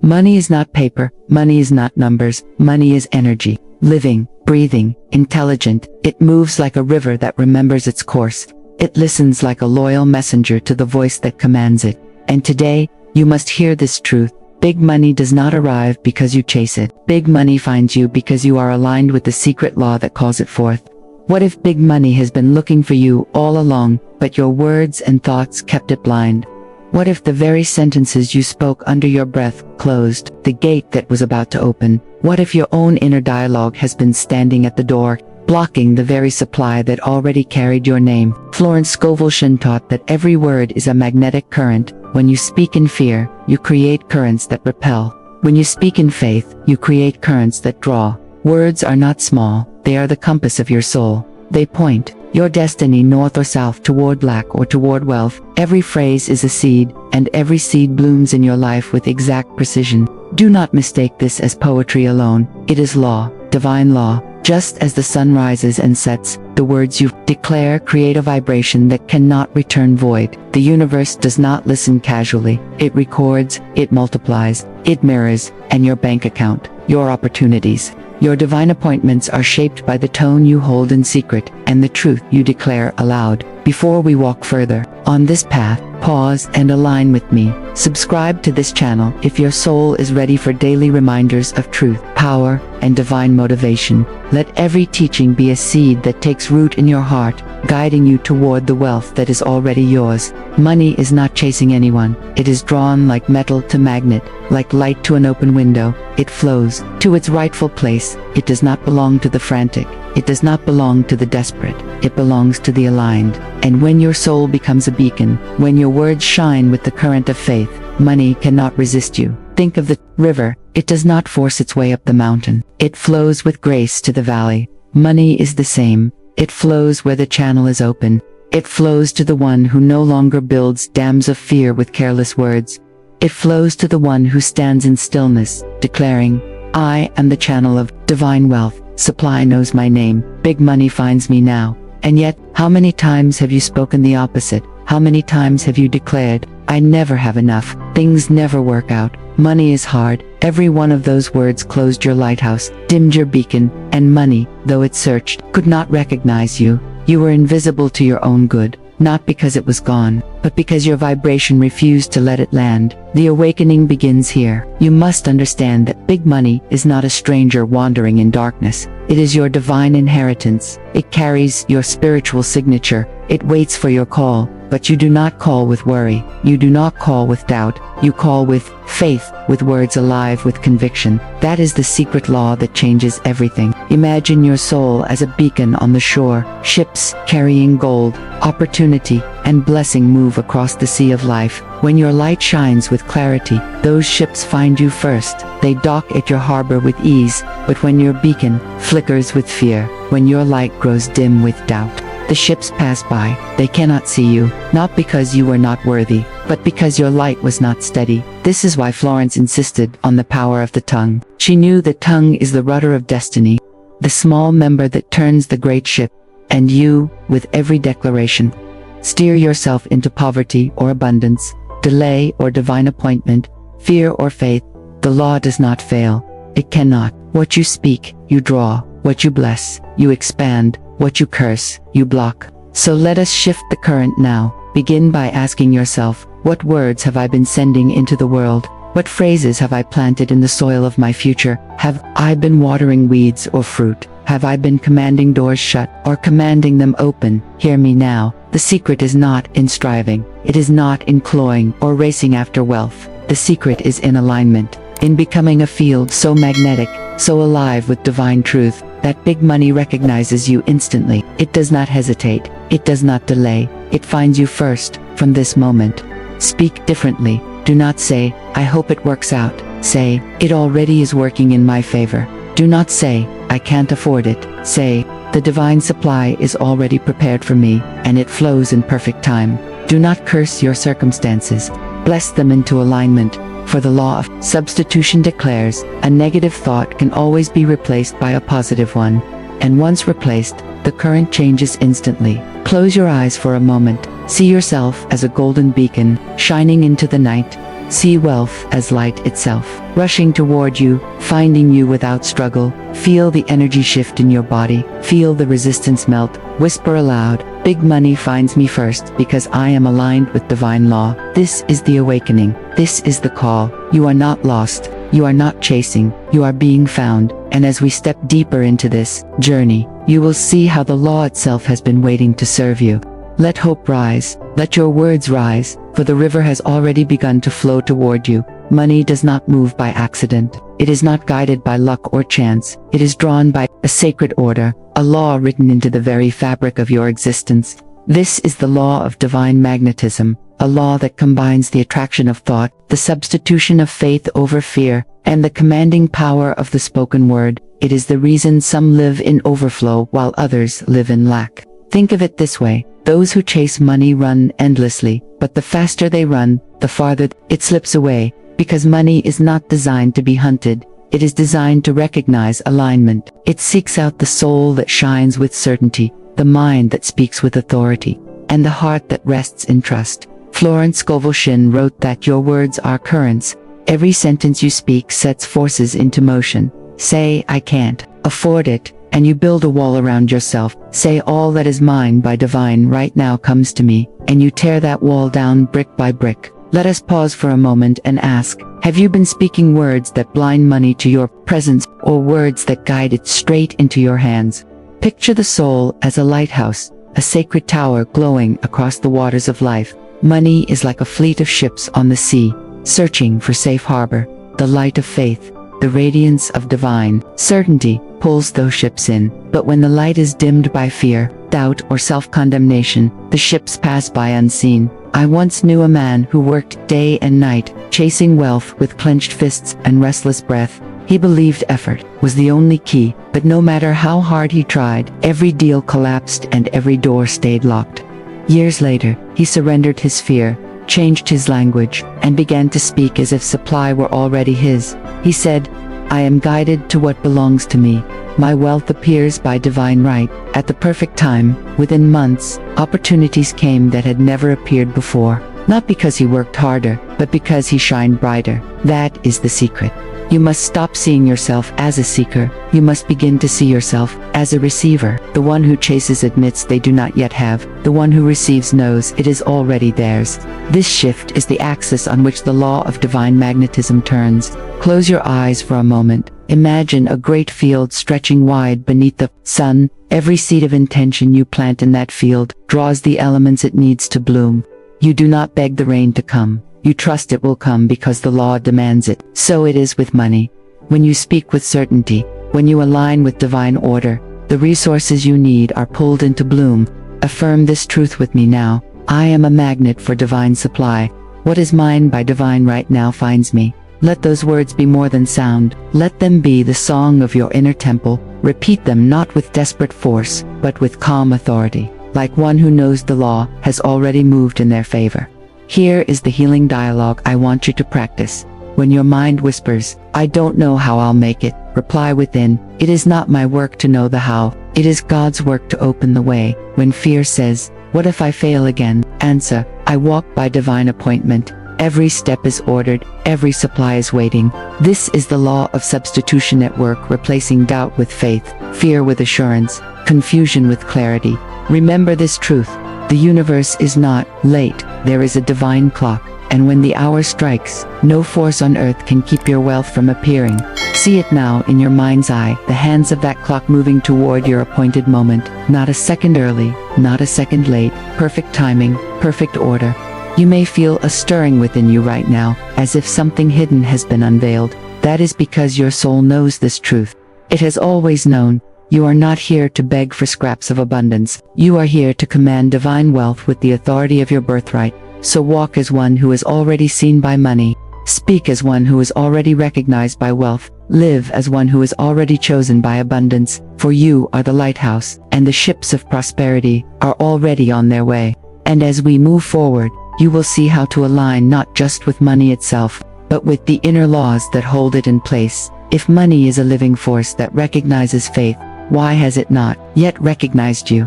Money is not paper, money is not numbers, money is energy. Living, breathing, intelligent, it moves like a river that remembers its course. It listens like a loyal messenger to the voice that commands it. And today, you must hear this truth. Big money does not arrive because you chase it. Big money finds you because you are aligned with the secret law that calls it forth. What if big money has been looking for you all along, but your words and thoughts kept it blind? What if the very sentences you spoke under your breath closed the gate that was about to open? What if your own inner dialogue has been standing at the door, blocking the very supply that already carried your name? Florence Scovel Shinn taught that every word is a magnetic current. When you speak in fear, you create currents that repel. When you speak in faith, you create currents that draw. Words are not small, they are the compass of your soul. They point your destiny north or south, toward lack or toward wealth. Every phrase is a seed, and every seed blooms in your life with exact precision. Do not mistake this as poetry alone. It is law, divine law. Just as the sun rises and sets, the words you declare create a vibration that cannot return void. The universe does not listen casually. It records, it multiplies, it mirrors, and your bank account, your opportunities, your divine appointments are shaped by the tone you hold in secret and the truth you declare aloud. Before we walk further on this path, pause and align with me. Subscribe to this channel if your soul is ready for daily reminders of truth, power, and divine motivation. Let every teaching be a seed that takes root in your heart, guiding you toward the wealth that is already yours. Money is not chasing anyone. It is drawn like metal to magnet, like light to an open window. It flows to its rightful place. It does not belong to the frantic. It does not belong to the desperate. It belongs to the aligned. And when your soul becomes a beacon, when your words shine with the current of faith, money cannot resist you. Think of the river. It does not force its way up the mountain. It flows with grace to the valley. Money is the same. It flows where the channel is open. It flows to the one who no longer builds dams of fear with careless words. It flows to the one who stands in stillness, declaring, I am the channel of divine wealth. Supply knows my name. Big money finds me now. And yet, how many times have you spoken the opposite? How many times have you declared, I never have enough, things never work out, money is hard? Every one of those words closed your lighthouse, dimmed your beacon, and money, though it searched, could not recognize you. You were invisible to your own good, not because it was gone, but because your vibration refused to let it land. The awakening begins here. You must understand that big money is not a stranger wandering in darkness. It is your divine inheritance. It carries your spiritual signature. It waits for your call, but you do not call with worry. You do not call with doubt. You call with faith, with words alive with conviction. That is the secret law that changes everything. Imagine your soul as a beacon on the shore. Ships carrying gold, opportunity, and blessing move across the sea of life. When your light shines with clarity, those ships find you first. They dock at your harbor with ease. But when your beacon flickers with fear, when your light grows dim with doubt, the ships pass by. They cannot see you, not because you were not worthy, but because your light was not steady. This is why Florence insisted on the power of the tongue. She knew the tongue is the rudder of destiny, the small member that turns the great ship. And you, with every declaration, steer yourself into poverty or abundance, delay or divine appointment, fear or faith. The law does not fail. It cannot. What you speak, you draw. What you bless, you expand. What you curse, you block. So let us shift the current now. Begin by asking yourself, what words have I been sending into the world? What phrases have I planted in the soil of my future? Have I been watering weeds or fruit? Have I been commanding doors shut or commanding them open? Hear me now. The secret is not in striving. It is not in clawing or racing after wealth. The secret is in alignment, in becoming a field so magnetic, so alive with divine truth, that big money recognizes you instantly. It does not hesitate. It does not delay. It finds you first, from this moment. Speak differently. Do not say, I hope it works out. Say, it already is working in my favor. Do not say, I can't afford it. Say, the divine supply is already prepared for me, and it flows in perfect time. Do not curse your circumstances. Bless them into alignment. For the law of substitution declares, a negative thought can always be replaced by a positive one. And once replaced, the current changes instantly. Close your eyes for a moment. See yourself as a golden beacon, shining into the night. See wealth as light itself, rushing toward you, finding you without struggle. Feel the energy shift in your body. Feel the resistance melt. Whisper aloud, big money finds me first because I am aligned with divine law. This is the awakening. This is the call. You are not lost. You are not chasing. You are being found. And as we step deeper into this journey, you will see how the law itself has been waiting to serve you. Let hope rise. Let your words rise, for the river has already begun to flow toward you. Money does not move by accident. It is not guided by luck or chance. It is drawn by a sacred order, a law written into the very fabric of your existence. This is the law of divine magnetism, a law that combines the attraction of thought, the substitution of faith over fear, and the commanding power of the spoken word. It is the reason some live in overflow while others live in lack. Think of it this way. Those who chase money run endlessly, but the faster they run, the farther it slips away, because money is not designed to be hunted. It is designed to recognize alignment. It seeks out the soul that shines with certainty, the mind that speaks with authority, and the heart that rests in trust. Florence Scovel Shinn wrote that your words are currents. Every sentence you speak sets forces into motion. Say, I can't afford it, and you build a wall around yourself. Say, all that is mine by divine right now comes to me, and you tear that wall down brick by brick. Let us pause for a moment and ask, have you been speaking words that blind money to your presence, or words that guide it straight into your hands? Picture the soul as a lighthouse, a sacred tower glowing across the waters of life. Money is like a fleet of ships on the sea, searching for safe harbor. The light of faith, the radiance of divine certainty, pulls those ships in. But when the light is dimmed by fear, doubt, or self-condemnation, the ships pass by unseen. I once knew a man who worked day and night, chasing wealth with clenched fists and restless breath. He believed effort was the only key, but no matter how hard he tried, every deal collapsed and every door stayed locked. Years later, he surrendered his fear, changed his language, and began to speak as if supply were already his. He said, I am guided to what belongs to me. My wealth appears by divine right, at the perfect time. Within months, opportunities came that had never appeared before. Not because he worked harder, but because he shined brighter. That is the secret. You must stop seeing yourself as a seeker. You must begin to see yourself as a receiver. The one who chases admits they do not yet have. The one who receives knows it is already theirs. This shift is the axis on which the law of divine magnetism turns. Close your eyes for a moment. Imagine a great field stretching wide beneath the sun. Every seed of intention you plant in that field draws the elements it needs to bloom. You do not beg the rain to come. You trust it will come because the law demands it. So it is with money. When you speak with certainty, when you align with divine order, the resources you need are pulled into bloom. Affirm this truth with me now. I am a magnet for divine supply. What is mine by divine right now finds me. Let those words be more than sound. Let them be the song of your inner temple. Repeat them not with desperate force, but with calm authority, like one who knows the law has already moved in their favor. Here is the healing dialogue I want you to practice. When your mind whispers, I don't know how I'll make it, reply within, it is not my work to know the how, it is God's work to open the way. When fear says, what if I fail again? Answer, I walk by divine appointment. Every step is ordered, every supply is waiting. This is the law of substitution at work, replacing doubt with faith, fear with assurance, confusion with clarity. Remember this truth. The universe is not late. There is a divine clock, and when the hour strikes, no force on earth can keep your wealth from appearing. See it now in your mind's eye, the hands of that clock moving toward your appointed moment. Not a second early, not a second late, perfect timing, perfect order. You may feel a stirring within you right now, as if something hidden has been unveiled. That is because your soul knows this truth. It has always known. You are not here to beg for scraps of abundance. You are here to command divine wealth with the authority of your birthright. So walk as one who is already seen by money. Speak as one who is already recognized by wealth. Live as one who is already chosen by abundance. For you are the lighthouse, and the ships of prosperity are already on their way. And as we move forward, you will see how to align not just with money itself, but with the inner laws that hold it in place. If money is a living force that recognizes faith, why has it not yet recognized you?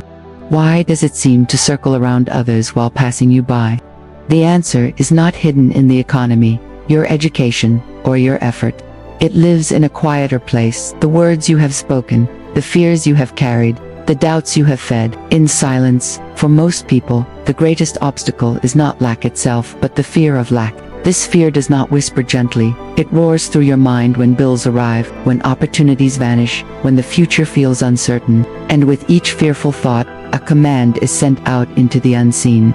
Why does it seem to circle around others while passing you by? The answer is not hidden in the economy. your education, or your effort. It lives in a quieter place, the words you have spoken, the fears you have carried, the doubts you have fed. In silence, for most people, the greatest obstacle is not lack itself but the fear of lack. This fear does not whisper gently, it roars through your mind when bills arrive, when opportunities vanish, when the future feels uncertain, and with each fearful thought, a command is sent out into the unseen.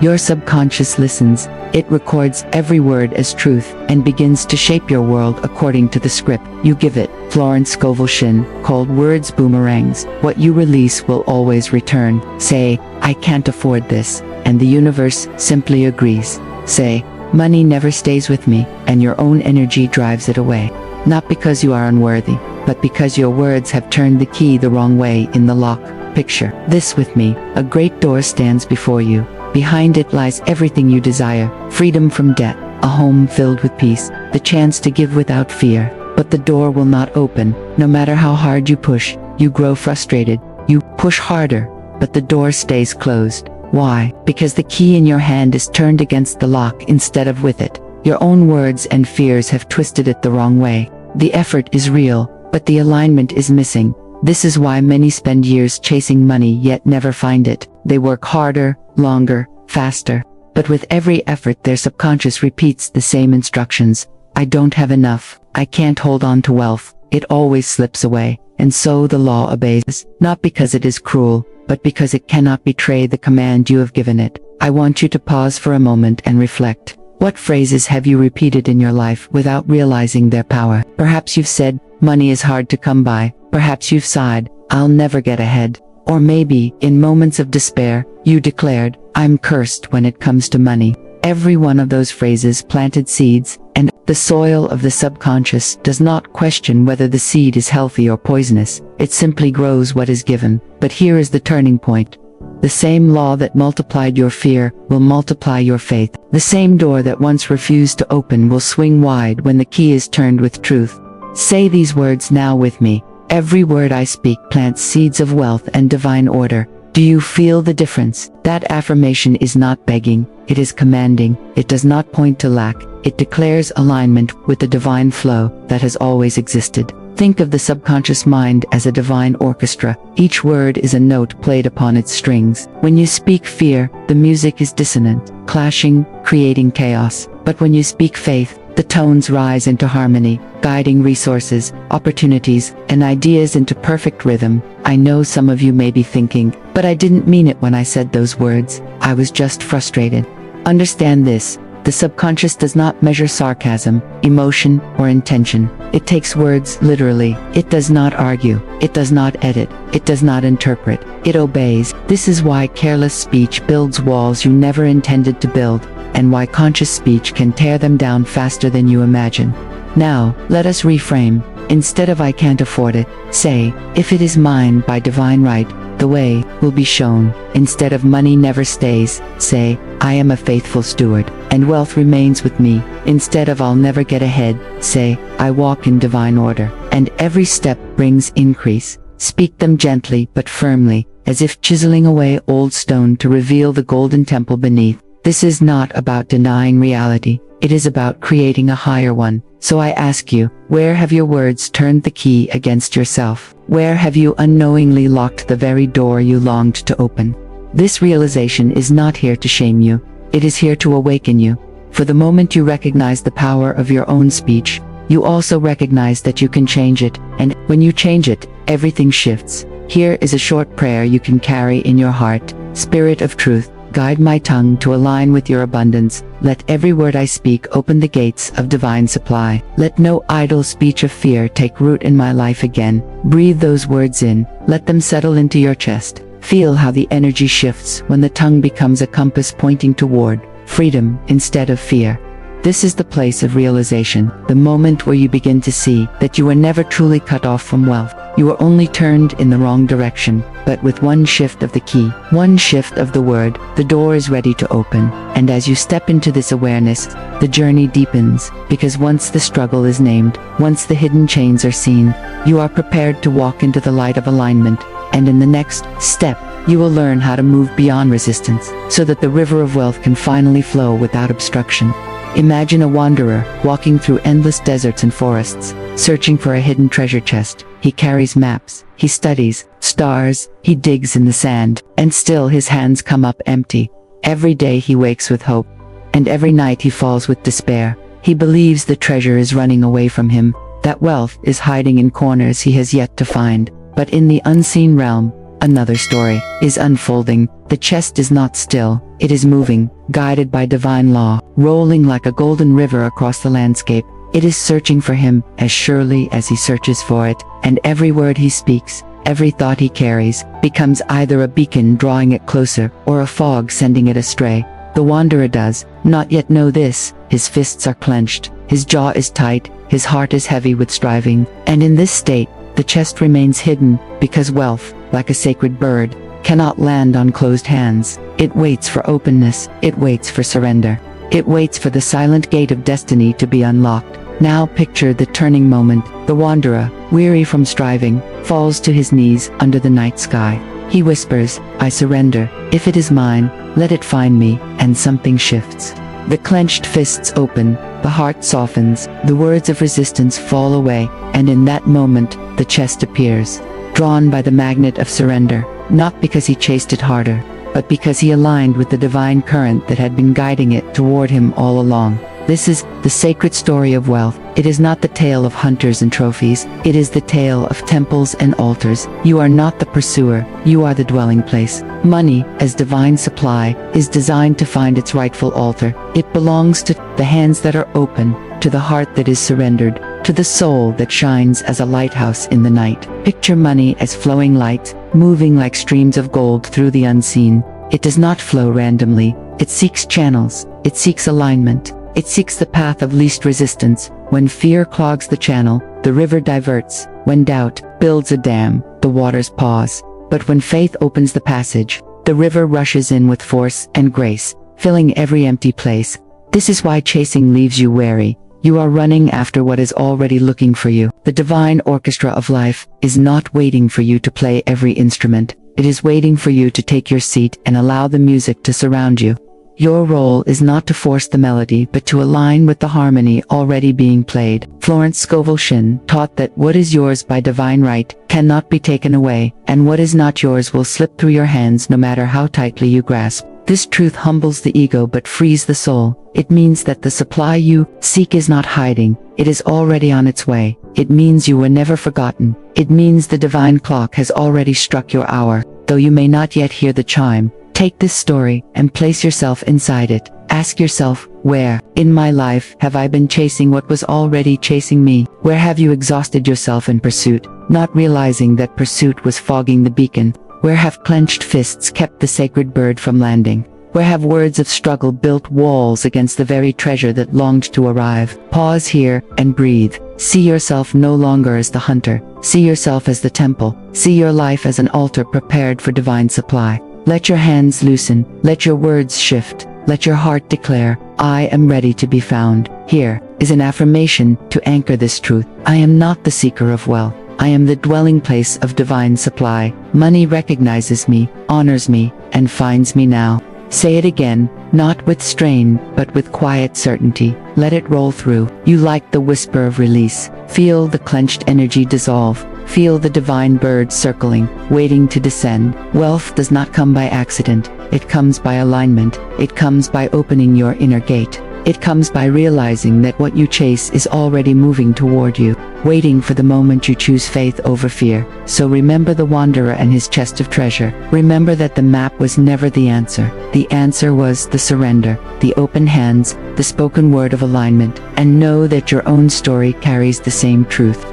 Your subconscious listens, it records every word as truth, and begins to shape your world according to the script you give it. Florence Scovel Shinn called words boomerangs. What you release will always return. Say, I can't afford this, and the universe simply agrees. Say, money never stays with me, and your own energy drives it away. Not because you are unworthy, but because your words have turned the key the wrong way in the lock. Picture this with me. A great door stands before you. Behind it lies everything you desire, freedom from debt, a home filled with peace, the chance to give without fear. But the door will not open. No matter how hard you push, you grow frustrated. You push harder, but the door stays closed. Why? Because the key in your hand is turned against the lock instead of with it. Your own words and fears have twisted it the wrong way. The effort is real, but the alignment is missing. This is why many spend years chasing money yet never find it. They work harder, longer, faster. But with every effort their subconscious repeats the same instructions. I don't have enough. I can't hold on to wealth. It always slips away. And so the law obeys, not because it is cruel, but because it cannot betray the command you have given it. I want you to pause for a moment and reflect. What phrases have you repeated in your life without realizing their power? Perhaps you've said, money is hard to come by. Perhaps you've sighed, I'll never get ahead. Or maybe, in moments of despair, you declared, I'm cursed when it comes to money. Every one of those phrases planted seeds, and the soil of the subconscious does not question whether the seed is healthy or poisonous. It simply grows what is given. But here is the turning point. The same law that multiplied your fear will multiply your faith. The same door that once refused to open will swing wide when the key is turned with truth. Say these words now with me. Every word I speak plants seeds of wealth and divine order. Do you feel the difference? That affirmation is not begging, it is commanding. It does not point to lack, it declares alignment with the divine flow that has always existed. Think of the subconscious mind as a divine orchestra. Each word is a note played upon its strings. When you speak fear, the music is dissonant, clashing, creating chaos. But when you speak faith, the tones rise into harmony, guiding resources, opportunities, and ideas into perfect rhythm. I know some of you may be thinking, but I didn't mean it when I said those words. I was just frustrated. Understand this. The subconscious does not measure sarcasm, emotion, or intention. It takes words literally. It does not argue. It does not edit. It does not interpret. It obeys. This is why careless speech builds walls you never intended to build, and why conscious speech can tear them down faster than you imagine. Now, let us reframe. Instead of I can't afford it, say, if it is mine by divine right, the way will be shown. Instead of money never stays, say, I am a faithful steward, and wealth remains with me. Instead of I'll never get ahead, say, I walk in divine order, and every step brings increase. Speak them gently but firmly, as if chiseling away old stone to reveal the golden temple beneath. This is not about denying reality, it is about creating a higher one. So I ask you, where have your words turned the key against yourself? Where have you unknowingly locked the very door you longed to open? This realization is not here to shame you, it is here to awaken you. For the moment you recognize the power of your own speech, you also recognize that you can change it, and when you change it, everything shifts. Here is a short prayer you can carry in your heart. Spirit of truth, guide my tongue to align with your abundance. Let every word I speak open the gates of divine supply. Let no idle speech of fear take root in my life again. Breathe those words in. Let them settle into your chest. Feel how the energy shifts when the tongue becomes a compass pointing toward freedom instead of fear. This is the place of realization, the moment where you begin to see that you were never truly cut off from wealth. You were only turned in the wrong direction, but with one shift of the key, one shift of the word, the door is ready to open. And as you step into this awareness, the journey deepens, because once the struggle is named, once the hidden chains are seen, you are prepared to walk into the light of alignment. And in the next step, you will learn how to move beyond resistance, so that the river of wealth can finally flow without obstruction. Imagine a wanderer walking through endless deserts and forests, searching for a hidden treasure chest. He carries maps, he studies stars, he digs in the sand, and still his hands come up empty. Every day he wakes with hope, and every night he falls with despair. He believes the treasure is running away from him, that wealth is hiding in corners he has yet to find. But in the unseen realm, another story is unfolding. The chest is not still, it is moving, guided by divine law, rolling like a golden river across the landscape. It is searching for him as surely as he searches for it, and every word he speaks, every thought he carries, becomes either a beacon drawing it closer or a fog sending it astray. The wanderer does not yet know this. His fists are clenched, his jaw is tight, his heart is heavy with striving, and in this state, the chest remains hidden, because wealth, like a sacred bird, cannot land on closed hands. It waits for openness, it waits for surrender. It waits for the silent gate of destiny to be unlocked. Now picture the turning moment. The wanderer, weary from striving, falls to his knees under the night sky. He whispers, "I surrender. If it is mine, let it find me," and something shifts. The clenched fists open, the heart softens, the words of resistance fall away, and in that moment, the chest appears, drawn by the magnet of surrender, not because he chased it harder, but because he aligned with the divine current that had been guiding it toward him all along. This is the sacred story of wealth. It is not the tale of hunters and trophies. It is the tale of temples and altars. You are not the pursuer, you are the dwelling place. Money, as divine supply, is designed to find its rightful altar. It belongs to the hands that are open, to the heart that is surrendered, to the soul that shines as a lighthouse in the night. Picture money as flowing light, moving like streams of gold through the unseen. It does not flow randomly. It seeks channels. It seeks alignment. It seeks the path of least resistance. When fear clogs the channel, the river diverts. When doubt builds a dam, the waters pause. But when faith opens the passage, the river rushes in with force and grace, filling every empty place. This is why chasing leaves you wary. You are running after what is already looking for you. The divine orchestra of life is not waiting for you to play every instrument. It is waiting for you to take your seat and allow the music to surround you. Your role is not to force the melody but to align with the harmony already being played. Florence Scovel Shinn taught that what is yours by divine right cannot be taken away, and what is not yours will slip through your hands no matter how tightly you grasp. This truth humbles the ego but frees the soul. It means that the supply you seek is not hiding, it is already on its way. It means you were never forgotten. It means the divine clock has already struck your hour, though you may not yet hear the chime. Take this story and place yourself inside it. Ask yourself, where in my life have I been chasing what was already chasing me? Where have you exhausted yourself in pursuit, not realizing that pursuit was fogging the beacon? Where have clenched fists kept the sacred bird from landing? Where have words of struggle built walls against the very treasure that longed to arrive? Pause here and breathe. See yourself no longer as the hunter. See yourself as the temple. See your life as an altar prepared for divine supply. Let your hands loosen, let your words shift, let your heart declare, "I am ready to be found." Here is an affirmation to anchor this truth. I am not the seeker of wealth. I am the dwelling place of divine supply. Money recognizes me, honors me, and finds me now. Say it again, not with strain, but with quiet certainty. Let it roll through. You like the whisper of release. Feel the clenched energy dissolve. Feel the divine bird circling, waiting to descend. Wealth does not come by accident. It comes by alignment. It comes by opening your inner gate. It comes by realizing that what you chase is already moving toward you, waiting for the moment you choose faith over fear. So remember the wanderer and his chest of treasure. Remember that the map was never the answer. The answer was the surrender, the open hands, the spoken word of alignment, and know that your own story carries the same truth.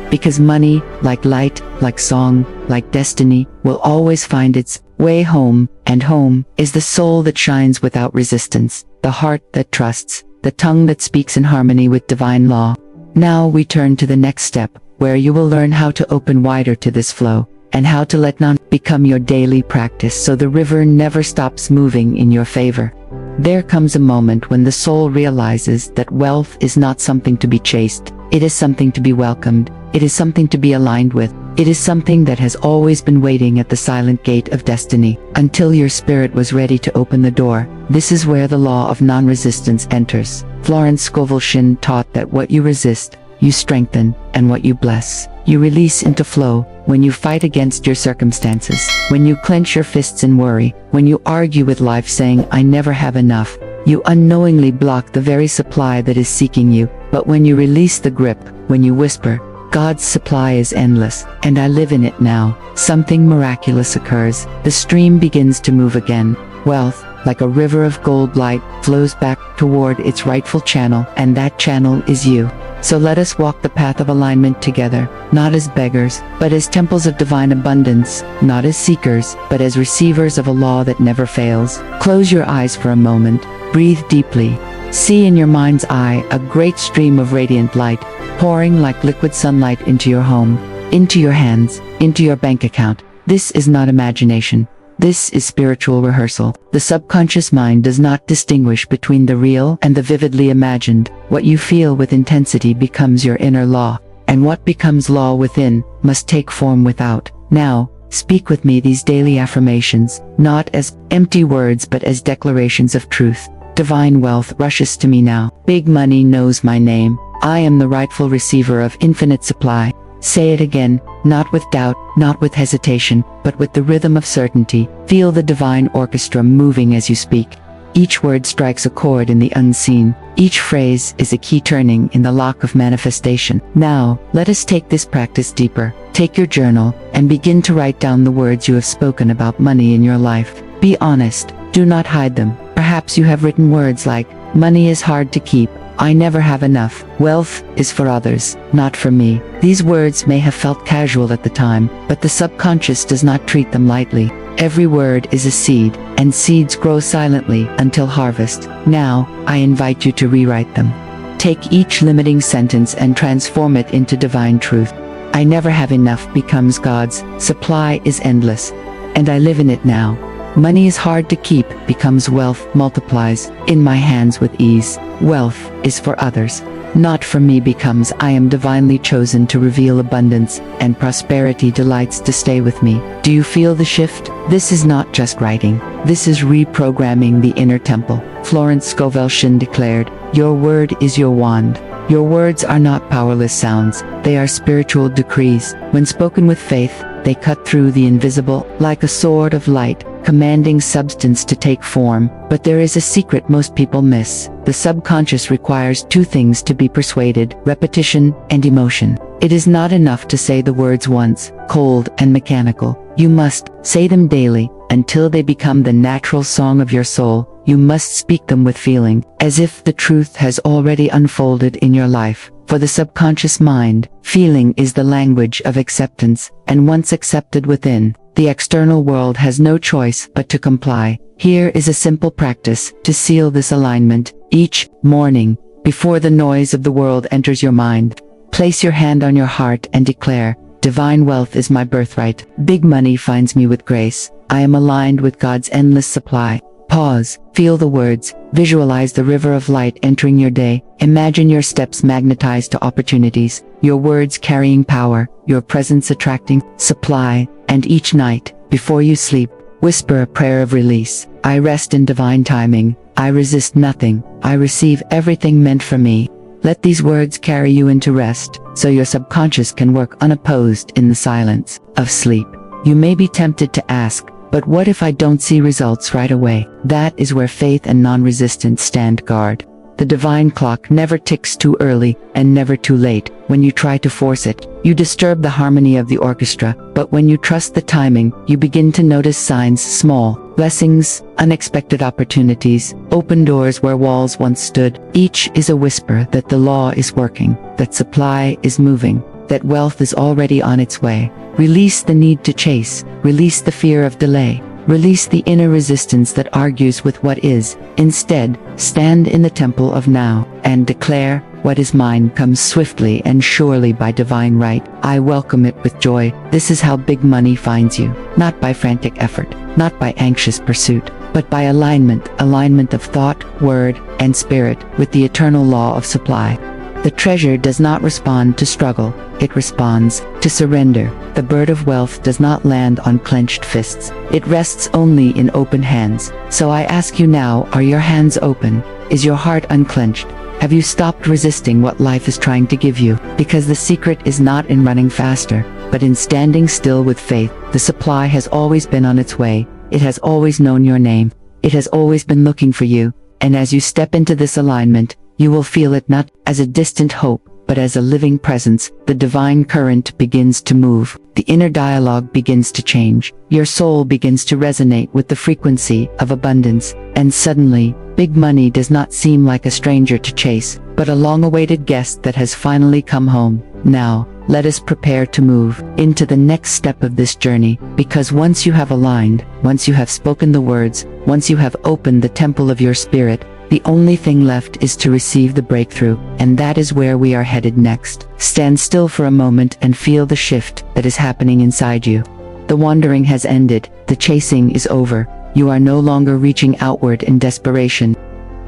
Because money, like light, like song, like destiny, will always find its way home, and home is the soul that shines without resistance, the heart that trusts, the tongue that speaks in harmony with divine law. Now we turn to the next step, where you will learn how to open wider to this flow, and how to let none become your daily practice so the river never stops moving in your favor. There comes a moment when the soul realizes that wealth is not something to be chased, it is something to be welcomed. It is something to be aligned with. It is something that has always been waiting at the silent gate of destiny, until your spirit was ready to open the door. This is where the law of non-resistance enters. Florence Scovel Shinn taught that what you resist, you strengthen, and what you bless, you release into flow. When you fight against your circumstances, when you clench your fists in worry, when you argue with life saying, "I never have enough," you unknowingly block the very supply that is seeking you. But when you release the grip, when you whisper, "God's supply is endless, and I live in it now," something miraculous occurs. The stream begins to move again. Wealth, like a river of gold light, flows back toward its rightful channel, and that channel is you. So let us walk the path of alignment together, not as beggars, but as temples of divine abundance, not as seekers, but as receivers of a law that never fails. Close your eyes for a moment, breathe deeply. See in your mind's eye a great stream of radiant light, pouring like liquid sunlight into your home, into your hands, into your bank account. This is not imagination. This is spiritual rehearsal. The subconscious mind does not distinguish between the real and the vividly imagined. What you feel with intensity becomes your inner law, and what becomes law within must take form without. Now, speak with me these daily affirmations, not as empty words but as declarations of truth. Divine wealth rushes to me now. Big money knows my name. I am the rightful receiver of infinite supply. Say it again, not with doubt, not with hesitation, but with the rhythm of certainty. Feel the divine orchestra moving as you speak. Each word strikes a chord in the unseen. Each phrase is a key turning in the lock of manifestation. Now, let us take this practice deeper. Take your journal and begin to write down the words you have spoken about money in your life. Be honest. Do not hide them. Perhaps you have written words like, "Money is hard to keep. I never have enough. Wealth is for others, not for me." These words may have felt casual at the time, but the subconscious does not treat them lightly. Every word is a seed, and seeds grow silently until harvest. Now, I invite you to rewrite them. Take each limiting sentence and transform it into divine truth. I never have enough becomes God's supply is endless, and I live in it now. Money is hard to keep becomes wealth multiplies in my hands with ease. Wealth is for others, not for me becomes I am divinely chosen to reveal abundance, and prosperity delights to stay with me. Do you feel the shift? This is not just writing. This is reprogramming the inner temple. Florence Scovel Shinn declared, "Your word is your wand." Your words are not powerless sounds, they are spiritual decrees. When spoken with faith, they cut through the invisible, like a sword of light, commanding substance to take form. But there is a secret most people miss. The subconscious requires two things to be persuaded: repetition and emotion. It is not enough to say the words once, cold and mechanical. You must say them daily, until they become the natural song of your soul. You must speak them with feeling, as if the truth has already unfolded in your life. For the subconscious mind, feeling is the language of acceptance, and once accepted within, the external world has no choice but to comply. Here is a simple practice to seal this alignment. Each morning, before the noise of the world enters your mind, place your hand on your heart and declare, "Divine wealth is my birthright. Big money finds me with grace. I am aligned with God's endless supply." Pause, feel the words, visualize the river of light entering your day, imagine your steps magnetized to opportunities, your words carrying power, your presence attracting supply, and each night, before you sleep, whisper a prayer of release. I rest in divine timing, I resist nothing, I receive everything meant for me. Let these words carry you into rest, so your subconscious can work unopposed in the silence of sleep. You may be tempted to ask, but what if I don't see results right away? That is where faith and non-resistance stand guard. The divine clock never ticks too early and never too late. When you try to force it, you disturb the harmony of the orchestra. But when you trust the timing, you begin to notice signs: small blessings, unexpected opportunities, open doors where walls once stood. Each is a whisper that the law is working, that supply is moving, that wealth is already on its way. Release the need to chase, release the fear of delay, release the inner resistance that argues with what is. Instead, stand in the temple of now, and declare, "What is mine comes swiftly and surely by divine right. I welcome it with joy." This is how big money finds you, not by frantic effort, not by anxious pursuit, but by alignment of thought, word, and spirit with the eternal law of supply. The treasure does not respond to struggle, it responds to surrender. The bird of wealth does not land on clenched fists, it rests only in open hands. So I ask you now, are your hands open? Is your heart unclenched? Have you stopped resisting what life is trying to give you? Because the secret is not in running faster, but in standing still with faith. The supply has always been on its way. It has always known your name. It has always been looking for you. And as you step into this alignment, you will feel it not as a distant hope, but as a living presence. The divine current begins to move. The inner dialogue begins to change. Your soul begins to resonate with the frequency of abundance. And suddenly, big money does not seem like a stranger to chase, but a long-awaited guest that has finally come home. Now, let us prepare to move into the next step of this journey, because once you have aligned, once you have spoken the words, once you have opened the temple of your spirit, the only thing left is to receive the breakthrough, and that is where we are headed next. Stand still for a moment and feel the shift that is happening inside you. The wandering has ended, the chasing is over. You are no longer reaching outward in desperation.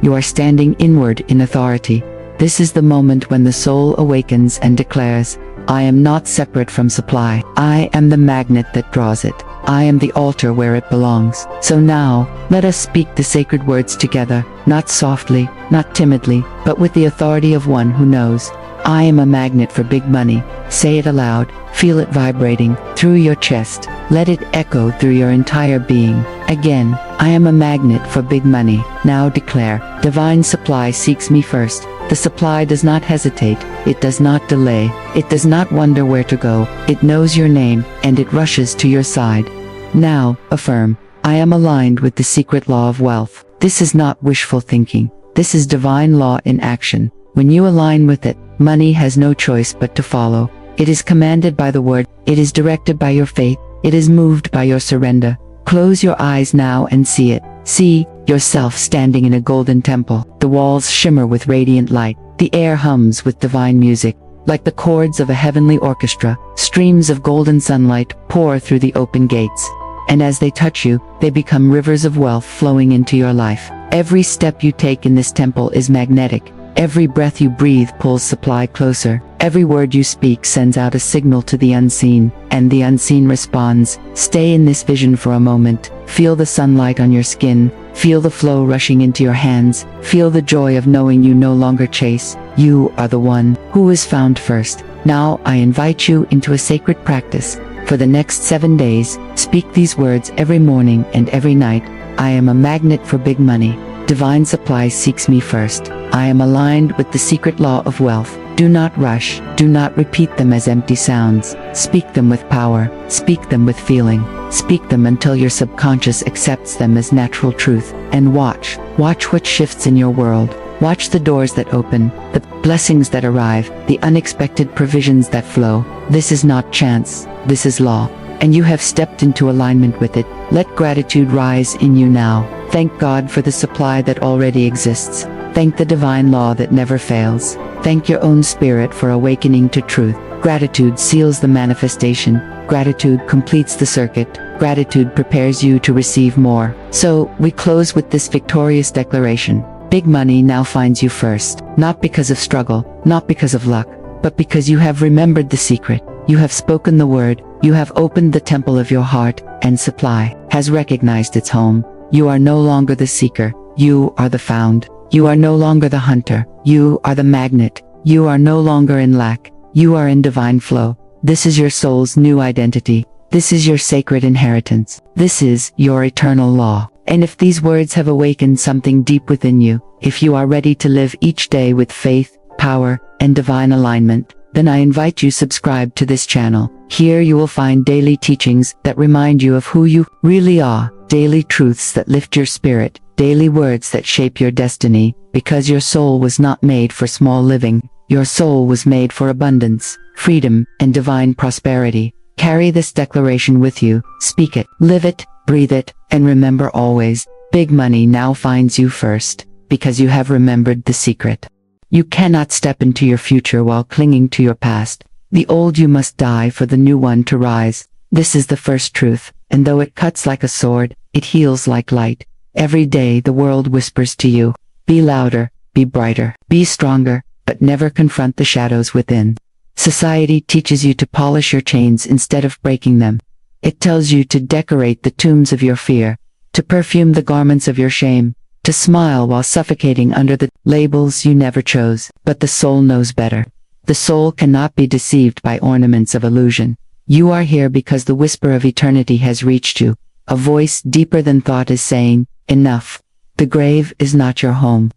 You are standing inward in authority. This is the moment when the soul awakens and declares, I am not separate from supply. I am the magnet that draws it. I am the altar where it belongs. So now, let us speak the sacred words together, not softly, not timidly, but with the authority of one who knows. I am a magnet for big money. Say it aloud, feel it vibrating through your chest. Let it echo through your entire being. Again, I am a magnet for big money. Now declare, divine supply seeks me first. The supply does not hesitate, it does not delay, it does not wonder where to go, it knows your name, and it rushes to your side. Now, affirm, I am aligned with the secret law of wealth. This is not wishful thinking, this is divine law in action. When you align with it, money has no choice but to follow. It is commanded by the word, it is directed by your faith, it is moved by your surrender. Close your eyes now and see it. See yourself standing in a golden temple. The walls shimmer with radiant light. The air hums with divine music. Like the chords of a heavenly orchestra, streams of golden sunlight pour through the open gates. And as they touch you, they become rivers of wealth flowing into your life. Every step you take in this temple is magnetic. Every breath you breathe pulls supply closer. Every word you speak sends out a signal to the unseen, and the unseen responds. Stay in this vision for a moment. Feel the sunlight on your skin. Feel the flow rushing into your hands. Feel the joy of knowing you no longer chase. You are the one who is found first. Now I invite you into a sacred practice. For the next 7 days, speak these words every morning and every night. I am a magnet for big money. Divine supply seeks me first. I am aligned with the secret law of wealth. Do not rush. Do not repeat them as empty sounds. Speak them with power. Speak them with feeling. Speak them until your subconscious accepts them as natural truth. And watch. Watch what shifts in your world. Watch the doors that open, the blessings that arrive, the unexpected provisions that flow. This is not chance. This is law. And you have stepped into alignment with it. Let gratitude rise in you now. Thank God for the supply that already exists. Thank the divine law that never fails. Thank your own spirit for awakening to truth. Gratitude seals the manifestation. Gratitude completes the circuit. Gratitude prepares you to receive more. So, we close with this victorious declaration. Big money now finds you first. Not because of struggle, not because of luck, but because you have remembered the secret. You have spoken the word. You have opened the temple of your heart, and supply has recognized its home. You are no longer the seeker. You are the found. You are no longer the hunter. You are the magnet. You are no longer in lack. You are in divine flow. This is your soul's new identity. This is your sacred inheritance. This is your eternal law. And if these words have awakened something deep within you, if you are ready to live each day with faith, power, and divine alignment, then I invite you subscribe to this channel. Here you will find daily teachings that remind you of who you really are, daily truths that lift your spirit, daily words that shape your destiny, because your soul was not made for small living. Your soul was made for abundance, freedom, and divine prosperity. Carry this declaration with you, speak it, live it, breathe it, and remember always, big money now finds you first, because you have remembered the secret. You cannot step into your future while clinging to your past. The old you must die for the new one to rise. This is the first truth, and though it cuts like a sword, it heals like light. Every day the world whispers to you, be louder, be brighter, be stronger, but never confront the shadows within. Society teaches you to polish your chains instead of breaking them. It tells you to decorate the tombs of your fear, to perfume the garments of your shame, to smile while suffocating under the labels you never chose. But the soul knows better. The soul cannot be deceived by ornaments of illusion. You are here because the whisper of eternity has reached you. A voice deeper than thought is saying, enough. The grave is not your home.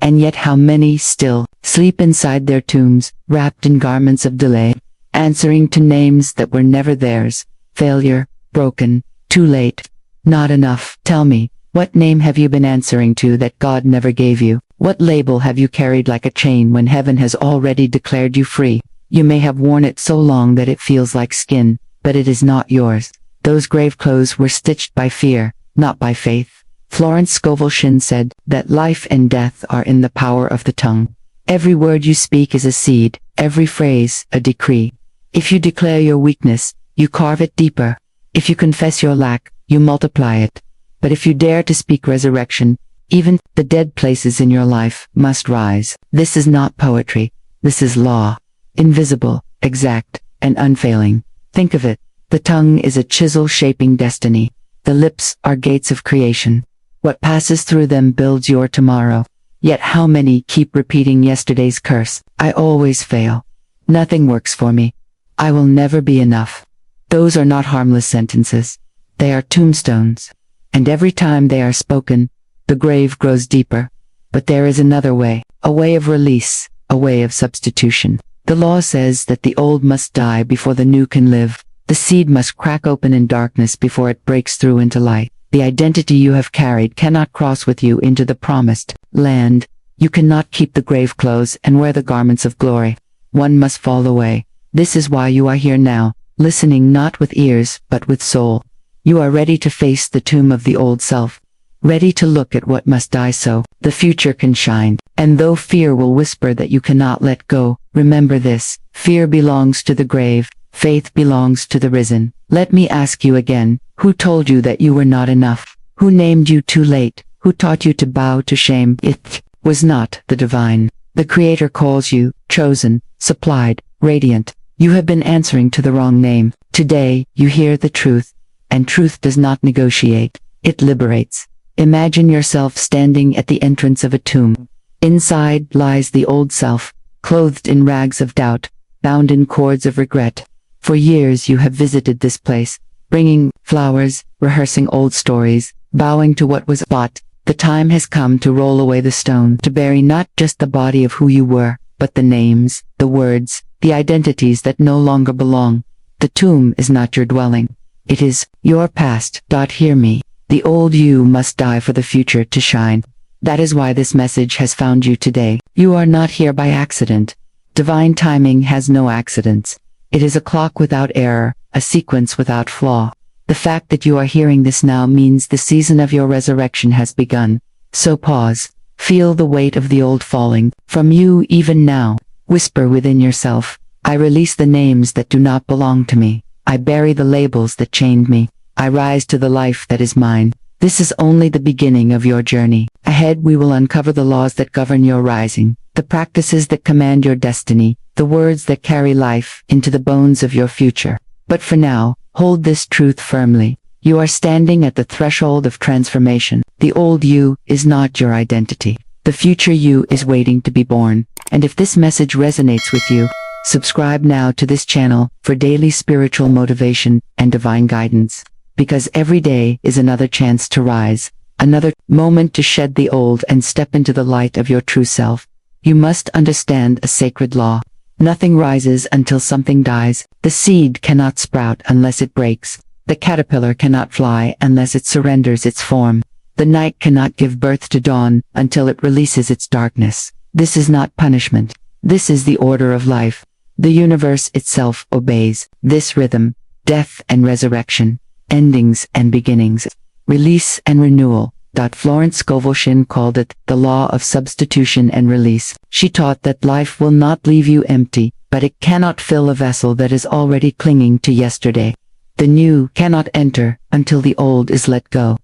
And yet how many still sleep inside their tombs, wrapped in garments of delay, answering to names that were never theirs. Failure, broken, too late, not enough. Tell me, what name have you been answering to that God never gave you? What label have you carried like a chain when heaven has already declared you free? You may have worn it so long that it feels like skin, but it is not yours. Those grave clothes were stitched by fear, not by faith. Florence Scovel Shinn said that life and death are in the power of the tongue. Every word you speak is a seed, every phrase a decree. If you declare your weakness, you carve it deeper. If you confess your lack, you multiply it. But if you dare to speak resurrection, even the dead places in your life must rise. This is not poetry. This is law. Invisible, exact, and unfailing. Think of it. The tongue is a chisel shaping destiny. The lips are gates of creation. What passes through them builds your tomorrow. Yet how many keep repeating yesterday's curse? I always fail. Nothing works for me. I will never be enough. Those are not harmless sentences. They are tombstones. And every time they are spoken, the grave grows deeper. But there is another way, a way of release, a way of substitution. The law says that the old must die before the new can live. The seed must crack open in darkness before it breaks through into light. The identity you have carried cannot cross with you into the promised land. You cannot keep the grave clothes and wear the garments of glory. One must fall away. This is why you are here now, listening not with ears but with soul. You are ready to face the tomb of the old self. Ready to look at what must die so the future can shine. And though fear will whisper that you cannot let go, remember this: fear belongs to the grave, faith belongs to the risen. Let me ask you again, who told you that you were not enough? Who named you too late? Who taught you to bow to shame? It was not the divine. The Creator calls you, chosen, supplied, radiant. You have been answering to the wrong name. Today, you hear the truth. And truth does not negotiate. It liberates. Imagine yourself standing at the entrance of a tomb. Inside lies the old self, clothed in rags of doubt, bound in cords of regret. For years you have visited this place, bringing flowers, rehearsing old stories, bowing to what was bought. The time has come to roll away the stone, to bury not just the body of who you were, but the names, the words, the identities that no longer belong. The tomb is not your dwelling. It is your past. Hear me. The old you must die for the future to shine. That is why this message has found you today. You are not here by accident. Divine timing has no accidents. It is a clock without error, a sequence without flaw. The fact that you are hearing this now means the season of your resurrection has begun. So pause. Feel the weight of the old falling from you even now. Whisper within yourself, I release the names that do not belong to me. I bury the labels that chained me. I rise to the life that is mine. This is only the beginning of your journey. Ahead we will uncover the laws that govern your rising, the practices that command your destiny, the words that carry life into the bones of your future. But for now, hold this truth firmly. You are standing at the threshold of transformation. The old you is not your identity. The future you is waiting to be born. And if this message resonates with you, subscribe now to this channel for daily spiritual motivation and divine guidance. Because every day is another chance to rise, another moment to shed the old and step into the light of your true self. You must understand a sacred law. Nothing rises until something dies. The seed cannot sprout unless it breaks. The caterpillar cannot fly unless it surrenders its form. The night cannot give birth to dawn until it releases its darkness. This is not punishment. This is the order of life. The universe itself obeys this rhythm: death and resurrection, endings and beginnings, release and renewal. Florence Scovel Shinn called it the law of substitution and release. She taught that life will not leave you empty, but it cannot fill a vessel that is already clinging to yesterday. The new cannot enter until the old is let go.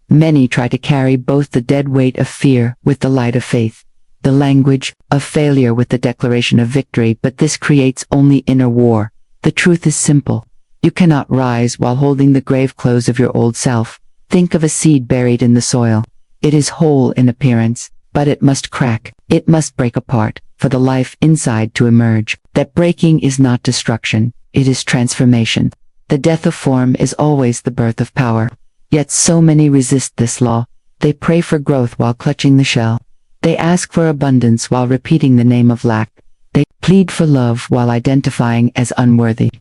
Many try to carry both the dead weight of fear with the light of faith, the language of failure with the declaration of victory, but this creates only inner war. The truth is simple. You cannot rise while holding the grave clothes of your old self. Think of a seed buried in the soil. It is whole in appearance, but it must crack, it must break apart, for the life inside to emerge. That breaking is not destruction, it is transformation. The death of form is always the birth of power. Yet so many resist this law. They pray for growth while clutching the shell. They ask for abundance while repeating the name of lack. They plead for love while identifying as unworthy.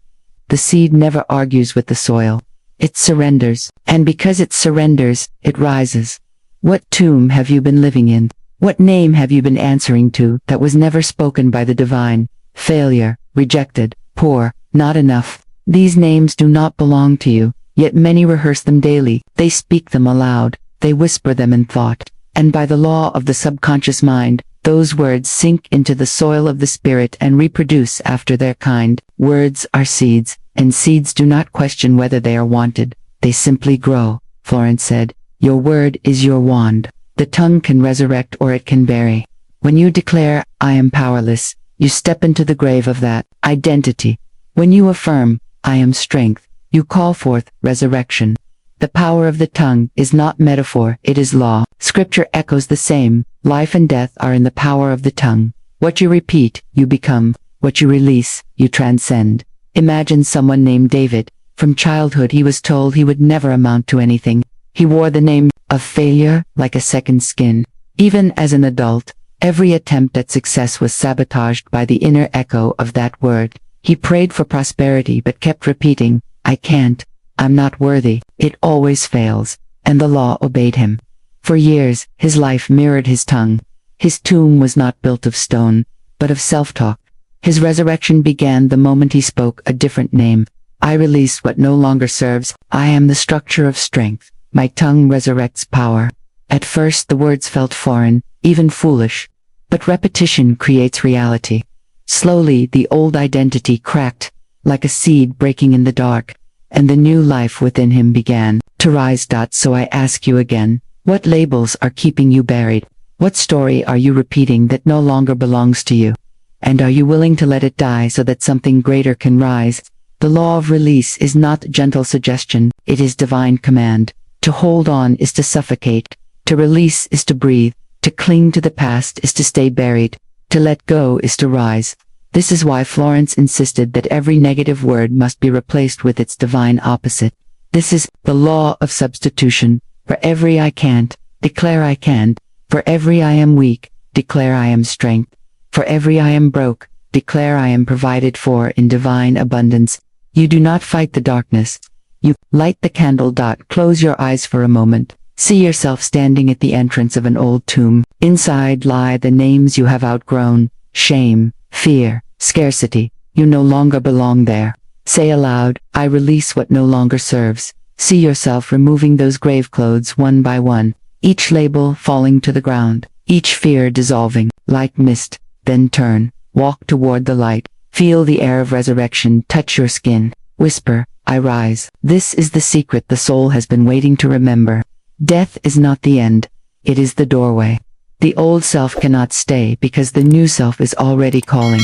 The seed never argues with the soil. It surrenders, and because it surrenders, it rises. What tomb have you been living in? What name have you been answering to that was never spoken by the divine? Failure, rejected, poor, not enough. These names do not belong to you, yet many rehearse them daily. They speak them aloud, they whisper them in thought, and by the law of the subconscious mind, those words sink into the soil of the spirit and reproduce after their kind. Words are seeds, and seeds do not question whether they are wanted, they simply grow. Florence said, your word is your wand. The tongue can resurrect or it can bury. When you declare, I am powerless, you step into the grave of that identity. When you affirm, I am strength, you call forth resurrection. The power of the tongue is not metaphor, it is law. Scripture echoes the same. Life and death are in the power of the tongue. What you repeat, you become. What you release, you transcend. Imagine someone named David. From childhood he was told he would never amount to anything. He wore the name of failure like a second skin. Even as an adult, every attempt at success was sabotaged by the inner echo of that word. He prayed for prosperity but kept repeating, I can't, I'm not worthy. It always fails, and the law obeyed him. For years, his life mirrored his tongue. His tomb was not built of stone, but of self-talk. His resurrection began the moment he spoke a different name. I release what no longer serves. I am the structure of strength. My tongue resurrects power. At first the words felt foreign, even foolish. But repetition creates reality. Slowly the old identity cracked, like a seed breaking in the dark, and the new life within him began to rise. So I ask you again, what labels are keeping you buried? What story are you repeating that no longer belongs to you? And are you willing to let it die so that something greater can rise? The law of release is not gentle suggestion, it is divine command. To hold on is to suffocate. To release is to breathe. To cling to the past is to stay buried. To let go is to rise. This is why Florence insisted that every negative word must be replaced with its divine opposite. This is the law of substitution. For every I can't, declare I can. For every I am weak, declare I am strength. For every I am broke, declare I am provided for in divine abundance. You do not fight the darkness. You light the candle. Close your eyes for a moment. See yourself standing at the entrance of an old tomb. Inside lie the names you have outgrown. Shame, fear, scarcity. You no longer belong there. Say aloud, I release what no longer serves. See yourself removing those grave clothes one by one, each label falling to the ground, each fear dissolving, like mist. Then turn, walk toward the light. Feel the air of resurrection touch your skin. Whisper, I rise. This is the secret the soul has been waiting to remember. Death is not the end. It is the doorway. The old self cannot stay because the new self is already calling.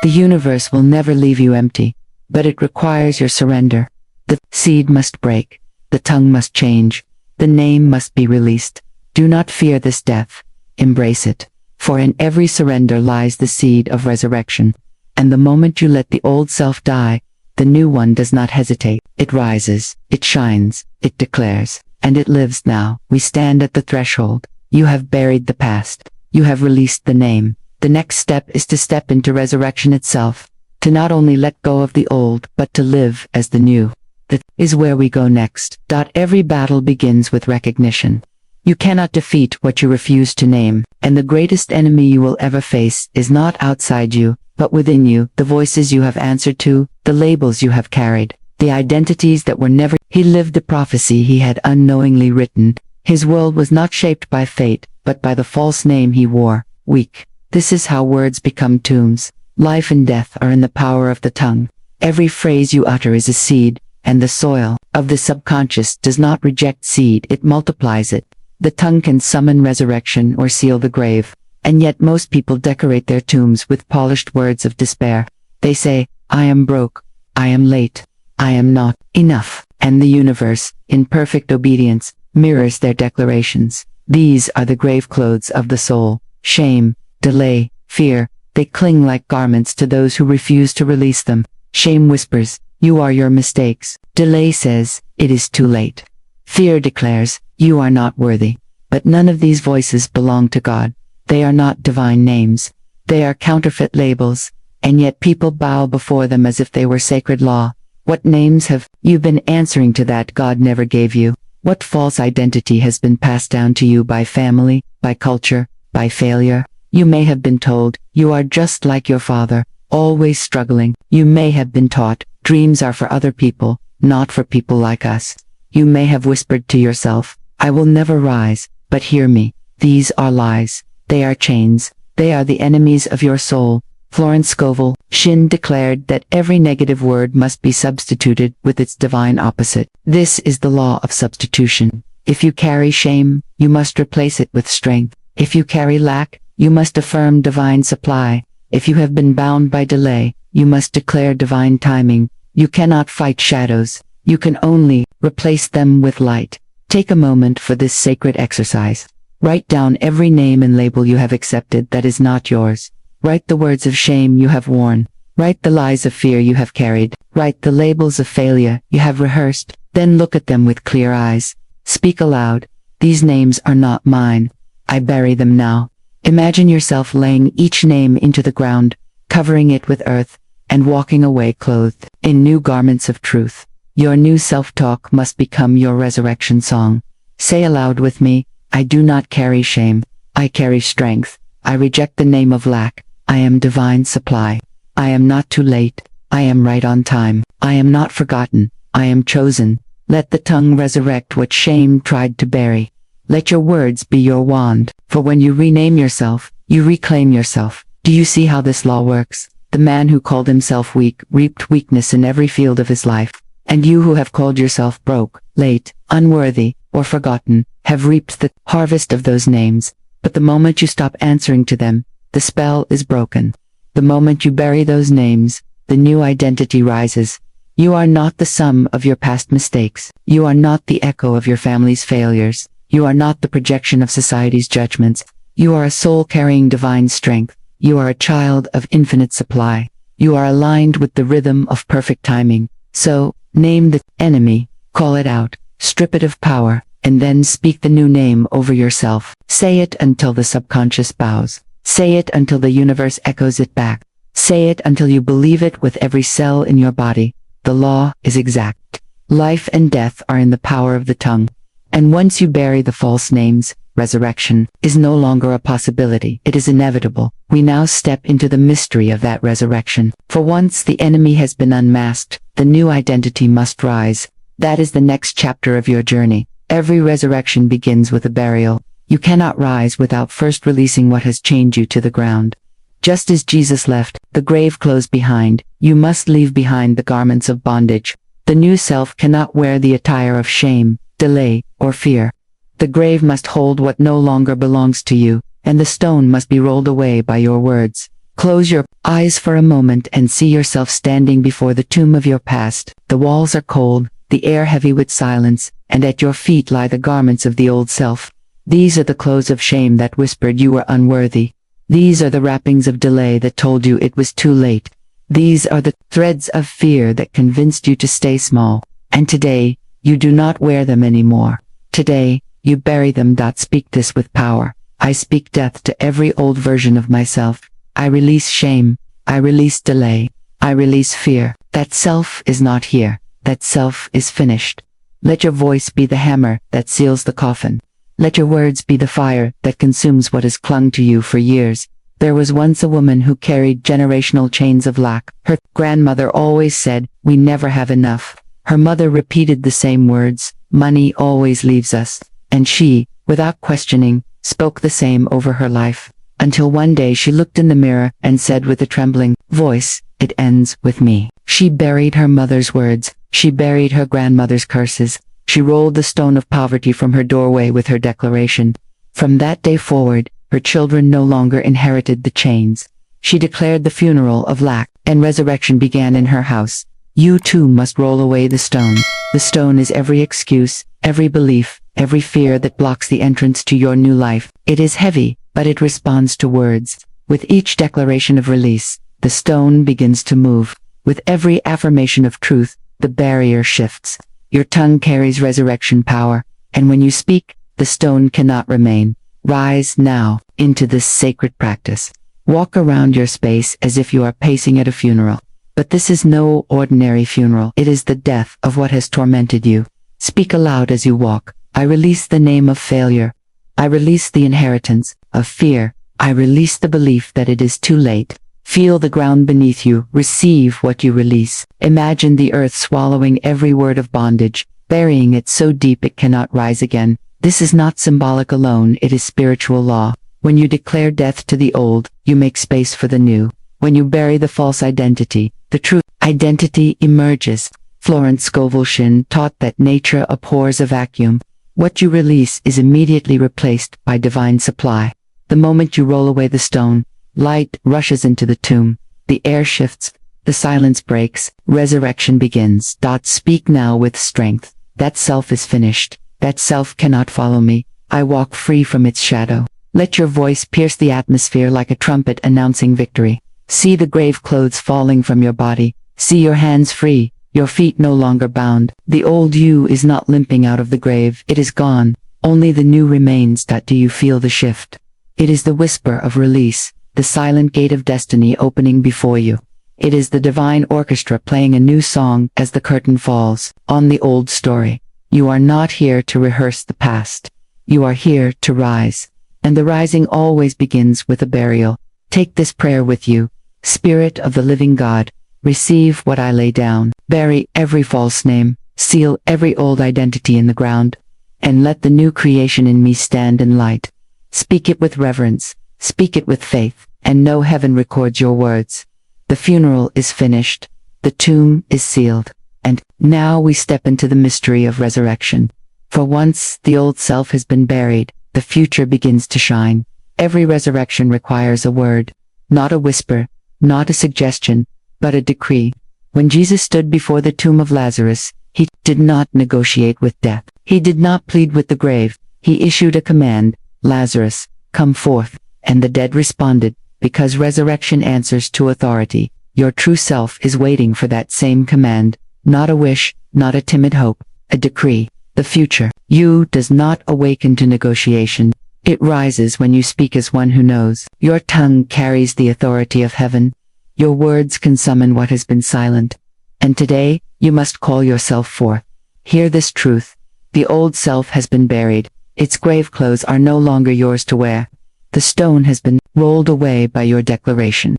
The universe will never leave you empty, but it requires your surrender. The seed must break. The tongue must change. The name must be released. Do not fear this death. Embrace it. For in every surrender lies the seed of resurrection. And the moment you let the old self die, the new one does not hesitate. It rises, it shines, it declares, and it lives now. We stand at the threshold. You have buried the past. You have released the name. The next step is to step into resurrection itself. To not only let go of the old, but to live as the new. That is where we go next. Every battle begins with recognition. You cannot defeat what you refuse to name, and the greatest enemy you will ever face is not outside you, but within you. The voices you have answered to, the labels you have carried, the identities that were never. He lived the prophecy he had unknowingly written. His world was not shaped by fate, but by the false name he wore, weak. This is how words become tombs. Life and death are in the power of the tongue. Every phrase you utter is a seed, and the soil of the subconscious does not reject seed, it multiplies it. The tongue can summon resurrection or seal the grave, and yet most people decorate their tombs with polished words of despair. They say, I am broke, I am late, I am not enough, and the universe, in perfect obedience, mirrors their declarations. These are the grave clothes of the soul. Shame, delay, fear, they cling like garments to those who refuse to release them. Shame whispers, you are your mistakes. Delay says, it is too late. Fear declares, you are not worthy. But none of these voices belong to God. They are not divine names. They are counterfeit labels, and yet people bow before them as if they were sacred law. What names have you been answering to that God never gave you? What false identity has been passed down to you by family, by culture, by failure? You may have been told, you are just like your father, always struggling. You may have been taught, dreams are for other people, not for people like us. You may have whispered to yourself, I will never rise, but hear me. These are lies. They are chains. They are the enemies of your soul. Florence Scovel Shinn declared that every negative word must be substituted with its divine opposite. This is the law of substitution. If you carry shame, you must replace it with strength. If you carry lack, you must affirm divine supply. If you have been bound by delay, you must declare divine timing. You cannot fight shadows. You can only replace them with light. Take a moment for this sacred exercise. Write down every name and label you have accepted that is not yours. Write the words of shame you have worn. Write the lies of fear you have carried. Write the labels of failure you have rehearsed. Then look at them with clear eyes. Speak aloud. These names are not mine. I bury them now. Imagine yourself laying each name into the ground, covering it with earth, and walking away clothed in new garments of truth. Your new self-talk must become your resurrection song. Say aloud with me, I do not carry shame. I carry strength. I reject the name of lack. I am divine supply. I am not too late. I am right on time. I am not forgotten. I am chosen. Let the tongue resurrect what shame tried to bury. Let your words be your wand, for when you rename yourself, you reclaim yourself. Do you see how this law works? The man who called himself weak reaped weakness in every field of his life, and you who have called yourself broke, late, unworthy, or forgotten, have reaped the harvest of those names. But the moment you stop answering to them, the spell is broken. The moment you bury those names, the new identity rises. You are not the sum of your past mistakes. You are not the echo of your family's failures. You are not the projection of society's judgments. You are a soul carrying divine strength. You are a child of infinite supply. You are aligned with the rhythm of perfect timing. So, name the enemy, call it out, strip it of power, and then speak the new name over yourself. Say it until the subconscious bows. Say it until the universe echoes it back. Say it until you believe it with every cell in your body. The law is exact. Life and death are in the power of the tongue. And once you bury the false names, resurrection is no longer a possibility. It is inevitable. We now step into the mystery of that resurrection. For once the enemy has been unmasked, the new identity must rise. That is the next chapter of your journey. Every resurrection begins with a burial. You cannot rise without first releasing what has chained you to the ground. Just as Jesus left the grave clothes behind, you must leave behind the garments of bondage. The new self cannot wear the attire of shame, delay, or fear. The grave must hold what no longer belongs to you, and the stone must be rolled away by your words. Close your eyes for a moment and see yourself standing before the tomb of your past. The walls are cold, the air heavy with silence, and at your feet lie the garments of the old self. These are the clothes of shame that whispered you were unworthy. These are the wrappings of delay that told you it was too late. These are the threads of fear that convinced you to stay small. And today, you do not wear them anymore. Today, you bury them. Speak this with power. I speak death to every old version of myself. I release shame. I release delay. I release fear. That self is not here. That self is finished. Let your voice be the hammer that seals the coffin. Let your words be the fire that consumes what has clung to you for years. There was once a woman who carried generational chains of lack. Her grandmother always said, we never have enough. Her mother repeated the same words, money always leaves us. And she, without questioning, spoke the same over her life. Until one day she looked in the mirror and said with a trembling voice, it ends with me. She buried her mother's words. She buried her grandmother's curses. She rolled the stone of poverty from her doorway with her declaration. From that day forward, her children no longer inherited the chains. She declared the funeral of lack, and resurrection began in her house. You too must roll away the stone. The stone is every excuse, every belief, every fear that blocks the entrance to your new life. It is heavy, but it responds to words. With each declaration of release, the stone begins to move. With every affirmation of truth, the barrier shifts. Your tongue carries resurrection power, and when you speak, the stone cannot remain. Rise now into this sacred practice. Walk around your space as if you are pacing at a funeral. But this is no ordinary funeral. It is the death of what has tormented you. Speak aloud as you walk. I release the name of failure. I release the inheritance of fear. I release the belief that it is too late. Feel the ground beneath you. Receive what you release. Imagine the earth swallowing every word of bondage, burying it so deep it cannot rise again. This is not symbolic alone, it is spiritual law. When you declare death to the old, you make space for the new. When you bury the false identity, the true identity emerges. Florence Scovel Shinn taught that nature abhors a vacuum. What you release is immediately replaced by divine supply. The moment you roll away the stone, light rushes into the tomb. The air shifts, the silence breaks, resurrection begins. Speak now with strength. That self is finished. That self cannot follow me. I walk free from its shadow. Let your voice pierce the atmosphere like a trumpet announcing victory. See the grave clothes falling from your body. See your hands free, your feet no longer bound. The old you is not limping out of the grave. It is gone. Only the new remains. Do you feel the shift? It is the whisper of release, the silent gate of destiny opening before you. It is the divine orchestra playing a new song as the curtain falls on the old story. You are not here to rehearse the past. You are here to rise. And the rising always begins with a burial. Take this prayer with you. Spirit of the living God, receive what I lay down. Bury every false name. Seal every old identity in the ground. And let the new creation in me stand in light. Speak it with reverence. Speak it with faith. And know heaven records your words. The funeral is finished. The tomb is sealed. And now we step into the mystery of resurrection. For once the old self has been buried, the future begins to shine. Every resurrection requires a word. Not a whisper, not a suggestion, but a decree. When Jesus stood before the tomb of Lazarus, he did not negotiate with death. He did not plead with the grave. He issued a command, Lazarus, come forth. And the dead responded, because resurrection answers to authority. Your true self is waiting for that same command. Not a wish, not a timid hope, a decree. The future, you, does not awaken to negotiation. It rises when you speak as one who knows. Your tongue carries the authority of heaven. Your words can summon what has been silent. And today, you must call yourself forth. Hear this truth. The old self has been buried. Its grave clothes are no longer yours to wear. The stone has been rolled away by your declaration.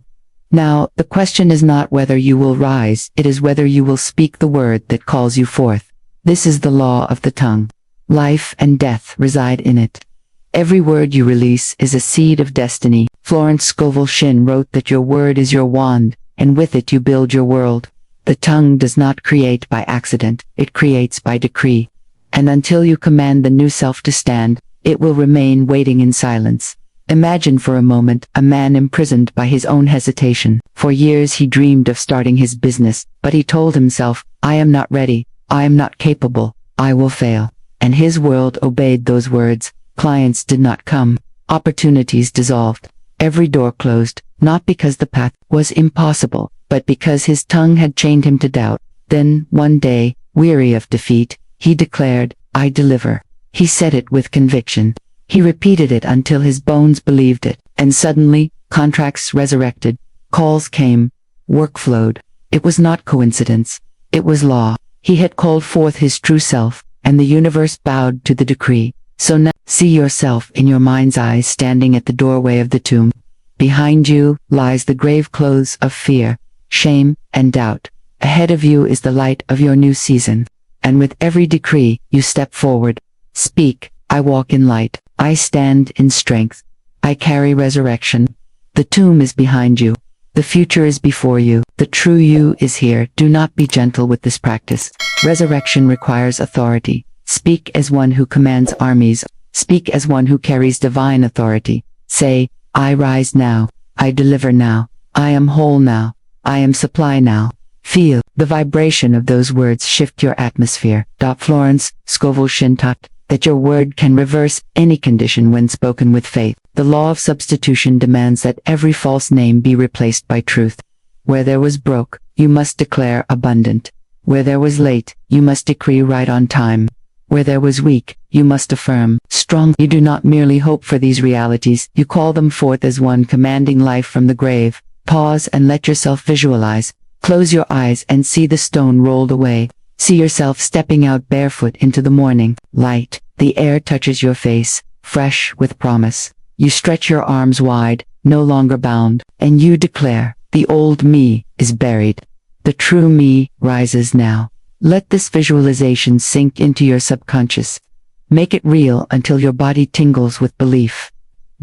Now, the question is not whether you will rise, it is whether you will speak the word that calls you forth. This is the law of the tongue. Life and death reside in it. Every word you release is a seed of destiny. Florence Scovel Shinn wrote that your word is your wand, and with it you build your world. The tongue does not create by accident, it creates by decree. And until you command the new self to stand, it will remain waiting in silence. Imagine for a moment a man imprisoned by his own hesitation. For years he dreamed of starting his business, but he told himself, I am not ready, I am not capable, I will fail. And his world obeyed those words. Clients did not come. Opportunities dissolved. Every door closed, not because the path was impossible, but because his tongue had chained him to doubt. Then, one day, weary of defeat, he declared, I deliver. He said it with conviction. He repeated it until his bones believed it, and suddenly, contracts resurrected, calls came, work flowed. It was not coincidence. It was law. He had called forth his true self, and the universe bowed to the decree. So now, see yourself in your mind's eye standing at the doorway of the tomb. Behind you lies the grave clothes of fear, shame, and doubt. Ahead of you is the light of your new season. And with every decree, you step forward. Speak, I walk in light. I stand in strength. I carry resurrection. The tomb is behind you. The future is before you. The true you is here. Do not be gentle with this practice. Resurrection requires authority. Speak as one who commands armies. Speak as one who carries divine authority. Say, I rise now. I deliver now. I am whole now. I am supply now. Feel the vibration of those words shift your atmosphere. Florence Scovel Shinn taught, that your word can reverse any condition when spoken with faith. The law of substitution demands that every false name be replaced by truth. Where there was broke, you must declare abundant. Where there was late, you must decree right on time. Where there was weak, you must affirm strong. You do not merely hope for these realities, you call them forth as one commanding life from the grave. Pause and let yourself visualize. Close your eyes and see the stone rolled away. See yourself stepping out barefoot into the morning light. The air touches your face, fresh with promise. You stretch your arms wide, no longer bound, and you declare, the old me is buried. The true me rises now. Let this visualization sink into your subconscious. Make it real until your body tingles with belief.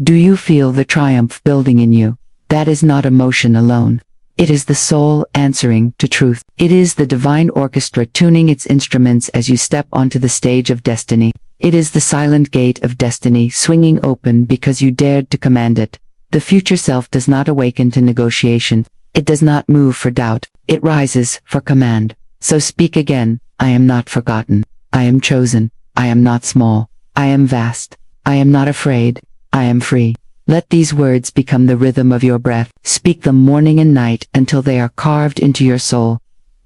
Do you feel the triumph building in you? That is not emotion alone. It is the soul answering to truth. It is the divine orchestra tuning its instruments as you step onto the stage of destiny. It is the silent gate of destiny swinging open because you dared to command it. The future self does not awaken to negotiation. It does not move for doubt. It rises for command. So speak again. I am not forgotten. I am chosen. I am not small. I am vast. I am not afraid. I am free. Let these words become the rhythm of your breath. Speak them morning and night until they are carved into your soul.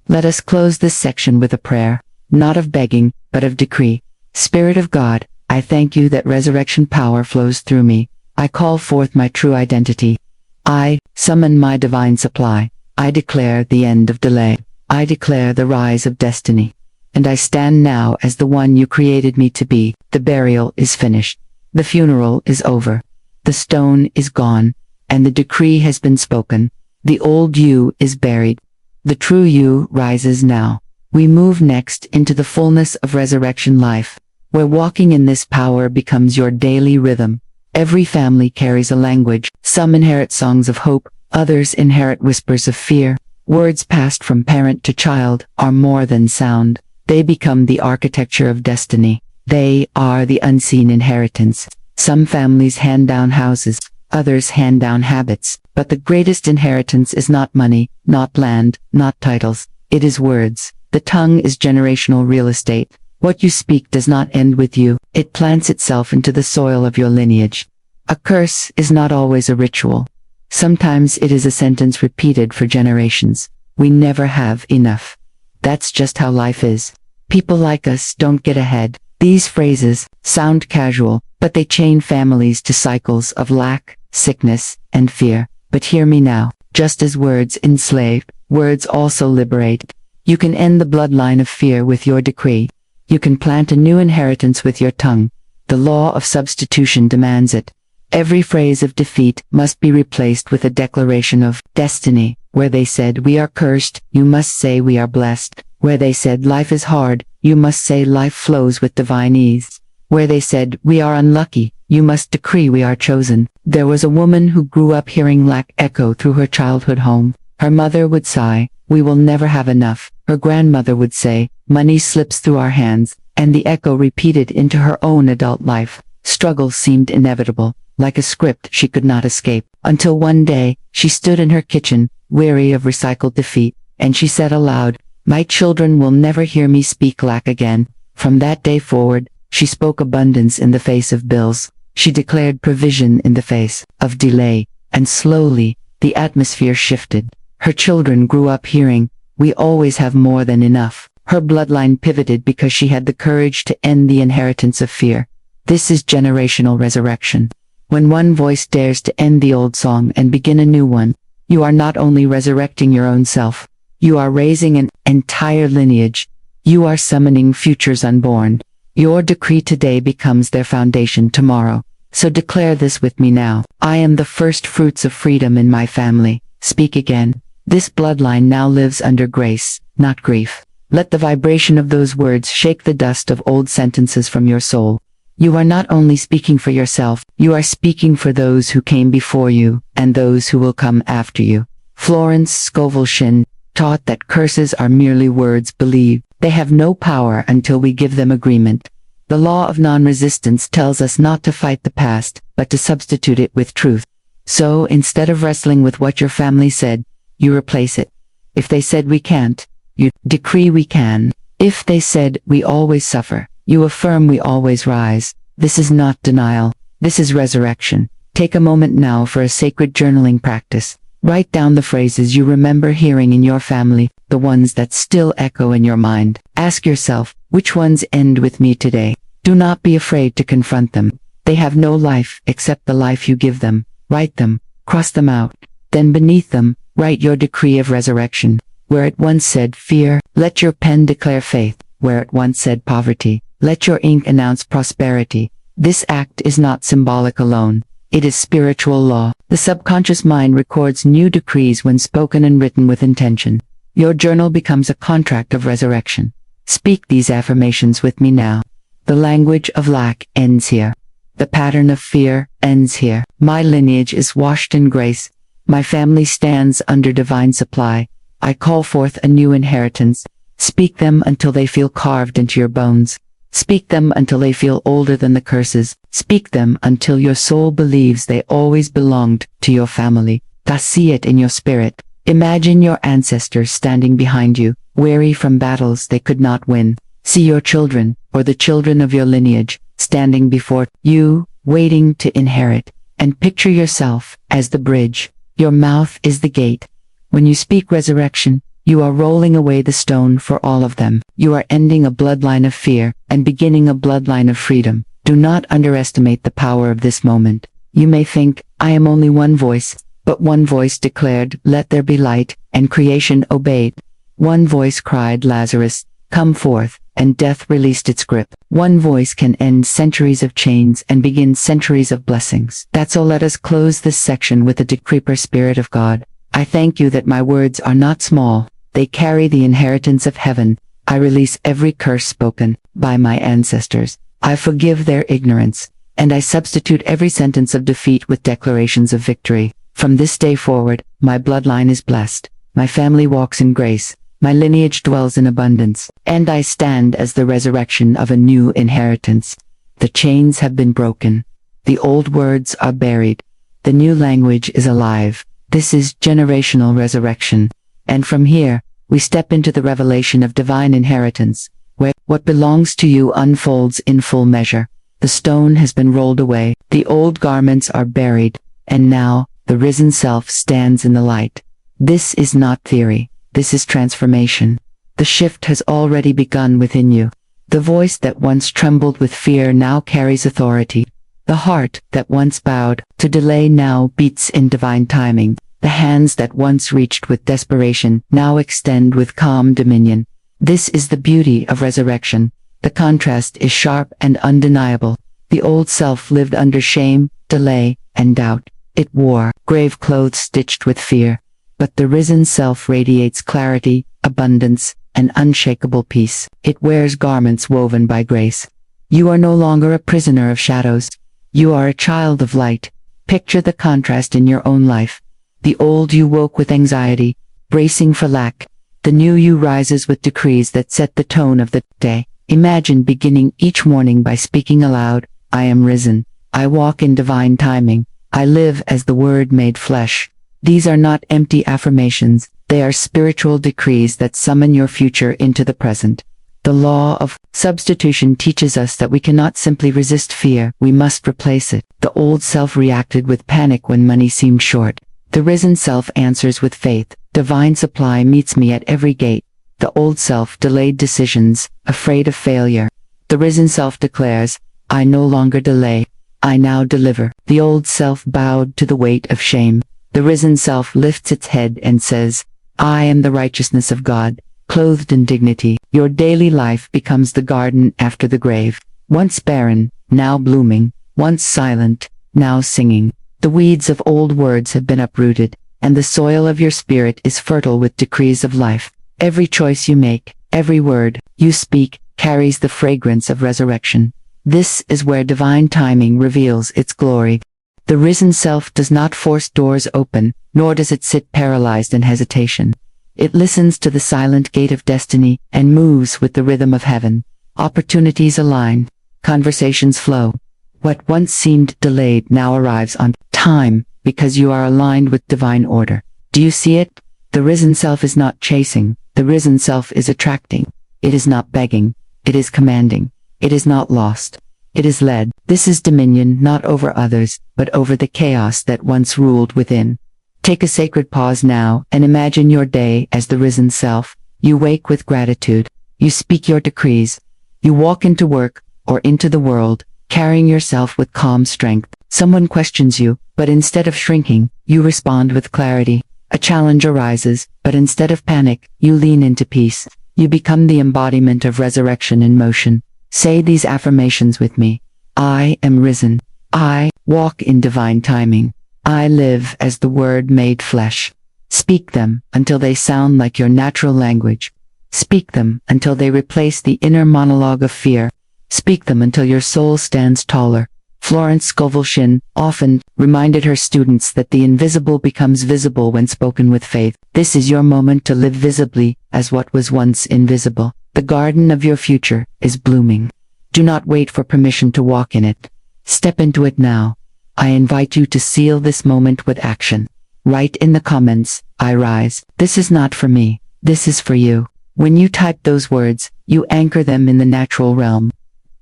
Let us close this section with a prayer, not of begging, but of decree. Spirit of God, I thank you that resurrection power flows through me. I call forth my true identity. I summon my divine supply. I declare the end of delay. I declare the rise of destiny. And I stand now as the one you created me to be. The burial is finished. The funeral is over. The stone is gone, and the decree has been spoken. The old you is buried. The true you rises now. We move next into the fullness of resurrection life, where walking in this power becomes your daily rhythm. Every family carries a language. Some inherit songs of hope, others inherit whispers of fear. Words passed from parent to child are more than sound. They become the architecture of destiny. They are the unseen inheritance. Some families hand down houses, others hand down habits, but the greatest inheritance is not money, not land, not titles. It is words. The tongue is generational real estate. What you speak does not end with you. It plants itself into the soil of your lineage. A curse is not always a ritual. Sometimes it is a sentence repeated for generations. We never have enough. That's just how life is. People like us don't get ahead. These phrases sound casual, but they chain families to cycles of lack, sickness, and fear. But hear me now. Just as words enslave, words also liberate. You can end the bloodline of fear with your decree. You can plant a new inheritance with your tongue. The law of substitution demands it. Every phrase of defeat must be replaced with a declaration of destiny. Where they said we are cursed, you must say we are blessed. Where they said life is hard, you must say life flows with divine ease. Where they said we are unlucky, you must decree we are chosen. There was a woman who grew up hearing lack echo through her childhood home. Her mother would sigh, we will never have enough. Her grandmother would say, money slips through our hands, and the echo repeated into her own adult life. Struggle seemed inevitable, like a script she could not escape, until one day, she stood in her kitchen, weary of recycled defeat, and she said aloud, my children will never hear me speak lack again. From that day forward, she spoke abundance in the face of bills. She declared provision in the face of delay, and slowly, the atmosphere shifted. Her children grew up hearing, we always have more than enough. Her bloodline pivoted because she had the courage to end the inheritance of fear. This is generational resurrection. When one voice dares to end the old song and begin a new one, you are not only resurrecting your own self, you are raising an entire lineage. You are summoning futures unborn. Your decree today becomes their foundation tomorrow. So declare this with me now. I am the first fruits of freedom in my family. Speak again. This bloodline now lives under grace, not grief. Let the vibration of those words shake the dust of old sentences from your soul. You are not only speaking for yourself, you are speaking for those who came before you, and those who will come after you. Florence Scovel Shinn taught that curses are merely words believed. They have no power until we give them agreement. The law of non-resistance tells us not to fight the past, but to substitute it with truth. So, instead of wrestling with what your family said, you replace it. If they said we can't, you decree we can. If they said we always suffer, You affirm we always rise. This is not denial. This is resurrection. Take a moment now for a sacred journaling practice. Write down the phrases you remember hearing in your family, the ones that still echo in your mind. Ask yourself, which ones end with me today? Do not be afraid to confront them. They have no life except the life you give them. Write them, cross them out. Then beneath them, write your decree of resurrection. Where it once said fear, let your pen declare faith. Where it once said poverty, let your ink announce prosperity. This act is not symbolic alone. It is spiritual law. The subconscious mind records new decrees when spoken and written with intention. Your journal becomes a contract of resurrection. Speak these affirmations with me now. The language of lack ends here. The pattern of fear ends here. My lineage is washed in grace. My family stands under divine supply. I call forth a new inheritance. Speak them until they feel carved into your bones. Speak them until they feel older than the curses. Speak them until your soul believes they always belonged to your family. See it in your spirit. Imagine your ancestors standing behind you, weary from battles they could not win. See your children, or the children of your lineage, standing before you, waiting to inherit. And picture yourself as the bridge. Your mouth is the gate. When you speak resurrection, you are rolling away the stone for all of them. You are ending a bloodline of fear and beginning a bloodline of freedom. Do not underestimate the power of this moment. You may think, I am only one voice, but one voice declared, let there be light, and creation obeyed. One voice cried, Lazarus, come forth, and death released its grip. One voice can end centuries of chains and begin centuries of blessings. That's all. Let us close this section with the decreeper spirit of God. I thank you that my words are not small. They carry the inheritance of heaven. I release every curse spoken by my ancestors. I forgive their ignorance, and I substitute every sentence of defeat with declarations of victory. From this day forward, my bloodline is blessed. My family walks in grace. My lineage dwells in abundance, and I stand as the resurrection of a new inheritance. The chains have been broken. The old words are buried. The new language is alive. This is generational resurrection. And from here, we step into the revelation of divine inheritance, where what belongs to you unfolds in full measure. The stone has been rolled away, the old garments are buried, and now, the risen self stands in the light. This is not theory, this is transformation. The shift has already begun within you. The voice that once trembled with fear now carries authority. The heart that once bowed to delay now beats in divine timing. The hands that once reached with desperation now extend with calm dominion. This is the beauty of resurrection. The contrast is sharp and undeniable. The old self lived under shame, delay, and doubt. It wore grave clothes stitched with fear. But the risen self radiates clarity, abundance, and unshakable peace. It wears garments woven by grace. You are no longer a prisoner of shadows. You are a child of light. Picture the contrast in your own life. The old you woke with anxiety, bracing for lack. The new you rises with decrees that set the tone of the day. Imagine beginning each morning by speaking aloud, I am risen. I walk in divine timing. I live as the Word made flesh. These are not empty affirmations. They are spiritual decrees that summon your future into the present. The law of substitution teaches us that we cannot simply resist fear, we must replace it. The old self reacted with panic when money seemed short. The risen self answers with faith. Divine supply meets me at every gate. The old self delayed decisions, afraid of failure. The risen self declares, I no longer delay. I now deliver. The old self bowed to the weight of shame. The risen self lifts its head and says, I am the righteousness of God, clothed in dignity. Your daily life becomes the garden after the grave. Once barren, now blooming. Once silent, now singing. The weeds of old words have been uprooted, and the soil of your spirit is fertile with decrees of life. Every choice you make, every word you speak, carries the fragrance of resurrection. This is where divine timing reveals its glory. The risen self does not force doors open, nor does it sit paralyzed in hesitation. It listens to the silent gate of destiny and moves with the rhythm of heaven. Opportunities align. Conversations flow. What once seemed delayed now arrives on time because you are aligned with divine order. Do you see it? The risen self is not chasing. The risen self is attracting. It is not begging. It is commanding. It is not lost. It is led. This is dominion not over others, but over the chaos that once ruled within. Take a sacred pause now and imagine your day as the risen self. You wake with gratitude. You speak your decrees. You walk into work or into the world, carrying yourself with calm strength. Someone questions you, but instead of shrinking, you respond with clarity. A challenge arises, but instead of panic, you lean into peace. You become the embodiment of resurrection in motion. Say these affirmations with me. I am risen. I walk in divine timing. I live as the Word made flesh. Speak them until they sound like your natural language. Speak them until they replace the inner monologue of fear. Speak them until your soul stands taller. Florence Scovel Shinn often reminded her students that the invisible becomes visible when spoken with faith. This is your moment to live visibly as what was once invisible. The garden of your future is blooming. Do not wait for permission to walk in it. Step into it now. I invite you to seal this moment with action. Write in the comments, I rise. This is not for me. This is for you. When you type those words, you anchor them in the natural realm.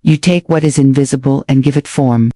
You take what is invisible and give it form.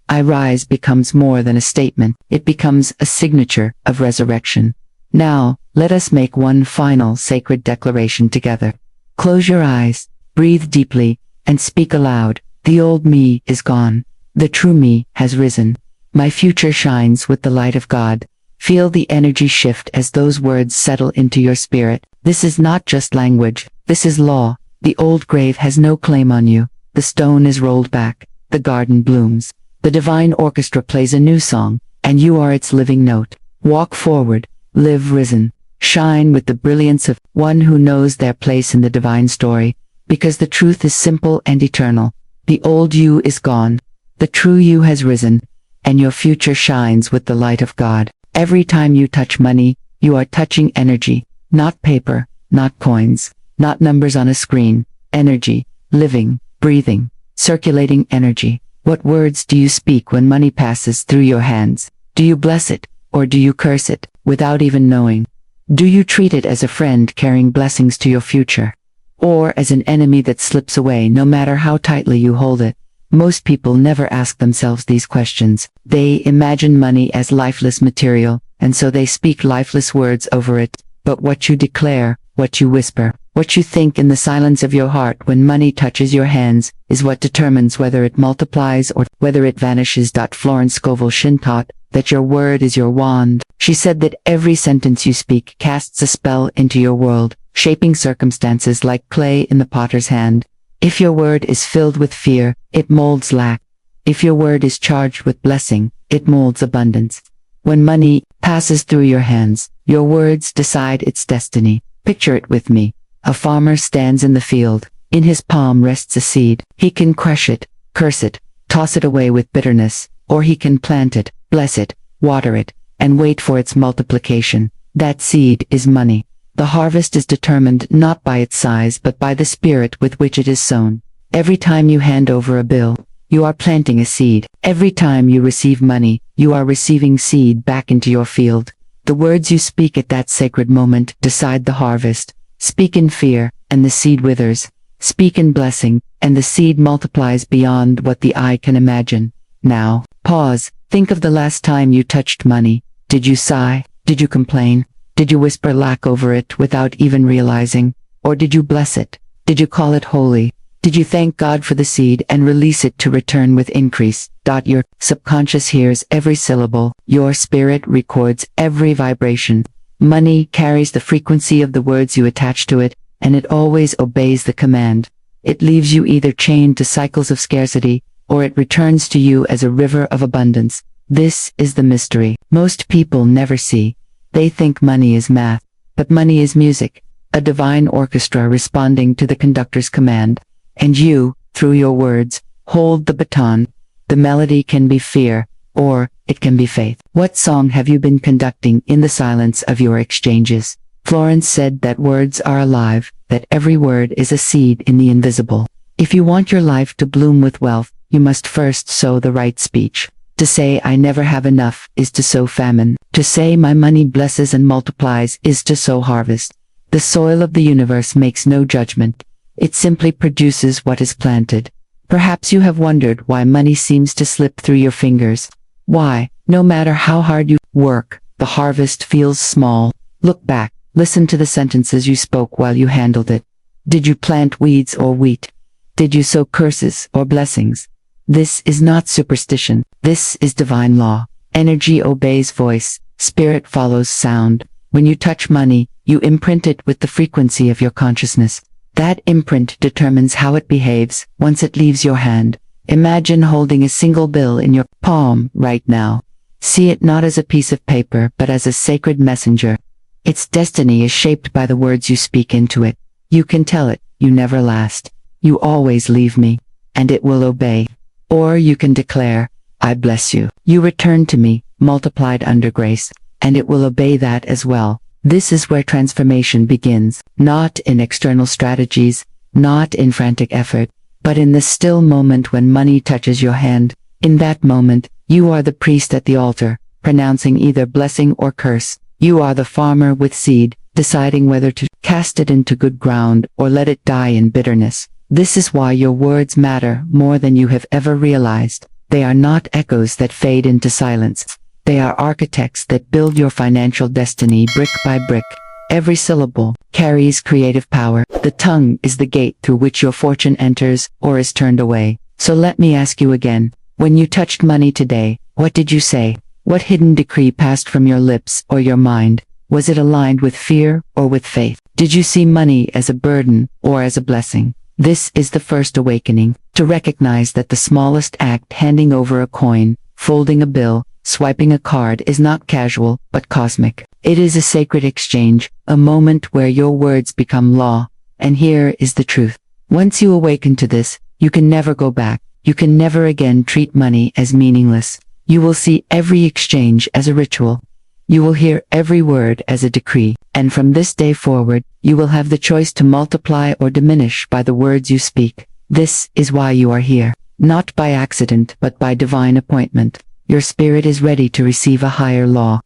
I rise becomes more than a statement. It becomes a signature of resurrection. Now, let us make one final sacred declaration together. Close your eyes, breathe deeply, and speak aloud. The old me is gone. The true me has risen. My future shines with the light of God. Feel the energy shift as those words settle into your spirit. This is not just language. This is law. The old grave has no claim on you. The stone is rolled back. The garden blooms. The divine orchestra plays a new song, and you are its living note. Walk forward. Live risen. Shine with the brilliance of one who knows their place in the divine story, because the truth is simple and eternal. The old you is gone. The true you has risen, and your future shines with the light of God. Every time you touch money, you are touching energy, not paper, not coins, not numbers on a screen. Energy, living, breathing, circulating energy. What words do you speak when money passes through your hands? Do you bless it, or do you curse it, without even knowing? Do you treat it as a friend carrying blessings to your future, or as an enemy that slips away no matter how tightly you hold it? Most people never ask themselves these questions. They imagine money as lifeless material, and so they speak lifeless words over it. But what you declare, what you whisper, what you think in the silence of your heart when money touches your hands, is what determines whether it multiplies or whether it vanishes. Florence Scovel Shinn taught that your word is your wand. She said that every sentence you speak casts a spell into your world, shaping circumstances like clay in the potter's hand. If your word is filled with fear, it molds lack. If your word is charged with blessing, it molds abundance. When money passes through your hands, your words decide its destiny. Picture it with me. A farmer stands in the field. In his palm rests a seed. He can crush it, curse it, toss it away with bitterness, or he can plant it, bless it, water it, and wait for its multiplication. That seed is money. The harvest is determined not by its size but by the spirit with which it is sown. Every time you hand over a bill, you are planting a seed. Every time you receive money, you are receiving seed back into your field. The words you speak at that sacred moment decide the harvest. Speak in fear, and the seed withers. Speak in blessing, and the seed multiplies beyond what the eye can imagine. Now, pause. Think of the last time you touched money. Did you sigh? Did you complain? Did you whisper lack over it without even realizing? Or did you bless it? Did you call it holy? Did you thank God for the seed and release it to return with increase? Your subconscious hears every syllable. Your spirit records every vibration. Money carries the frequency of the words you attach to it, and it always obeys the command. It leaves you either chained to cycles of scarcity, or it returns to you as a river of abundance. This is the mystery most people never see. They think money is math, but money is music, a divine orchestra responding to the conductor's command. And you, through your words, hold the baton. The melody can be fear, or it can be faith. What song have you been conducting in the silence of your exchanges? Florence said that words are alive, that every word is a seed in the invisible. If you want your life to bloom with wealth, you must first sow the right speech. To say I never have enough is to sow famine. To say my money blesses and multiplies is to sow harvest. The soil of the universe makes no judgment. It simply produces what is planted. Perhaps you have wondered why money seems to slip through your fingers. Why, no matter how hard you work, the harvest feels small. Look back, listen to the sentences you spoke while you handled it. Did you plant weeds or wheat? Did you sow curses or blessings? This is not superstition. This is divine law. Energy obeys voice. Spirit follows sound. When you touch money, you imprint it with the frequency of your consciousness. That imprint determines how it behaves once it leaves your hand. Imagine holding a single bill in your palm right now. See it not as a piece of paper but as a sacred messenger. Its destiny is shaped by the words you speak into it. You can tell it, you never last. You always leave me. And it will obey. Or you can declare, I bless you. You return to me, multiplied under grace. And it will obey that as well. This is where transformation begins, not in external strategies, not in frantic effort, but in the still moment when money touches your hand. In that moment, you are the priest at the altar, pronouncing either blessing or curse. You are the farmer with seed, deciding whether to cast it into good ground or let it die in bitterness. This is why your words matter more than you have ever realized. They are not echoes that fade into silence. They are architects that build your financial destiny brick by brick. Every syllable carries creative power. The tongue is the gate through which your fortune enters or is turned away. So let me ask you again, when you touched money today, what did you say? What hidden decree passed from your lips or your mind? Was it aligned with fear or with faith? Did you see money as a burden or as a blessing? This is the first awakening, to recognize that the smallest act, handing over a coin, folding a bill, swiping a card, is not casual, but cosmic. It is a sacred exchange, a moment where your words become law. And here is the truth. Once you awaken to this, you can never go back. You can never again treat money as meaningless. You will see every exchange as a ritual. You will hear every word as a decree. And from this day forward, you will have the choice to multiply or diminish by the words you speak. This is why you are here. Not by accident, but by divine appointment. Your spirit is ready to receive a higher law.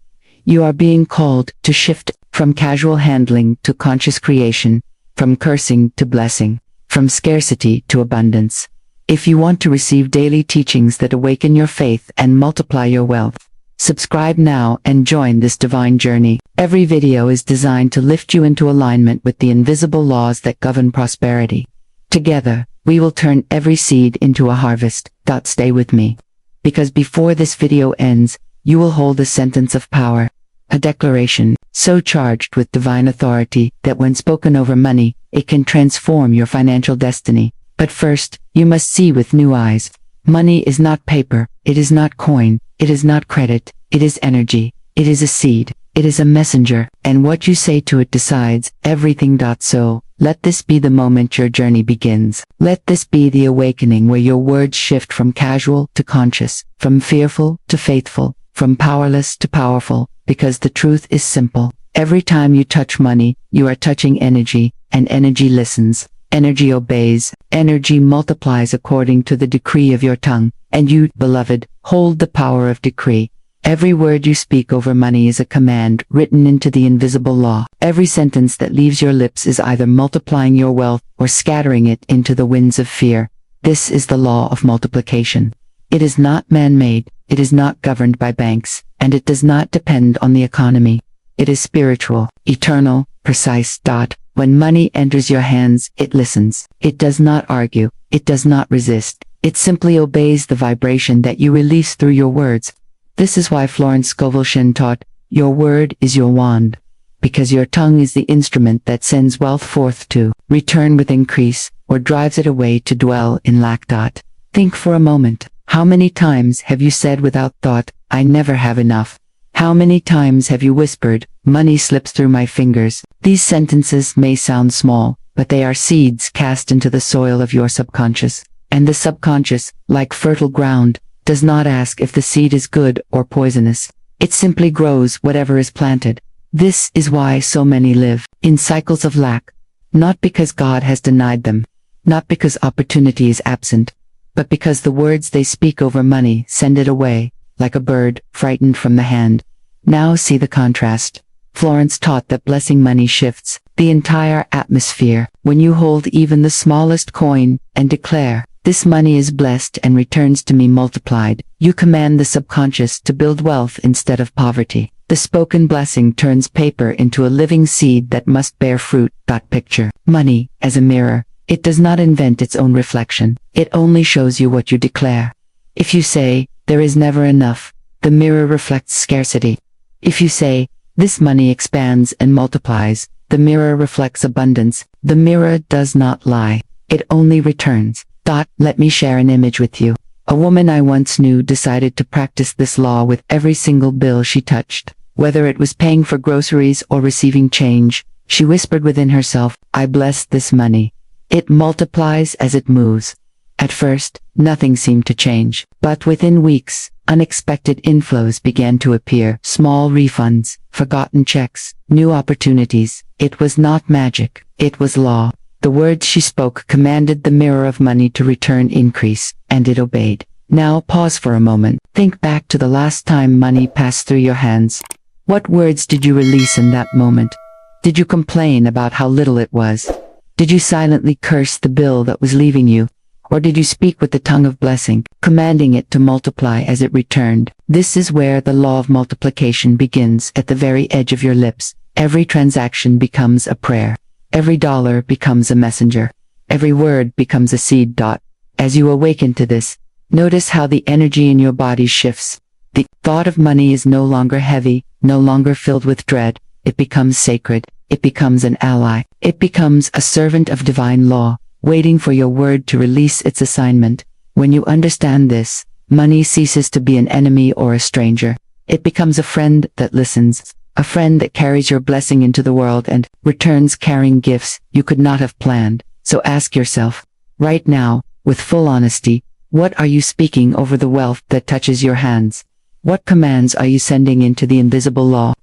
You are being called to shift from casual handling to conscious creation, from cursing to blessing, from scarcity to abundance. If you want to receive daily teachings that awaken your faith and multiply your wealth, subscribe now and join this divine journey. Every video is designed to lift you into alignment with the invisible laws that govern prosperity. Together, we will turn every seed into a harvest. Stay with me. Because before this video ends, you will hold a sentence of power, a declaration, so charged with divine authority that when spoken over money, it can transform your financial destiny. But first, you must see with new eyes. Money is not paper, it is not coin, it is not credit, it is energy, it is a seed, it is a messenger, and what you say to it decides everything. So, let this be the moment your journey begins. Let this be the awakening where your words shift from casual to conscious, from fearful to faithful, from powerless to powerful, because the truth is simple. Every time you touch money, you are touching energy, and energy listens. Energy obeys, energy multiplies according to the decree of your tongue, and you, beloved, hold the power of decree. Every word you speak over money is a command written into the invisible law. Every sentence that leaves your lips is either multiplying your wealth or scattering it into the winds of fear. This is the law of multiplication. It is not man-made, it is not governed by banks, and it does not depend on the economy. It is spiritual, eternal, precise. When money enters your hands, it listens. It does not argue. It does not resist. It simply obeys the vibration that you release through your words. This is why Florence Scovel Shinn taught, your word is your wand. Because your tongue is the instrument that sends wealth forth to return with increase, or drives it away to dwell in lack. Think for a moment. How many times have you said without thought, I never have enough? How many times have you whispered, money slips through my fingers? These sentences may sound small, but they are seeds cast into the soil of your subconscious. And the subconscious, like fertile ground, does not ask if the seed is good or poisonous. It simply grows whatever is planted. This is why so many live in cycles of lack, not because God has denied them, not because opportunity is absent, but because the words they speak over money send it away, like a bird frightened from the hand. Now see the contrast. Florence taught that blessing money shifts the entire atmosphere. When you hold even the smallest coin and declare, This money is blessed and returns to me multiplied. You command the subconscious to build wealth instead of poverty. The spoken blessing turns paper into a living seed that must bear fruit. Picture money as a mirror. It does not invent its own reflection. It only shows you what you declare. If you say, there is never enough, the mirror reflects scarcity. If you say, this money expands and multiplies, the mirror reflects abundance. The mirror does not lie. It only returns. Let me share an image with you. A woman I once knew decided to practice this law with every single bill she touched. Whether it was paying for groceries or receiving change, she whispered within herself, I bless this money. It multiplies as it moves. At first, nothing seemed to change, but within weeks, unexpected inflows began to appear. Small refunds, forgotten checks, new opportunities. It was not magic, it was law. The words she spoke commanded the mirror of money to return increase, and it obeyed. Now pause for a moment. Think back to the last time money passed through your hands. What words did you release in that moment? Did you complain about how little it was? Did you silently curse the bill that was leaving you? Or did you speak with the tongue of blessing, commanding it to multiply as it returned? This is where the law of multiplication begins, at the very edge of your lips. Every transaction becomes a prayer. Every dollar becomes a messenger. Every word becomes a seed. As you awaken to this, notice how the energy in your body shifts. The thought of money is no longer heavy, no longer filled with dread. It becomes sacred. It becomes an ally. It becomes a servant of divine law, waiting for your word to release its assignment. When you understand this, money ceases to be an enemy or a stranger. It becomes a friend that listens. A friend that carries your blessing into the world and returns carrying gifts you could not have planned. So ask yourself, right now, with full honesty, what are you speaking over the wealth that touches your hands? What commands are you sending into the invisible law?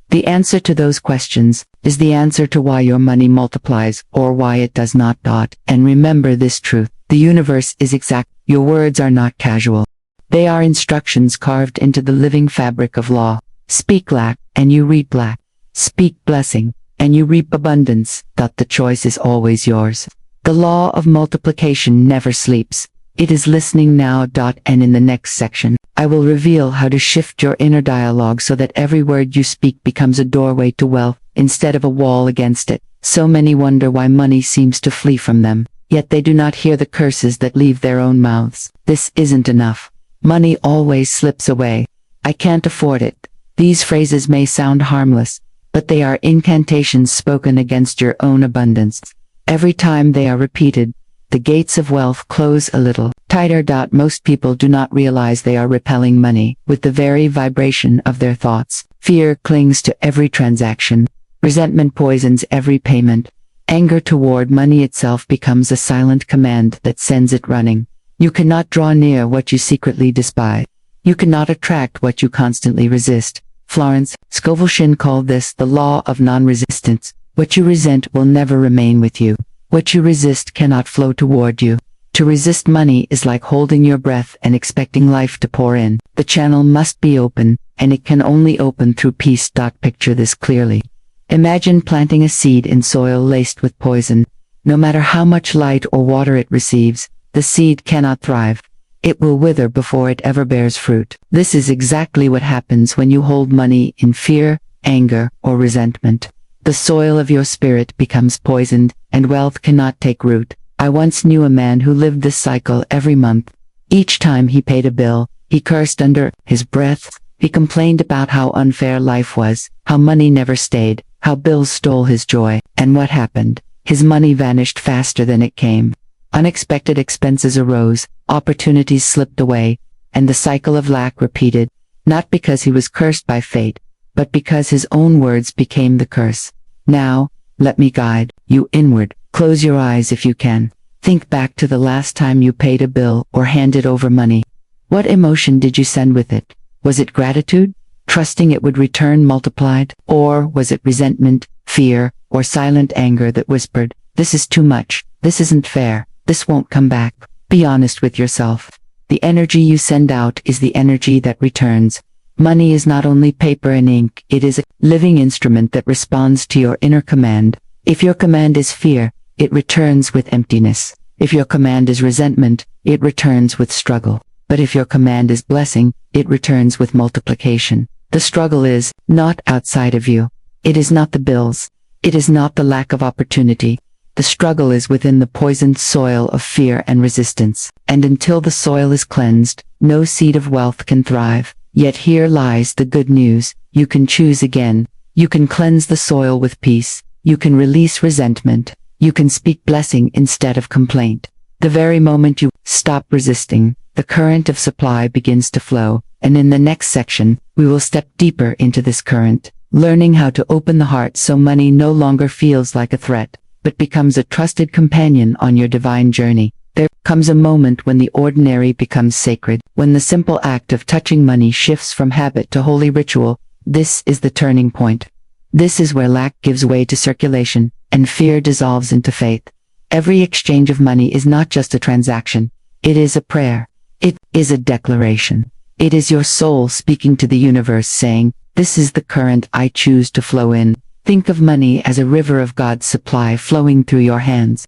The answer to those questions is the answer to why your money multiplies or why it does not. And remember this truth, the universe is exact. Your words are not casual. They are instructions carved into the living fabric of law. Speak lack, and you reap lack. Speak blessing, and you reap abundance. The choice is always yours. The law of multiplication never sleeps. It is listening now. And in the next section, I will reveal how to shift your inner dialogue so that every word you speak becomes a doorway to wealth, instead of a wall against it. So many wonder why money seems to flee from them, yet they do not hear the curses that leave their own mouths. This isn't enough. Money always slips away. I can't afford it. These phrases may sound harmless, but they are incantations spoken against your own abundance. Every time they are repeated, the gates of wealth close a little tighter. Most people do not realize they are repelling money with the very vibration of their thoughts. Fear clings to every transaction. Resentment poisons every payment. Anger toward money itself becomes a silent command that sends it running. You cannot draw near what you secretly despise. You cannot attract what you constantly resist. Florence Scovel Shinn called this the law of non-resistance. What you resent will never remain with you. What you resist cannot flow toward you. To resist money is like holding your breath and expecting life to pour in. The channel must be open, and it can only open through peace. Picture this clearly. Imagine planting a seed in soil laced with poison. No matter how much light or water it receives, the seed cannot thrive. It will wither before it ever bears fruit. This is exactly what happens when you hold money in fear, anger, or resentment. The soil of your spirit becomes poisoned, and wealth cannot take root. I once knew a man who lived this cycle every month. Each time he paid a bill, he cursed under his breath. He complained about how unfair life was, how money never stayed, how bills stole his joy. And what happened? His money vanished faster than it came. Unexpected expenses arose, opportunities slipped away, and the cycle of lack repeated, not because he was cursed by fate, but because his own words became the curse. Now, let me guide you inward. Close your eyes if you can. Think back to the last time you paid a bill or handed over money. What emotion did you send with it? Was it gratitude, trusting it would return multiplied? Or was it resentment, fear, or silent anger that whispered, "This is too much, this isn't fair, this won't come back"? Be honest with yourself. The energy you send out is the energy that returns. Money is not only paper and ink, it is a living instrument that responds to your inner command. If your command is fear, it returns with emptiness. If your command is resentment, it returns with struggle. But if your command is blessing, it returns with multiplication. The struggle is not outside of you. It is not the bills. It is not the lack of opportunity. The struggle is within the poisoned soil of fear and resistance. And until the soil is cleansed, no seed of wealth can thrive. Yet here lies the good news. You can choose again. You can cleanse the soil with peace. You can release resentment. You can speak blessing instead of complaint. The very moment you stop resisting, the current of supply begins to flow, and in the next section, we will step deeper into this current, learning how to open the heart so money no longer feels like a threat, but becomes a trusted companion on your divine journey. There comes a moment when the ordinary becomes sacred, when the simple act of touching money shifts from habit to holy ritual. This is the turning point. This is where lack gives way to circulation, and fear dissolves into faith. Every exchange of money is not just a transaction. It is a prayer. It is a declaration. It is your soul speaking to the universe saying, "This is the current I choose to flow in." Think of money as a river of God's supply flowing through your hands.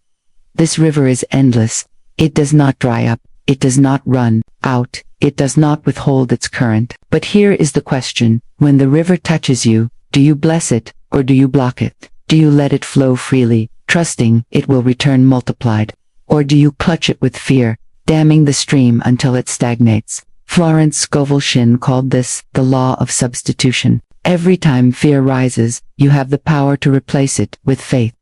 This river is endless. It does not dry up. It does not run out. It does not withhold its current. But here is the question. When the river touches you, do you bless it, or do you block it? Do you let it flow freely, trusting it will return multiplied? Or do you clutch it with fear, damming the stream until it stagnates? Florence Scovel Shinn called this the law of substitution. Every time fear rises, you have the power to replace it with faith.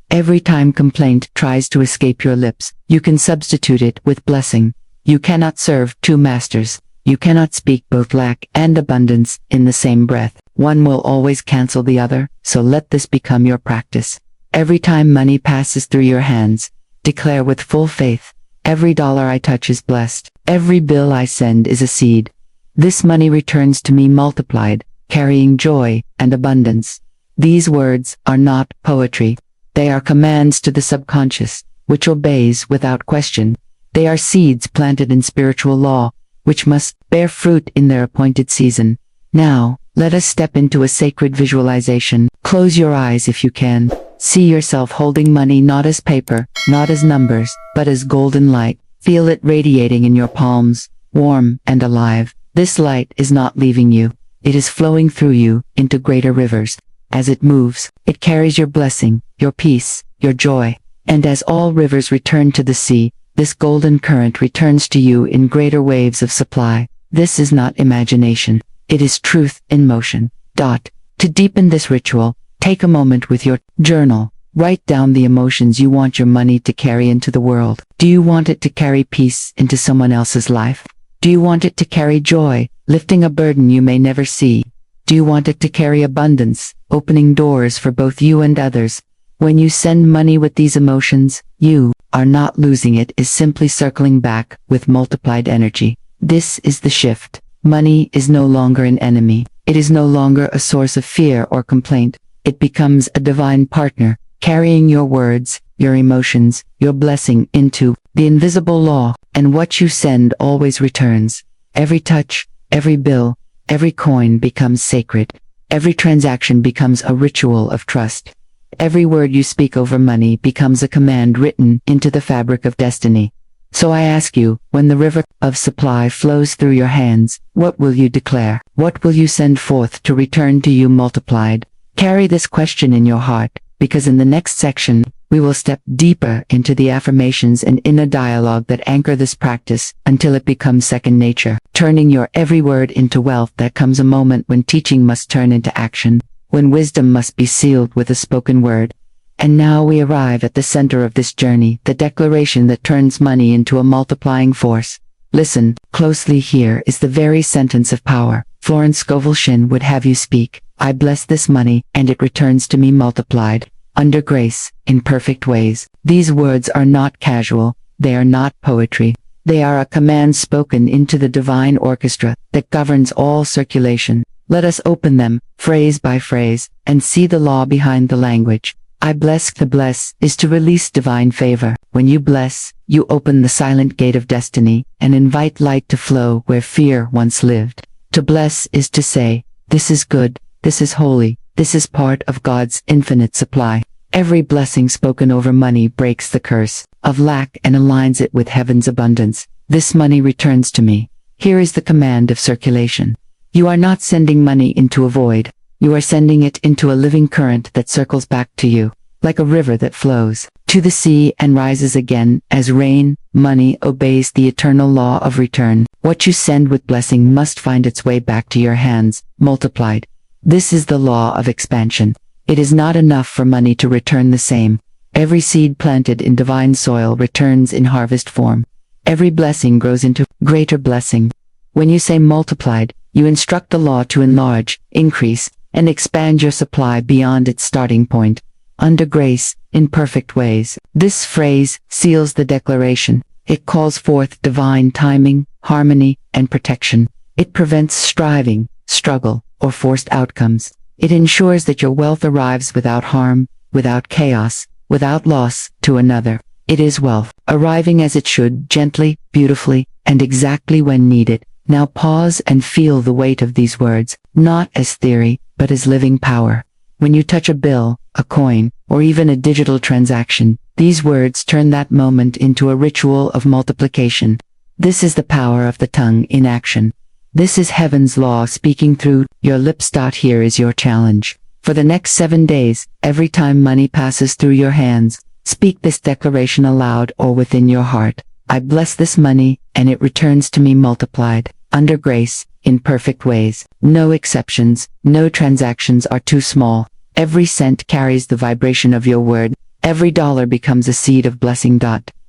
Every time complaint tries to escape your lips, you can substitute it with blessing. You cannot serve two masters. You cannot speak both lack and abundance in the same breath. One will always cancel the other, so let this become your practice. Every time money passes through your hands, declare with full faith, "Every dollar I touch is blessed. Every bill I send is a seed. This money returns to me multiplied, carrying joy and abundance." These words are not poetry. They are commands to the subconscious, which obeys without question. They are seeds planted in spiritual law, which must bear fruit in their appointed season. Now, let us step into a sacred visualization. Close your eyes if you can. See yourself holding money not as paper, not as numbers, but as golden light. Feel it radiating in your palms, warm and alive. This light is not leaving you. It is flowing through you into greater rivers. As it moves, it carries your blessing, your peace, your joy. And as all rivers return to the sea, this golden current returns to you in greater waves of supply. This is not imagination. It is truth in motion. To deepen this ritual, take a moment with your journal. Write down the emotions you want your money to carry into the world. Do you want it to carry peace into someone else's life? Do you want it to carry joy, lifting a burden you may never see? Do you want it to carry abundance, opening doors for both you and others? When you send money with these emotions, you are not losing it, is simply circling back with multiplied energy. This is the shift. Money is no longer an enemy. It is no longer a source of fear or complaint. It becomes a divine partner, carrying your words, your emotions, your blessing into the invisible law, and what you send always returns. Every touch, every bill, every coin becomes sacred. Every transaction becomes a ritual of trust. Every word you speak over money becomes a command written into the fabric of destiny. So I ask you, when the river of supply flows through your hands, what will you declare? What will you send forth to return to you multiplied? Carry this question in your heart, because in the next section, we will step deeper into the affirmations and inner dialogue that anchor this practice until it becomes second nature, turning your every word into wealth. There comes a moment when teaching must turn into action, when wisdom must be sealed with a spoken word. And now we arrive at the center of this journey, the declaration that turns money into a multiplying force. Listen closely. Here is the very sentence of power. Florence Scovel Shinn would have you speak. I bless this money, and it returns to me multiplied, under grace, in perfect ways. These words are not casual. They are not poetry. They are a command spoken into the divine orchestra that governs all circulation. Let us open them, phrase by phrase, and see the law behind the language. I bless. The bless is to release divine favor. When you bless, you open the silent gate of destiny and invite light to flow where fear once lived. To bless is to say, this is good, this is holy, this is part of God's infinite supply. Every blessing spoken over money breaks the curse. of lack and aligns it with heaven's abundance. This money returns to me. Here is the command of circulation. You are not sending money into a void. You are sending it into a living current that circles back to you, like a river that flows to the sea and rises again as rain. Money obeys the eternal law of return. What you send with blessing must find its way back to your hands, multiplied. This is the law of expansion. It is not enough for money to return the same. Every seed planted in divine soil returns in harvest form. Every blessing grows into greater blessing. When you say multiplied, you instruct the law to enlarge, increase, and expand your supply beyond its starting point. Under grace, in perfect ways. This phrase seals the declaration. It calls forth divine timing, harmony, and protection. It prevents striving, struggle, or forced outcomes. It ensures that your wealth arrives without harm, without chaos, without loss to another. It is wealth, arriving as it should, gently, beautifully, and exactly when needed. Now pause and feel the weight of these words, not as theory, but as living power. When you touch a bill, a coin, or even a digital transaction, these words turn that moment into a ritual of multiplication. This is the power of the tongue in action. This is heaven's law speaking through your lips. Here is your challenge. For the next 7 days, every time money passes through your hands, speak this declaration aloud or within your heart. I bless this money, and it returns to me multiplied, under grace, in perfect ways. No exceptions, no transactions are too small. Every cent carries the vibration of your word. Every dollar becomes a seed of blessing.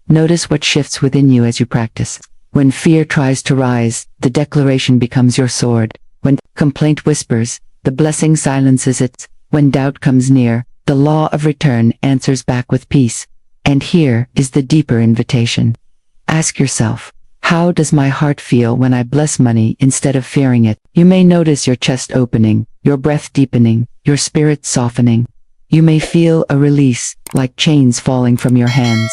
Notice what shifts within you as you practice. When fear tries to rise, the declaration becomes your sword. When complaint whispers, the blessing silences it. When doubt comes near, the law of return answers back with peace. And here is the deeper invitation. Ask yourself, how does my heart feel when I bless money instead of fearing it? You may notice your chest opening, your breath deepening, your spirit softening. You may feel a release, like chains falling from your hands.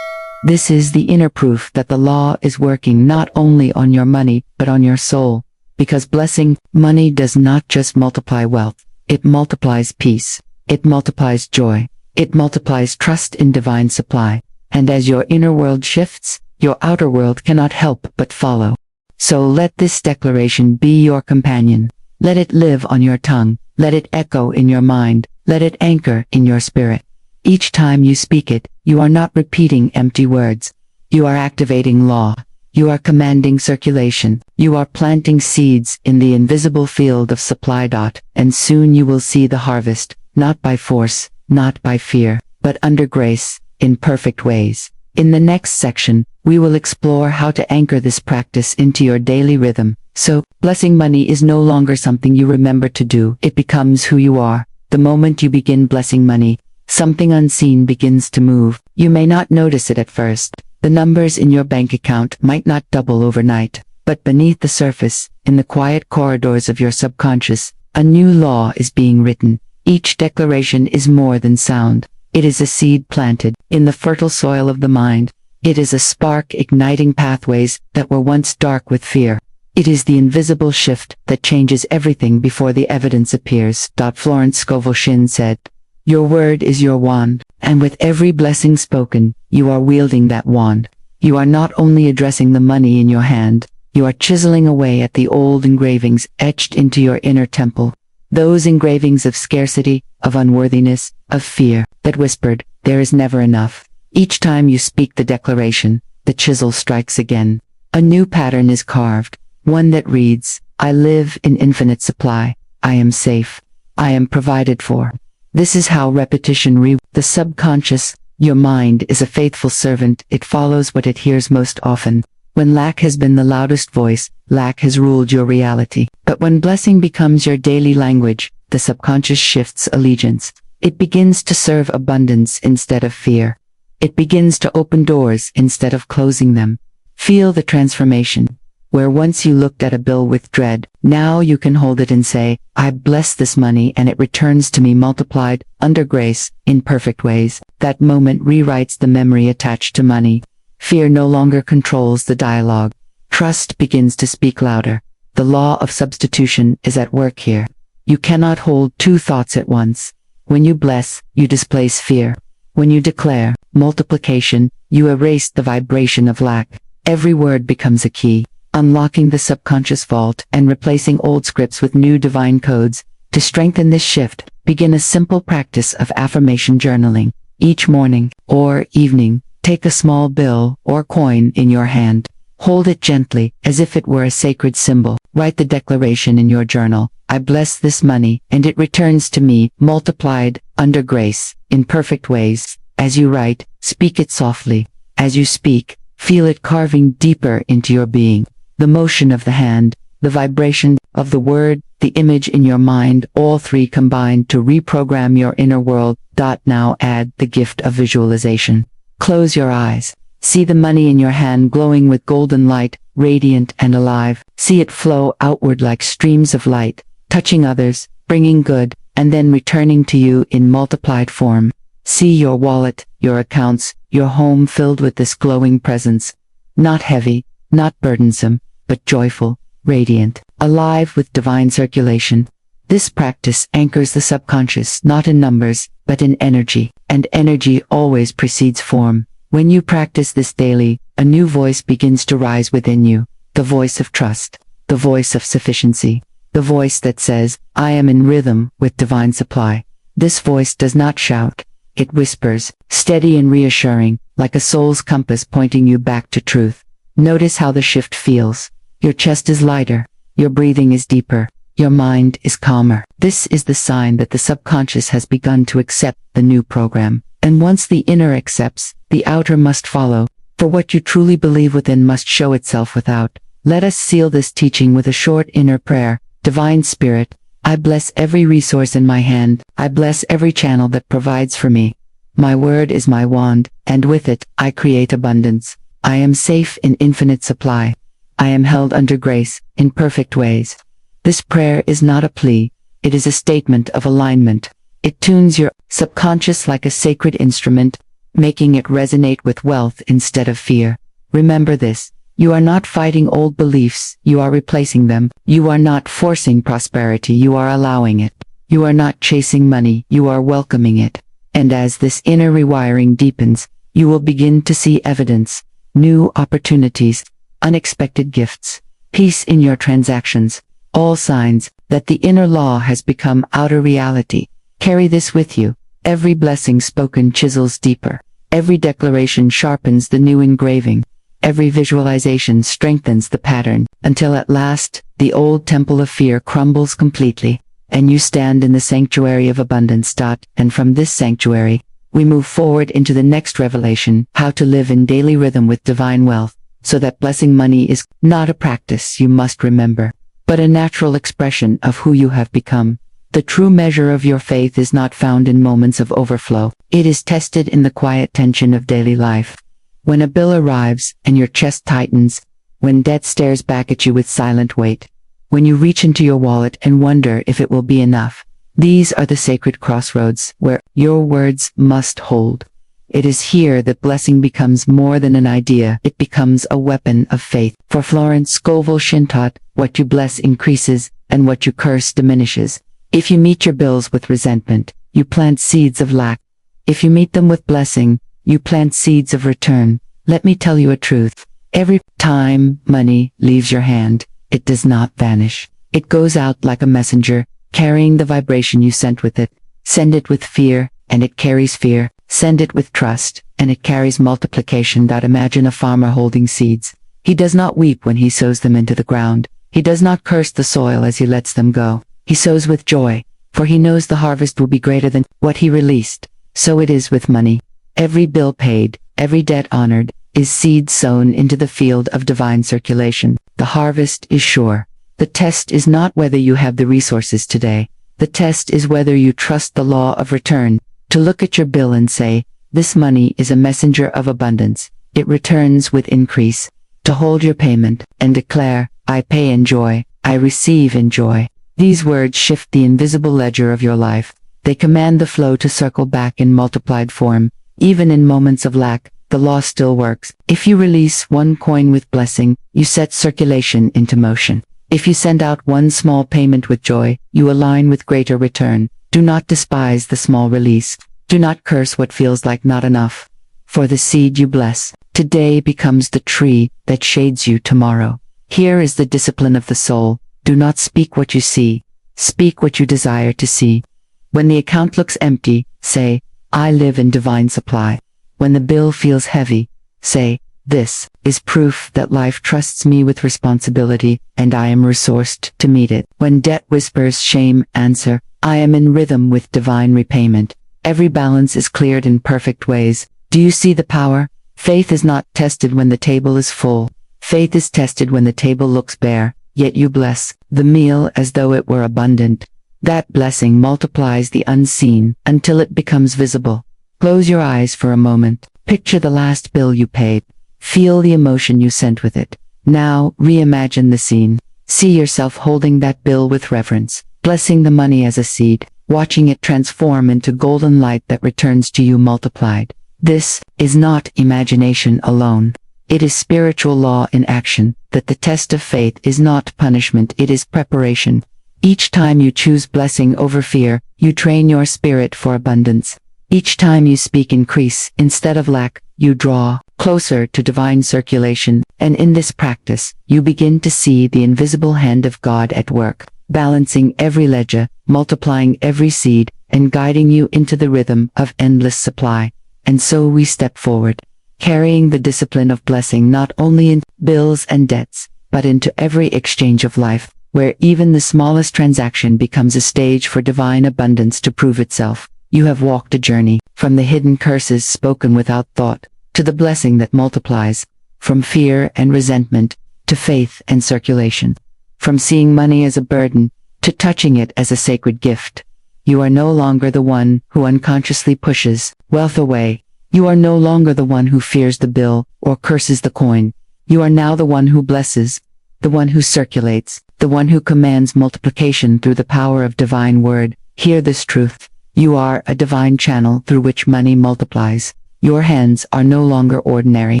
This is the inner proof that the law is working not only on your money, but on your soul. Because blessing money does not just multiply wealth, it multiplies peace, it multiplies joy, it multiplies trust in divine supply. And as your inner world shifts, your outer world cannot help but follow. So let this declaration be your companion. Let it live on your tongue. Let it echo in your mind. Let it anchor in your spirit. Each time you speak it, you are not repeating empty words. You are activating law. You are commanding circulation. You are planting seeds in the invisible field of supply. And soon you will see the harvest, not by force, not by fear, but under grace, in perfect ways. In the next section, we will explore how to anchor this practice into your daily rhythm. So, blessing money is no longer something you remember to do. It becomes who you are. The moment you begin blessing money, something unseen begins to move. You may not notice it at first. The numbers in your bank account might not double overnight. But beneath the surface, in the quiet corridors of your subconscious, a new law is being written. Each declaration is more than sound. It is a seed planted in the fertile soil of the mind. It is a spark igniting pathways that were once dark with fear. It is the invisible shift that changes everything before the evidence appears. Florence Scovel Shinn said, "Your word is your wand, and with every blessing spoken, you are wielding that wand. You are not only addressing the money in your hand, you are chiseling away at the old engravings etched into your inner temple. Those engravings of scarcity, of unworthiness, of fear, that whispered, there is never enough. Each time you speak the declaration, the chisel strikes again. A new pattern is carved, one that reads, I live in infinite supply, I am safe, I am provided for." This is how repetition the subconscious. Your mind is a faithful servant. It follows what it hears most often. When lack has been the loudest voice, lack has ruled your reality. But when blessing becomes your daily language, the subconscious shifts allegiance. It begins to serve abundance instead of fear. It begins to open doors instead of closing them. Feel the transformation. Where once you looked at a bill with dread, now you can hold it and say, I bless this money and it returns to me multiplied, under grace, in perfect ways. That moment rewrites the memory attached to money. Fear no longer controls the dialogue. Trust begins to speak louder. The law of substitution is at work here. You cannot hold two thoughts at once. When you bless, you displace fear. When you declare multiplication, you erase the vibration of lack. Every word becomes a key, unlocking the subconscious vault and replacing old scripts with new divine codes. To strengthen this shift, begin a simple practice of affirmation journaling. Each morning or evening, take a small bill or coin in your hand. Hold it gently, as if it were a sacred symbol. Write the declaration in your journal. I bless this money, and it returns to me, multiplied, under grace, in perfect ways. As you write, speak it softly. As you speak, feel it carving deeper into your being. The motion of the hand, the vibration of the word, the image in your mind, all three combine to reprogram your inner world. Now add the gift of visualization. Close your eyes. See the money in your hand glowing with golden light, radiant and alive. See it flow outward like streams of light, touching others, bringing good, and then returning to you in multiplied form. See your wallet, your accounts, your home filled with this glowing presence. Not heavy, not burdensome, but joyful, radiant, alive with divine circulation. This practice anchors the subconscious not in numbers, but in energy, and energy always precedes form. When you practice this daily, a new voice begins to rise within you, the voice of trust, the voice of sufficiency, the voice that says, I am in rhythm with divine supply. This voice does not shout, it whispers, steady and reassuring, like a soul's compass pointing you back to truth. Notice how the shift feels. Your chest is lighter, your breathing is deeper, your mind is calmer. This is the sign that the subconscious has begun to accept the new program. And once the inner accepts, the outer must follow, for what you truly believe within must show itself without. Let us seal this teaching with a short inner prayer. Divine Spirit, I bless every resource in my hand. I bless every channel that provides for me. My word is my wand, and with it, I create abundance. I am safe in infinite supply. I am held under grace, in perfect ways. This prayer is not a plea, it is a statement of alignment. It tunes your subconscious like a sacred instrument, making it resonate with wealth instead of fear. Remember this, you are not fighting old beliefs, you are replacing them. You are not forcing prosperity, you are allowing it. You are not chasing money, you are welcoming it. And as this inner rewiring deepens, you will begin to see evidence, new opportunities, unexpected gifts, peace in your transactions, all signs that the inner law has become outer reality. Carry this with you. Every blessing spoken chisels deeper. Every declaration sharpens the new engraving. Every visualization strengthens the pattern, until at last, the old temple of fear crumbles completely, and you stand in the sanctuary of abundance. And from this sanctuary, we move forward into the next revelation, how to live in daily rhythm with divine wealth, so that blessing money is not a practice you must remember, but a natural expression of who you have become. The true measure of your faith is not found in moments of overflow. It is tested in the quiet tension of daily life. When a bill arrives and your chest tightens, when debt stares back at you with silent weight, when you reach into your wallet and wonder if it will be enough. These are the sacred crossroads where your words must hold. It is here that blessing becomes more than an idea, it becomes a weapon of faith. For Florence Scovel Shinn taught, what you bless increases, and what you curse diminishes. If you meet your bills with resentment, you plant seeds of lack. If you meet them with blessing, you plant seeds of return. Let me tell you a truth. Every time money leaves your hand, it does not vanish. It goes out like a messenger, carrying the vibration you sent with it. Send it with fear, and it carries fear. Send it with trust, and it carries multiplication. Imagine a farmer holding seeds. He does not weep when he sows them into the ground. He does not curse the soil as he lets them go. He sows with joy, for he knows the harvest will be greater than what he released. So it is with money. Every bill paid, every debt honored, is seed sown into the field of divine circulation. The harvest is sure. The test is not whether you have the resources today. The test is whether you trust the law of return. To look at your bill and say, this money is a messenger of abundance. It returns with increase. To hold your payment and declare, I pay in joy, I receive in joy. These words shift the invisible ledger of your life. They command the flow to circle back in multiplied form. Even in moments of lack, the law still works. If you release one coin with blessing, you set circulation into motion. If you send out one small payment with joy, you align with greater return. Do not despise the small release. Do not curse what feels like not enough. For the seed you bless today becomes the tree that shades you tomorrow. Here is the discipline of the soul. Do not speak what you see. Speak what you desire to see. When the account looks empty, say, I live in divine supply. When the bill feels heavy, say, this is proof that life trusts me with responsibility, and I am resourced to meet it. When debt whispers shame, answer, I am in rhythm with divine repayment. Every balance is cleared in perfect ways. Do you see the power? Faith is not tested when the table is full. Faith is tested when the table looks bare, yet you bless the meal as though it were abundant. That blessing multiplies the unseen until it becomes visible. Close your eyes for a moment. Picture the last bill you paid. Feel the emotion you sent with it. Now, reimagine the scene. See yourself holding that bill with reverence, blessing the money as a seed, watching it transform into golden light that returns to you multiplied. This is not imagination alone. It is spiritual law in action, that the test of faith is not punishment, it is preparation. Each time you choose blessing over fear, you train your spirit for abundance. Each time you speak increase instead of lack, you draw closer to divine circulation, and in this practice, you begin to see the invisible hand of God at work, balancing every ledger, multiplying every seed, and guiding you into the rhythm of endless supply. And so we step forward, carrying the discipline of blessing not only in bills and debts, but into every exchange of life, where even the smallest transaction becomes a stage for divine abundance to prove itself. You have walked a journey, from the hidden curses spoken without thought, to the blessing that multiplies, from fear and resentment, to faith and circulation, from seeing money as a burden, to touching it as a sacred gift. You are no longer the one who unconsciously pushes wealth away. You are no longer the one who fears the bill or curses the coin. You are now the one who blesses, the one who circulates, the one who commands multiplication through the power of divine word. Hear this truth. You are a divine channel through which money multiplies. Your hands are no longer ordinary.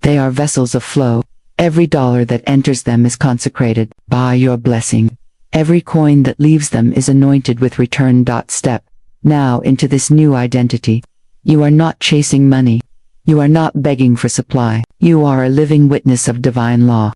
They are vessels of flow. Every dollar that enters them is consecrated by your blessing. Every coin that leaves them is anointed with return. Step now into this new identity. You are not chasing money. You are not begging for supply. You are a living witness of divine law.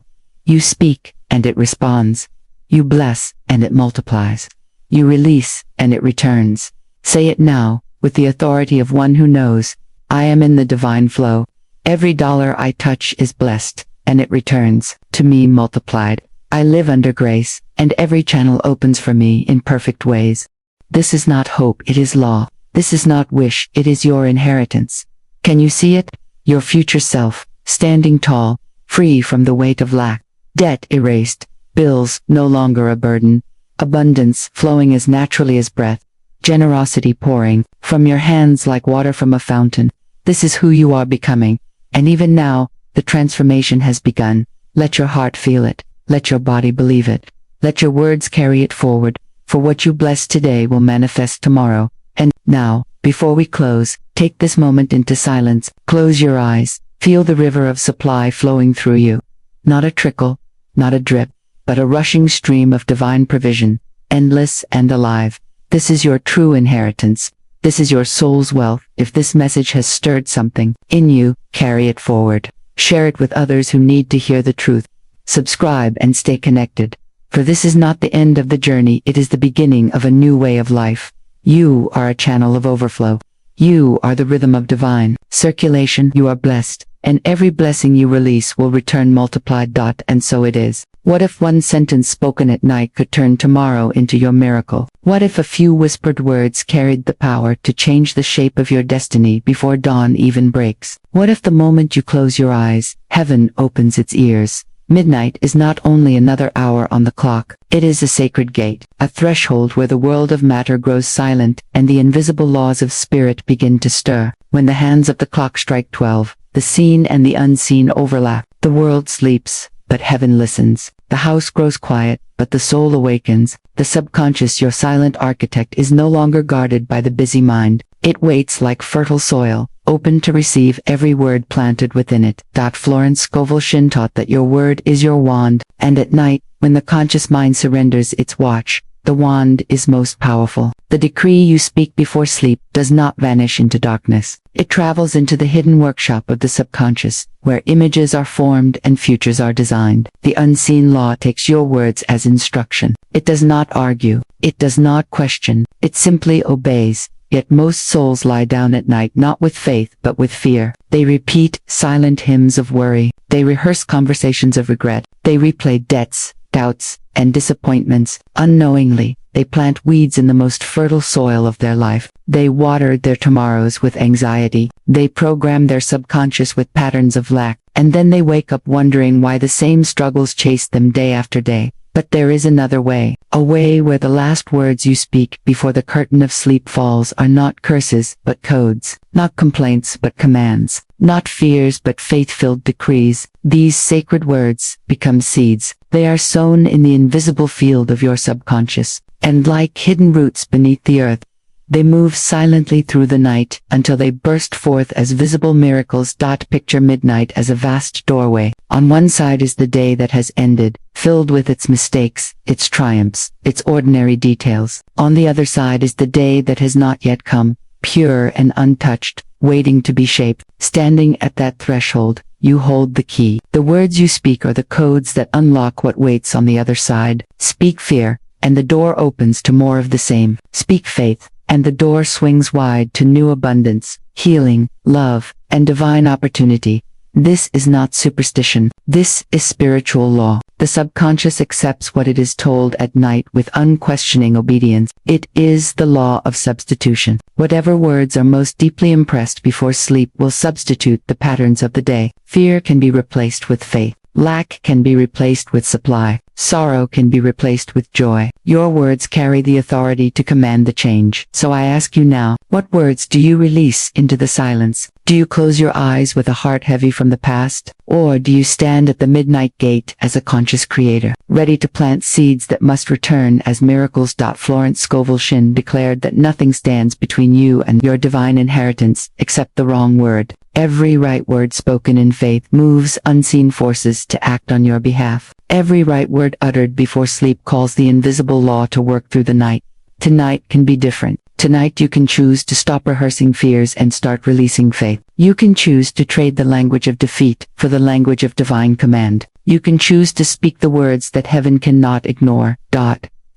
You speak, and it responds. You bless, and it multiplies. You release, and it returns. Say it now, with the authority of one who knows. I am in the divine flow. Every dollar I touch is blessed, and it returns to me multiplied. I live under grace, and every channel opens for me in perfect ways. This is not hope, it is law. This is not wish, it is your inheritance. Can you see it? Your future self, standing tall, free from the weight of lack, debt erased, bills no longer a burden, abundance flowing as naturally as breath, generosity pouring from your hands like water from a fountain. This is who you are becoming, and even now, the transformation has begun. Let your heart feel it. Let your body believe it. Let your words carry it forward, for what you bless today will manifest tomorrow. And now, before we close, take this moment into silence. Close your eyes. Feel the river of supply flowing through you. Not a trickle, not a drip, but a rushing stream of divine provision, endless and alive. This is your true inheritance. This is your soul's wealth. If this message has stirred something in you, carry it forward. Share it with others who need to hear the truth. Subscribe and stay connected. For this is not the end of the journey, it is the beginning of a new way of life. You are a channel of overflow. You are the rhythm of divine circulation. You are blessed, and every blessing you release will return multiplied. And so it is. What if one sentence spoken at night could turn tomorrow into your miracle? What if a few whispered words carried the power to change the shape of your destiny before dawn even breaks? What if the moment you close your eyes, heaven opens its ears? Midnight is not only another hour on the clock, it is a sacred gate, a threshold where the world of matter grows silent and the invisible laws of spirit begin to stir. When the hands of the clock strike 12, the seen and the unseen overlap. The world sleeps, but heaven listens. The house grows quiet, but the soul awakens. The subconscious, your silent architect, is no longer guarded by the busy mind. It waits like fertile soil, open to receive every word planted within it. Florence Scovel Shinn taught that your word is your wand, and at night, when the conscious mind surrenders its watch, the wand is most powerful. The decree you speak before sleep does not vanish into darkness. It travels into the hidden workshop of the subconscious, where images are formed and futures are designed. The unseen law takes your words as instruction. It does not argue. It does not question. It simply obeys. Yet most souls lie down at night not with faith but with fear. They repeat silent hymns of worry. They rehearse conversations of regret. They replay debts, doubts, and disappointments. Unknowingly, they plant weeds in the most fertile soil of their life. They water their tomorrows with anxiety. They program their subconscious with patterns of lack. And then they wake up wondering why the same struggles chase them day after day. But there is another way, a way where the last words you speak before the curtain of sleep falls are not curses but codes, not complaints but commands, not fears but faith-filled decrees. These sacred words become seeds. They are sown in the invisible field of your subconscious, and like hidden roots beneath the earth, they move silently through the night until they burst forth as visible miracles. Picture midnight as a vast doorway. On one side is the day that has ended, filled with its mistakes, its triumphs, its ordinary details. On the other side is the day that has not yet come, pure and untouched, waiting to be shaped. Standing at that threshold, you hold the key. The words you speak are the codes that unlock what waits on the other side. Speak fear, and the door opens to more of the same. Speak faith, and the door swings wide to new abundance, healing, love, and divine opportunity. This is not superstition. This is spiritual law. The subconscious accepts what it is told at night with unquestioning obedience. It is the law of substitution. Whatever words are most deeply impressed before sleep will substitute the patterns of the day. Fear can be replaced with faith. Lack can be replaced with supply. Sorrow can be replaced with joy. Your words carry the authority to command the change. So I ask you now, what words do you release into the silence? Do you close your eyes with a heart heavy from the past? Or do you stand at the midnight gate as a conscious creator, ready to plant seeds that must return as miracles? Florence Scovel Shinn declared that nothing stands between you and your divine inheritance except the wrong word. Every right word spoken in faith moves unseen forces to act on your behalf. Every right word uttered before sleep calls the invisible law to work through the night. Tonight can be different. Tonight you can choose to stop rehearsing fears and start releasing faith. You can choose to trade the language of defeat for the language of divine command. You can choose to speak the words that heaven cannot ignore.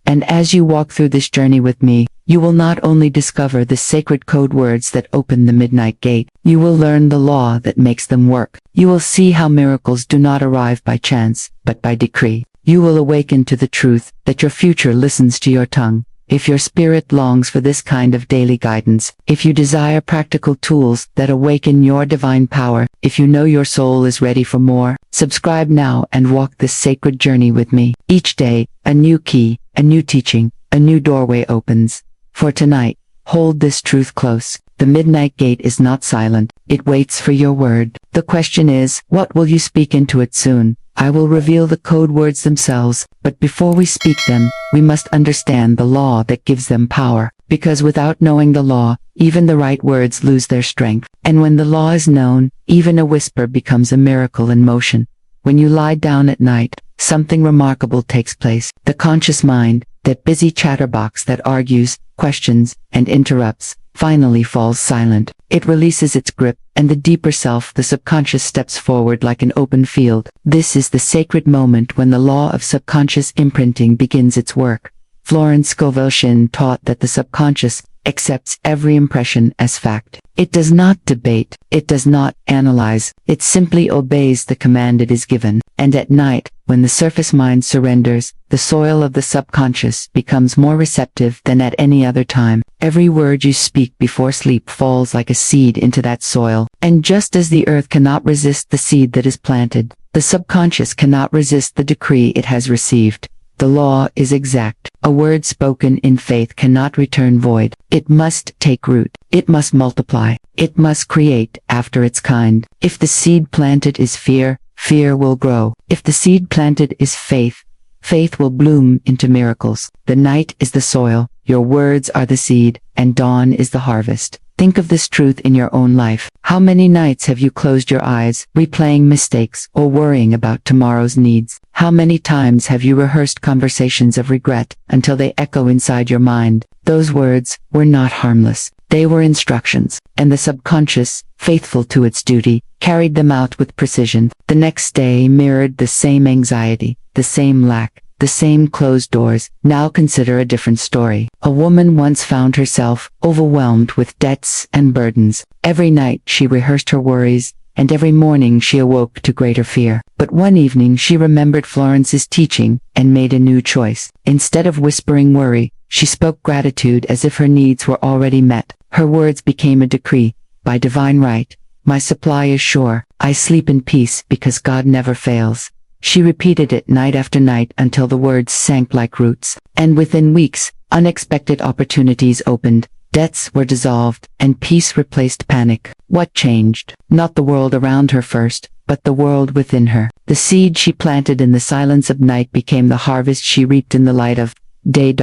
And as you walk through this journey with me, you will not only discover the sacred code words that open the midnight gate, you will learn the law that makes them work. You will see how miracles do not arrive by chance, but by decree. You will awaken to the truth that your future listens to your tongue. If your spirit longs for this kind of daily guidance, if you desire practical tools that awaken your divine power, if you know your soul is ready for more, subscribe now and walk this sacred journey with me. Each day, a new key, a new teaching, a new doorway opens. For tonight, hold this truth close. The midnight gate is not silent. It waits for your word. The question is, what will you speak into it soon? I will reveal the code words themselves, but before we speak them, we must understand the law that gives them power. Because without knowing the law, even the right words lose their strength. And when the law is known, even a whisper becomes a miracle in motion. When you lie down at night, something remarkable takes place. The conscious mind, that busy chatterbox that argues, questions, and interrupts, finally falls silent. It releases its grip, and the deeper self, the subconscious, steps forward like an open field. This is the sacred moment when the law of subconscious imprinting begins its work. Florence Scovel Shinn taught that the subconscious accepts every impression as fact. It does not debate, it does not analyze, it simply obeys the command it is given. And at night, when the surface mind surrenders, the soil of the subconscious becomes more receptive than at any other time. Every word you speak before sleep falls like a seed into that soil. And just as the earth cannot resist the seed that is planted, the subconscious cannot resist the decree it has received. The law is exact. A word spoken in faith cannot return void. It must take root. It must multiply. It must create after its kind. If the seed planted is fear, fear will grow. If the seed planted is faith, faith will bloom into miracles. The night is the soil, your words are the seed, and dawn is the harvest. Think of this truth in your own life. How many nights have you closed your eyes, replaying mistakes, or worrying about tomorrow's needs? How many times have you rehearsed conversations of regret until they echo inside your mind? Those words were not harmless. They were instructions, and the subconscious, faithful to its duty, carried them out with precision. The next day mirrored the same anxiety, the same lack, the same closed doors. Now consider a different story. A woman once found herself overwhelmed with debts and burdens. Every night she rehearsed her worries, and every morning she awoke to greater fear. But one evening she remembered Florence's teaching and made a new choice. Instead of whispering worry, she spoke gratitude as if her needs were already met. Her words became a decree. By divine right, my supply is sure. I sleep in peace because God never fails. She repeated it night after night until the words sank like roots. And within weeks, unexpected opportunities opened. Debts were dissolved, and peace replaced panic. What changed? Not the world around her first, but the world within her. The seed she planted in the silence of night became the harvest she reaped in the light of day.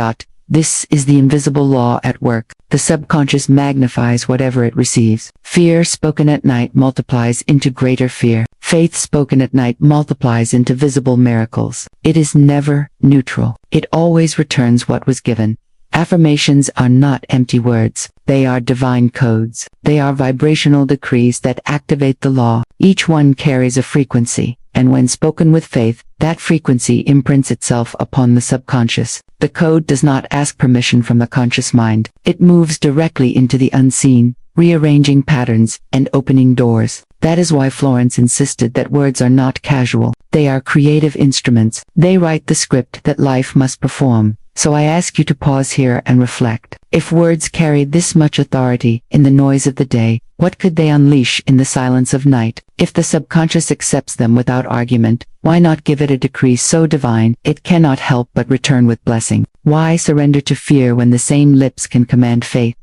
This is the invisible law at work. The subconscious magnifies whatever it receives. Fear spoken at night multiplies into greater fear. Faith spoken at night multiplies into visible miracles. It is never neutral. It always returns what was given. Affirmations are not empty words. They are divine codes. They are vibrational decrees that activate the law. Each one carries a frequency, and when spoken with faith, that frequency imprints itself upon the subconscious. The code does not ask permission from the conscious mind. It moves directly into the unseen, rearranging patterns and opening doors. That is why Florence insisted that words are not casual. They are creative instruments. They write the script that life must perform. So I ask you to pause here and reflect. If words carried this much authority in the noise of the day, what could they unleash in the silence of night? If the subconscious accepts them without argument, why not give it a decree so divine it cannot help but return with blessing? Why surrender to fear when the same lips can command faith?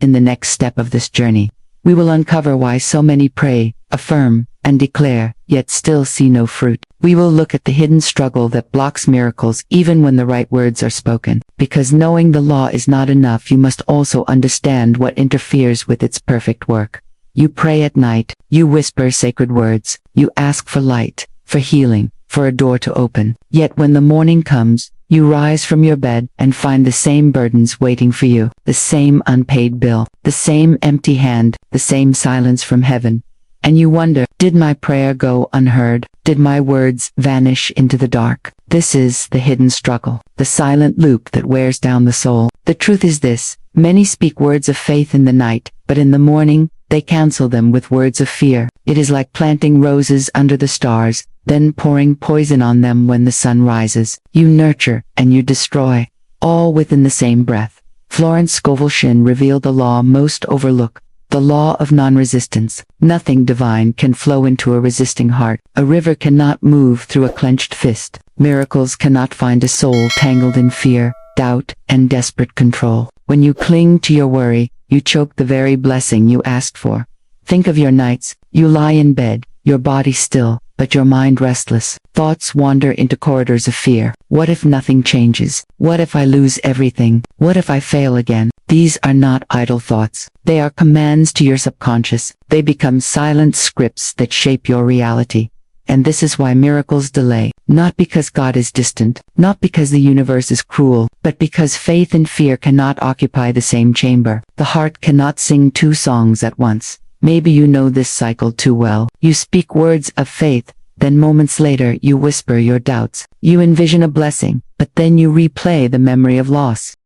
In the next step of this journey, we will uncover why so many pray, affirm, and declare, yet still see no fruit. We will look at the hidden struggle that blocks miracles even when the right words are spoken. Because knowing the law is not enough, you must also understand what interferes with its perfect work. You pray at night, you whisper sacred words, you ask for light, for healing, for a door to open. Yet when the morning comes, you rise from your bed and find the same burdens waiting for you, the same unpaid bill, the same empty hand, the same silence from heaven. And you wonder, did my prayer go unheard? Did my words vanish into the dark? This is the hidden struggle, the silent loop that wears down the soul. The truth is this: many speak words of faith in the night, but in the morning, they cancel them with words of fear. It is like planting roses under the stars, then pouring poison on them when the sun rises. You nurture and you destroy, all within the same breath. Florence Scovel Shinn revealed the law most overlooked. The law of non-resistance. Nothing divine can flow into a resisting heart. A river cannot move through a clenched fist. Miracles cannot find a soul tangled in fear, doubt, and desperate control. When you cling to your worry, you choke the very blessing you asked for. Think of your nights. You lie in bed, your body still, but your mind restless. Thoughts wander into corridors of fear. What if nothing changes? What if I lose everything? What if I fail again? These are not idle thoughts. They are commands to your subconscious. They become silent scripts that shape your reality. And this is why miracles delay. Not because God is distant, not because the universe is cruel, but because faith and fear cannot occupy the same chamber. The heart cannot sing two songs at once. Maybe you know this cycle too well. You speak words of faith, then moments later you whisper your doubts. You envision a blessing, but then you replay the memory of loss.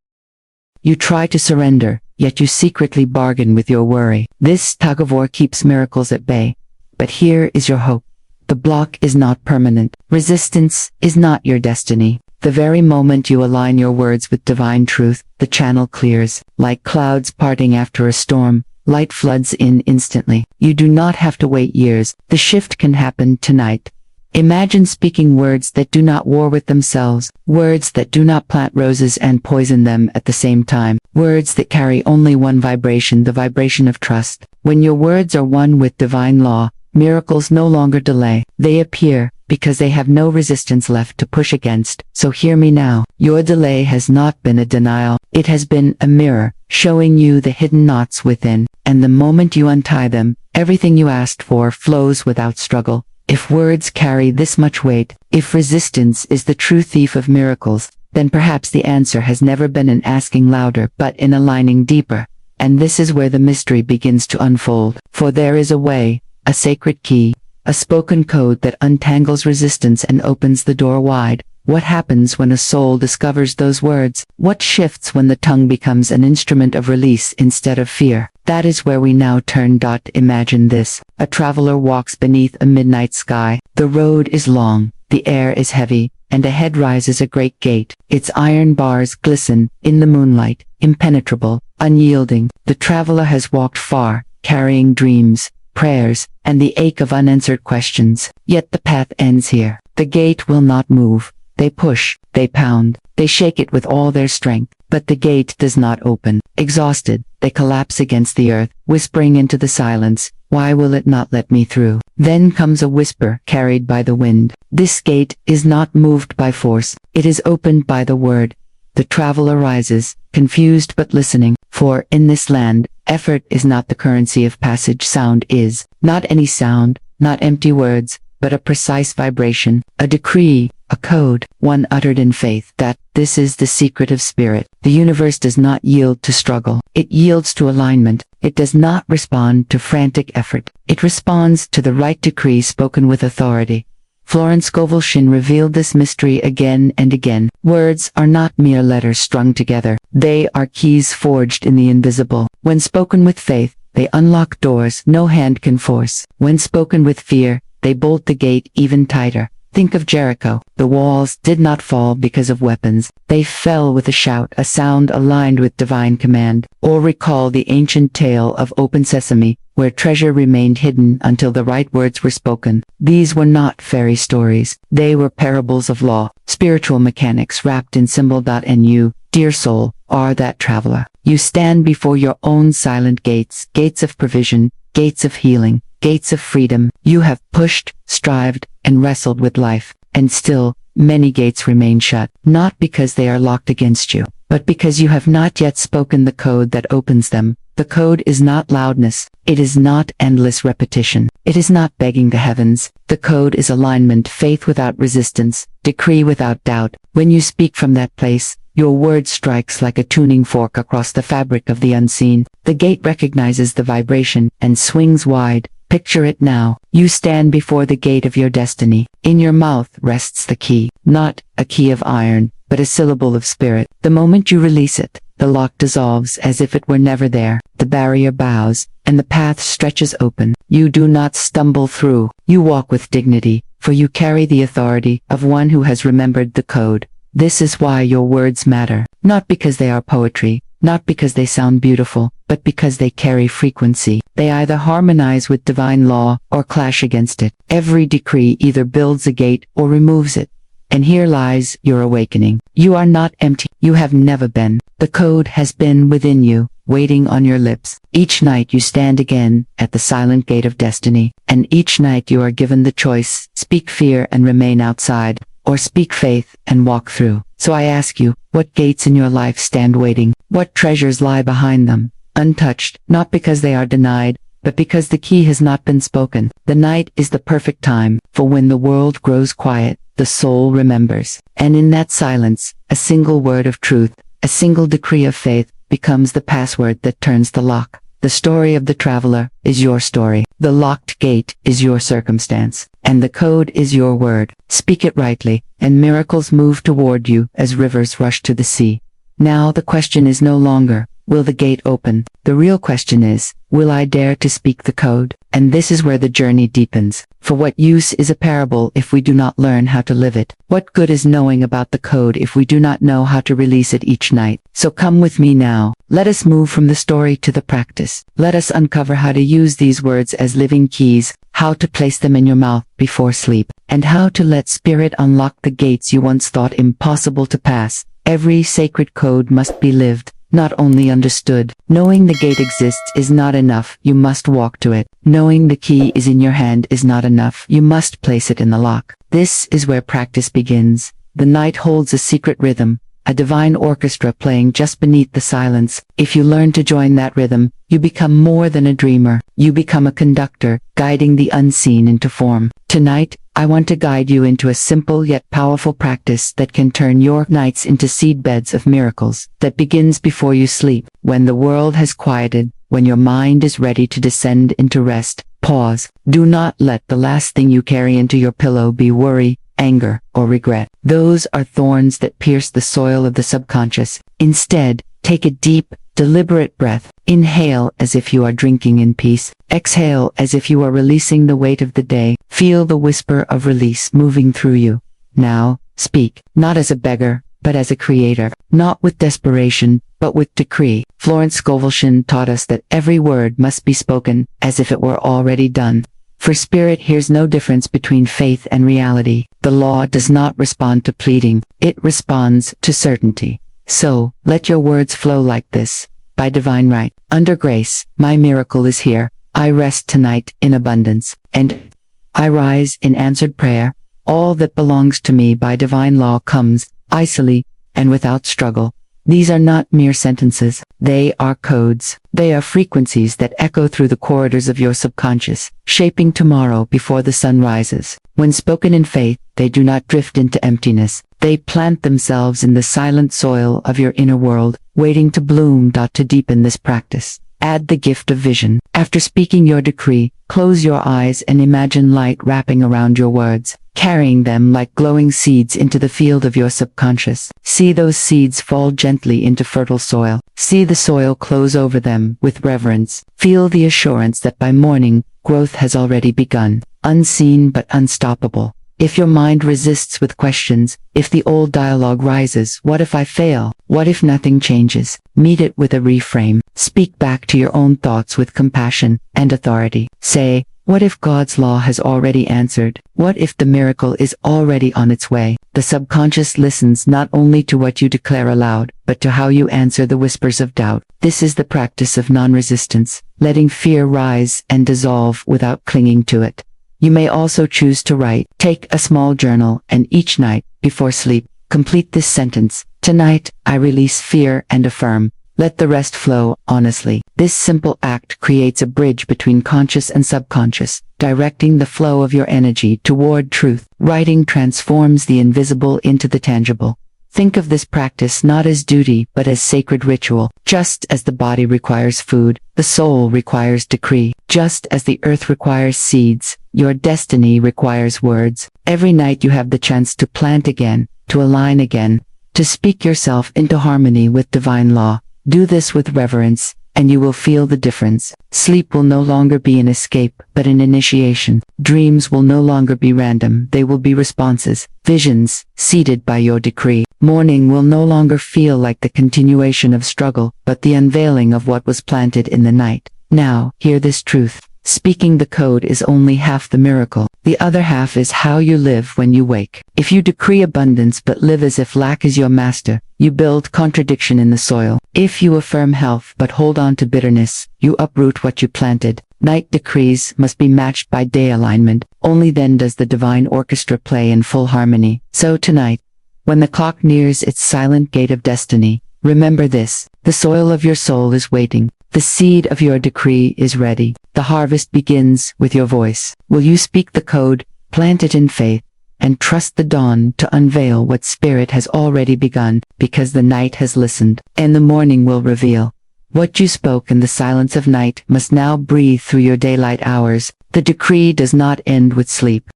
You try to surrender, yet you secretly bargain with your worry. This tug-of-war keeps miracles at bay. But here is your hope. The block is not permanent. Resistance is not your destiny. The very moment you align your words with divine truth, the channel clears. Like clouds parting after a storm, light floods in instantly. You do not have to wait years. The shift can happen tonight. Imagine speaking words that do not war with themselves, words that do not plant roses and poison them at the same time, words that carry only one vibration, the vibration of trust. When your words are one with divine law, miracles no longer delay. They appear because they have no resistance left to push against. So hear me now. Your delay has not been a denial. It has been a mirror, showing you the hidden knots within. And the moment you untie them, everything you asked for flows without struggle. If words carry this much weight, if resistance is the true thief of miracles, then perhaps the answer has never been in asking louder but in aligning deeper. And this is where the mystery begins to unfold. For there is a way, a sacred key, a spoken code that untangles resistance and opens the door wide. What happens when a soul discovers those words? What shifts when the tongue becomes an instrument of release instead of fear? That is where we now turn. Imagine this. A traveler walks beneath a midnight sky. The road is long, the air is heavy, and ahead rises a great gate. Its iron bars glisten in the moonlight, impenetrable, unyielding. The traveler has walked far, carrying dreams, prayers, and the ache of unanswered questions. Yet the path ends here. The gate will not move. They push, they pound, they shake it with all their strength, but the gate does not open. Exhausted, they collapse against the earth, whispering into the silence, "Why will it not let me through?" Then comes a whisper carried by the wind. This gate is not moved by force, it is opened by the word. The traveler rises, confused but listening, for in this land, effort is not the currency of passage. Sound is, not any sound, not empty words, but a precise vibration, a decree, a code, one uttered in faith. That this is the secret of spirit. The universe does not yield to struggle. It yields to alignment. It does not respond to frantic effort. It responds to the right decree spoken with authority. Florence Scovel Shinn revealed this mystery again and again. Words are not mere letters strung together. They are keys forged in the invisible. When spoken with faith, they unlock doors no hand can force. When spoken with fear, they bolt the gate even tighter. Think of Jericho. The walls did not fall because of weapons. They fell with a shout, a sound aligned with divine command. Or recall the ancient tale of open sesame, where treasure remained hidden until the right words were spoken. These were not fairy stories. They were parables of law, spiritual mechanics wrapped in symbol. And you, dear soul, are that traveler. You stand before your own silent gates, gates of provision, gates of healing, gates of freedom. You have pushed, strived, and wrestled with life, and still, many gates remain shut, not because they are locked against you, but because you have not yet spoken the code that opens them. The code is not loudness, it is not endless repetition, it is not begging the heavens. The code is alignment, faith without resistance, decree without doubt. When you speak from that place, your word strikes like a tuning fork across the fabric of the unseen. The gate recognizes the vibration and swings wide. Picture it now. You stand before the gate of your destiny. In your mouth rests the key, not a key of iron, but a syllable of spirit. The moment you release it, the lock dissolves as if it were never there. The barrier bows, and the path stretches open. You do not stumble through. You walk with dignity, for you carry the authority of one who has remembered the code. This is why your words matter, not because they are poetry, not because they sound beautiful, but because they carry frequency. They either harmonize with divine law or clash against it. Every decree either builds a gate or removes it. And here lies your awakening. You are not empty. You have never been. The code has been within you, waiting on your lips. Each night you stand again at the silent gate of destiny, and each night you are given the choice: speak fear and remain outside, or speak faith and walk through. So I ask you, what gates in your life stand waiting? What treasures lie behind them, untouched, not because they are denied, but because the key has not been spoken? The night is the perfect time, for when the world grows quiet, the soul remembers. And in that silence, a single word of truth, a single decree of faith, becomes the password that turns the lock. The story of the traveler is your story. The locked gate is your circumstance. And the code is your word. Speak it rightly, and miracles move toward you as rivers rush to the sea. Now the question is no longer, will the gate open? The real question is, will I dare to speak the code? And this is where the journey deepens. For what use is a parable if we do not learn how to live it? What good is knowing about the code if we do not know how to release it each night? So come with me now. Let us move from the story to the practice. Let us uncover how to use these words as living keys, how to place them in your mouth before sleep, and how to let spirit unlock the gates you once thought impossible to pass. Every sacred code must be lived, not only understood. Knowing the gate exists is not enough, you must walk to it. Knowing the key is in your hand is not enough, you must place it in the lock. This is where practice begins. The night holds a secret rhythm, a divine orchestra playing just beneath the silence. If you learn to join that rhythm, you become more than a dreamer. You become a conductor, guiding the unseen into form. Tonight, I want to guide you into a simple yet powerful practice that can turn your nights into seedbeds of miracles. That begins before you sleep, when the world has quieted, when your mind is ready to descend into rest. Pause. Do not let the last thing you carry into your pillow be worry, anger, or regret. Those are thorns that pierce the soil of the subconscious. Instead, take a deep, deliberate breath. Inhale as if you are drinking in peace. Exhale as if you are releasing the weight of the day. Feel the whisper of release moving through you. Now, speak, not as a beggar, but as a creator. Not with desperation, but with decree. Florence Scovel Shinn taught us that every word must be spoken as if it were already done. For spirit hears no difference between faith and reality. The law does not respond to pleading, it responds to certainty. So, let your words flow like this. By divine right, under grace, my miracle is here. I rest tonight in abundance, and I rise in answered prayer. All that belongs to me by divine law comes, easily, and without struggle. These are not mere sentences, they are codes. They are frequencies that echo through the corridors of your subconscious, shaping tomorrow before the sun rises. When spoken in faith, they do not drift into emptiness. They plant themselves in the silent soil of your inner world, waiting to bloom. To deepen this practice, add the gift of vision. After speaking your decree, close your eyes and imagine light wrapping around your words, carrying them like glowing seeds into the field of your subconscious. See those seeds fall gently into fertile soil. See the soil close over them with reverence. Feel the assurance that by morning, growth has already begun, unseen but unstoppable. If your mind resists with questions, if the old dialogue rises, what if I fail? What if nothing changes? Meet it with a reframe. Speak back to your own thoughts with compassion and authority. Say, what if God's law has already answered? What if the miracle is already on its way? The subconscious listens not only to what you declare aloud, but to how you answer the whispers of doubt. This is the practice of non-resistance, letting fear rise and dissolve without clinging to it. You may also choose to write. Take a small journal and each night, before sleep, complete this sentence. Tonight, I release fear and affirm. Let the rest flow honestly. This simple act creates a bridge between conscious and subconscious, directing the flow of your energy toward truth. Writing transforms the invisible into the tangible. Think of this practice not as duty but as sacred ritual. Just as the body requires food, the soul requires decree. Just as the earth requires seeds, your destiny requires words. Every night you have the chance to plant again, to align again, to speak yourself into harmony with divine law. Do this with reverence, and you will feel the difference. Sleep will no longer be an escape, but an initiation. Dreams will no longer be random, they will be responses, visions, seeded by your decree. Morning will no longer feel like the continuation of struggle, but the unveiling of what was planted in the night. Now, hear this truth. Speaking the code is only half the miracle. The other half is how you live when you wake. If you decree abundance but live as if lack is your master, you build contradiction in the soil. If you affirm health but hold on to bitterness, you uproot what you planted. Night decrees must be matched by day alignment. Only then does the divine orchestra play in full harmony. So tonight, when the clock nears its silent gate of destiny, remember this. The soil of your soul is waiting. The seed of your decree is ready. The harvest begins with your voice. Will you speak the code, plant it in faith, and trust the dawn to unveil what spirit has already begun, because the night has listened, and the morning will reveal. What you spoke in the silence of night must now breathe through your daylight hours. The decree does not end with sleep.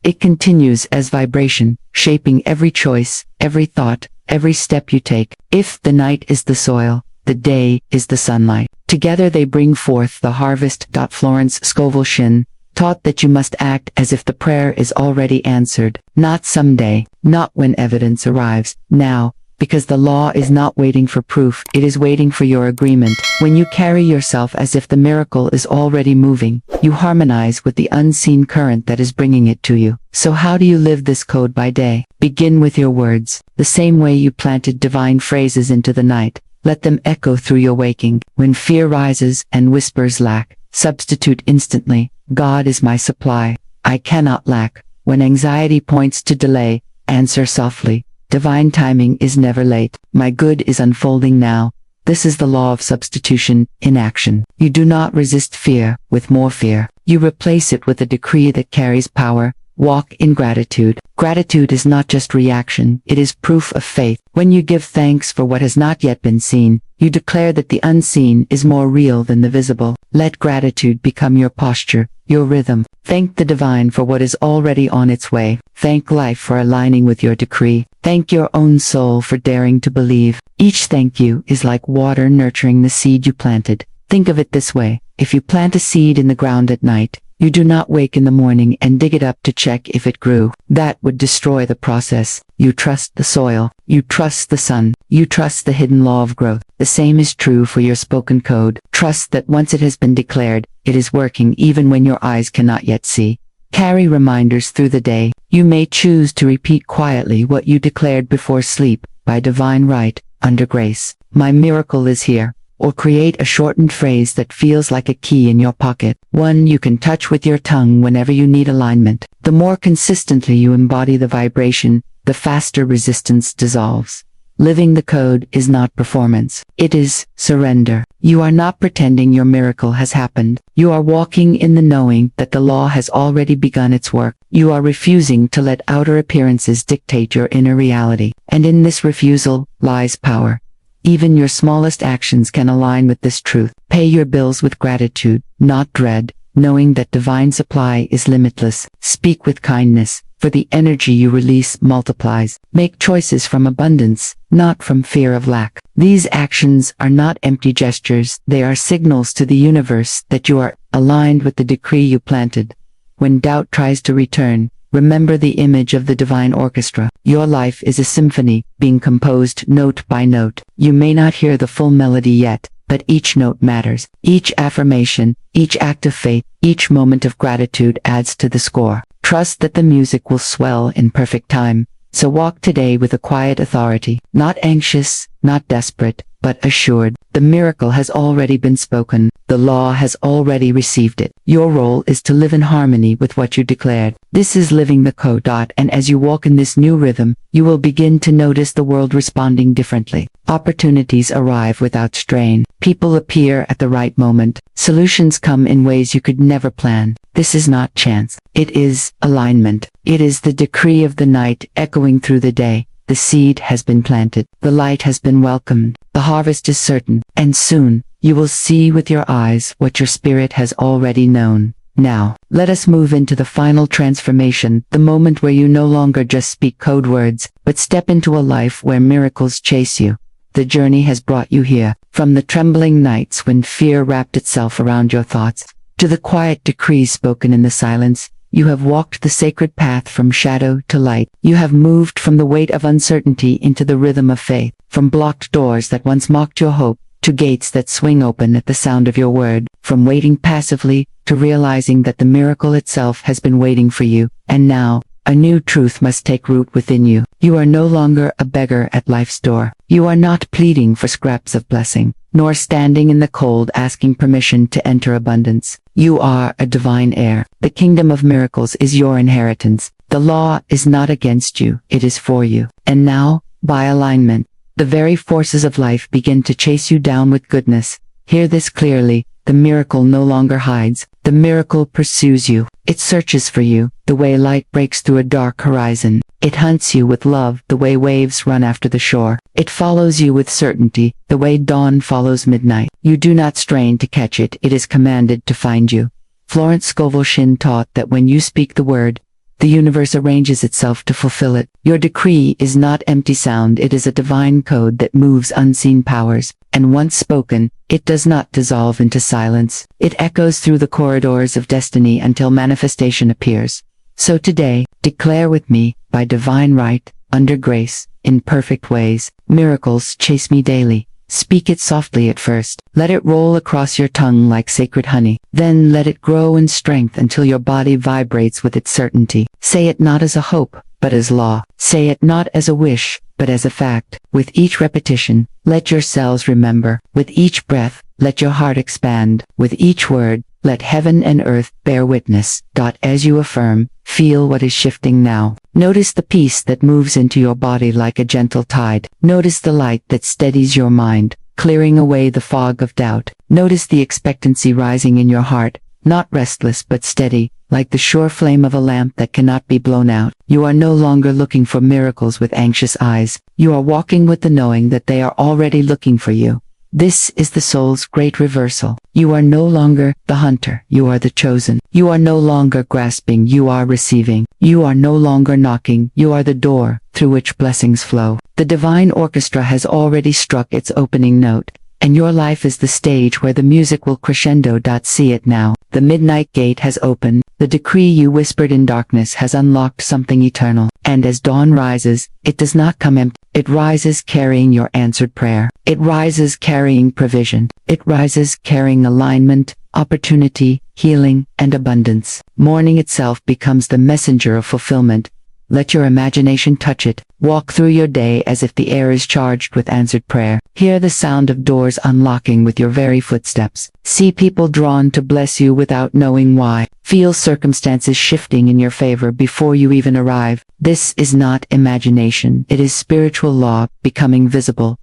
It continues as vibration, shaping every choice, every thought, every step you take. If the night is the soil, the day is the sunlight. Together they bring forth the harvest. Florence Scovel Shinn taught that you must act as if the prayer is already answered, not someday, not when evidence arrives, now, because the law is not waiting for proof, it is waiting for your agreement. When you carry yourself as if the miracle is already moving, you harmonize with the unseen current that is bringing it to you. So how do you live this code by day? Begin with your words, the same way you planted divine phrases into the night. Let them echo through your waking. When fear rises and whispers lack, substitute instantly, God is my supply, I cannot lack. When anxiety points to delay, answer softly, Divine timing is never late. My good is unfolding now. This is the law of substitution in action. You do not resist fear with more fear. You replace it with a decree that carries power. Walk in gratitude. Gratitude is not just reaction, it is proof of faith. When you give thanks for what has not yet been seen, you declare that the unseen is more real than the visible. Let gratitude become your posture, your rhythm. Thank the divine for what is already on its way. Thank life for aligning with your decree. Thank your own soul for daring to believe. Each thank you is like water nurturing the seed you planted. Think of it this way. If you plant a seed in the ground at night, you do not wake in the morning and dig it up to check if it grew. That would destroy the process. You trust the soil. You trust the sun. You trust the hidden law of growth. The same is true for your spoken code. Trust that once it has been declared, it is working even when your eyes cannot yet see. Carry reminders through the day. You may choose to repeat quietly what you declared before sleep, by divine right, under grace. My miracle is here. Or create a shortened phrase that feels like a key in your pocket, one you can touch with your tongue whenever you need alignment. The more consistently you embody the vibration, the faster resistance dissolves. Living the code is not performance. It is surrender. You are not pretending your miracle has happened. You are walking in the knowing that the law has already begun its work. You are refusing to let outer appearances dictate your inner reality. And in this refusal lies power. Even your smallest actions can align with this truth. Pay your bills with gratitude, not dread, knowing that divine supply is limitless. Speak with kindness, for the energy you release multiplies. Make choices from abundance, not from fear of lack. These actions are not empty gestures, they are signals to the universe that you are aligned with the decree you planted. When doubt tries to return, remember the image of the divine orchestra. Your life is a symphony, being composed note by note. You may not hear the full melody yet, but each note matters. Each affirmation, each act of faith, each moment of gratitude adds to the score. Trust that the music will swell in perfect time. So walk today with a quiet authority, not anxious, not desperate, but assured. The miracle has already been spoken. The law has already received it. Your role is to live in harmony with what you declared. This is living the code. And as you walk in this new rhythm, you will begin to notice the world responding differently. Opportunities arrive without strain. People appear at the right moment. Solutions come in ways you could never plan. This is not chance. It is alignment. It is the decree of the night echoing through the day. The seed has been planted. The light has been welcomed. The harvest is certain. And soon, you will see with your eyes what your spirit has already known. Now, let us move into the final transformation, the moment where you no longer just speak code words, but step into a life where miracles chase you. The journey has brought you here, from the trembling nights when fear wrapped itself around your thoughts, to the quiet decrees spoken in the silence. You have walked the sacred path from shadow to light. You have moved from the weight of uncertainty into the rhythm of faith, from blocked doors that once mocked your hope, to gates that swing open at the sound of your word, from waiting passively, to realizing that the miracle itself has been waiting for you. And now, a new truth must take root within you. You are no longer a beggar at life's door. You are not pleading for scraps of blessing, nor standing in the cold asking permission to enter abundance. You are a divine heir. The kingdom of miracles is your inheritance. The law is not against you, it is for you. And now, by alignment, the very forces of life begin to chase you down with goodness. Hear this clearly. The miracle no longer hides. The miracle pursues you. It searches for you, the way light breaks through a dark horizon. It hunts you with love, the way waves run after the shore. It follows you with certainty, the way dawn follows midnight. You do not strain to catch it, it is commanded to find you. Florence Scovel Shinn taught that when you speak the word, the universe arranges itself to fulfill it. Your decree is not empty sound, it is a divine code that moves unseen powers. And once spoken, it does not dissolve into silence. It echoes through the corridors of destiny until manifestation appears. So today, declare with me, by divine right, under grace, in perfect ways, miracles chase me daily. Speak it softly at first. Let it roll across your tongue like sacred honey. Then let it grow in strength until your body vibrates with its certainty. Say it not as a hope, but as law. Say it not as a wish, but as a fact. With each repetition, let your cells remember. With each breath, let your heart expand. With each word, Let heaven and earth bear witness. As you affirm, feel what is shifting now. Notice the peace that moves into your body like a gentle tide. Notice the light that steadies your mind, clearing away the fog of doubt. Notice the expectancy rising in your heart, not restless but steady, like the sure flame of a lamp that cannot be blown out. You are no longer looking for miracles with anxious eyes. You are walking with the knowing that they are already looking for you. This is the soul's great reversal. You are no longer the hunter, you are the chosen. You are no longer grasping, you are receiving. You are no longer knocking, you are the door through which blessings flow. The divine orchestra has already struck its opening note, and your life is the stage where the music will crescendo. See it now. The midnight gate has opened. The decree you whispered in darkness has unlocked something eternal. And as dawn rises, it does not come empty. It rises carrying your answered prayer. It rises carrying provision. It rises carrying alignment, opportunity, healing, and abundance. Morning itself becomes the messenger of fulfillment. Let your imagination touch it. Walk through your day as if the air is charged with answered prayer. Hear the sound of doors unlocking with your very footsteps. See people drawn to bless you without knowing why. Feel circumstances shifting in your favor before you even arrive. This is not imagination. It is spiritual law becoming visible.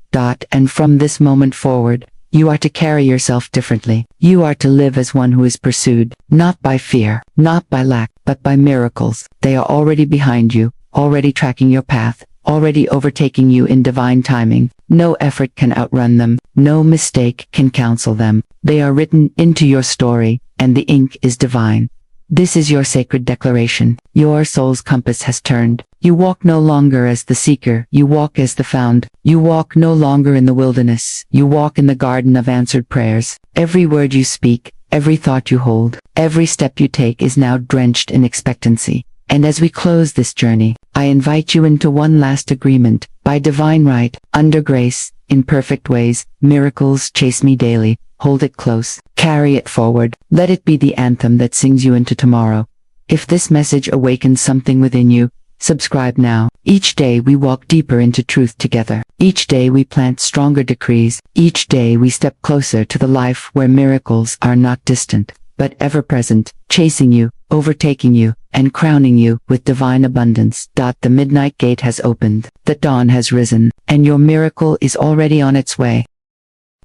And from this moment forward, you are to carry yourself differently. You are to live as one who is pursued, not by fear, not by lack, but by miracles. They are already behind you, already tracking your path, already overtaking you in divine timing. No effort can outrun them, no mistake can cancel them. They are written into your story, and the ink is divine. This is your sacred declaration. Your soul's compass has turned. You walk no longer as the seeker, you walk as the found. You walk no longer in the wilderness, you walk in the garden of answered prayers. Every word you speak, every thought you hold, every step you take is now drenched in expectancy. And as we close this journey, I invite you into one last agreement. By divine right, under grace, in perfect ways, miracles chase me daily. Hold it close, carry it forward, let it be the anthem that sings you into tomorrow. If this message awakens something within you, subscribe now. Each day we walk deeper into truth together. Each day we plant stronger decrees. Each day we step closer to the life where miracles are not distant, but ever present, chasing you, overtaking you, and crowning you with divine abundance. The midnight gate has opened, the dawn has risen, and your miracle is already on its way.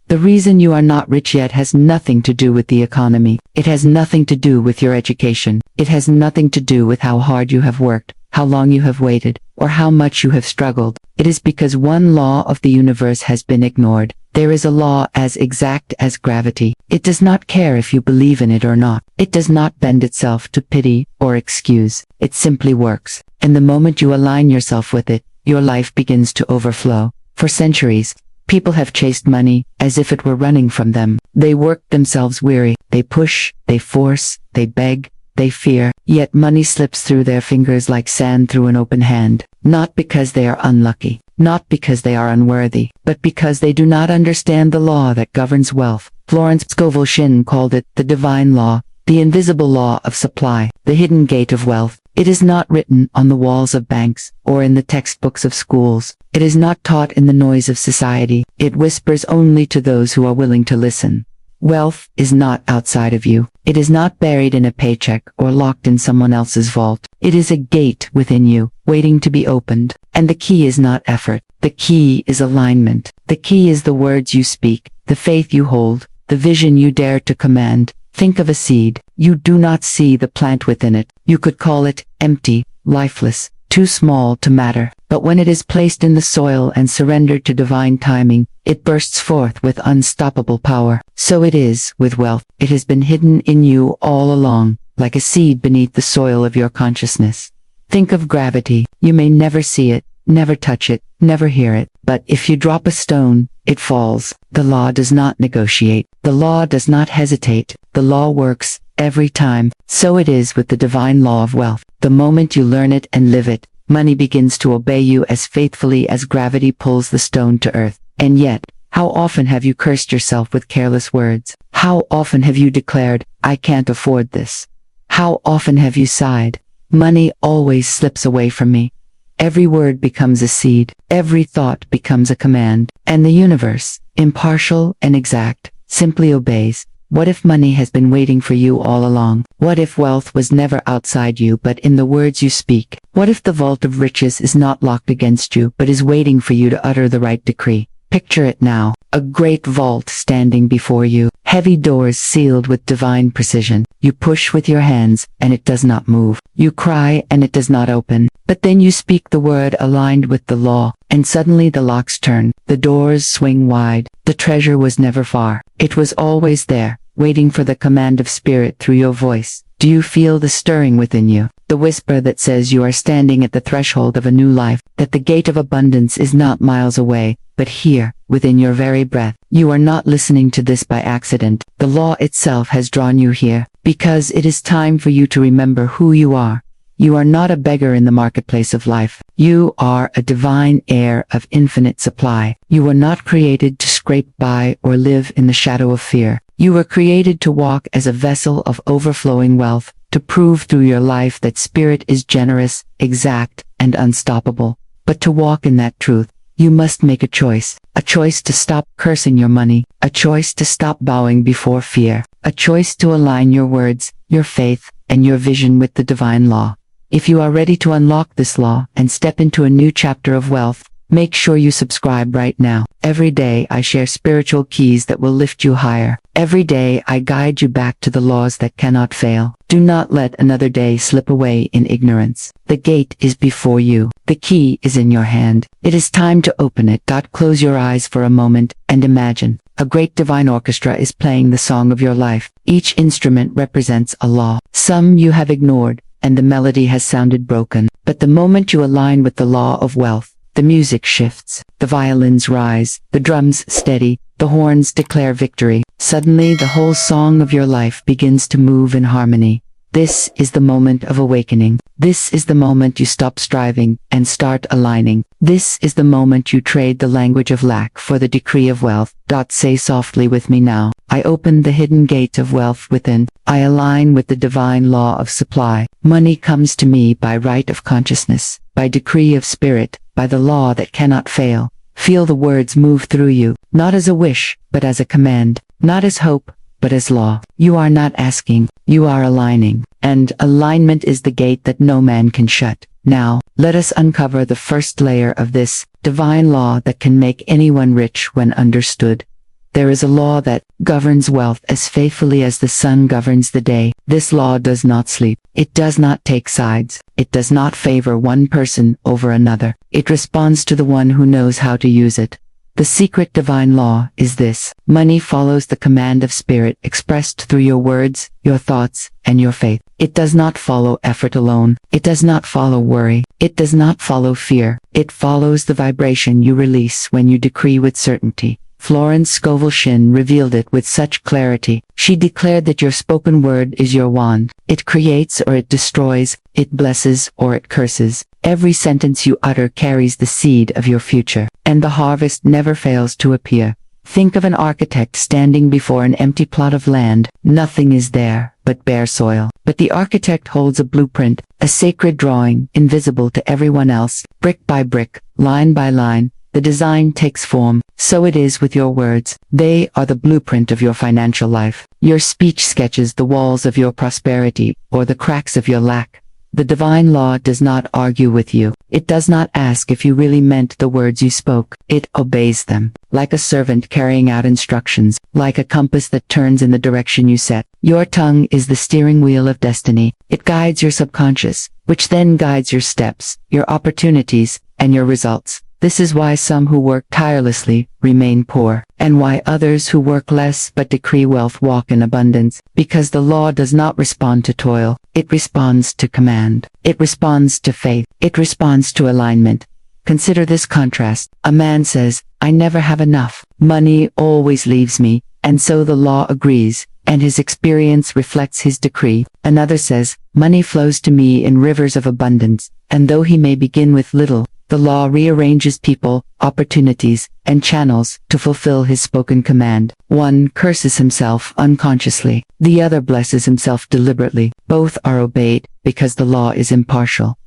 The reason you are not rich yet has nothing to do with the economy. It has nothing to do with your education. It has nothing to do with how hard you have worked, how long you have waited, or how much you have struggled. It is because one law of the universe has been ignored. There is a law as exact as gravity. It does not care if you believe in it or not. It does not bend itself to pity or excuse. It simply works. And the moment you align yourself with it, your life begins to overflow. For centuries, people have chased money as if it were running from them. They worked themselves weary. They push, they force, they beg, they fear. Yet money slips through their fingers like sand through an open hand. Not because they are unlucky, not because they are unworthy, but because they do not understand the law that governs wealth. Florence Scovel Shinn called it the divine law, the invisible law of supply, the hidden gate of wealth. It is not written on the walls of banks or in the textbooks of schools. It is not taught in the noise of society. It whispers only to those who are willing to listen. Wealth is not outside of you. It is not buried in a paycheck or locked in someone else's vault. It is a gate within you, waiting to be opened. And the key is not effort. The key is alignment. The key is the words you speak, the faith you hold, the vision you dare to command. Think of a seed. You do not see the plant within it. You could call it empty, lifeless, too small to matter. But when it is placed in the soil and surrendered to divine timing, it bursts forth with unstoppable power. So it is with wealth. It has been hidden in you all along, like a seed beneath the soil of your consciousness. Think of gravity. You may never see it, never touch it, never hear it. But if you drop a stone, it falls. The law does not negotiate. The law does not hesitate. The law works every time. So it is with the divine law of wealth. The moment you learn it and live it, money begins to obey you as faithfully as gravity pulls the stone to earth. And yet, how often have you cursed yourself with careless words? How often have you declared, I can't afford this? How often have you sighed, money always slips away from me? Every word becomes a seed, every thought becomes a command, and the universe, impartial and exact, simply obeys. What if money has been waiting for you all along? What if wealth was never outside you but in the words you speak? What if the vault of riches is not locked against you but is waiting for you to utter the right decree? Picture it now, a great vault standing before you, heavy doors sealed with divine precision. You push with your hands, and it does not move. You cry, and it does not open. But then you speak the word aligned with the law, and suddenly the locks turn, the doors swing wide. The treasure was never far. It was always there, waiting for the command of spirit through your voice. Do you feel the stirring within you? The whisper that says you are standing at the threshold of a new life, that the gate of abundance is not miles away, but here, within your very breath. You are not listening to this by accident. The law itself has drawn you here, because it is time for you to remember who you are. You are not a beggar in the marketplace of life. You are a divine heir of infinite supply. You were not created to scrape by or live in the shadow of fear. You were created to walk as a vessel of overflowing wealth, to prove through your life that spirit is generous, exact, and unstoppable. But to walk in that truth, you must make a choice to stop cursing your money, a choice to stop bowing before fear, a choice to align your words, your faith, and your vision with the divine law. If you are ready to unlock this law and step into a new chapter of wealth, make sure you subscribe right now. Every day I share spiritual keys that will lift you higher. Every day I guide you back to the laws that cannot fail. Do not let another day slip away in ignorance. The gate is before you. The key is in your hand. It is time to open it. Close your eyes for a moment and imagine. A great divine orchestra is playing the song of your life. Each instrument represents a law. Some you have ignored, and the melody has sounded broken. But the moment you align with the law of wealth, the music shifts, the violins rise, the drums steady, the horns declare victory. Suddenly the whole song of your life begins to move in harmony. This is the moment of awakening. This is the moment you stop striving and start aligning. This is the moment you trade the language of lack for the decree of wealth. Say softly with me now. I open the hidden gate of wealth within. I align with the divine law of supply. Money comes to me by right of consciousness, by decree of spirit, by the law that cannot fail. Feel the words move through you, not as a wish, but as a command, not as hope, but as law. You are not asking, you are aligning, and alignment is the gate that no man can shut. Now, let us uncover the first layer of this divine law that can make anyone rich when understood. There is a law that governs wealth as faithfully as the sun governs the day. This law does not sleep. It does not take sides. It does not favor one person over another. It responds to the one who knows how to use it. The secret divine law is this. Money follows the command of spirit expressed through your words, your thoughts, and your faith. It does not follow effort alone. It does not follow worry. It does not follow fear. It follows the vibration you release when you decree with certainty. Florence Scovel Shinn revealed it with such clarity. She declared that your spoken word is your wand. It creates or it destroys, it blesses or it curses. Every sentence you utter carries the seed of your future, and the harvest never fails to appear. Think of an architect standing before an empty plot of land. Nothing is there but bare soil. But the architect holds a blueprint, a sacred drawing, invisible to everyone else. Brick by brick, line by line, the design takes form. So it is with your words. They are the blueprint of your financial life. Your speech sketches the walls of your prosperity or the cracks of your lack. The divine law does not argue with you. It does not ask if you really meant the words you spoke. It obeys them, like a servant carrying out instructions, like a compass that turns in the direction you set. Your tongue is the steering wheel of destiny. It guides your subconscious, which then guides your steps, your opportunities, and your results. This is why some who work tirelessly remain poor, and why others who work less but decree wealth walk in abundance, because the law does not respond to toil, it responds to command. It responds to faith. It responds to alignment. Consider this contrast. A man says, I never have enough. Money always leaves me, and so the law agrees, and his experience reflects his decree. Another says, money flows to me in rivers of abundance, and though he may begin with little, the law rearranges people, opportunities, and channels to fulfill his spoken command. One curses himself unconsciously. The other blesses himself deliberately. Both are obeyed because the law is impartial.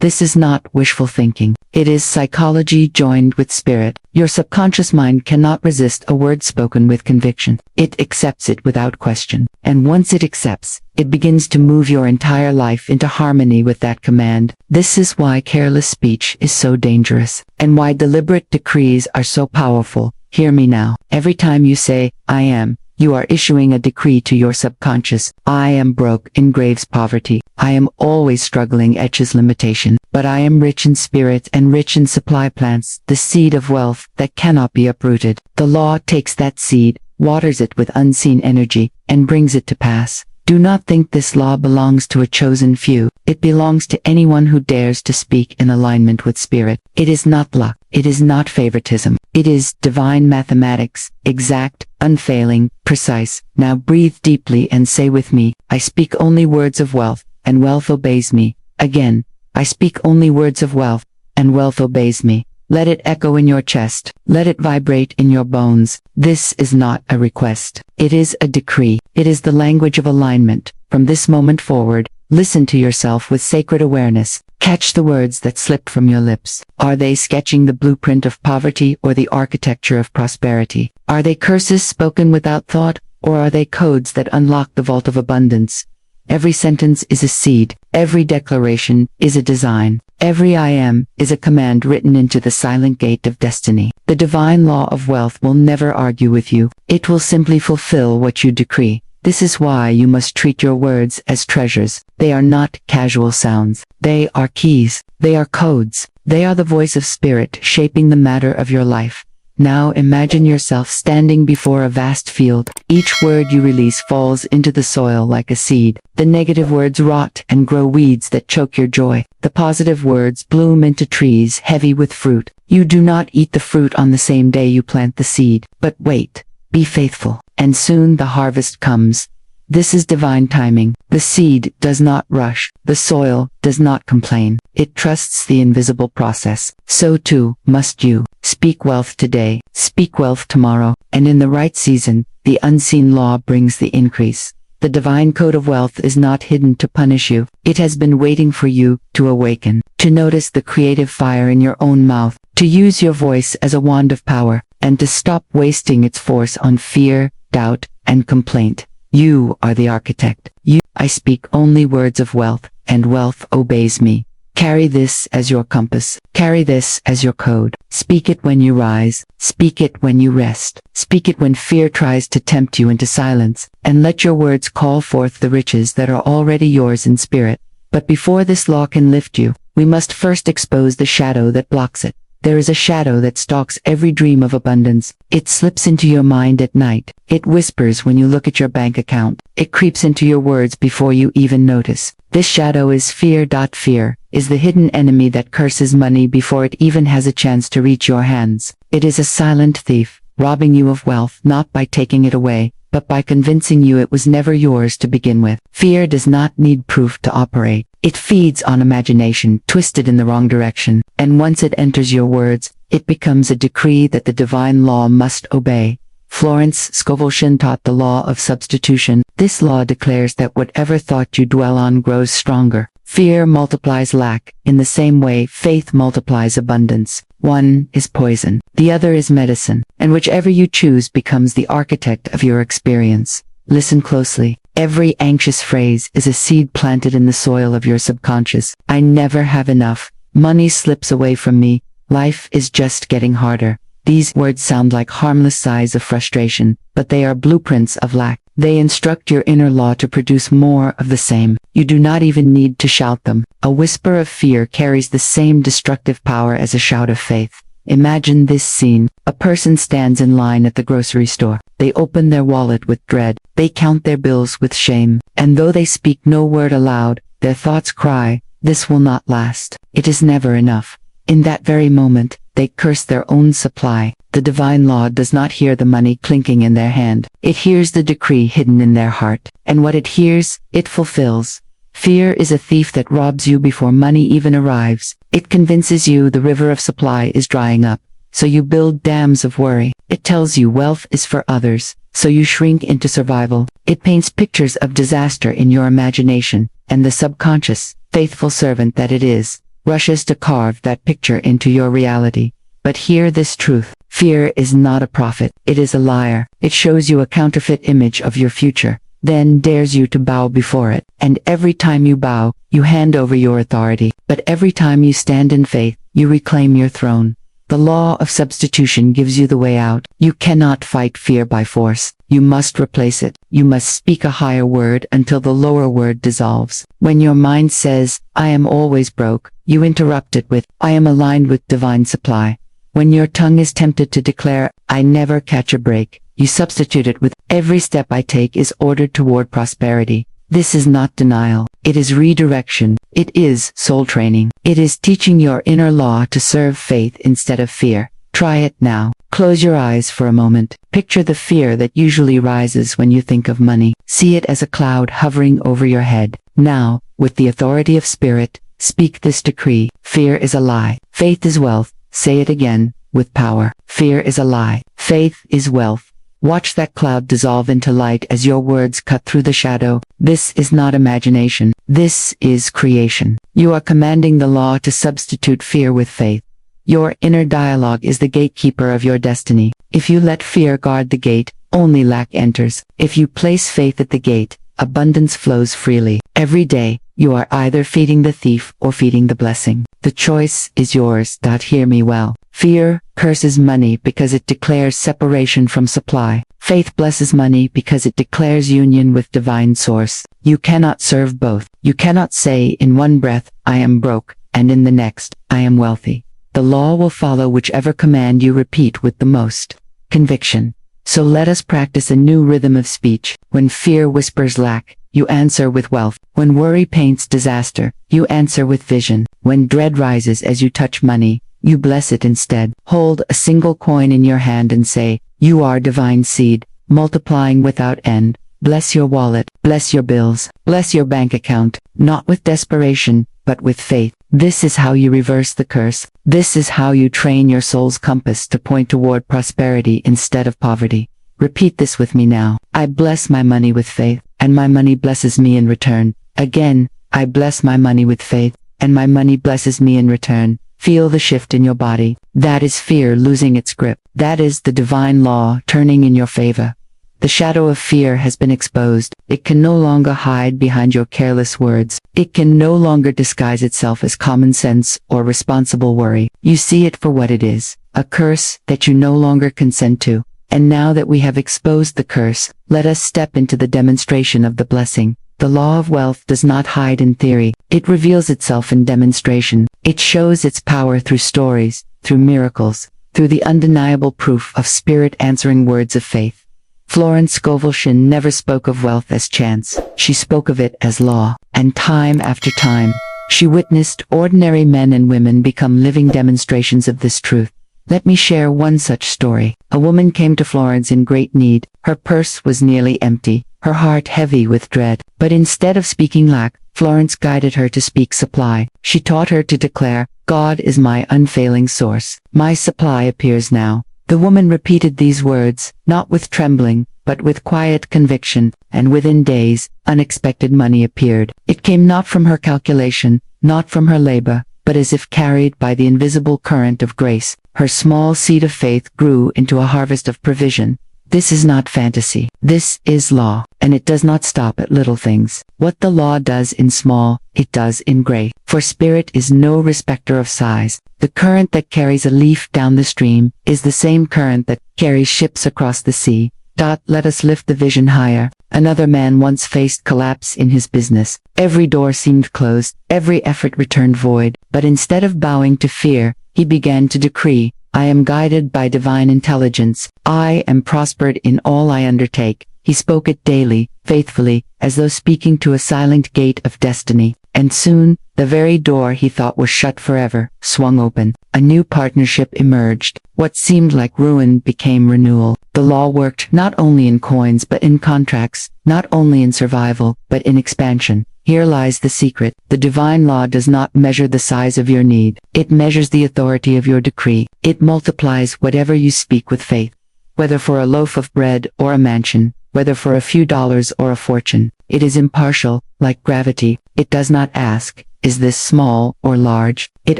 This is not wishful thinking. It is psychology joined with spirit. Your subconscious mind cannot resist a word spoken with conviction. It accepts it without question. And once it accepts, it begins to move your entire life into harmony with that command. This is why careless speech is so dangerous, and why deliberate decrees are so powerful. Hear me now. Every time you say, I am, you are issuing a decree to your subconscious. I am broke in Graves' poverty. I am always struggling Etch's limitation. But I am rich in spirit and rich in supply plants, the seed of wealth that cannot be uprooted. The law takes that seed, waters it with unseen energy, and brings it to pass. Do not think this law belongs to a chosen few. It belongs to anyone who dares to speak in alignment with spirit. It is not luck. It is not favoritism. It is divine mathematics, exact, unfailing, precise. Now breathe deeply and say with me, I speak only words of wealth, and wealth obeys me. Again, I speak only words of wealth, and wealth obeys me. Let it echo in your chest. Let it vibrate in your bones. This is not a request. It is a decree. It is the language of alignment. From this moment forward, listen to yourself with sacred awareness. Catch the words that slip from your lips. Are they sketching the blueprint of poverty or the architecture of prosperity? Are they curses spoken without thought, or are they codes that unlock the vault of abundance? Every sentence is a seed. Every declaration is a design. Every I am is a command written into the silent gate of destiny. The divine law of wealth will never argue with you. It will simply fulfill what you decree. This is why you must treat your words as treasures. They are not casual sounds. They are keys. They are codes. They are the voice of spirit shaping the matter of your life. Now imagine yourself standing before a vast field. Each word you release falls into the soil like a seed. The negative words rot and grow weeds that choke your joy. The positive words bloom into trees heavy with fruit. You do not eat the fruit on the same day you plant the seed. But wait, be faithful, and soon the harvest comes. This is divine timing. The seed does not rush. The soil does not complain. It trusts the invisible process. So too must you. Speak wealth today, speak wealth tomorrow, and in the right season, the unseen law brings the increase. The divine code of wealth is not hidden to punish you. It has been waiting for you to awaken, to notice the creative fire in your own mouth, to use your voice as a wand of power, and to stop wasting its force on fear, doubt, and complaint. You are the architect. I speak only words of wealth, and wealth obeys me. Carry this as your compass. Carry this as your code. Speak it when you rise. Speak it when you rest. Speak it when fear tries to tempt you into silence. And let your words call forth the riches that are already yours in spirit. But before this law can lift you, we must first expose the shadow that blocks it. There is a shadow that stalks every dream of abundance. It slips into your mind at night. It whispers when you look at your bank account. It creeps into your words before you even notice. This shadow is fear. Fear is the hidden enemy that curses money before it even has a chance to reach your hands. It is a silent thief, robbing you of wealth not by taking it away, but by convincing you it was never yours to begin with. Fear does not need proof to operate. It feeds on imagination twisted in the wrong direction, and once it enters your words, it becomes a decree that the divine law must obey. Florence Scovel Shinn taught the law of substitution. This law declares that whatever thought you dwell on grows stronger. Fear multiplies lack. In the same way, faith multiplies abundance. One is poison, the other is medicine, and whichever you choose becomes the architect of your experience. Listen closely. Every anxious phrase is a seed planted in the soil of your subconscious. I never have enough. Money slips away from me. Life is just getting harder. These words sound like harmless sighs of frustration, but they are blueprints of lack. They instruct your inner law to produce more of the same. You do not even need to shout them. A whisper of fear carries the same destructive power as a shout of faith. Imagine this scene. A person stands in line at the grocery store. They open their wallet with dread. They count their bills with shame. And though they speak no word aloud, their thoughts cry, "This will not last. It is never enough." In that very moment, they curse their own supply. The divine law does not hear the money clinking in their hand. It hears the decree hidden in their heart. And what it hears, it fulfills. Fear is a thief that robs you before money even arrives. It convinces you the river of supply is drying up, so you build dams of worry. It tells you wealth is for others, so you shrink into survival. It paints pictures of disaster in your imagination, and the subconscious, faithful servant that it is, rushes to carve that picture into your reality. But hear this truth. Fear is not a prophet. It is a liar. It shows you a counterfeit image of your future, then dares you to bow before it. And every time you bow, you hand over your authority. But every time you stand in faith, you reclaim your throne. The law of substitution gives you the way out. You cannot fight fear by force. You must replace it. You must speak a higher word until the lower word dissolves. When your mind says, I am always broke, you interrupt it with, I am aligned with divine supply. When your tongue is tempted to declare, I never catch a break, you substitute it with, every step I take is ordered toward prosperity. This is not denial. It is redirection. It is soul training. It is teaching your inner law to serve faith instead of fear. Try it now. Close your eyes for a moment. Picture the fear that usually rises when you think of money. See it as a cloud hovering over your head. Now, with the authority of spirit, speak this decree. Fear is a lie. Faith is wealth. Say it again, with power. Fear is a lie. Faith is wealth. Watch that cloud dissolve into light as your words cut through the shadow. This is not imagination. This is creation. You are commanding the law to substitute fear with faith. Your inner dialogue is the gatekeeper of your destiny. If you let fear guard the gate, only lack enters. If you place faith at the gate, abundance flows freely. Every day, you are either feeding the thief or feeding the blessing. The choice is yours. Hear me well. Fear curses money because it declares separation from supply. Faith blesses money because it declares union with divine source. You cannot serve both. You cannot say in one breath, I am broke, and in the next, I am wealthy. The law will follow whichever command you repeat with the most conviction. So let us practice a new rhythm of speech. When fear whispers lack, you answer with wealth. When worry paints disaster, you answer with vision. When dread rises as you touch money, you bless it instead. Hold a single coin in your hand and say, you are divine seed, multiplying without end. Bless your wallet, bless your bills, bless your bank account, not with desperation, but with faith. This is how you reverse the curse. This is how you train your soul's compass to point toward prosperity instead of poverty. Repeat this with me now. I bless my money with faith, and my money blesses me in return. Again, I bless my money with faith, and my money blesses me in return. Feel the shift in your body. That is fear losing its grip. That is the divine law turning in your favor. The shadow of fear has been exposed. It can no longer hide behind your careless words. It can no longer disguise itself as common sense or responsible worry. You see it for what it is, a curse that you no longer consent to. And now that we have exposed the curse, let us step into the demonstration of the blessing. The law of wealth does not hide in theory. It reveals itself in demonstration. It shows its power through stories, through miracles, through the undeniable proof of spirit answering words of faith. Florence Scovel Shinn never spoke of wealth as chance. She spoke of it as law. And time after time, she witnessed ordinary men and women become living demonstrations of this truth. Let me share one such story. A woman came to Florence in great need. Her purse was nearly empty, her heart heavy with dread. But instead of speaking lack, Florence guided her to speak supply. She taught her to declare, God is my unfailing source. My supply appears now. The woman repeated these words, not with trembling, but with quiet conviction, and within days, unexpected money appeared. It came not from her calculation, not from her labor, but as if carried by the invisible current of grace. Her small seed of faith grew into a harvest of provision. This is not fantasy. This is law, and it does not stop at little things. What the law does in small, it does in great. For spirit is no respecter of size. The current that carries a leaf down the stream is the same current that carries ships across the sea. Let us lift the vision higher. Another man once faced collapse in his business. Every door seemed closed, every effort returned void. But instead of bowing to fear, he began to decree, I am guided by divine intelligence. I am prospered in all I undertake. He spoke it daily, faithfully, as though speaking to a silent gate of destiny. And soon, the very door he thought was shut forever, swung open. A new partnership emerged. What seemed like ruin became renewal. The law worked not only in coins but in contracts, not only in survival, but in expansion. Here lies the secret. The divine law does not measure the size of your need. It measures the authority of your decree. It multiplies whatever you speak with faith. Whether for a loaf of bread or a mansion, whether for a few dollars or a fortune, it is impartial, like gravity. It does not ask, is this small or large? It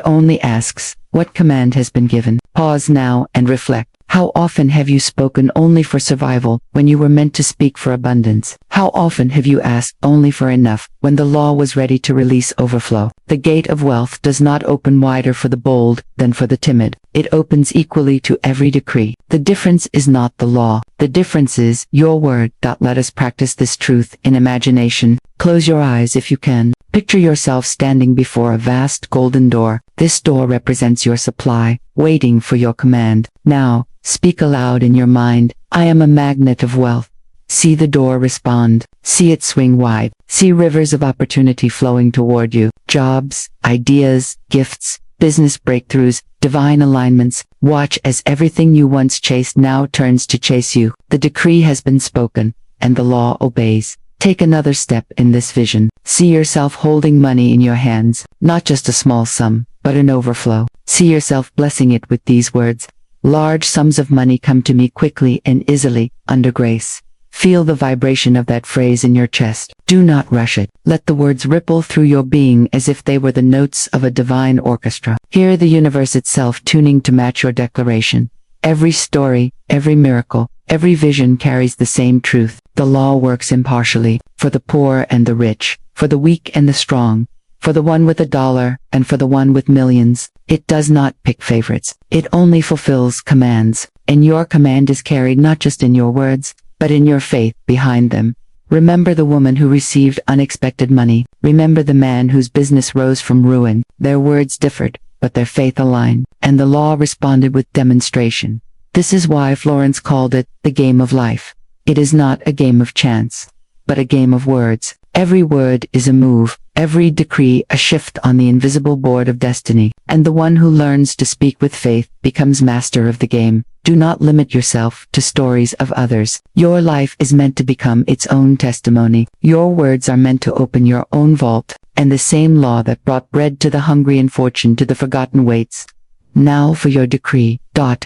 only asks, what command has been given? Pause now and reflect. How often have you spoken only for survival when you were meant to speak for abundance? How often have you asked only for enough when the law was ready to release overflow? The gate of wealth does not open wider for the bold than for the timid. It opens equally to every decree. The difference is not the law. The difference is your word. Let us practice this truth in imagination. Close your eyes if you can. Picture yourself standing before a vast golden door. This door represents your supply, waiting for your command. Now, speak aloud in your mind, I am a magnet of wealth. See the door respond. See it swing wide. See rivers of opportunity flowing toward you. Jobs, ideas, gifts, business breakthroughs, divine alignments. Watch as everything you once chased now turns to chase you. The decree has been spoken, and the law obeys. Take another step in this vision. See yourself holding money in your hands, not just a small sum, but an overflow. See yourself blessing it with these words. Large sums of money come to me quickly and easily, under grace. Feel the vibration of that phrase in your chest. Do not rush it. Let the words ripple through your being as if they were the notes of a divine orchestra. Hear the universe itself tuning to match your declaration. Every story, every miracle, every vision carries the same truth. The law works impartially, for the poor and the rich, for the weak and the strong, for the one with $1 and for the one with millions. It does not pick favorites. It only fulfills commands, and your command is carried not just in your words, but in your faith behind them. Remember the woman who received unexpected money. Remember the man whose business rose from ruin. Their words differed, but their faith aligned, and the law responded with demonstration. This is why Florence called it the game of life. It is not a game of chance, but a game of words. Every word is a move, every decree a shift on the invisible board of destiny, and the one who learns to speak with faith becomes master of the game. Do not limit yourself to stories of others. Your life is meant to become its own testimony. Your words are meant to open your own vault, and the same law that brought bread to the hungry and fortune to the forgotten waits. Now for your decree.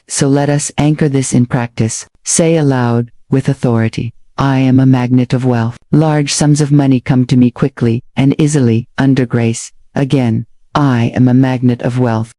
So let us anchor this in practice. Say aloud, with authority, I am a magnet of wealth. Large sums of money come to me quickly and easily, under grace. Again, I am a magnet of wealth.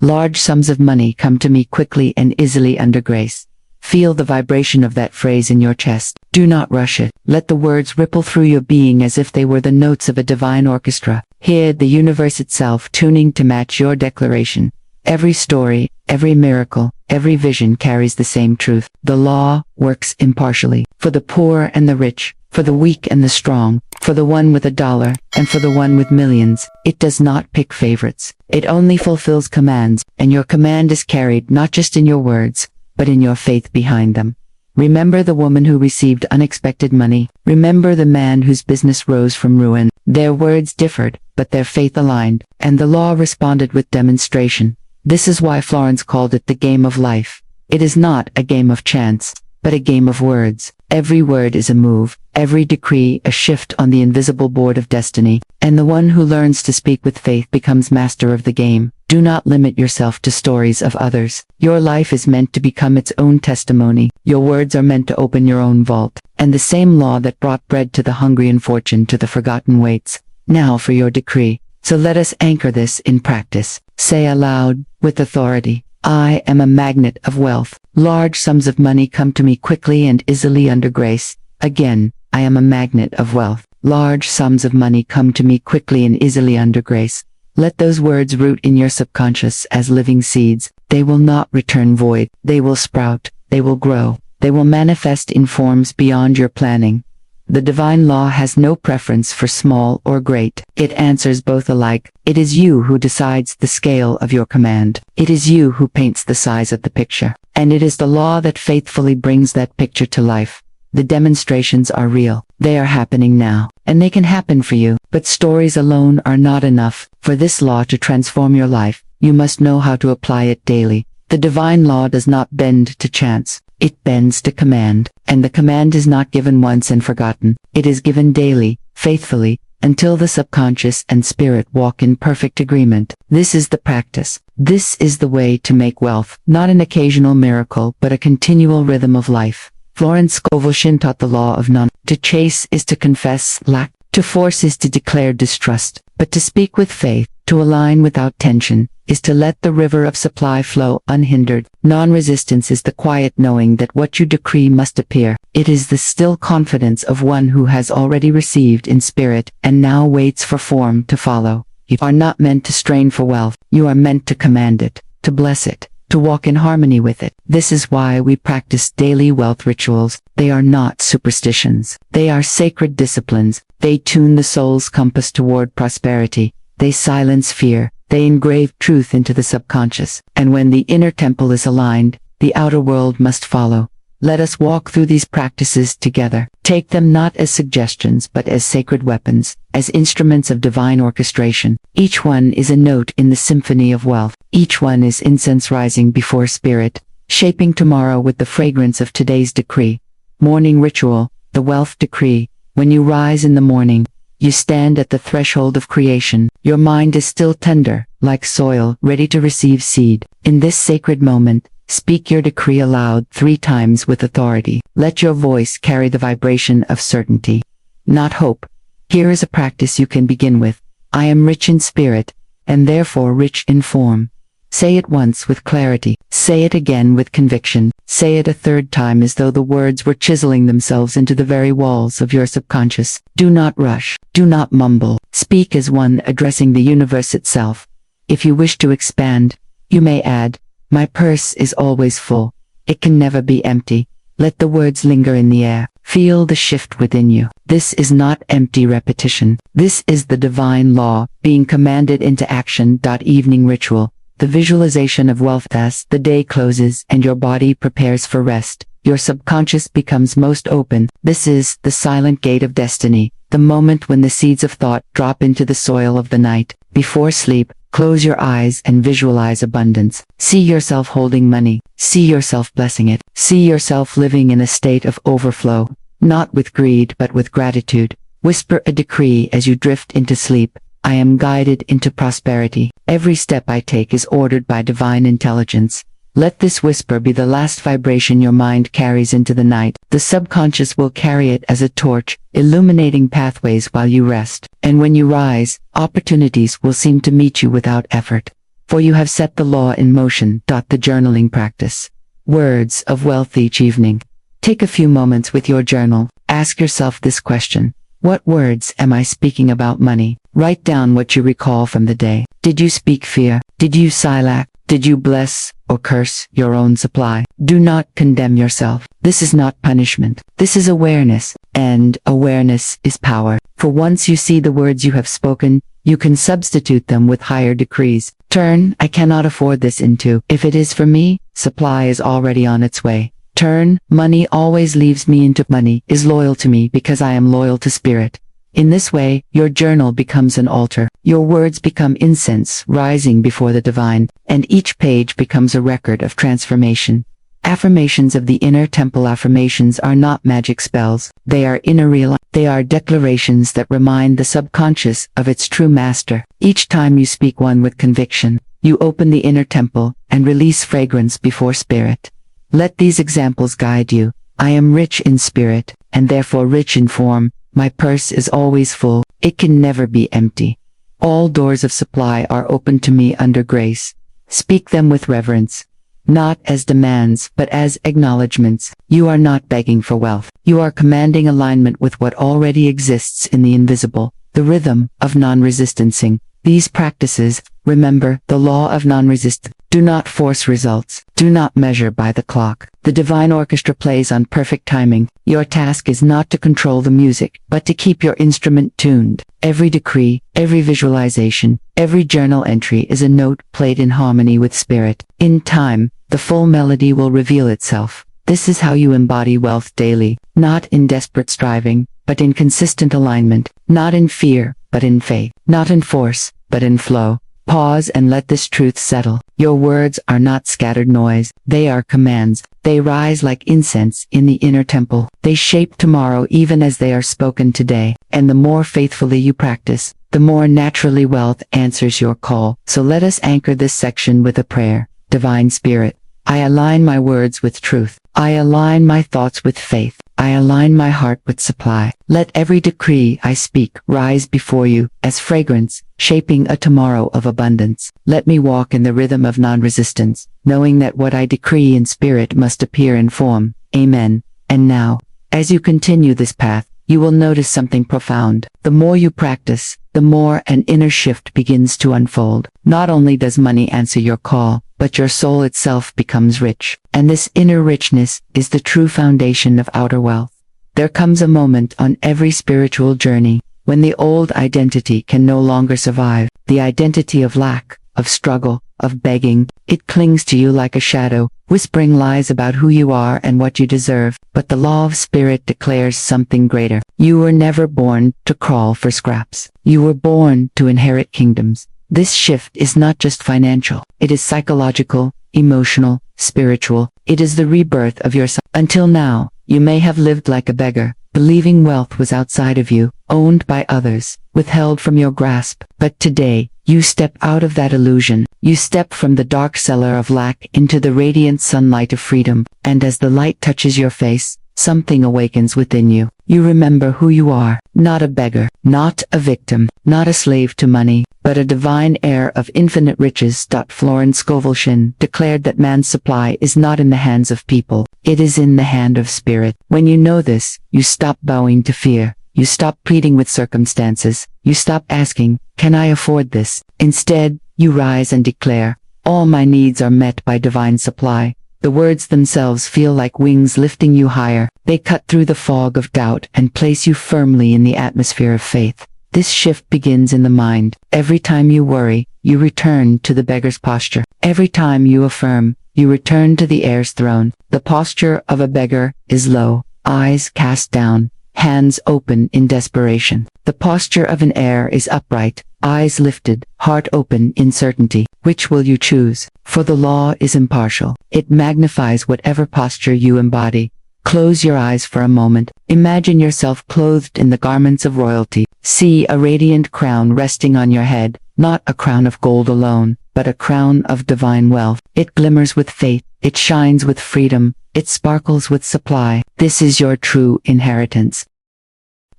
Large sums of money come to me quickly and easily under grace. Feel the vibration of that phrase in your chest. Do not rush it. Let the words ripple through your being as if they were the notes of a divine orchestra. Hear the universe itself tuning to match your declaration. Every story, every miracle, every vision carries the same truth. The law works impartially, for the poor and the rich, for the weak and the strong, for the one with $1 and for the one with millions. It does not pick favorites. It only fulfills commands, and your command is carried not just in your words, but in your faith behind them. Remember the woman who received unexpected money. Remember the man whose business rose from ruin. Their words differed, but their faith aligned, and the law responded with demonstration. This is why Florence called it the game of life. It is not a game of chance, but a game of words. Every word is a move, every decree a shift on the invisible board of destiny, and the one who learns to speak with faith becomes master of the game. Do not limit yourself to stories of others. Your life is meant to become its own testimony. Your words are meant to open your own vault, and the same law that brought bread to the hungry and fortune to the forgotten waits. Now for your decree. So let us anchor this in practice. Say aloud, with authority, I am a magnet of wealth. Large sums of money come to me quickly and easily under grace. Again, I am a magnet of wealth. Large sums of money come to me quickly and easily under grace. Let those words root in your subconscious as living seeds. They will not return void. They will sprout. They will grow. They will manifest in forms beyond your planning. The divine law has no preference for small or great. It answers both alike. It is you who decides the scale of your command. It is you who paints the size of the picture. And it is the law that faithfully brings that picture to life. The demonstrations are real. They are happening now. And they can happen for you. But stories alone are not enough. For this law to transform your life, you must know how to apply it daily. The divine law does not bend to chance. It bends to command, and the command is not given once and forgotten. It is given daily, faithfully, until the subconscious and spirit walk in perfect agreement. This is the practice. This is the way to make wealth, not an occasional miracle, but a continual rhythm of life. Florence Scovel Shinn taught the law of none. To chase is to confess lack. To force is to declare distrust. But to speak with faith, to align without tension, is to let the river of supply flow unhindered. Non-resistance is the quiet knowing that what you decree must appear. It is the still confidence of one who has already received in spirit and now waits for form to follow. You are not meant to strain for wealth. You are meant to command it, to bless it, to walk in harmony with it. This is why we practice daily wealth rituals. They are not superstitions. They are sacred disciplines. They tune the soul's compass toward prosperity. They silence fear. They engrave truth into the subconscious. And when the inner temple is aligned, the outer world must follow. Let us walk through these practices together. Take them not as suggestions but as sacred weapons, as instruments of divine orchestration. Each one is a note in the symphony of wealth. Each one is incense rising before spirit, shaping tomorrow with the fragrance of today's decree. Morning ritual, the wealth decree. When you rise in the morning, you stand at the threshold of creation. Your mind is still tender, like soil, ready to receive seed. In this sacred moment, speak your decree aloud 3 times with authority. Let your voice carry the vibration of certainty, not hope. Here is a practice you can begin with. I am rich in spirit, and therefore rich in form. Say it once with clarity. Say it again with conviction. Say it a 3rd time as though the words were chiseling themselves into the very walls of your subconscious. Do not rush. Do not mumble. Speak as one addressing the universe itself. If you wish to expand, you may add, my purse is always full. It can never be empty. Let the words linger in the air. Feel the shift within you. This is not empty repetition. This is the divine law being commanded into action. Evening ritual. The visualization of wealth. As the day closes and your body prepares for rest, your subconscious becomes most open. This is the silent gate of destiny, the moment when the seeds of thought drop into the soil of the night. Before sleep, close your eyes and visualize abundance. See yourself holding money. See yourself blessing it. See yourself living in a state of overflow, not with greed but with gratitude. Whisper a decree as you drift into sleep. I am guided into prosperity. Every step I take is ordered by divine intelligence. Let this whisper be the last vibration your mind carries into the night. The subconscious will carry it as a torch, illuminating pathways while you rest. And when you rise, opportunities will seem to meet you without effort. For you have set the law in motion. The journaling practice. Words of wealth each evening. Take a few moments with your journal. Ask yourself this question. What words am I speaking about money? Write down what you recall from the day. Did you speak fear? Did you lack? Did you bless or curse your own supply? Do not condemn yourself. This is not punishment. This is awareness, and awareness is power. For once you see the words you have spoken, you can substitute them with higher decrees. Turn, I cannot afford this into, if it is for me, supply is already on its way. Turn, money always leaves me into, money is loyal to me because I am loyal to spirit. In this way, your journal becomes an altar. Your words become incense rising before the divine, and each page becomes a record of transformation. Affirmations of the inner temple. Affirmations are not magic spells. They are inner real. They are declarations that remind the subconscious of its true master. Each time you speak one with conviction, you open the inner temple and release fragrance before spirit. Let these examples guide you. I am rich in spirit, and therefore rich in form. My purse is always full. It can never be empty. All doors of supply are open to me under grace. Speak them with reverence, not as demands but as acknowledgments. You are not begging for wealth. You are commanding alignment with what already exists in the invisible, the rhythm of non-resistancing. These practices, remember the law of non-resistance. Do not force results. Do not measure by the clock. The divine orchestra plays on perfect timing. Your task is not to control the music, but to keep your instrument tuned. Every decree, every visualization, every journal entry is a note played in harmony with spirit. In time, the full melody will reveal itself. This is how you embody wealth daily, not in desperate striving, but in consistent alignment, not in fear, but in faith, not in force, but in flow. Pause and let this truth settle. Your words are not scattered noise. They are commands. They rise like incense in the inner temple. They shape tomorrow even as they are spoken today. And the more faithfully you practice, the more naturally wealth answers your call. So let us anchor this section with a prayer. Divine Spirit, I align my words with truth. I align my thoughts with faith. I align my heart with supply. Let every decree I speak rise before you as fragrance, shaping a tomorrow of abundance. Let me walk in the rhythm of non-resistance, knowing that what I decree in spirit must appear in form. Amen. And now, as you continue this path, you will notice something profound. The more you practice, the more an inner shift begins to unfold. Not only does money answer your call, but your soul itself becomes rich. And this inner richness is the true foundation of outer wealth. There comes a moment on every spiritual journey when the old identity can no longer survive. The identity of lack, of struggle, of begging. It clings to you like a shadow, whispering lies about who you are and what you deserve. But the law of spirit declares something greater. You were never born to crawl for scraps. You were born to inherit kingdoms. This shift is not just financial. It is psychological, emotional, spiritual. It is the rebirth of yourself. Until now, you may have lived like a beggar, believing wealth was outside of you, owned by others, withheld from your grasp. But today, you step out of that illusion. You step from the dark cellar of lack into the radiant sunlight of freedom. And as the light touches your face, something awakens within you. You remember who you are, not a beggar, not a victim, not a slave to money, but a divine heir of infinite riches. Florence Scovel Shinn declared that man's supply is not in the hands of people, it is in the hand of spirit. When you know this, you stop bowing to fear. You stop pleading with circumstances. You stop asking, can I afford this? Instead, you rise and declare, all my needs are met by divine supply. The words themselves feel like wings lifting you higher. They cut through the fog of doubt and place you firmly in the atmosphere of faith. This shift begins in the mind. Every time you worry, you return to the beggar's posture. Every time you affirm, you return to the heir's throne. The posture of a beggar is low, eyes cast down, hands open in desperation. The posture of an heir is upright, eyes lifted, heart open in certainty. Which will you choose? For the law is impartial. It magnifies whatever posture you embody. Close your eyes for a moment. Imagine yourself clothed in the garments of royalty. See a radiant crown resting on your head, not a crown of gold alone, but a crown of divine wealth. It glimmers with faith, it shines with freedom, it sparkles with supply. This is your true inheritance.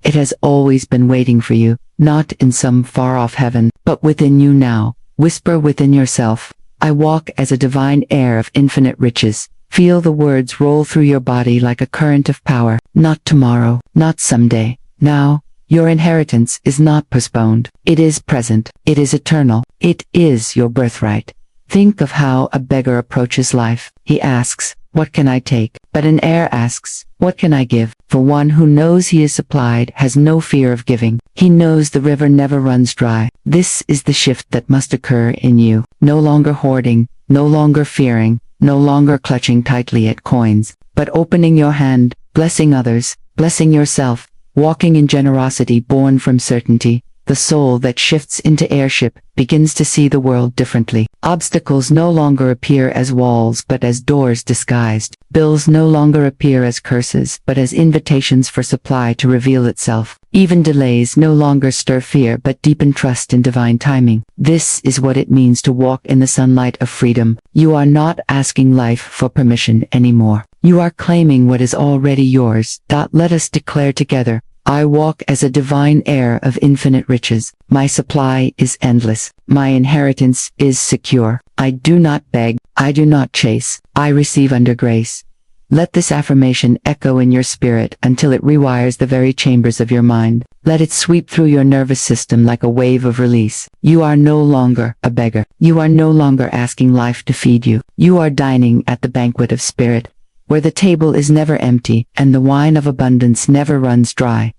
It has always been waiting for you, not in some far-off heaven, but within you now. Whisper within yourself, I walk as a divine heir of infinite riches. Feel the words roll through your body like a current of power. Not tomorrow, not someday. Now, your inheritance is not postponed. It is present. It is eternal. It is your birthright. Think of how a beggar approaches life. He asks, what can I take? But an heir asks, what can I give? For one who knows he is supplied has no fear of giving. He knows the river never runs dry. This is the shift that must occur in you. No longer hoarding, no longer fearing, no longer clutching tightly at coins, but opening your hand, blessing others, blessing yourself, walking in generosity born from certainty. The soul that shifts into heirship begins to see the world differently. Obstacles no longer appear as walls but as doors disguised. Bills no longer appear as curses but as invitations for supply to reveal itself. Even delays no longer stir fear but deepen trust in divine timing. This is what it means to walk in the sunlight of freedom. You are not asking life for permission anymore. You are claiming what is already yours. Let us declare together, I walk as a divine heir of infinite riches. My supply is endless. My inheritance is secure. I do not beg. I do not chase. I receive under grace. Let this affirmation echo in your spirit until it rewires the very chambers of your mind. Let it sweep through your nervous system like a wave of release. You are no longer a beggar. You are no longer asking life to feed you. You are dining at the banquet of spirit, where the table is never empty and the wine of abundance never runs dry.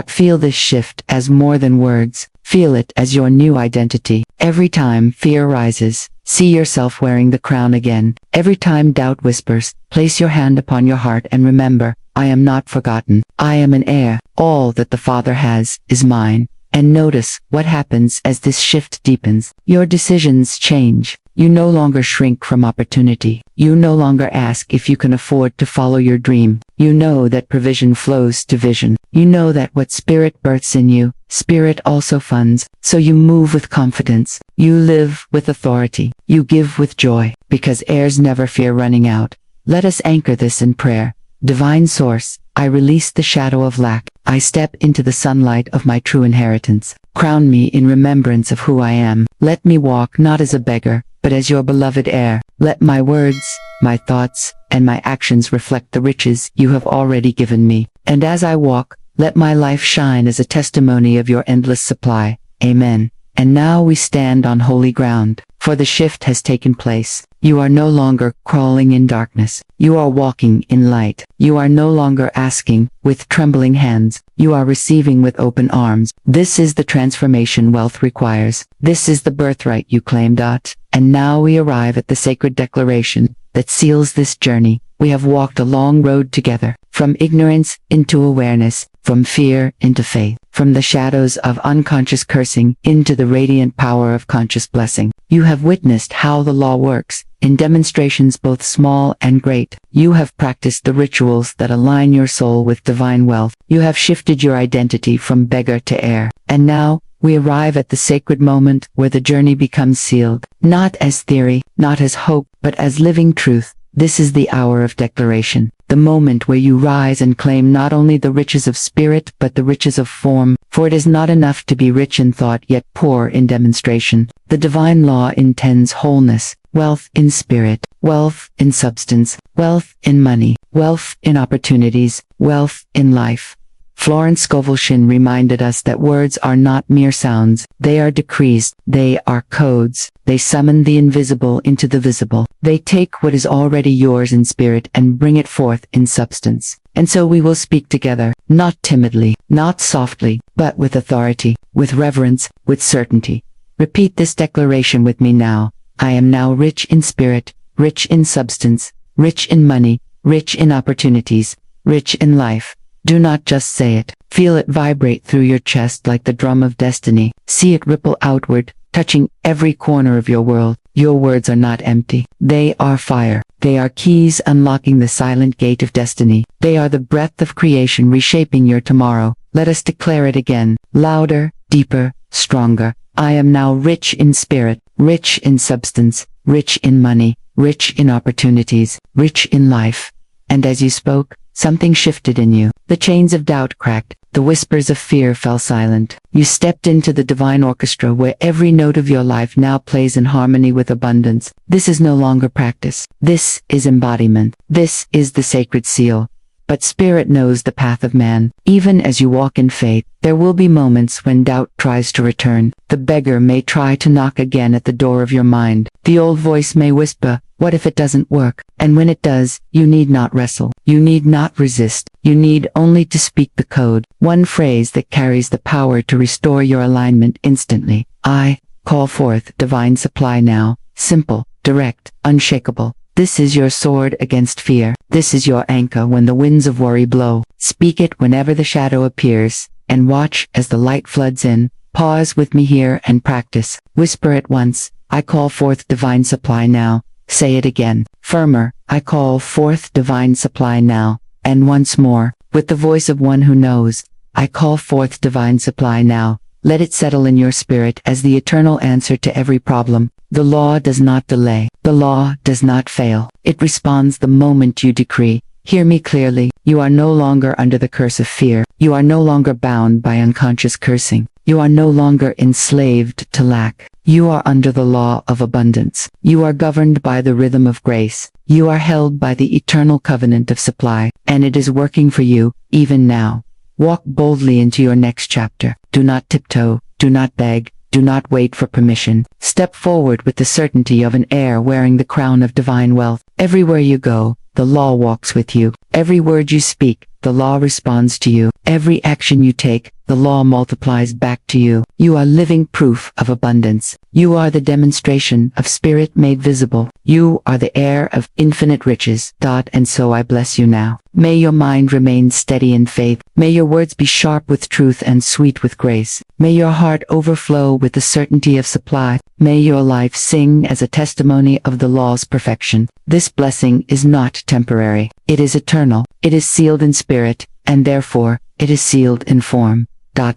Feel this shift as more than words. Feel it as your new identity. Every time fear rises, see yourself wearing the crown again. Every time doubt whispers, place your hand upon your heart and remember, I am not forgotten. I am an heir. All that the Father has is mine. And notice what happens as this shift deepens. Your decisions change. You no longer shrink from opportunity. You no longer ask if you can afford to follow your dream. You know that provision flows to vision. You know that what spirit births in you, spirit also funds. So you move with confidence. You live with authority. You give with joy, because heirs never fear running out. Let us anchor this in prayer. Divine Source, I release the shadow of lack. I step into the sunlight of my true inheritance. Crown me in remembrance of who I am. Let me walk not as a beggar, but as your beloved heir. Let my words, my thoughts, and my actions reflect the riches you have already given me. And as I walk, let my life shine as a testimony of your endless supply. Amen. And now we stand on holy ground, for the shift has taken place. You are no longer crawling in darkness. You are walking in light. You are no longer asking with trembling hands. You are receiving with open arms. This is the transformation wealth requires. This is the birthright you claimed. And now we arrive at the sacred declaration that seals this journey. We have walked a long road together, from ignorance into awareness, from fear into faith, from the shadows of unconscious cursing into the radiant power of conscious blessing. You have witnessed how the law works, in demonstrations both small and great. You have practiced the rituals that align your soul with divine wealth. You have shifted your identity from beggar to heir. And now, we arrive at the sacred moment where the journey becomes sealed, not as theory, not as hope, but as living truth. This is the hour of declaration, the moment where you rise and claim not only the riches of spirit but the riches of form, for it is not enough to be rich in thought yet poor in demonstration. The divine law intends wholeness, wealth in spirit, wealth in substance, wealth in money, wealth in opportunities, wealth in life. Florence Scovel Shinn reminded us that words are not mere sounds, they are decrees, they are codes, they summon the invisible into the visible. They take what is already yours in spirit and bring it forth in substance. And so we will speak together, not timidly, not softly, but with authority, with reverence, with certainty. Repeat this declaration with me now. I am now rich in spirit, rich in substance, rich in money, rich in opportunities, rich in life. Do not just say it. Feel it vibrate through your chest like the drum of destiny. See it ripple outward, touching every corner of your world. Your words are not empty. They are fire. They are keys unlocking the silent gate of destiny. They are the breath of creation reshaping your tomorrow. Let us declare it again, louder, deeper, stronger. I am now rich in spirit, rich in substance, rich in money, rich in opportunities, rich in life. And as you spoke, something shifted in you. The chains of doubt cracked. The whispers of fear fell silent. You stepped into the divine orchestra where every note of your life now plays in harmony with abundance. This is no longer practice. This is embodiment. This is the sacred seal. But spirit knows the path of man. Even as you walk in faith, there will be moments when doubt tries to return. The beggar may try to knock again at the door of your mind. The old voice may whisper, "What if it doesn't work?" And when it does, you need not wrestle. You need not resist. You need only to speak the code. One phrase that carries the power to restore your alignment instantly. I call forth divine supply now. Simple, direct, unshakable. This is your sword against fear. This is your anchor when the winds of worry blow. Speak it whenever the shadow appears, and watch as the light floods in. Pause with me here and practice. Whisper it once. I call forth divine supply now. Say it again, firmer. I call forth divine supply now. And once more, with the voice of one who knows. I call forth divine supply now. Let it settle in your spirit as the eternal answer to every problem. The law does not delay. The law does not fail. It responds the moment you decree. Hear me clearly. You are no longer under the curse of fear. You are no longer bound by unconscious cursing. You are no longer enslaved to lack. You are under the law of abundance. You are governed by the rhythm of grace. You are held by the eternal covenant of supply, and it is working for you, even now. Walk boldly into your next chapter. Do not tiptoe. Do not beg. Do not wait for permission. Step forward with the certainty of an heir wearing the crown of divine wealth. Everywhere you go, the law walks with you. Every word you speak, the law responds to you. Every action you take, the law multiplies back to you. You are living proof of abundance. You are the demonstration of spirit made visible. You are the heir of infinite riches. And so I bless you now. May your mind remain steady in faith. May your words be sharp with truth and sweet with grace. May your heart overflow with the certainty of supply. May your life sing as a testimony of the law's perfection. This blessing is not temporary. It is eternal. It is sealed in spirit, and therefore, it is sealed in form.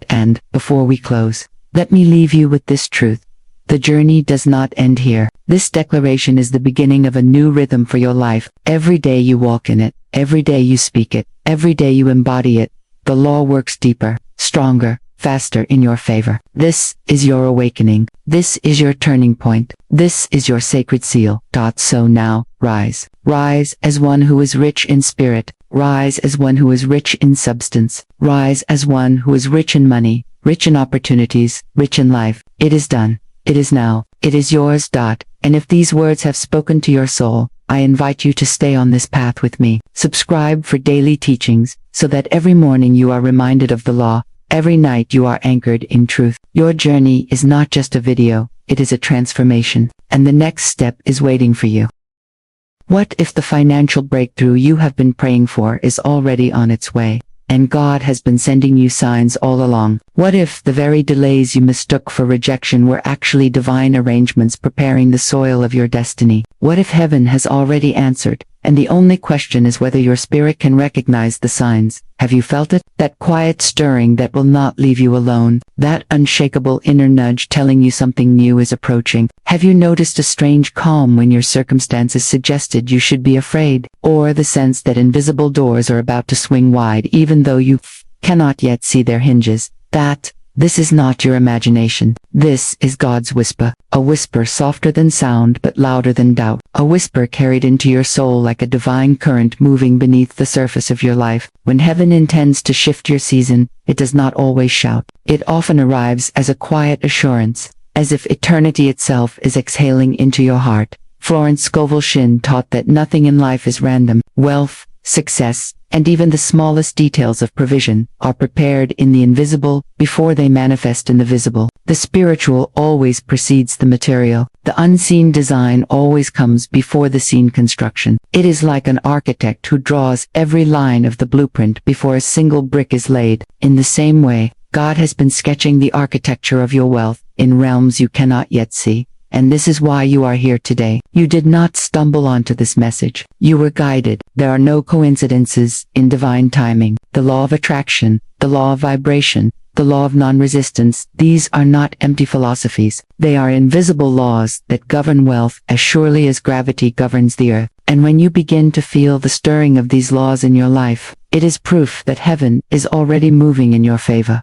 And, before we close, let me leave you with this truth. The journey does not end here. This declaration is the beginning of a new rhythm for your life. Every day you walk in it, Every day you speak it, every day you embody it, the law works deeper, stronger, faster in your favor. This is your awakening. This is your turning point. This is your sacred seal. So now, rise. Rise as one who is rich in spirit. Rise as one who is rich in substance. Rise as one who is rich in money, rich in opportunities, rich in life. It is done. It is now. It is yours. And if these words have spoken to your soul, I invite you to stay on this path with me. Subscribe for daily teachings, so that every morning you are reminded of the law. Every night you are anchored in truth. Your journey is not just a video, it is a transformation, and the next step is waiting for you. What if the financial breakthrough you have been praying for is already on its way, and God has been sending you signs all along? What if the very delays you mistook for rejection were actually divine arrangements preparing the soil of your destiny? What if heaven has already answered, and the only question is whether your spirit can recognize the signs? Have you felt it? That quiet stirring that will not leave you alone, that unshakable inner nudge telling you something new is approaching. Have you noticed a strange calm when your circumstances suggested you should be afraid? Or the sense that invisible doors are about to swing wide even though you cannot yet see their hinges? This is not your imagination. This is God's whisper. A whisper softer than sound but louder than doubt. A whisper carried into your soul like a divine current moving beneath the surface of your life. When heaven intends to shift your season, it does not always shout. It often arrives as a quiet assurance, as if eternity itself is exhaling into your heart. Florence Scovel Shinn taught that nothing in life is random. Wealth, success, and even the smallest details of provision are prepared in the invisible before they manifest in the visible. The spiritual always precedes the material. The unseen design always comes before the seen construction. It is like an architect who draws every line of the blueprint before a single brick is laid. In the same way, God has been sketching the architecture of your wealth in realms you cannot yet see. And this is why you are here today. You did not stumble onto this message. You were guided. There are no coincidences in divine timing. The law of attraction, the law of vibration, the law of non-resistance, these are not empty philosophies. They are invisible laws that govern wealth as surely as gravity governs the earth. And when you begin to feel the stirring of these laws in your life, it is proof that heaven is already moving in your favor.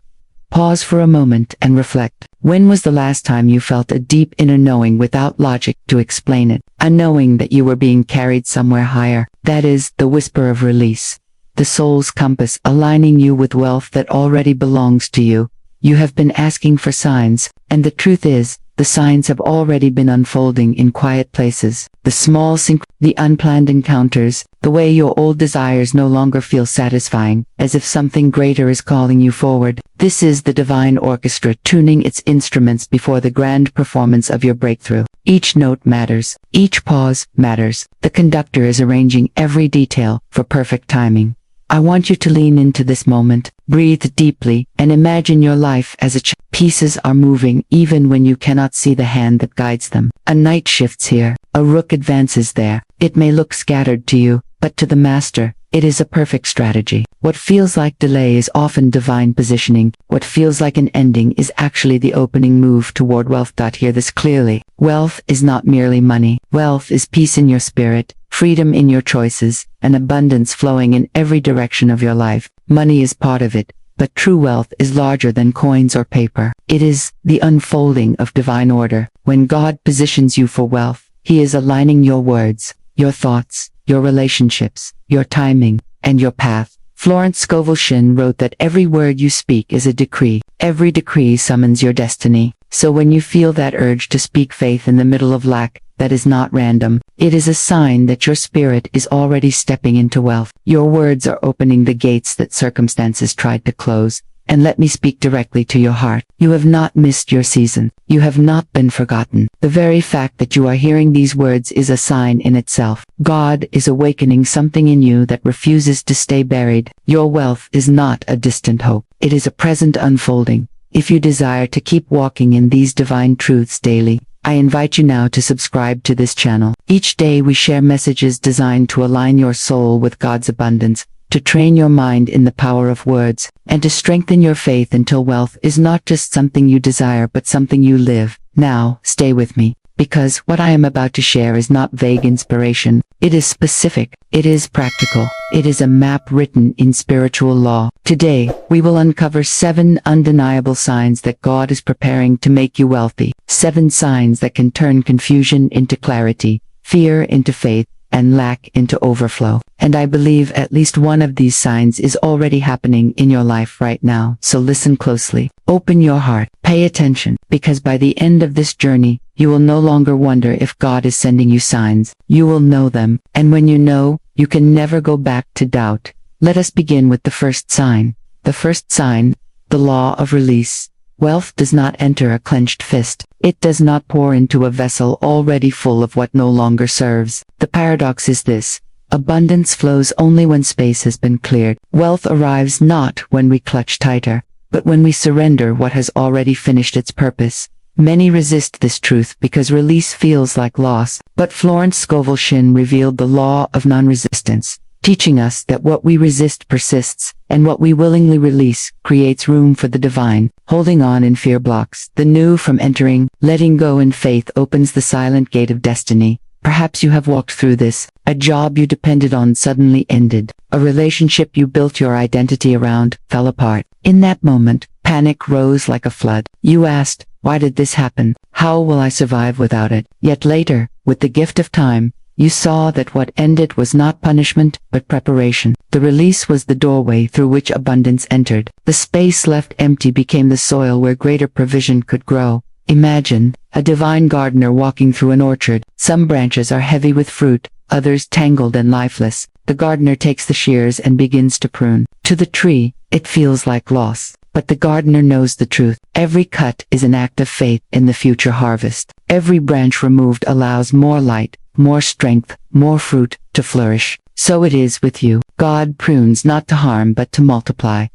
Pause for a moment and reflect. When was the last time you felt a deep inner knowing without logic to explain it? A knowing that you were being carried somewhere higher. That is the whisper of release. The soul's compass aligning you with wealth that already belongs to you. You have been asking for signs, and the truth is, the signs have already been unfolding in quiet places. The small the unplanned encounters, the way your old desires no longer feel satisfying, as if something greater is calling you forward. This is the divine orchestra tuning its instruments before the grand performance of your breakthrough. Each note matters. Each pause matters. The conductor is arranging every detail for perfect timing. I want you to lean into this moment, breathe deeply, and imagine your life as pieces are moving even when you cannot see the hand that guides them. A knight shifts here, a rook advances there. It may look scattered to you, but to the master, it is a perfect strategy. What feels like delay is often divine positioning. What feels like an ending is actually the opening move toward wealth. Hear this clearly. Wealth is not merely money. Wealth is peace in your spirit, freedom in your choices, and abundance flowing in every direction of your life. Money is part of it, but true wealth is larger than coins or paper. It is the unfolding of divine order. When God positions you for wealth, He is aligning your words, your thoughts, your relationships, your timing, and your path. Florence Scovel Shinn wrote that every word you speak is a decree. Every decree summons your destiny. So when you feel that urge to speak faith in the middle of lack, that is not random. It is a sign that your spirit is already stepping into wealth. Your words are opening the gates that circumstances tried to close. And let me speak directly to your heart. You have not missed your season. You have not been forgotten. The very fact that you are hearing these words is a sign in itself. God is awakening something in you that refuses to stay buried. Your wealth is not a distant hope. It is a present unfolding. If you desire to keep walking in these divine truths daily, I invite you now to subscribe to this channel. Each day we share messages designed to align your soul with God's abundance, to train your mind in the power of words, and to strengthen your faith until wealth is not just something you desire but something you live. Now, stay with me. because what I am about to share is not vague inspiration. It is specific. It is practical. It is a map written in spiritual law. Today, we will uncover 7 undeniable signs that God is preparing to make you wealthy. 7 signs that can turn confusion into clarity, fear into faith, and lack into overflow. And I believe at least one of these signs is already happening in your life right now. So listen closely. Open your heart. Pay attention, because by the end of this journey, you will no longer wonder if God is sending you signs. You will know them, and when you know, you can never go back to doubt. Let us begin with the first sign. The first sign, the law of release. Wealth does not enter a clenched fist. It does not pour into a vessel already full of what no longer serves. The paradox is this: abundance flows only when space has been cleared. Wealth arrives not when we clutch tighter, but when we surrender what has already finished its purpose. Many resist this truth because release feels like loss, but Florence Scovel Shinn revealed the law of non-resistance, teaching us that what we resist persists, and what we willingly release creates room for the divine. Holding on in fear blocks the new from entering. Letting go in faith opens the silent gate of destiny. Perhaps you have walked through this. A job you depended on suddenly ended. A relationship you built your identity around fell apart. In that moment, panic rose like a flood. You asked, why did this happen? How will I survive without it? Yet later, with the gift of time, you saw that what ended was not punishment, but preparation. The release was the doorway through which abundance entered. The space left empty became the soil where greater provision could grow. Imagine a divine gardener walking through an orchard. Some branches are heavy with fruit, others tangled and lifeless. The gardener takes the shears and begins to prune. To the tree, it feels like loss. But the gardener knows the truth. Every cut is an act of faith in the future harvest. Every branch removed allows more light, more strength, more fruit to flourish. So it is with you. God prunes not to harm but to multiply.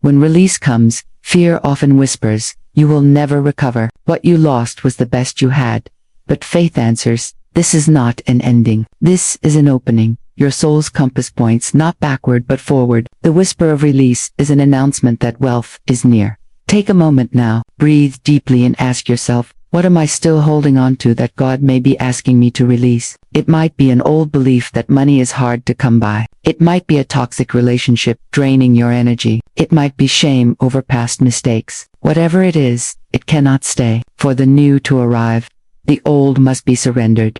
When release comes, fear often whispers, you will never recover. What you lost was the best you had. But faith answers, this is not an ending. This is an opening. Your soul's compass points not backward but forward. The whisper of release is an announcement that wealth is near. Take a moment now, breathe deeply and ask yourself, what am I still holding on to that God may be asking me to release? It might be an old belief that money is hard to come by. It might be a toxic relationship draining your energy. It might be shame over past mistakes. Whatever it is, it cannot stay. For the new to arrive, the old must be surrendered.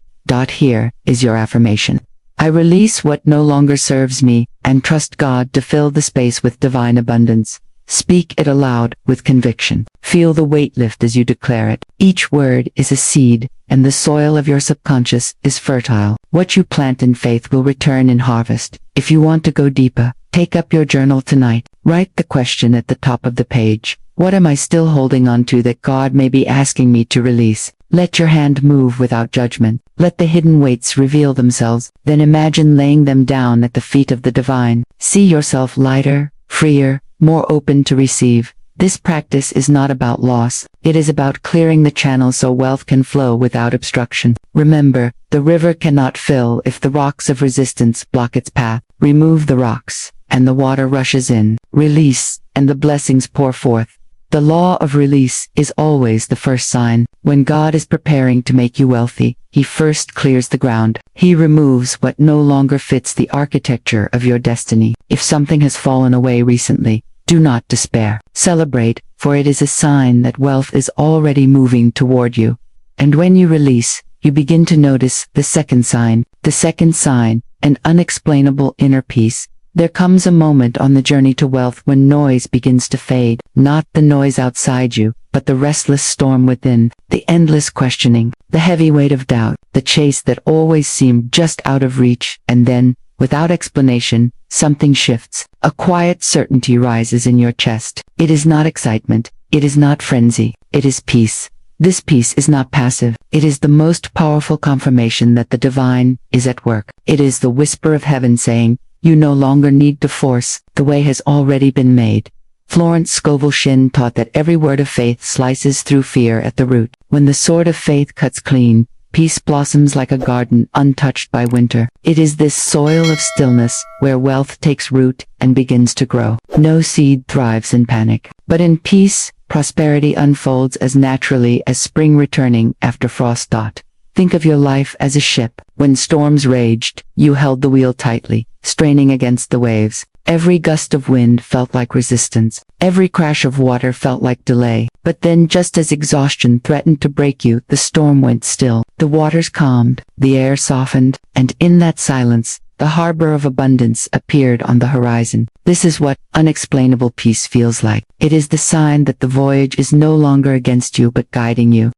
Here is your affirmation. I release what no longer serves me, and trust God to fill the space with divine abundance. Speak it aloud with conviction. Feel the weight lift as you declare it. Each word is a seed, and the soil of your subconscious is fertile. What you plant in faith will return in harvest. If you want to go deeper, take up your journal tonight. Write the question at the top of the page. What am I still holding on to that God may be asking me to release? Let your hand move without judgment. Let the hidden weights reveal themselves. Then imagine laying them down at the feet of the divine. See yourself lighter, freer, more open to receive. This practice is not about loss. It is about clearing the channel so wealth can flow without obstruction. Remember, the river cannot fill if the rocks of resistance block its path. Remove the rocks, and the water rushes in. Release, and the blessings pour forth. The law of release is always the first sign. When God is preparing to make you wealthy, He first clears the ground. He removes what no longer fits the architecture of your destiny. If something has fallen away recently, do not despair. Celebrate, for it is a sign that wealth is already moving toward you. And when you release, you begin to notice the second sign. The second sign, an unexplainable inner peace. There comes a moment on the journey to wealth when noise begins to fade. Not the noise outside you, but the restless storm within, the endless questioning, the heavy weight of doubt, the chase that always seemed just out of reach, and then, without explanation, something shifts. A quiet certainty rises in your chest. It is not excitement, it is not frenzy, it is peace. This peace is not passive. It is the most powerful confirmation that the divine is at work. It is the whisper of heaven saying, you no longer need to force, the way has already been made. Florence Scovel Shinn taught that every word of faith slices through fear at the root. When the sword of faith cuts clean, peace blossoms like a garden untouched by winter. It is this soil of stillness where wealth takes root and begins to grow. No seed thrives in panic, but in peace, prosperity unfolds as naturally as spring returning after frost. Think of your life as a ship. When storms raged, you held the wheel tightly, straining against the waves. Every gust of wind felt like resistance. Every crash of water felt like delay. But then, just as exhaustion threatened to break you, the storm went still. The waters calmed, the air softened, and in that silence, the harbor of abundance appeared on the horizon. This is what unexplainable peace feels like. It is the sign that the voyage is no longer against you but guiding you.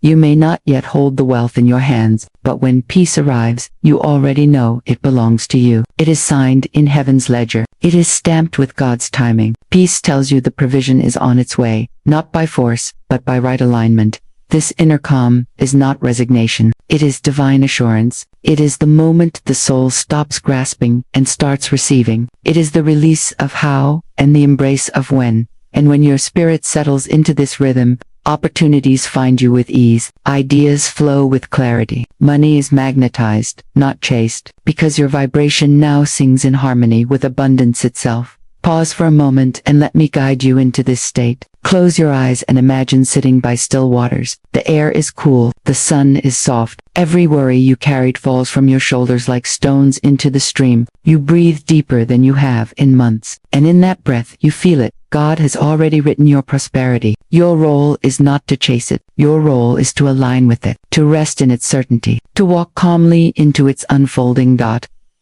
You may not yet hold the wealth in your hands, but when peace arrives, you already know it belongs to you. It is signed in heaven's ledger. It is stamped with God's timing. Peace tells you the provision is on its way, not by force, but by right alignment. This inner calm is not resignation. It is divine assurance. It is the moment the soul stops grasping and starts receiving. It is the release of how and the embrace of when. And when your spirit settles into this rhythm, opportunities find you with ease. Ideas flow with clarity. Money is magnetized, not chased, because your vibration now sings in harmony with abundance itself. Pause for a moment and let me guide you into this state. Close your eyes and imagine sitting by still waters. The air is cool, the sun is soft. Every worry you carried falls from your shoulders like stones into the stream. You breathe deeper than you have in months. And in that breath, you feel it. God has already written your prosperity. Your role is not to chase it. Your role is to align with it, to rest in its certainty, to walk calmly into its unfolding.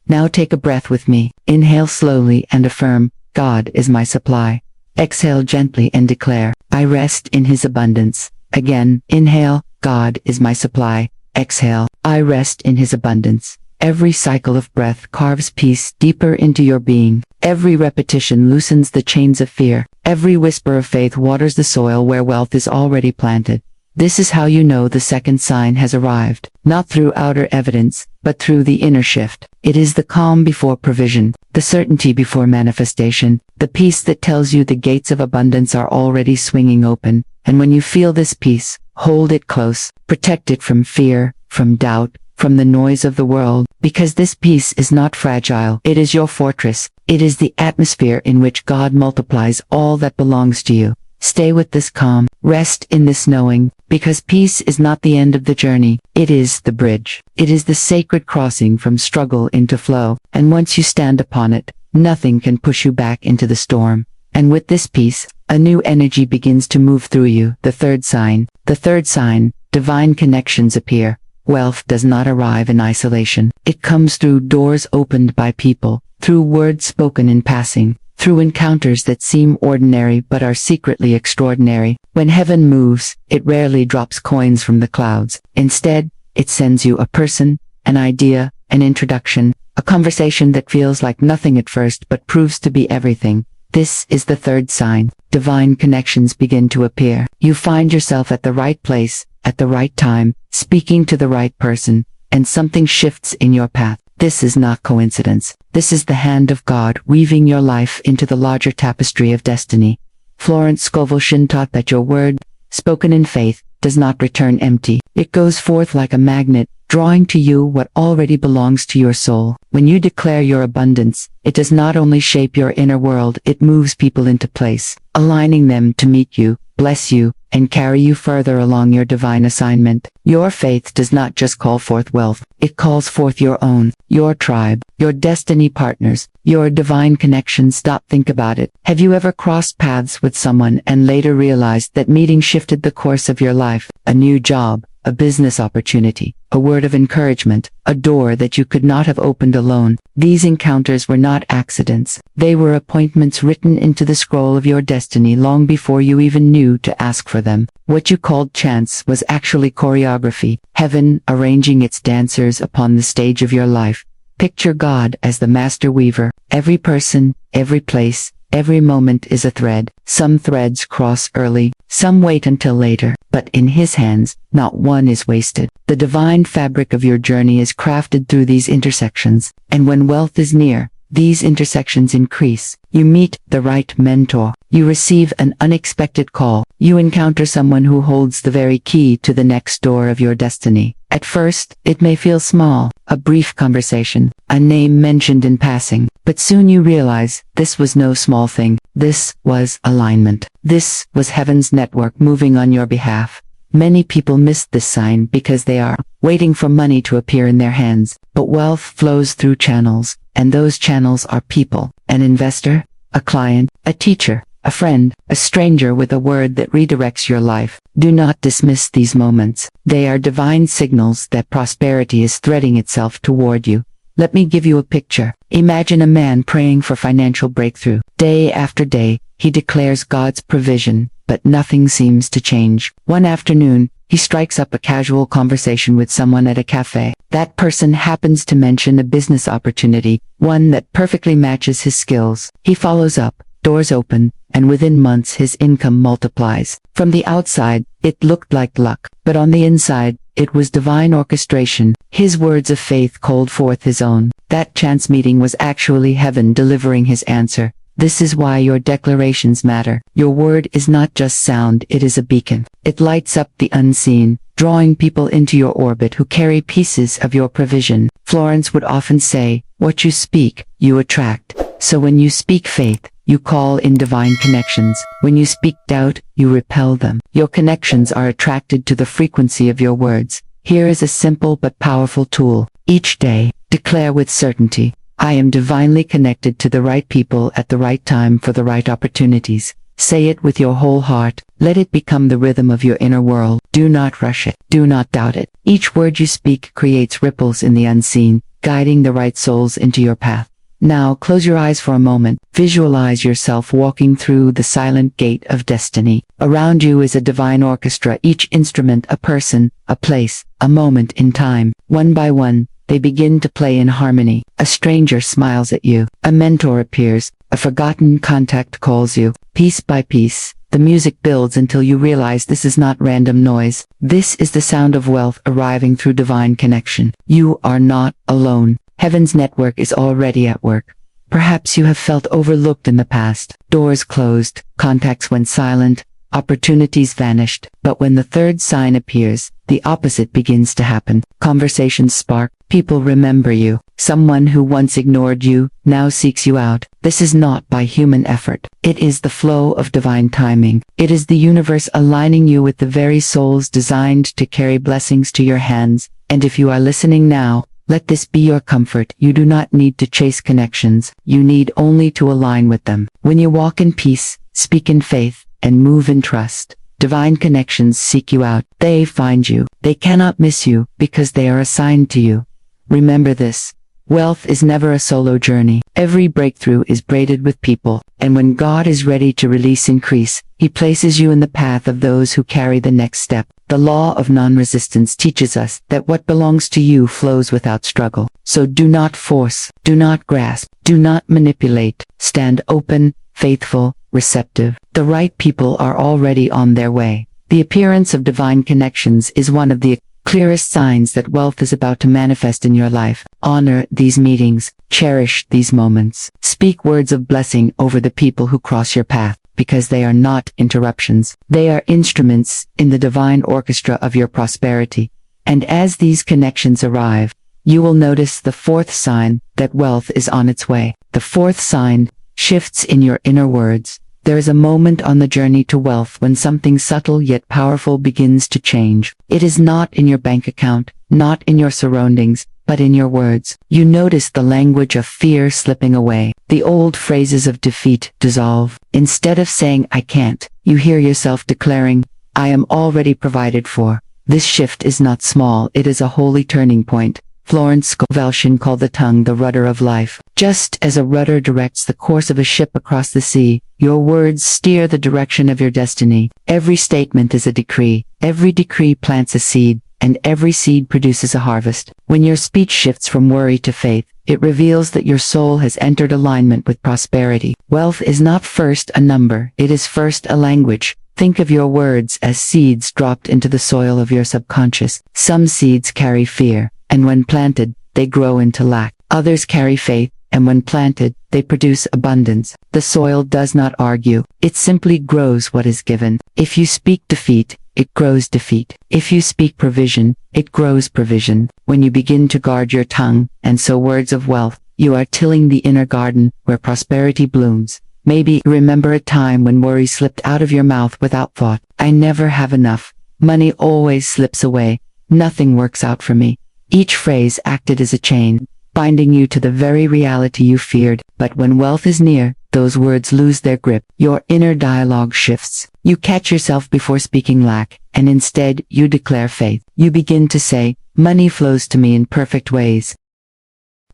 Now take a breath with me. Inhale slowly and affirm, God is my supply. Exhale gently and declare, I rest in His abundance. Again, inhale, God is my supply. Exhale, I rest in His abundance. Every cycle of breath carves peace deeper into your being. Every repetition loosens the chains of fear. Every whisper of faith waters the soil where wealth is already planted. This is how you know the second sign has arrived, not through outer evidence, but through the inner shift. It is the calm before provision, the certainty before manifestation, the peace that tells you the gates of abundance are already swinging open. And when you feel this peace, hold it close, protect it from fear, from doubt, from the noise of the world, because this peace is not fragile. It is your fortress. It is the atmosphere in which God multiplies all that belongs to you. Stay with this calm, rest in this knowing, because peace is not the end of the journey, it is the bridge. It is the sacred crossing from struggle into flow, and once you stand upon it, nothing can push you back into the storm. And with this peace, a new energy begins to move through you. The third sign, divine connections appear. Wealth does not arrive in isolation. It comes through doors opened by people, through words spoken in passing, through encounters that seem ordinary but are secretly extraordinary. When heaven moves, it rarely drops coins from the clouds. Instead, it sends you a person, an idea, an introduction, a conversation that feels like nothing at first but proves to be everything. This is the third sign. Divine connections begin to appear. You find yourself at the right place, at the right time, speaking to the right person, and something shifts in your path. This is not coincidence. This is the hand of God weaving your life into the larger tapestry of destiny. Florence Scovel Shinn taught that your word, spoken in faith, does not return empty. It goes forth like a magnet, drawing to you what already belongs to your soul. When you declare your abundance, it does not only shape your inner world, it moves people into place, aligning them to meet you, bless you, and carry you further along your divine assignment. Your faith does not just call forth wealth, it calls forth your own, your tribe, your destiny partners, your divine connections. Think about it. Have you ever crossed paths with someone and later realized that meeting shifted the course of your life? A new job, a business opportunity, a word of encouragement, a door that you could not have opened alone. These encounters were not accidents. They were appointments written into the scroll of your destiny long before you even knew to ask for them. What you called chance was actually choreography, heaven arranging its dancers upon the stage of your life. Picture God as the master weaver. Every person, every place, every moment is a thread. Some threads cross early, some wait until later, but in His hands, not one is wasted. The divine fabric of your journey is crafted through these intersections, and when wealth is near, these intersections increase. You meet the right mentor. You receive an unexpected call. You encounter someone who holds the very key to the next door of your destiny. At first, it may feel small, a brief conversation, a name mentioned in passing, But soon you realize, this was no small thing. This was alignment. This was heaven's network moving on your behalf. Many people miss this sign because they are waiting for money to appear in their hands. But wealth flows through channels, and those channels are people. An investor, a client, a teacher, a friend, a stranger with a word that redirects your life. Do not dismiss these moments. They are divine signals that prosperity is threading itself toward you. Let me give you a picture. Imagine a man praying for financial breakthrough. Day after day, he declares God's provision, but nothing seems to change. One afternoon, he strikes up a casual conversation with someone at a cafe. That person happens to mention a business opportunity, one that perfectly matches his skills. He follows up, doors open, and within months his income multiplies. From the outside, it looked like luck, but on the inside, it was divine orchestration. His words of faith called forth his own. That chance meeting was actually heaven delivering his answer. This is why your declarations matter. Your word is not just sound, it is a beacon. It lights up the unseen, drawing people into your orbit who carry pieces of your provision. Florence would often say, what you speak, you attract. So when you speak faith, you call in divine connections. When you speak doubt, you repel them. Your connections are attracted to the frequency of your words. Here is a simple but powerful tool. Each day, declare with certainty, I am divinely connected to the right people at the right time for the right opportunities. Say it with your whole heart. Let it become the rhythm of your inner world. Do not rush it. Do not doubt it. Each word you speak creates ripples in the unseen, guiding the right souls into your path. Now close your eyes for a moment. Visualize yourself walking through the silent gate of destiny. Around you is a divine orchestra, each instrument a person, a place, a moment in time. One by one, they begin to play in harmony. A stranger smiles at you. A mentor appears. A forgotten contact calls you. Piece by piece, the music builds until you realize this is not random noise. This is the sound of wealth arriving through divine connection. You are not alone. Heaven's network is already at work. Perhaps you have felt overlooked in the past. Doors closed, contacts went silent, opportunities vanished. But when the third sign appears, the opposite begins to happen. Conversations spark, people remember you. Someone who once ignored you, now seeks you out. This is not by human effort. It is the flow of divine timing. It is the universe aligning you with the very souls designed to carry blessings to your hands. And if you are listening now, let this be your comfort. You do not need to chase connections. You need only to align with them. When you walk in peace, speak in faith, and move in trust, divine connections seek you out. They find you. They cannot miss you because they are assigned to you. Remember this. Wealth is never a solo journey. Every breakthrough is braided with people, and when God is ready to release increase, He places you in the path of those who carry the next step. The law of non-resistance teaches us that what belongs to you flows without struggle. So do not force, do not grasp, do not manipulate. Stand open, faithful, receptive. The right people are already on their way. The appearance of divine connections is one of the clearest signs that wealth is about to manifest in your life. Honor these meetings. Cherish these moments. Speak words of blessing over the people who cross your path, because they are not interruptions. They are instruments in the divine orchestra of your prosperity. And as these connections arrive, you will notice the fourth sign that wealth is on its way. The fourth sign shifts in your inner words. There is a moment on the journey to wealth when something subtle yet powerful begins to change. It is not in your bank account, not in your surroundings, but in your words. You notice the language of fear slipping away. The old phrases of defeat dissolve. Instead of saying, I can't, you hear yourself declaring, I am already provided for. This shift is not small, it is a holy turning point. Florence Scovel Shinn called the tongue the rudder of life. Just as a rudder directs the course of a ship across the sea, your words steer the direction of your destiny. Every statement is a decree. Every decree plants a seed, and every seed produces a harvest. When your speech shifts from worry to faith, it reveals that your soul has entered alignment with prosperity. Wealth is not first a number, it is first a language. Think of your words as seeds dropped into the soil of your subconscious. Some seeds carry fear, and when planted, they grow into lack. Others carry faith, and when planted, they produce abundance. The soil does not argue, it simply grows what is given. If you speak defeat, it grows defeat. If you speak provision, it grows provision. When you begin to guard your tongue, and sow words of wealth, You are tilling the inner garden where prosperity blooms. Maybe you remember a time when worry slipped out of your mouth without thought. I never have enough. Money always slips away. Nothing works out for me. Each phrase acted as a chain, binding you to the very reality you feared. But when wealth is near, those words lose their grip. Your inner dialogue shifts. You catch yourself before speaking lack, and instead you declare faith. You begin to say, money flows to me in perfect ways.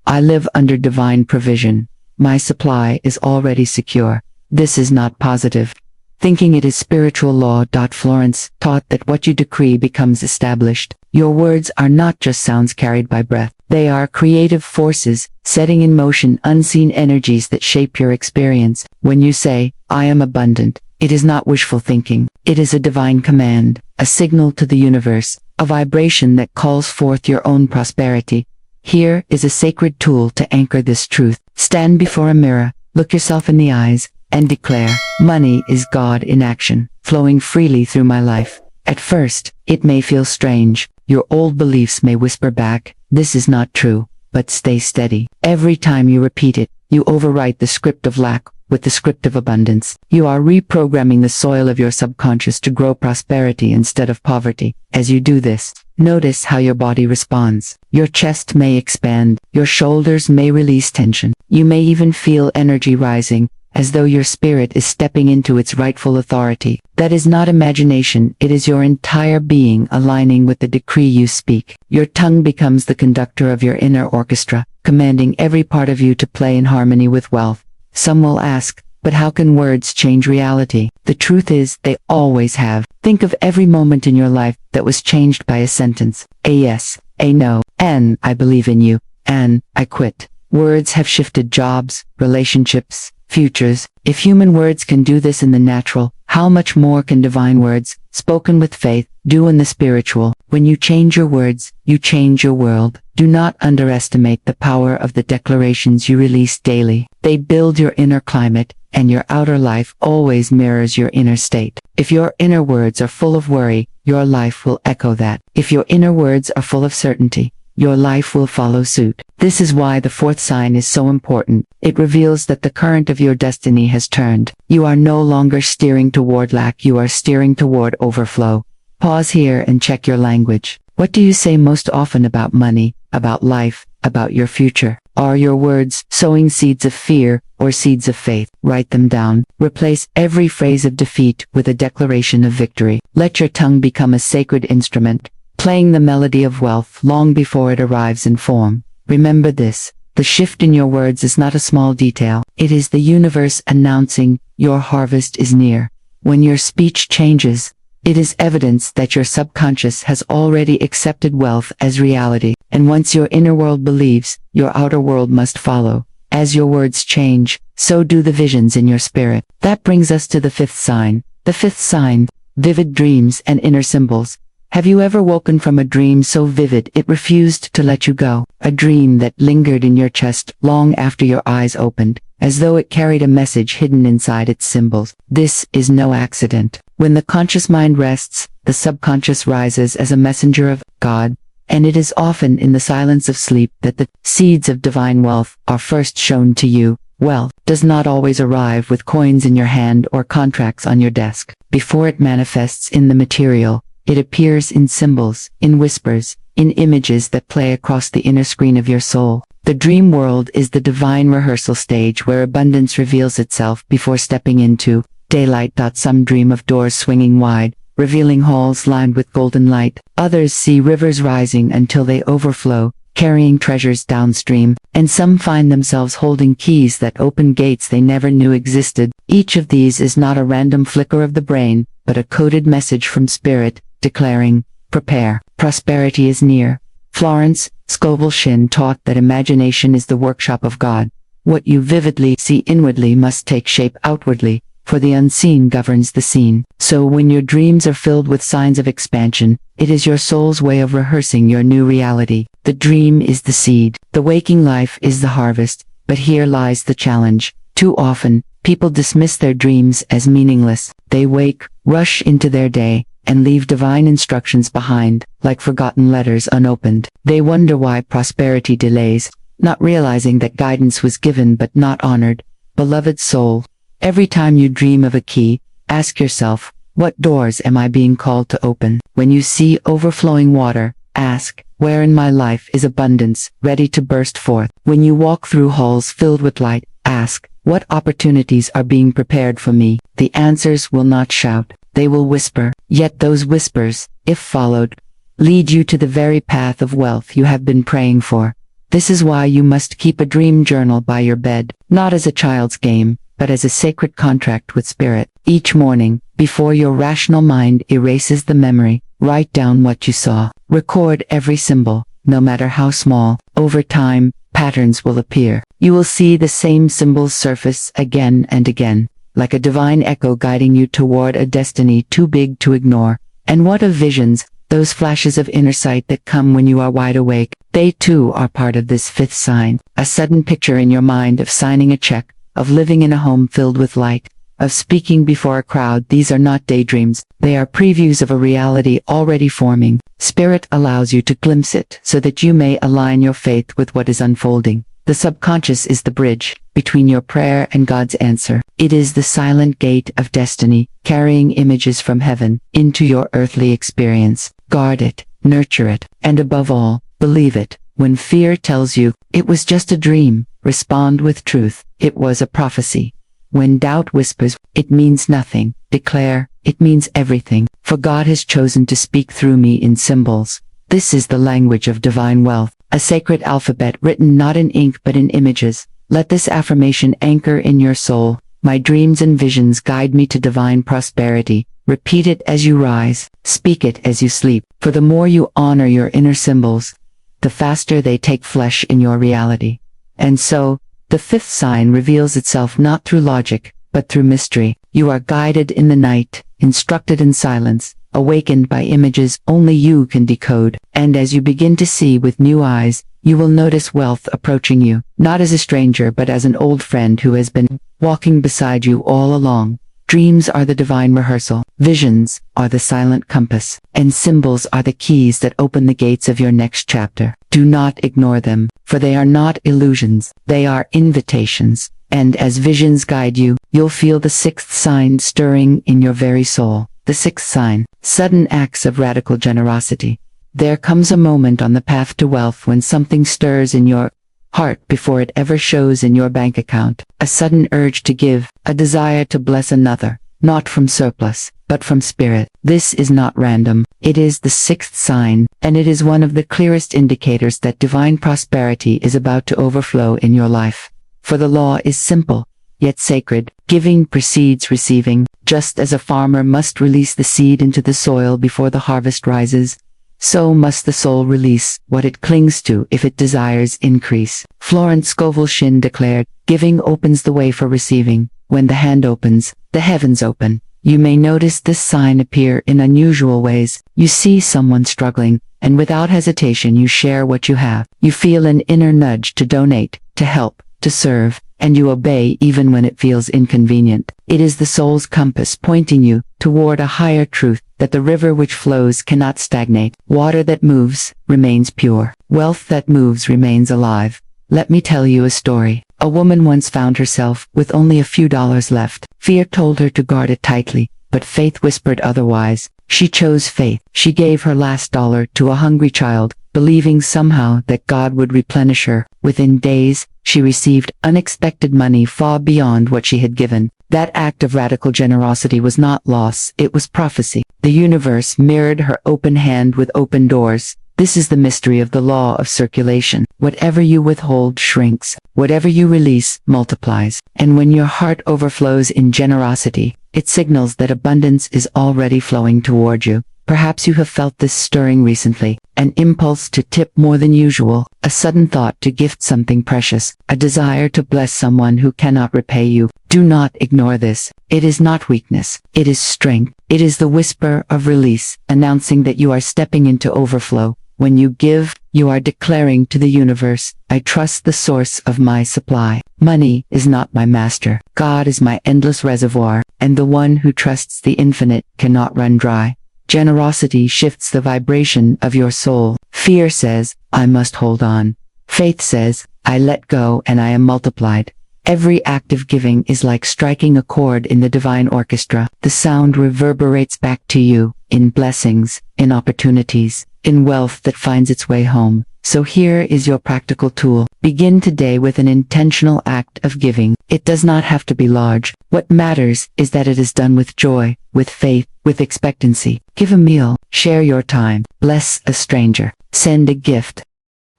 I live under divine provision. My supply is already secure. This is not positive thinking, it is spiritual law. Florence taught that what you decree becomes established. Your words are not just sounds carried by breath. They are creative forces, setting in motion unseen energies that shape your experience. When you say, I am abundant, it is not wishful thinking. It is a divine command, a signal to the universe, a vibration that calls forth your own prosperity. Here is a sacred tool to anchor this truth. Stand before a mirror, look yourself in the eyes, and declare, money is God in action, flowing freely through my life. At first, it may feel strange. Your old beliefs may whisper back, this is not true, but stay steady. Every time you repeat it, you overwrite the script of lack with the script of abundance. You are reprogramming the soil of your subconscious to grow prosperity instead of poverty. As you do this, notice how your body responds. Your chest may expand, your shoulders may release tension. You may even feel energy rising, as though your spirit is stepping into its rightful authority. That is not imagination, it is your entire being aligning with the decree you speak. Your tongue becomes the conductor of your inner orchestra, commanding every part of you to play in harmony with wealth. Some will ask, but how can words change reality? The truth is, they always have. Think of every moment in your life that was changed by a sentence. A yes, a no, an I believe in you, an I quit. Words have shifted jobs, relationships, futures. If human words can do this in the natural, how much more can divine words, spoken with faith, do in the spiritual? When you change your words, you change your world. Do not underestimate the power of the declarations you release daily. They build your inner climate, and your outer life always mirrors your inner state. If your inner words are full of worry, your life will echo that. If your inner words are full of certainty, your life will follow suit. This is why the fourth sign is so important. It reveals that the current of your destiny has turned. You are no longer steering toward lack, you are steering toward overflow. Pause here and check your language. What do you say most often about money, about life, about your future? Are your words sowing seeds of fear or seeds of faith? Write them down. Replace every phrase of defeat with a declaration of victory. Let your tongue become a sacred instrument, playing the melody of wealth long before it arrives in form. Remember this, the shift in your words is not a small detail. It is the universe announcing your harvest is near. When your speech changes, it is evidence that your subconscious has already accepted wealth as reality. And once your inner world believes, your outer world must follow. As your words change, so do the visions in your spirit. That brings us to the fifth sign. The fifth sign, vivid dreams and inner symbols. Have you ever woken from a dream so vivid it refused to let you go? A dream that lingered in your chest long after your eyes opened, as though it carried a message hidden inside its symbols. This is no accident. When the conscious mind rests, the subconscious rises as a messenger of God, and it is often in the silence of sleep that the seeds of divine wealth are first shown to you. Wealth does not always arrive with coins in your hand or contracts on your desk. Before it manifests in the material, it appears in symbols, in whispers, in images that play across the inner screen of your soul. The dream world is the divine rehearsal stage where abundance reveals itself before stepping into daylight. Some dream of doors swinging wide, revealing halls lined with golden light. Others see rivers rising until they overflow, carrying treasures downstream, and some find themselves holding keys that open gates they never knew existed. Each of these is not a random flicker of the brain, but a coded message from spirit, declaring, prepare, prosperity is near. Florence Scovel Shinn taught that imagination is the workshop of God. What you vividly see inwardly must take shape outwardly, for the unseen governs the seen. So when your dreams are filled with signs of expansion, it is your soul's way of rehearsing your new reality. The dream is the seed. The waking life is the harvest. But here lies the challenge. Too often, people dismiss their dreams as meaningless. They wake, rush into their day, and leave divine instructions behind, like forgotten letters unopened. They wonder why prosperity delays, not realizing that guidance was given but not honored. Beloved soul, every time you dream of a key, ask yourself, what doors am I being called to open? When you see overflowing water, ask, where in my life is abundance, ready to burst forth? When you walk through halls filled with light, ask, what opportunities are being prepared for me? The answers will not shout, they will whisper, yet those whispers, if followed, lead you to the very path of wealth you have been praying for. This is why you must keep a dream journal by your bed, not as a child's game, but as a sacred contract with spirit. Each morning, before your rational mind erases the memory, write down what you saw. Record every symbol, no matter how small. Over time, patterns will appear. You will see the same symbols surface again and again, like a divine echo guiding you toward a destiny too big to ignore. And what of visions, those flashes of inner sight that come when you are wide awake? They too are part of this fifth sign. A sudden picture in your mind of signing a check, of living in a home filled with light, of speaking before a crowd. These are not daydreams, they are previews of a reality already forming. Spirit allows you to glimpse it so that you may align your faith with what is unfolding. The subconscious is the bridge between your prayer and God's answer. It is the silent gate of destiny, carrying images from heaven into your earthly experience. Guard it, nurture it, and above all, believe it. When fear tells you, it was just a dream, respond with truth, it was a prophecy. When doubt whispers, it means nothing, declare, it means everything, for God has chosen to speak through me in symbols. This is the language of divine wealth, a sacred alphabet written not in ink but in images. Let this affirmation anchor in your soul. My dreams and visions guide me to divine prosperity. Repeat it as you rise, speak it as you sleep, for the more you honor your inner symbols, the faster they take flesh in your reality. And so, the fifth sign reveals itself not through logic, but through mystery. You are guided in the night, instructed in silence, awakened by images only you can decode. And as you begin to see with new eyes, you will notice wealth approaching you, not as a stranger but as an old friend who has been walking beside you all along. Dreams are the divine rehearsal, visions are the silent compass, and symbols are the keys that open the gates of your next chapter. Do not ignore them, for they are not illusions, they are invitations. And as visions guide you, you'll feel the sixth sign stirring in your very soul. The sixth sign, sudden acts of radical generosity. There comes a moment on the path to wealth when something stirs in your heart before it ever shows in your bank account. A sudden urge to give, a desire to bless another, not from surplus, but from spirit. This is not random, it is the sixth sign, and it is one of the clearest indicators that divine prosperity is about to overflow in your life. For the law is simple, yet sacred. Giving precedes receiving. Just as a farmer must release the seed into the soil before the harvest rises, so must the soul release what it clings to if it desires increase. Florence Scovel Shinn declared, giving opens the way for receiving. When the hand opens, the heavens open. You may notice this sign appear in unusual ways. You see someone struggling, and without hesitation you share what you have. You feel an inner nudge to donate, to help, to serve, and you obey even when it feels inconvenient. It is the soul's compass pointing you toward a higher truth, that the river which flows cannot stagnate. Water that moves remains pure. Wealth that moves remains alive. Let me tell you a story. A woman once found herself with only a few dollars left. Fear told her to guard it tightly, but faith whispered otherwise. She chose faith. She gave her last dollar to a hungry child, believing somehow that God would replenish her. Within days, she received unexpected money far beyond what she had given. That act of radical generosity was not loss, it was prophecy. The universe mirrored her open hand with open doors. This is the mystery of the law of circulation. Whatever you withhold shrinks. Whatever you release multiplies. And when your heart overflows in generosity, it signals that abundance is already flowing toward you. Perhaps you have felt this stirring recently. An impulse to tip more than usual, a sudden thought to gift something precious, a desire to bless someone who cannot repay you. Do not ignore this. It is not weakness, it is strength. It is the whisper of release, announcing that you are stepping into overflow. When you give, you are declaring to the universe, I trust the source of my supply. Money is not my master. God is my endless reservoir, and the one who trusts the infinite cannot run dry. Generosity shifts the vibration of your soul. Fear says, I must hold on. Faith says, I let go and I am multiplied. Every act of giving is like striking a chord in the divine orchestra. The sound reverberates back to you, in blessings, in opportunities, in wealth that finds its way home. So here is your practical tool. Begin today with an intentional act of giving. It does not have to be large. What matters is that it is done with joy, with faith, with expectancy. Give a meal, share your time, bless a stranger, send a gift.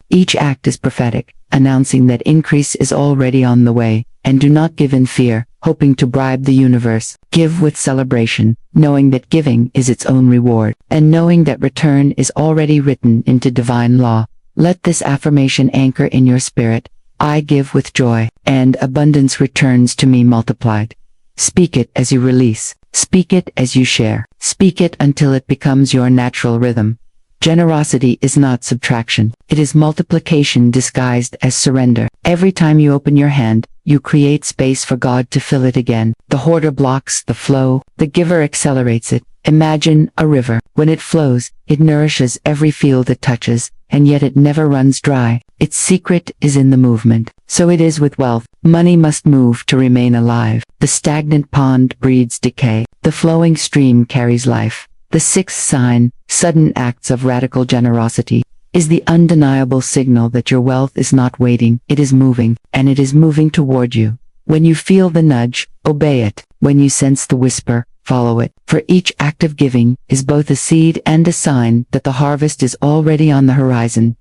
Each act is prophetic, announcing that increase is already on the way, and do not give in fear, hoping to bribe the universe. Give with celebration, knowing that giving is its own reward, and knowing that return is already written into divine law. Let this affirmation anchor in your spirit. I give with joy, and abundance returns to me multiplied. Speak it as you release. Speak it as you share. Speak it until it becomes your natural rhythm. Generosity is not subtraction. It is multiplication disguised as surrender. Every time you open your hand, you create space for God to fill it again. The hoarder blocks the flow. The giver accelerates it. Imagine a river. When it flows, it nourishes every field it touches, and yet it never runs dry. Its secret is in the movement. So it is with wealth. Money must move to remain alive. The stagnant pond breeds decay. The flowing stream carries life. The sixth sign, sudden acts of radical generosity, is the undeniable signal that your wealth is not waiting, it is moving, and it is moving toward you. When you feel the nudge, obey it. When you sense the whisper, follow it. For each act of giving is both a seed and a sign that the harvest is already on the horizon.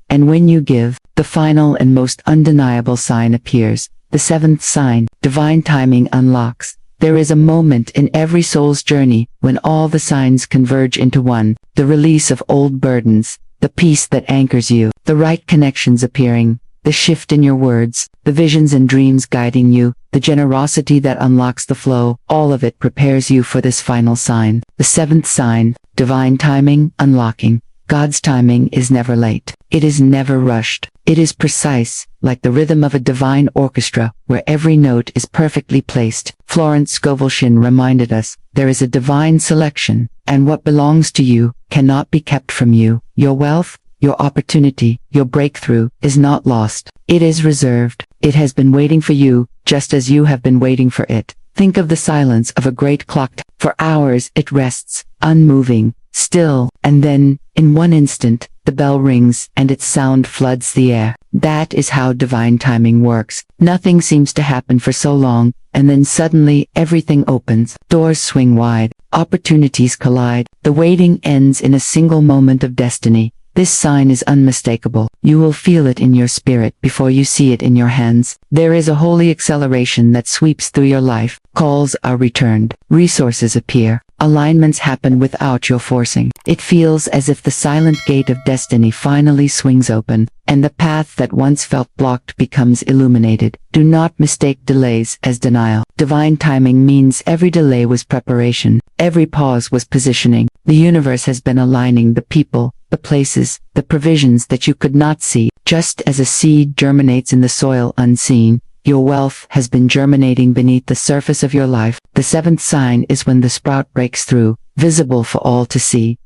And when you give, the final and most undeniable sign appears. The seventh sign, divine timing unlocks. There is a moment in every soul's journey when all the signs converge into one, the release of old burdens, the peace that anchors you, the right connections appearing, the shift in your words, the visions and dreams guiding you, the generosity that unlocks the flow, all of it prepares you for this final sign. The seventh sign, divine timing unlocking. God's timing is never late. It is never rushed. It is precise, like the rhythm of a divine orchestra, where every note is perfectly placed. Florence Scovel Shinn reminded us, there is a divine selection, and what belongs to you cannot be kept from you. Your wealth, your opportunity, your breakthrough is not lost. It is reserved. It has been waiting for you, just as you have been waiting for it. Think of the silence of a great clock. For hours it rests, unmoving, still, and then, in one instant, the bell rings and its sound floods the air. That is how divine timing works. Nothing seems to happen for so long, and then suddenly everything opens. Doors swing wide. Opportunities collide. The waiting ends in a single moment of destiny. This sign is unmistakable. You will feel it in your spirit before you see it in your hands. There is a holy acceleration that sweeps through your life. Calls are returned. Resources appear. Alignments happen without your forcing. It feels as if the silent gate of destiny finally swings open, and the path that once felt blocked becomes illuminated. Do not mistake delays as denial. Divine timing means every delay was preparation. Every pause was positioning. The universe has been aligning the people, the places, the provisions that you could not see. Just as a seed germinates in the soil unseen, your wealth has been germinating beneath the surface of your life. The seventh sign is when the sprout breaks through, visible for all to see.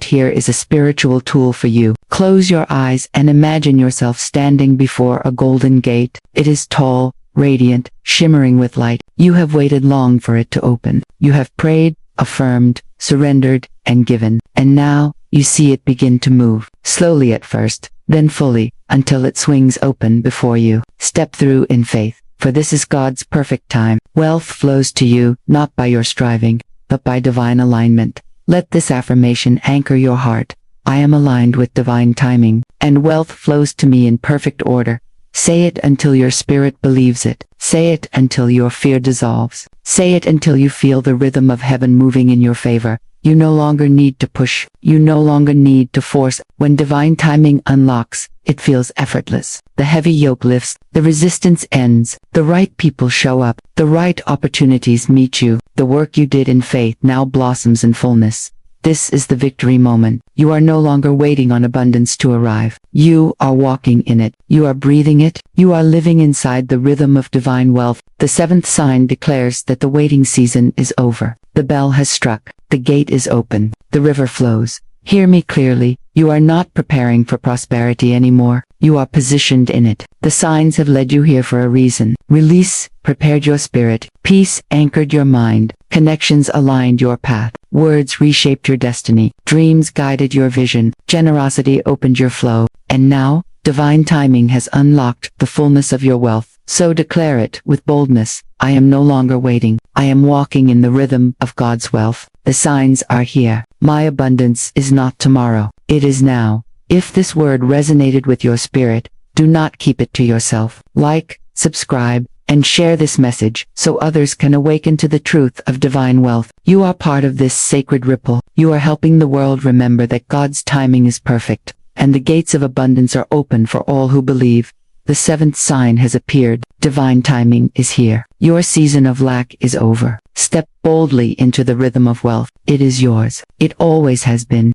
Here is a spiritual tool for you. Close your eyes and imagine yourself standing before a golden gate. It is tall, radiant, shimmering with light. You have waited long for it to open. You have prayed, affirmed, surrendered, and given. And now, you see it begin to move, slowly at first, then fully, until it swings open before you. Step through in faith, for this is God's perfect time. Wealth flows to you, not by your striving, but by divine alignment. Let this affirmation anchor your heart. I am aligned with divine timing, and wealth flows to me in perfect order. Say it until your spirit believes it. Say it until your fear dissolves. Say it until you feel the rhythm of heaven moving in your favor. You no longer need to push. You no longer need to force. When divine timing unlocks, it feels effortless. The heavy yoke lifts. The resistance ends. The right people show up. The right opportunities meet you. The work you did in faith now blossoms in fullness. This is the victory moment. You are no longer waiting on abundance to arrive. You are walking in it. You are breathing it. You are living inside the rhythm of divine wealth. The seventh sign declares that the waiting season is over. The bell has struck. The gate is open. The river flows. Hear me clearly, you are not preparing for prosperity anymore, you are positioned in it. The signs have led you here for a reason. Release prepared your spirit, peace anchored your mind, connections aligned your path, words reshaped your destiny, dreams guided your vision, generosity opened your flow, and now, divine timing has unlocked the fullness of your wealth. So declare it with boldness, I am no longer waiting, I am walking in the rhythm of God's wealth. The signs are here. My abundance is not tomorrow, it is now. If this word resonated with your spirit, do not keep it to yourself. Like, subscribe, and share this message so others can awaken to the truth of divine wealth. You are part of this sacred ripple. You are helping the world remember that God's timing is perfect, and the gates of abundance are open for all who believe. The seventh sign has appeared. Divine timing is here. Your season of lack is over. Step boldly into the rhythm of wealth. It is yours. It always has been.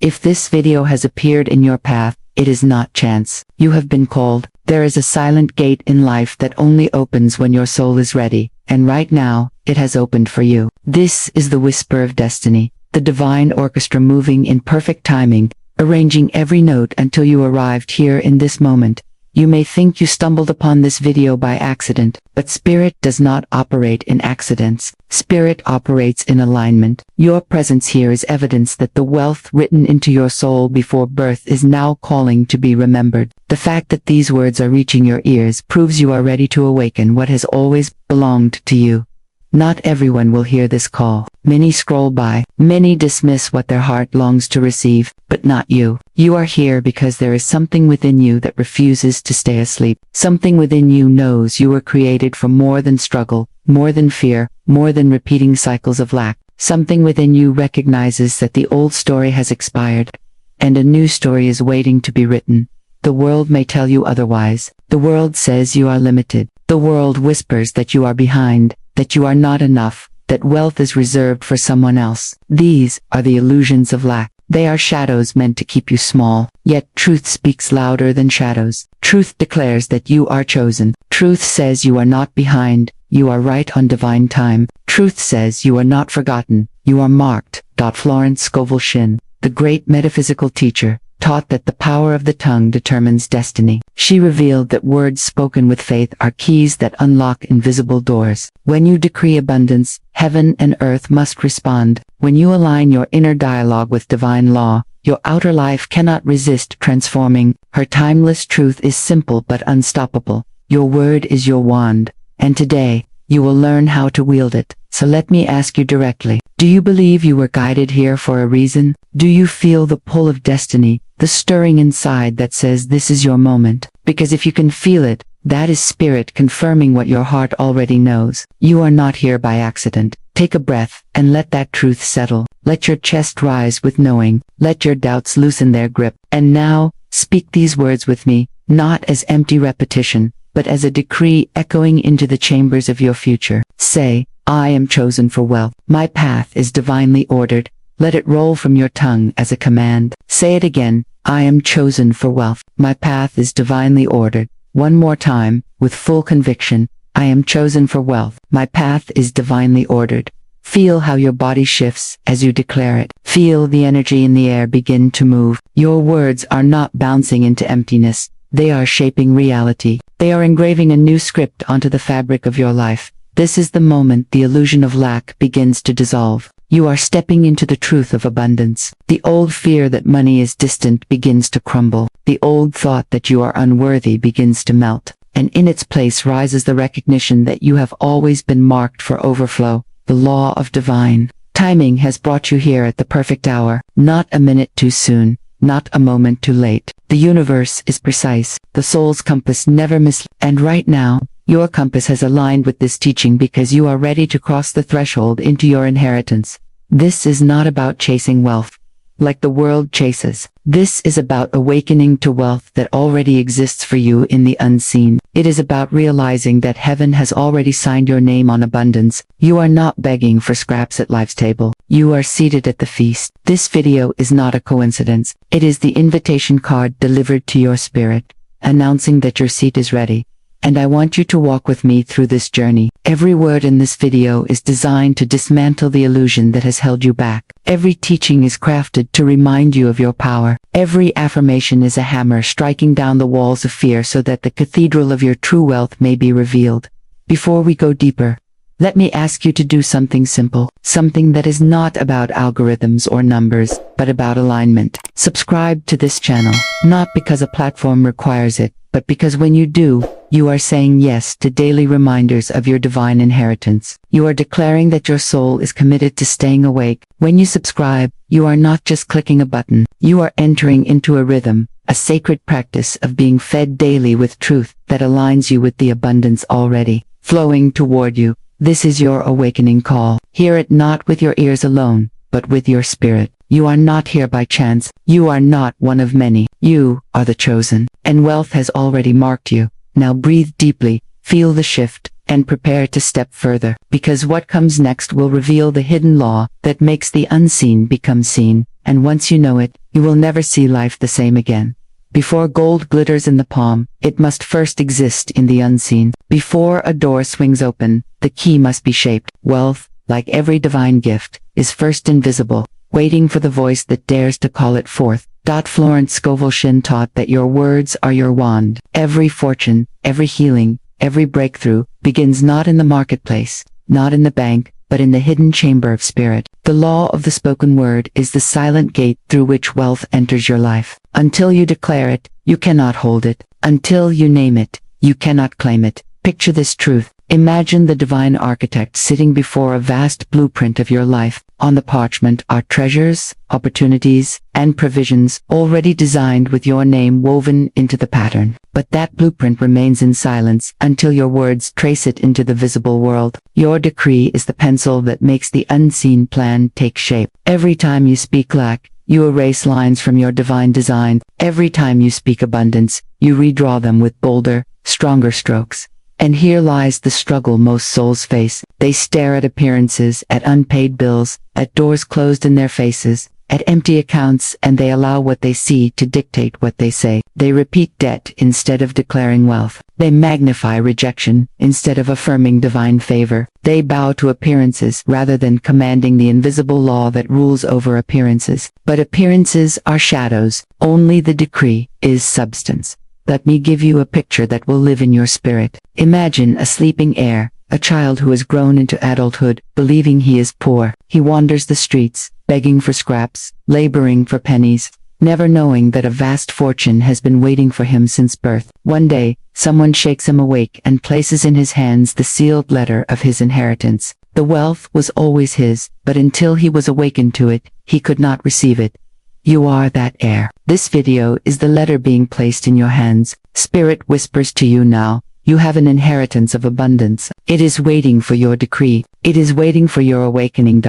If this video has appeared in your path, it is not chance. You have been called. There is a silent gate in life that only opens when your soul is ready, and right now, it has opened for you. This is the whisper of destiny, the divine orchestra moving in perfect timing, arranging every note until you arrived here in this moment. You may think you stumbled upon this video by accident, but Spirit does not operate in accidents. Spirit operates in alignment. Your presence here is evidence that the wealth written into your soul before birth is now calling to be remembered. The fact that these words are reaching your ears proves you are ready to awaken what has always belonged to you. Not everyone will hear this call. Many scroll by, many dismiss what their heart longs to receive, but not you. You are here because there is something within you that refuses to stay asleep. Something within you knows you were created for more than struggle, more than fear, more than repeating cycles of lack. Something within you recognizes that the old story has expired, and a new story is waiting to be written. The world may tell you otherwise. The world says you are limited. The world whispers that you are behind, that you are not enough, that wealth is reserved for someone else. These are the illusions of lack. They are shadows meant to keep you small. Yet truth speaks louder than shadows. Truth declares that you are chosen. Truth says you are not behind. You are right on divine time. Truth says you are not forgotten. You are marked. Florence Scovel Shinn, the great metaphysical teacher, taught that the power of the tongue determines destiny. She revealed that words spoken with faith are keys that unlock invisible doors. When you decree abundance, heaven and earth must respond. When you align your inner dialogue with divine law, your outer life cannot resist transforming. Her timeless truth is simple but unstoppable. Your word is your wand, and today, you will learn how to wield it. So let me ask you directly, do you believe you were guided here for a reason? Do you feel the pull of destiny, the stirring inside that says this is your moment? Because if you can feel it, that is Spirit confirming what your heart already knows. You are not here by accident. Take a breath, and let that truth settle. Let your chest rise with knowing. Let your doubts loosen their grip. And now, speak these words with me, not as empty repetition, but as a decree echoing into the chambers of your future. Say, I am chosen for wealth. My path is divinely ordered. Let it roll from your tongue as a command. Say it again, I am chosen for wealth. My path is divinely ordered. One more time, with full conviction, I am chosen for wealth. My path is divinely ordered. Feel how your body shifts as you declare it. Feel the energy in the air begin to move. Your words are not bouncing into emptiness. They are shaping reality. They are engraving a new script onto the fabric of your life. This is the moment the illusion of lack begins to dissolve. You are stepping into the truth of abundance. The old fear that money is distant begins to crumble. The old thought that you are unworthy begins to melt. And in its place rises the recognition that you have always been marked for overflow. The law of divine timing has brought you here at the perfect hour. Not a minute too soon. Not a moment too late. The universe is precise. The soul's compass never misleads. And right now, your compass has aligned with this teaching because you are ready to cross the threshold into your inheritance. This is not about chasing wealth, like the world chases. This is about awakening to wealth that already exists for you in the unseen. It is about realizing that heaven has already signed your name on abundance. You are not begging for scraps at life's table. You are seated at the feast. This video is not a coincidence. It is the invitation card delivered to your spirit, announcing that your seat is ready. And I want you to walk with me through this journey. Every word in this video is designed to dismantle the illusion that has held you back. Every teaching is crafted to remind you of your power. Every affirmation is a hammer striking down the walls of fear so that the cathedral of your true wealth may be revealed. Before we go deeper, let me ask you to do something simple, something that is not about algorithms or numbers, but about alignment. Subscribe to this channel, not because a platform requires it, but because when you do, you are saying yes to daily reminders of your divine inheritance. You are declaring that your soul is committed to staying awake. When you subscribe, you are not just clicking a button. You are entering into a rhythm, a sacred practice of being fed daily with truth that aligns you with the abundance already flowing toward you. This is your awakening call. Hear it not with your ears alone, but with your spirit. You are not here by chance. You are not one of many. You are the chosen, and wealth has already marked you. Now breathe deeply, feel the shift, and prepare to step further, because what comes next will reveal the hidden law that makes the unseen become seen, and once you know it, you will never see life the same again. Before gold glitters in the palm, it must first exist in the unseen. Before a door swings open, the key must be shaped. Wealth, like every divine gift, is first invisible, waiting for the voice that dares to call it forth. Florence Scovel Shinn taught that your words are your wand. Every fortune, every healing, every breakthrough begins not in the marketplace, not in the bank, but in the hidden chamber of spirit. The law of the spoken word is the silent gate through which wealth enters your life. Until you declare it, you cannot hold it. Until you name it, you cannot claim it. Picture this truth. Imagine the divine architect sitting before a vast blueprint of your life. On the parchment are treasures, opportunities, and provisions already designed with your name woven into the pattern. But that blueprint remains in silence until your words trace it into the visible world. Your decree is the pencil that makes the unseen plan take shape. Every time you speak lack, you erase lines from your divine design. Every time you speak abundance, you redraw them with bolder, stronger strokes. And here lies the struggle most souls face. They stare at appearances, at unpaid bills, at doors closed in their faces, at empty accounts, and they allow what they see to dictate what they say. They repeat debt instead of declaring wealth. They magnify rejection instead of affirming divine favor. They bow to appearances rather than commanding the invisible law that rules over appearances. But appearances are shadows. Only the decree is substance. Let me give you a picture that will live in your spirit. Imagine a sleeping heir, a child who has grown into adulthood, believing he is poor. He wanders the streets, begging for scraps, laboring for pennies, never knowing that a vast fortune has been waiting for him since birth. One day, someone shakes him awake and places in his hands the sealed letter of his inheritance. The wealth was always his, but until he was awakened to it, he could not receive it. You are that heir. This video is the letter being placed in your hands. Spirit whispers to you now, you have an inheritance of abundance. It is waiting for your decree. It is waiting for your awakening.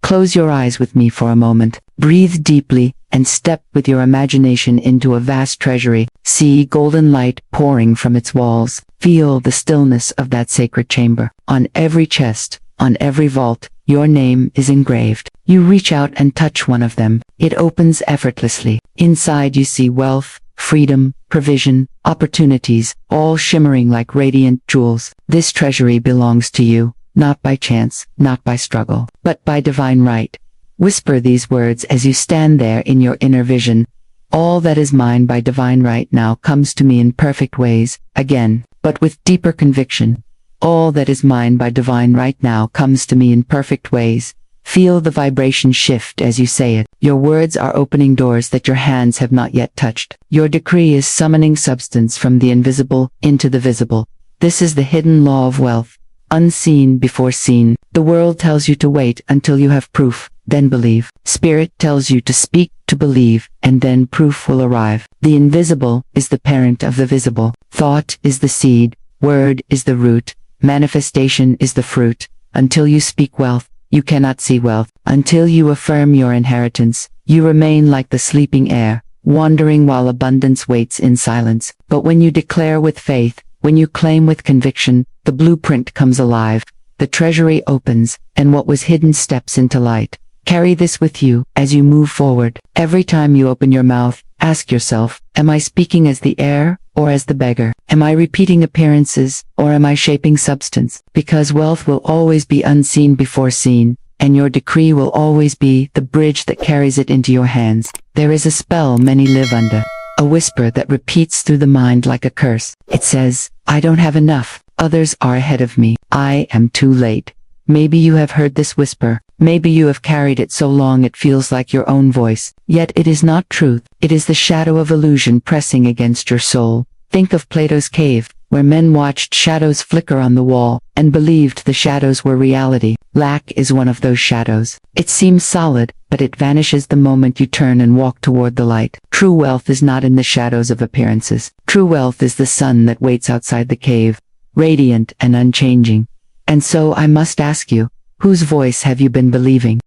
Close your eyes with me for a moment. Breathe deeply, and step with your imagination into a vast treasury. See golden light pouring from its walls. Feel the stillness of that sacred chamber. On every chest, on every vault, your name is engraved. You reach out and touch one of them. It opens effortlessly. Inside you see wealth, freedom, provision, opportunities, all shimmering like radiant jewels. This treasury belongs to you, not by chance, not by struggle, but by divine right. Whisper these words as you stand there in your inner vision. All that is mine by divine right now comes to me in perfect ways, again, but with deeper conviction. All that is mine by divine right now comes to me in perfect ways. Feel the vibration shift as you say it. Your words are opening doors that your hands have not yet touched. Your decree is summoning substance from the invisible into the visible. This is the hidden law of wealth, unseen before seen. The world tells you to wait until you have proof, then believe. Spirit tells you to speak, to believe, and then proof will arrive. The invisible is the parent of the visible. Thought is the seed, word is the root, manifestation is the fruit. Until you speak wealth, you cannot see wealth. Until you affirm your inheritance, you remain like the sleeping heir, wandering while abundance waits in silence. But when you declare with faith, when you claim with conviction, the blueprint comes alive, the treasury opens, and what was hidden steps into light. Carry this with you as you move forward. Every time you open your mouth, ask yourself, am I speaking as the heir, or as the beggar? Am I repeating appearances, or am I shaping substance? Because wealth will always be unseen before seen, and your decree will always be the bridge that carries it into your hands. There is a spell many live under, a whisper that repeats through the mind like a curse. It says, I don't have enough, others are ahead of me, I am too late. Maybe you have heard this whisper, maybe you have carried it so long it feels like your own voice, yet it is not truth, it is the shadow of illusion pressing against your soul. Think of Plato's cave, where men watched shadows flicker on the wall, and believed the shadows were reality. Lack is one of those shadows. It seems solid, but it vanishes the moment you turn and walk toward the light. True wealth is not in the shadows of appearances. True wealth is the sun that waits outside the cave, radiant and unchanging. And so I must ask you, whose voice have you been believing?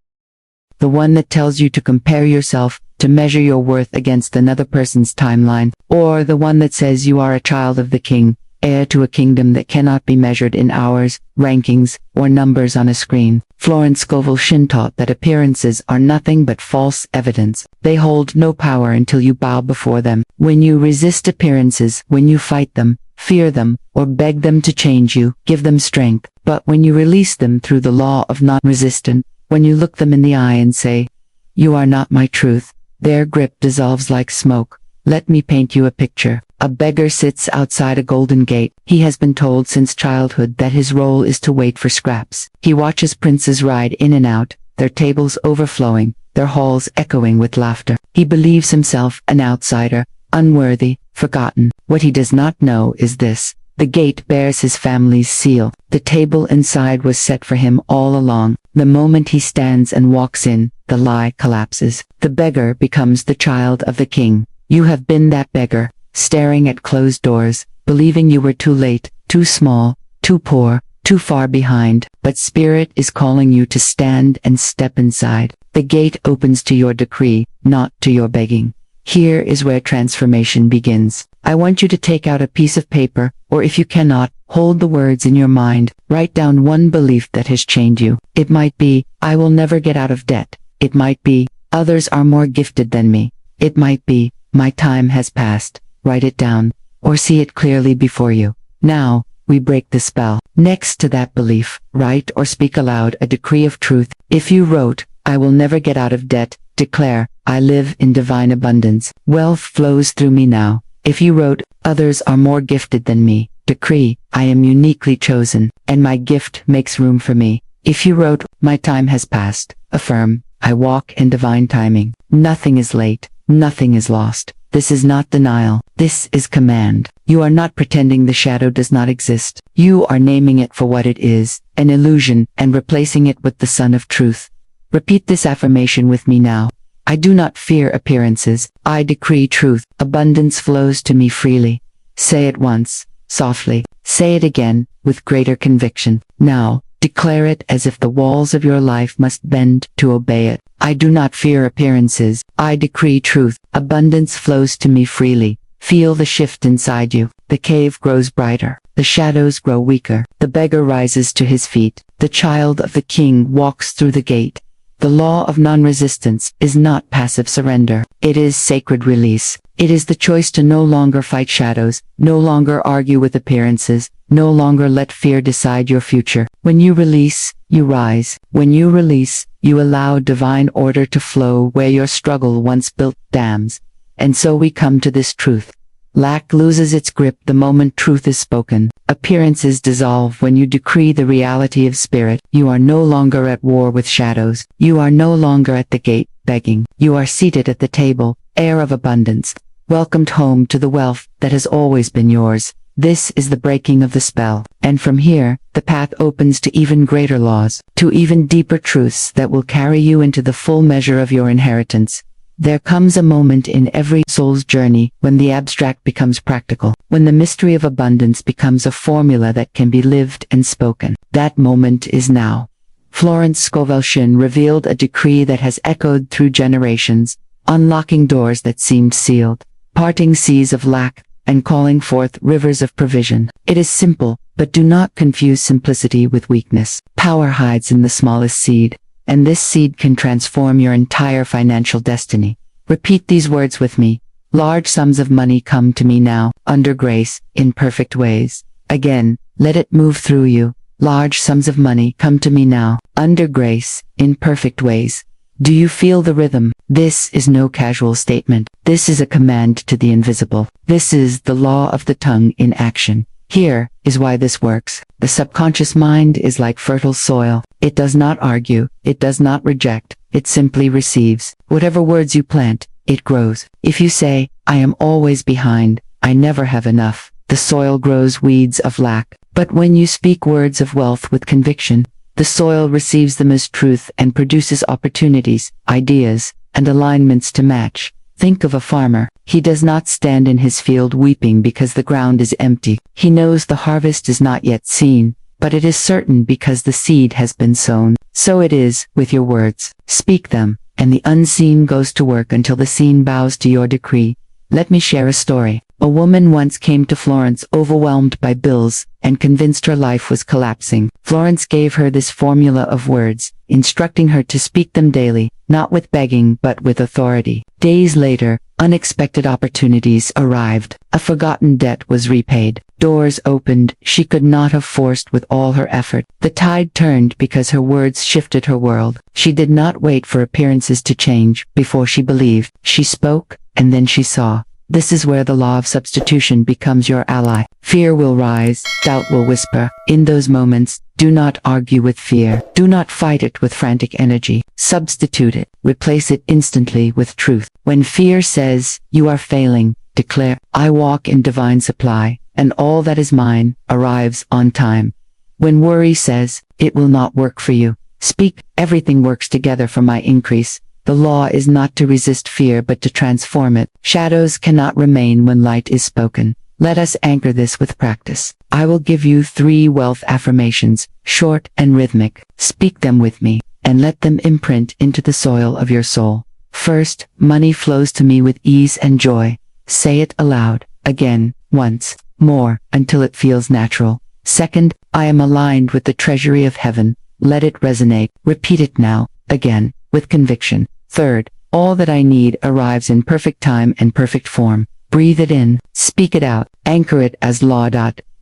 The one that tells you to compare yourself, to measure your worth against another person's timeline, or the one that says you are a child of the king, heir to a kingdom that cannot be measured in hours, rankings, or numbers on a screen? Florence Scovel Shinn taught that appearances are nothing but false evidence. They hold no power until you bow before them. When you resist appearances, when you fight them, fear them, or beg them to change you, give them strength. But when you release them through the law of non-resistance, when you look them in the eye and say, you are not my truth, their grip dissolves like smoke. Let me paint you a picture. A beggar sits outside a golden gate. He has been told since childhood that his role is to wait for scraps. He watches princes ride in and out, their tables overflowing, their halls echoing with laughter. He believes himself an outsider, unworthy, forgotten. What he does not know is this: the gate bears his family's seal. The table inside was set for him all along. The moment he stands and walks in, the lie collapses. The beggar becomes the child of the king. You have been that beggar, staring at closed doors, believing you were too late, too small, too poor, too far behind. But Spirit is calling you to stand and step inside. The gate opens to your decree, not to your begging. Here is where transformation begins. I want you to take out a piece of paper, or if you cannot, hold the words in your mind. Write down one belief that has changed you. It might be, I will never get out of debt. It might be, others are more gifted than me. It might be, my time has passed. Write it down, or see it clearly before you. Now, we break the spell. Next to that belief, write or speak aloud a decree of truth. If you wrote, I will never get out of debt, declare, I live in divine abundance. Wealth flows through me now. If you wrote, others are more gifted than me, decree, I am uniquely chosen, and my gift makes room for me. If you wrote, my time has passed, affirm, I walk in divine timing. Nothing is late, nothing is lost. This is not denial, this is command. You are not pretending the shadow does not exist. You are naming it for what it is, an illusion, and replacing it with the sun of truth. Repeat this affirmation with me now. I do not fear appearances. I decree truth. Abundance flows to me freely. Say it once, softly. Say it again, with greater conviction. Now, declare it as if the walls of your life must bend to obey it. I do not fear appearances. I decree truth. Abundance flows to me freely. Feel the shift inside you. The cave grows brighter. The shadows grow weaker. The beggar rises to his feet. The child of the king walks through the gate. The law of non-resistance is not passive surrender. It is sacred release. It is the choice to no longer fight shadows, no longer argue with appearances, no longer let fear decide your future. When you release, you rise. When you release, you allow divine order to flow where your struggle once built dams. And so we come to this truth. Lack loses its grip the moment truth is spoken. Appearances dissolve when you decree the reality of spirit. You are no longer at war with shadows. You are no longer at the gate, begging. You are seated at the table, heir of abundance, welcomed home to the wealth that has always been yours. This is the breaking of the spell. And from here, the path opens to even greater laws, to even deeper truths that will carry you into the full measure of your inheritance. There comes a moment in every soul's journey when the abstract becomes practical, when the mystery of abundance becomes a formula that can be lived and spoken. That moment is now. Florence Scovel Shinn revealed a decree that has echoed through generations, unlocking doors that seemed sealed, parting seas of lack, and calling forth rivers of provision. It is simple, but do not confuse simplicity with weakness. Power hides in the smallest seed, and this seed can transform your entire financial destiny. Repeat these words with me. Large sums of money come to me now, under grace, in perfect ways. Again, let it move through you. Large sums of money come to me now, under grace, in perfect ways. Do you feel the rhythm? This is no casual statement. This is a command to the invisible. This is the law of the tongue in action. Here is why this works. The subconscious mind is like fertile soil. It does not argue. It does not reject. It simply receives. Whatever words you plant, it grows. If you say, I am always behind, I never have enough, the soil grows weeds of lack. But when you speak words of wealth with conviction, the soil receives them as truth and produces opportunities, ideas, and alignments to match. Think of a farmer. He does not stand in his field weeping because the ground is empty. He knows the harvest is not yet seen, but it is certain because the seed has been sown. So it is with your words. Speak them, and the unseen goes to work until the seen bows to your decree. Let me share a story. A woman once came to Florence overwhelmed by bills and convinced her life was collapsing. Florence gave her this formula of words, instructing her to speak them daily, not with begging but with authority. Days later, unexpected opportunities arrived. A forgotten debt was repaid. Doors opened she could not have forced with all her effort. The tide turned because her words shifted her world. She did not wait for appearances to change before she believed. She spoke, and then she saw. This is where the law of substitution becomes your ally. Fear will rise, doubt will whisper. In those moments, do not argue with fear. Do not fight it with frantic energy. Substitute it. Replace it instantly with truth. When fear says, you are failing, declare, I walk in divine supply, and all that is mine arrives on time. When worry says, it will not work for you, speak, everything works together for my increase. The law is not to resist fear but to transform it. Shadows cannot remain when light is spoken. Let us anchor this with practice. I will give you 3 wealth affirmations, short and rhythmic. Speak them with me, and let them imprint into the soil of your soul. First, money flows to me with ease and joy. Say it aloud, again, once, more, until it feels natural. Second, I am aligned with the treasury of heaven. Let it resonate. Repeat it now, again, with conviction. Third, all that I need arrives in perfect time and perfect form. Breathe it in, speak it out, anchor it as law.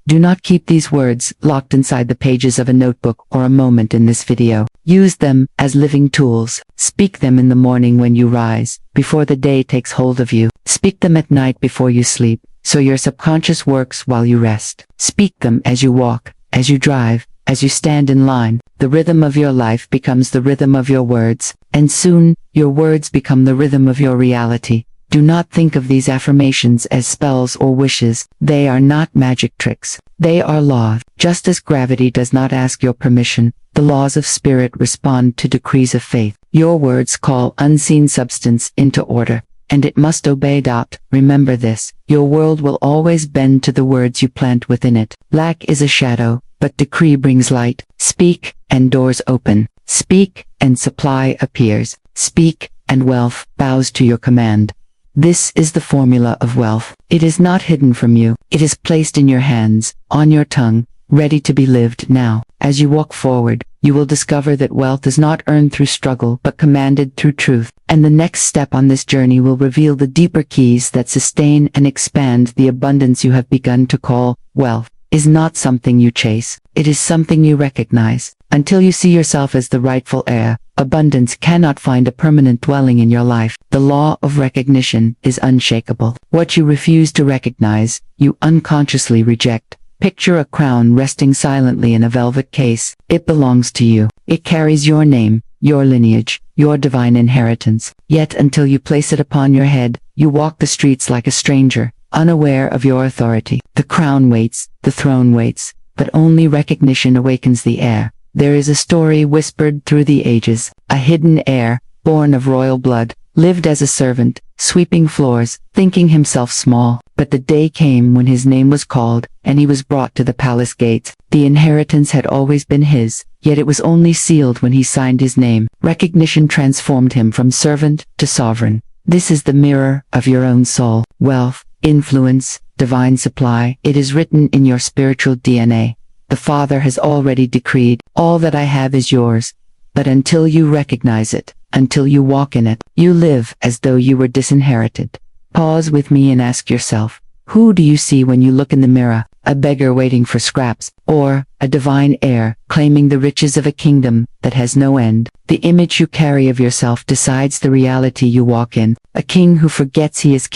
Do not keep these words locked inside the pages of a notebook or a moment in this video. Use them as living tools. Speak them in the morning when you rise, before the day takes hold of you. Speak them at night before you sleep, so your subconscious works while you rest. Speak them as you walk, as you drive, as you stand in line. The rhythm of your life becomes the rhythm of your words, and soon, your words become the rhythm of your reality. Do not think of these affirmations as spells or wishes. They are not magic tricks. They are law. Just as gravity does not ask your permission, the laws of spirit respond to decrees of faith. Your words call unseen substance into order, and it must obey. Remember this, your world will always bend to the words you plant within it. Lack is a shadow, but decree brings light. Speak, and doors open. Speak, and supply appears. Speak, and wealth bows to your command. This is the formula of wealth. It is not hidden from you. It is placed in your hands, on your tongue, ready to be lived now. As you walk forward, you will discover that wealth is not earned through struggle but commanded through truth. And the next step on this journey will reveal the deeper keys that sustain and expand the abundance you have begun to call wealth. Is not something you chase. It is something you recognize. Until you see yourself as the rightful heir, abundance cannot find a permanent dwelling in your life. The law of recognition is unshakable. What you refuse to recognize, you unconsciously reject. Picture a crown resting silently in a velvet case. It belongs to you. It carries your name, your lineage, your divine inheritance. Yet until you place it upon your head, you walk the streets like a stranger, unaware of your authority. The crown waits, the throne waits, but only recognition awakens the heir. There is a story whispered through the ages. A hidden heir, born of royal blood, lived as a servant, sweeping floors, thinking himself small. But the day came when his name was called, and he was brought to the palace gates. The inheritance had always been his, yet it was only sealed when he signed his name. Recognition transformed him from servant to sovereign. This is the mirror of your own soul. Wealth, influence, divine supply. It is written in your spiritual DNA. The Father has already decreed, all that I have is yours. But until you recognize it, until you walk in it, you live as though you were disinherited. Pause with me and ask yourself, who do you see when you look in the mirror? A beggar waiting for scraps, or a divine heir claiming the riches of a kingdom that has no end? The image you carry of yourself decides the reality you walk in. A king who forgets he is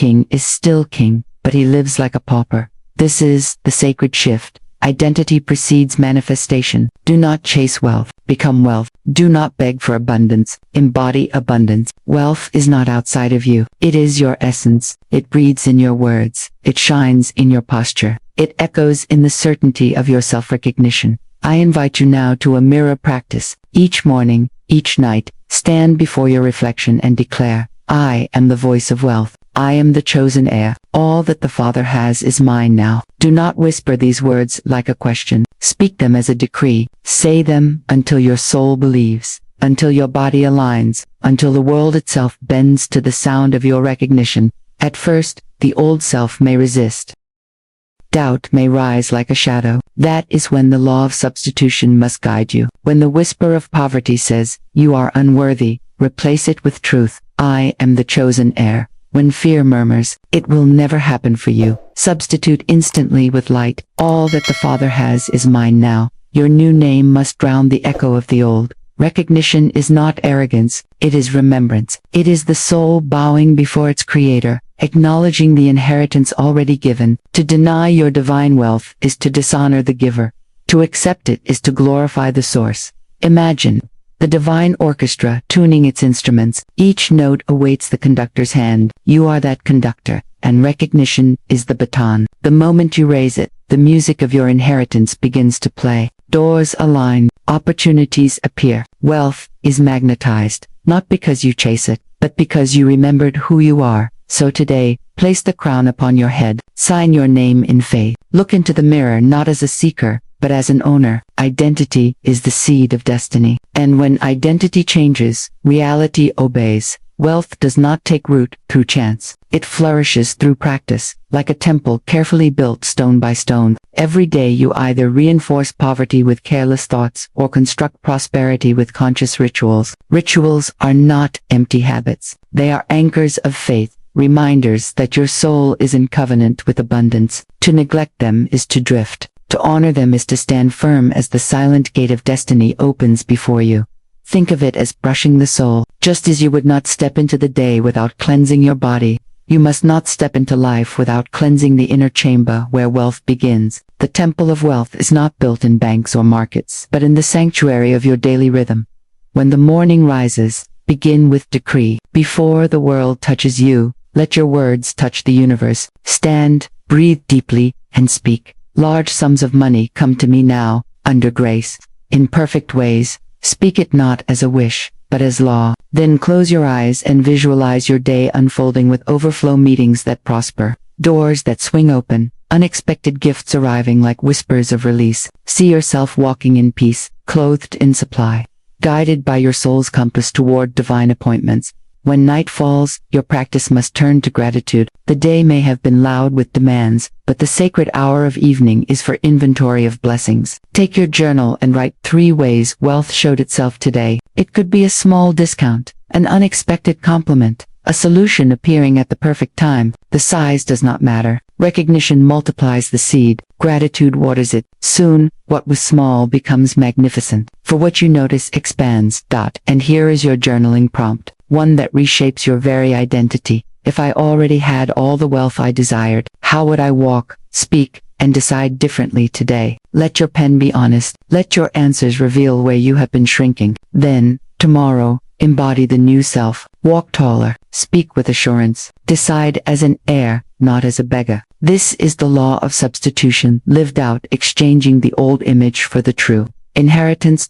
still king, but he lives like a pauper. This is the sacred shift. Identity precedes manifestation. Do not chase wealth, become wealth. Do not beg for abundance, embody abundance. Wealth is not outside of you. It is your essence. It breathes in your words. It shines in your posture. It echoes in the certainty of your self-recognition. I invite you now to a mirror practice. Each morning, each night, stand before your reflection and declare, I am the voice of wealth. I am the chosen heir. All that the Father has is mine now. Do not whisper these words like a question. Speak them as a decree. Say them until your soul believes, until your body aligns, until the world itself bends to the sound of your recognition. At first, the old self may resist. Doubt may rise like a shadow. That is when the law of substitution must guide you. When the whisper of poverty says, you are unworthy, replace it with truth. I am the chosen heir. When fear murmurs, it will never happen for you. Substitute instantly with light. All that the Father has is mine now. Your new name must drown the echo of the old. Recognition is not arrogance, it is remembrance. It is the soul bowing before its Creator, acknowledging the inheritance already given. To deny your divine wealth is to dishonor the giver. To accept it is to glorify the source. Imagine the divine orchestra tuning its instruments. Each note awaits the conductor's hand. You are that conductor, and recognition is the baton. The moment you raise it, the music of your inheritance begins to play. Doors align, opportunities appear. Wealth is magnetized, not because you chase it, but because you remembered who you are. So today, place the crown upon your head. Sign your name in faith. Look into the mirror not as a seeker, but as an owner. Identity is the seed of destiny. And when identity changes, reality obeys. Wealth does not take root through chance. It flourishes through practice, like a temple carefully built stone by stone. Every day you either reinforce poverty with careless thoughts or construct prosperity with conscious rituals. Rituals are not empty habits. They are anchors of faith, reminders that your soul is in covenant with abundance. To neglect them is to drift. To honor them is to stand firm as the silent gate of destiny opens before you. Think of it as brushing the soul. Just as you would not step into the day without cleansing your body, you must not step into life without cleansing the inner chamber where wealth begins. The temple of wealth is not built in banks or markets, but in the sanctuary of your daily rhythm. When the morning rises, begin with decree. Before the world touches you, let your words touch the universe. Stand, breathe deeply, and speak. Large sums of money come to me now, under grace, in perfect ways. Speak it not as a wish, but as law. Then close your eyes and visualize your day unfolding with overflow meetings that prosper, doors that swing open, unexpected gifts arriving like whispers of release. See yourself walking in peace, clothed in supply, guided by your soul's compass toward divine appointments. When night falls, your practice must turn to gratitude. The day may have been loud with demands, but the sacred hour of evening is for inventory of blessings. Take your journal and write 3 ways wealth showed itself today. It could be a small discount, an unexpected compliment, a solution appearing at the perfect time. The size does not matter. Recognition multiplies the seed. Gratitude waters it. Soon, what was small becomes magnificent. For what you notice expands. And here is your journaling prompt. One that reshapes your very identity. If I already had all the wealth I desired, how would I walk, speak, and decide differently today? Let your pen be honest. Let your answers reveal where you have been shrinking. Then, tomorrow, embody the new self. Walk taller. Speak with assurance. Decide as an heir, not as a beggar. This is the law of substitution, lived out, exchanging the old image for the true. Inheritance.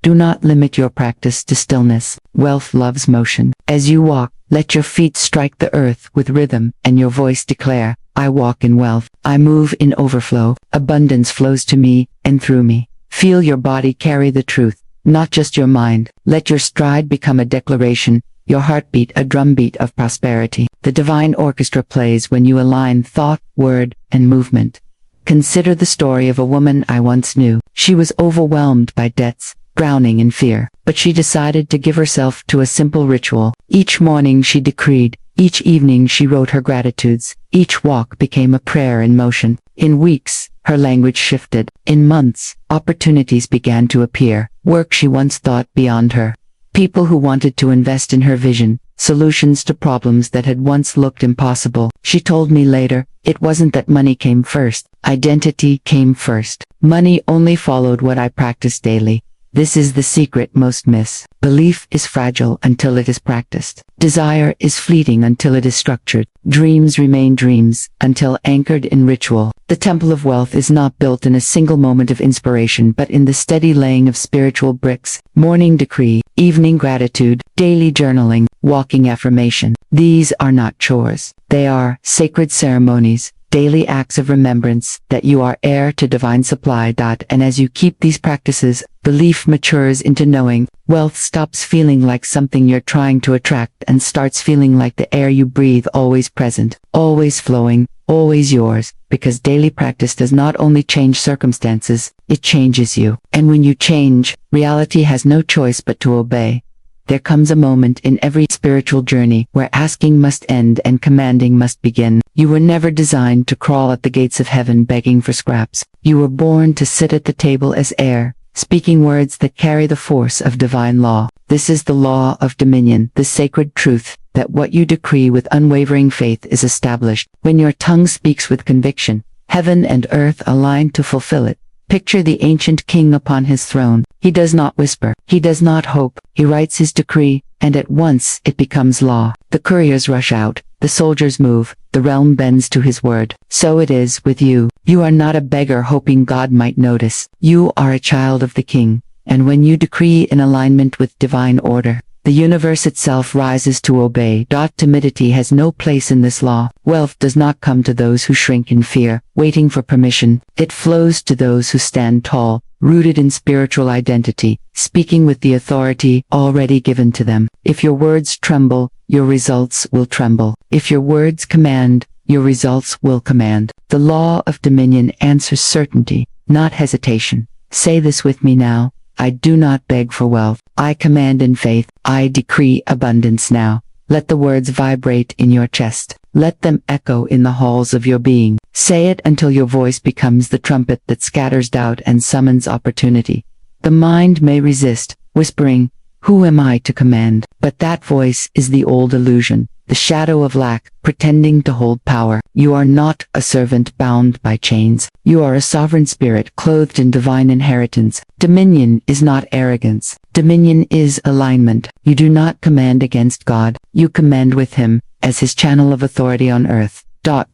Do not limit your practice to stillness. Wealth loves motion. As you walk, let your feet strike the earth with rhythm, and your voice declare, I walk in wealth. I move in overflow. Abundance flows to me and through me. Feel your body carry the truth, not just your mind. Let your stride become a declaration, your heartbeat a drumbeat of prosperity. The divine orchestra plays when you align thought, word, and movement. Consider the story of a woman I once knew. She was overwhelmed by debts, drowning in fear, but she decided to give herself to a simple ritual. Each morning she decreed, Each evening she wrote her gratitudes. Each walk became a prayer in motion. In weeks, her language shifted. In months, opportunities began to appear. Work she once thought beyond her. People who wanted to invest in her vision. Solutions to problems that had once looked impossible. She told me later, it wasn't that money came first. Identity came first. Money only followed what I practiced daily. This is the secret most miss. Belief is fragile until it is practiced. Desire is fleeting until it is structured. Dreams remain dreams until anchored in ritual. The temple of wealth is not built in a single moment of inspiration but in the steady laying of spiritual bricks. Morning decree, evening gratitude, daily journaling, walking affirmation. These are not chores. They are sacred ceremonies. Daily acts of remembrance that you are heir to divine supply. And as you keep these practices, belief matures into knowing. Wealth stops feeling like something you're trying to attract and starts feeling like the air you breathe, always present, always flowing, always yours, because daily practice does not only change circumstances, it changes you. And when you change, reality has no choice but to obey. There comes a moment in every spiritual journey where asking must end and commanding must begin. You were never designed to crawl at the gates of heaven begging for scraps. You were born to sit at the table as heir, speaking words that carry the force of divine law. This is the law of dominion, the sacred truth that what you decree with unwavering faith is established. When your tongue speaks with conviction, heaven and earth align to fulfill it. Picture the ancient king upon his throne. He does not whisper. He does not hope. He writes his decree, and at once it becomes law. The couriers rush out. The soldiers move. The realm bends to his word. So it is with you. You are not a beggar hoping God might notice. You are a child of the king. And when you decree in alignment with divine order, the universe itself rises to obey. Timidity has no place in this law. Wealth does not come to those who shrink in fear, waiting for permission. It flows to those who stand tall, rooted in spiritual identity, speaking with the authority already given to them. If your words tremble, your results will tremble. If your words command, your results will command. The law of dominion answers certainty, not hesitation. Say this with me now. I do not beg for wealth. I command in faith. I decree abundance now. Let the words vibrate in your chest. Let them echo in the halls of your being. Say it until your voice becomes the trumpet that scatters doubt and summons opportunity. The mind may resist, whispering, "Who am I to command?" But that voice is the old illusion, the shadow of lack, pretending to hold power. You are not a servant bound by chains. You are a sovereign spirit clothed in divine inheritance. Dominion is not arrogance. Dominion is alignment. You do not command against God. You command with him, as his channel of authority on earth.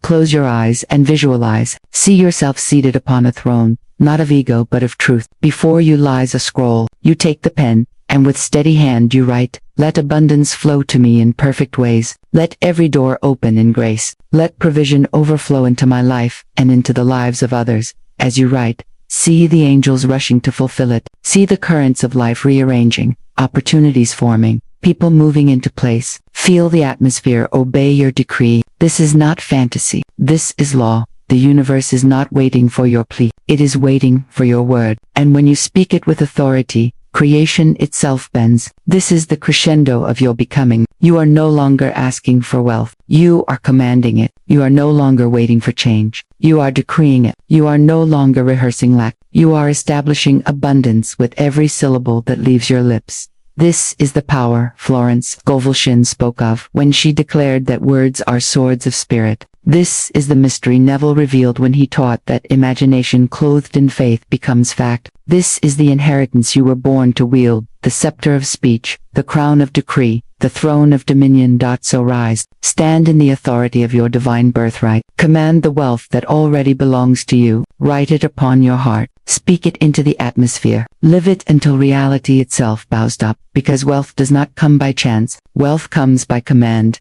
Close your eyes and visualize. See yourself seated upon a throne, not of ego but of truth. Before you lies a scroll. You take the pen, and with steady hand you write, "Let abundance flow to me in perfect ways. Let every door open in grace. Let provision overflow into my life and into the lives of others." As you write, see the angels rushing to fulfill it. See the currents of life rearranging, opportunities forming, people moving into place. Feel the atmosphere. Obey your decree. This is not fantasy. This is law. The universe is not waiting for your plea. It is waiting for your word. And when you speak it with authority, creation itself bends. This is the crescendo of your becoming. You are no longer asking for wealth. You are commanding it. You are no longer waiting for change. You are decreeing it. You are no longer rehearsing lack. You are establishing abundance with every syllable that leaves your lips. This is the power Florence Scovel Shinn spoke of when she declared that words are swords of spirit. This is the mystery Neville revealed when he taught that imagination clothed in faith becomes fact. This is the inheritance you were born to wield, the scepter of speech, the crown of decree, the throne of dominion. So rise, stand in the authority of your divine birthright. Command the wealth that already belongs to you. Write it upon your heart. Speak it into the atmosphere. Live it until reality itself bows up. Because wealth does not come by chance. Wealth comes by command.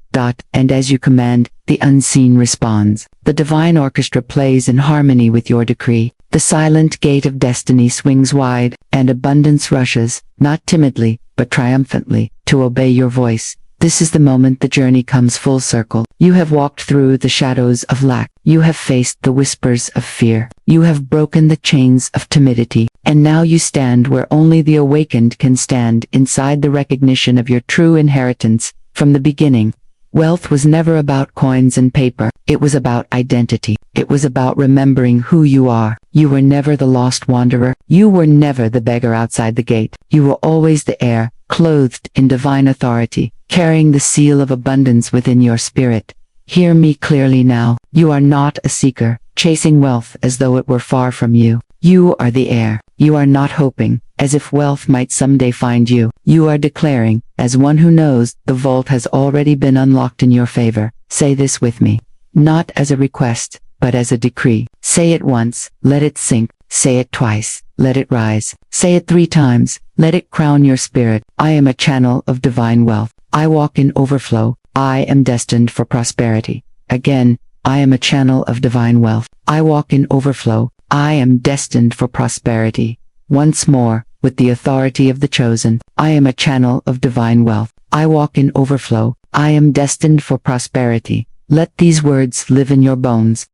And as you command, the unseen responds. The divine orchestra plays in harmony with your decree. The silent gate of destiny swings wide, and abundance rushes, not timidly, but triumphantly, to obey your voice. This is the moment the journey comes full circle. You have walked through the shadows of lack. You have faced the whispers of fear. You have broken the chains of timidity. And now you stand where only the awakened can stand, inside the recognition of your true inheritance. From the beginning, Wealth was never about coins and paper. It was about identity. It was about remembering who you are. You were never the lost wanderer. You were never the beggar outside the gate. You were always the heir, clothed in divine authority, carrying the seal of abundance within your spirit. Hear me clearly now. You are not a seeker, chasing wealth as though it were far from you. You are the heir. You are not hoping, as if wealth might someday find you. You are declaring, as one who knows, the vault has already been unlocked in your favor. Say this with me. Not as a request, but as a decree. Say it once, let it sink. Say it twice, let it rise. Say it 3 times, let it crown your spirit. I am a channel of divine wealth. I walk in overflow. I am destined for prosperity. Again, I am a channel of divine wealth. I walk in overflow. I am destined for prosperity. Once more, with the authority of the chosen, I am a channel of divine wealth. I walk in overflow. I am destined for prosperity. Let these words live in your bones.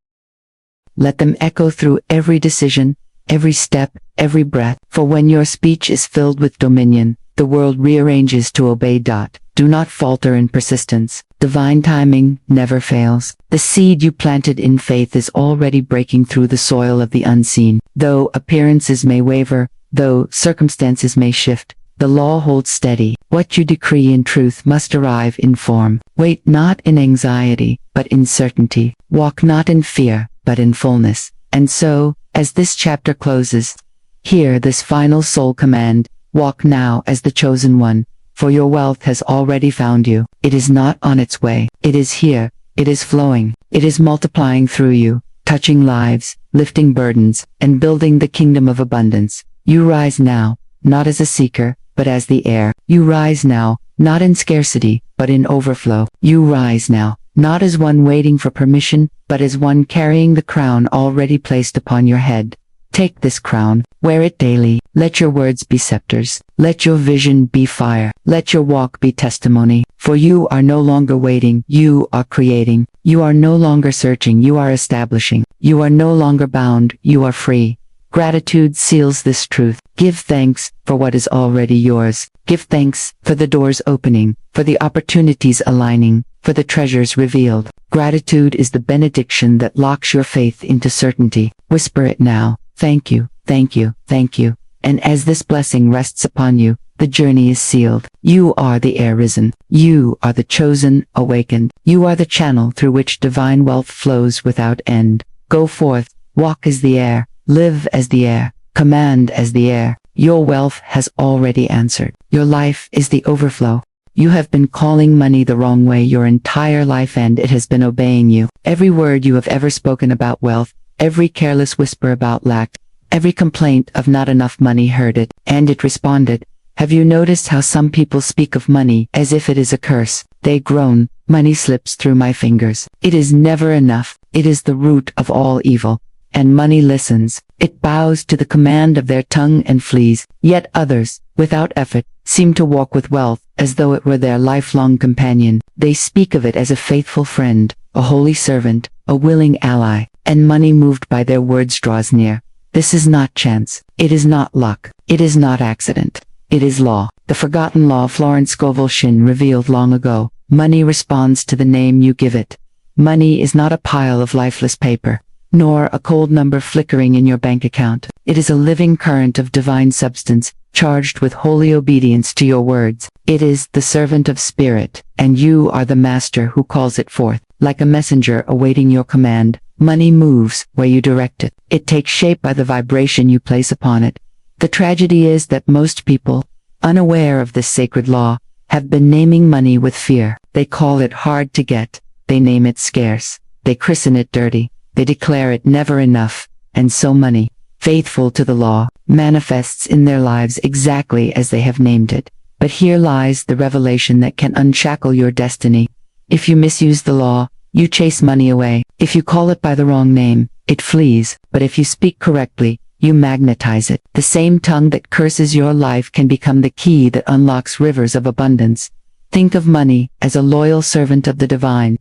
Let them echo through every decision, every step, every breath. For when your speech is filled with dominion, the world rearranges to obey. Do not falter in persistence. Divine timing never fails. The seed you planted in faith is already breaking through the soil of the unseen. Though appearances may waver, though circumstances may shift, the law holds steady. What you decree in truth must arrive in form. Wait not in anxiety, but in certainty. Walk not in fear, but in fullness. And so, as this chapter closes, hear this final soul command. Walk now as the chosen one, for your wealth has already found you. It is not on its way. It is here. It is flowing. It is multiplying through you, touching lives, lifting burdens, and building the kingdom of abundance. You rise now, not as a seeker, but as the heir. You rise now, not in scarcity, but in overflow. You rise now, not as one waiting for permission, but as one carrying the crown already placed upon your head. Take this crown, wear it daily. Let your words be scepters. Let your vision be fire. Let your walk be testimony. For you are no longer waiting, you are creating. You are no longer searching, you are establishing. You are no longer bound, you are free. Gratitude seals this truth. Give thanks for what is already yours. Give thanks for the doors opening, for the opportunities aligning, for the treasures revealed. Gratitude is the benediction that locks your faith into certainty. Whisper it now. Thank you, thank you, thank you. And as this blessing rests upon you, the journey is sealed. You are the heir risen. You are the chosen, awakened. You are the channel through which divine wealth flows without end. Go forth, walk as the heir, live as the heir, command as the heir. Your wealth has already answered. Your life is the overflow. You have been calling money the wrong way your entire life, and it has been obeying you. Every word you have ever spoken about wealth, every careless whisper about lack, every complaint of not enough money heard it, and it responded. Have you noticed how some people speak of money as if it is a curse? They groan, money slips through my fingers. It is never enough. It is the root of all evil. And money listens. It bows to the command of their tongue and flees. Yet others, without effort, seem to walk with wealth as though it were their lifelong companion. They speak of it as a faithful friend, a holy servant, a willing ally, and money moved by their words draws near. This is not chance. It is not luck. It is not accident. It is law. The forgotten law Florence Scovel Shinn revealed long ago. Money responds to the name you give it. Money is not a pile of lifeless paper, nor a cold number flickering in your bank account. It is a living current of divine substance, charged with holy obedience to your words. It is the servant of spirit, and you are the master who calls it forth. Like a messenger awaiting your command, money moves where you direct it. It takes shape by the vibration you place upon it. The tragedy is that most people, unaware of this sacred law, have been naming money with fear. They call it hard to get. They name it scarce. They christen it dirty. They declare it never enough. And so money, faithful to the law, manifests in their lives exactly as they have named it. But here lies the revelation that can unshackle your destiny. If you misuse the law, you chase money away. If you call it by the wrong name, it flees. But if you speak correctly, you magnetize it. The same tongue that curses your life can become the key that unlocks rivers of abundance. Think of money as a loyal servant of the divine,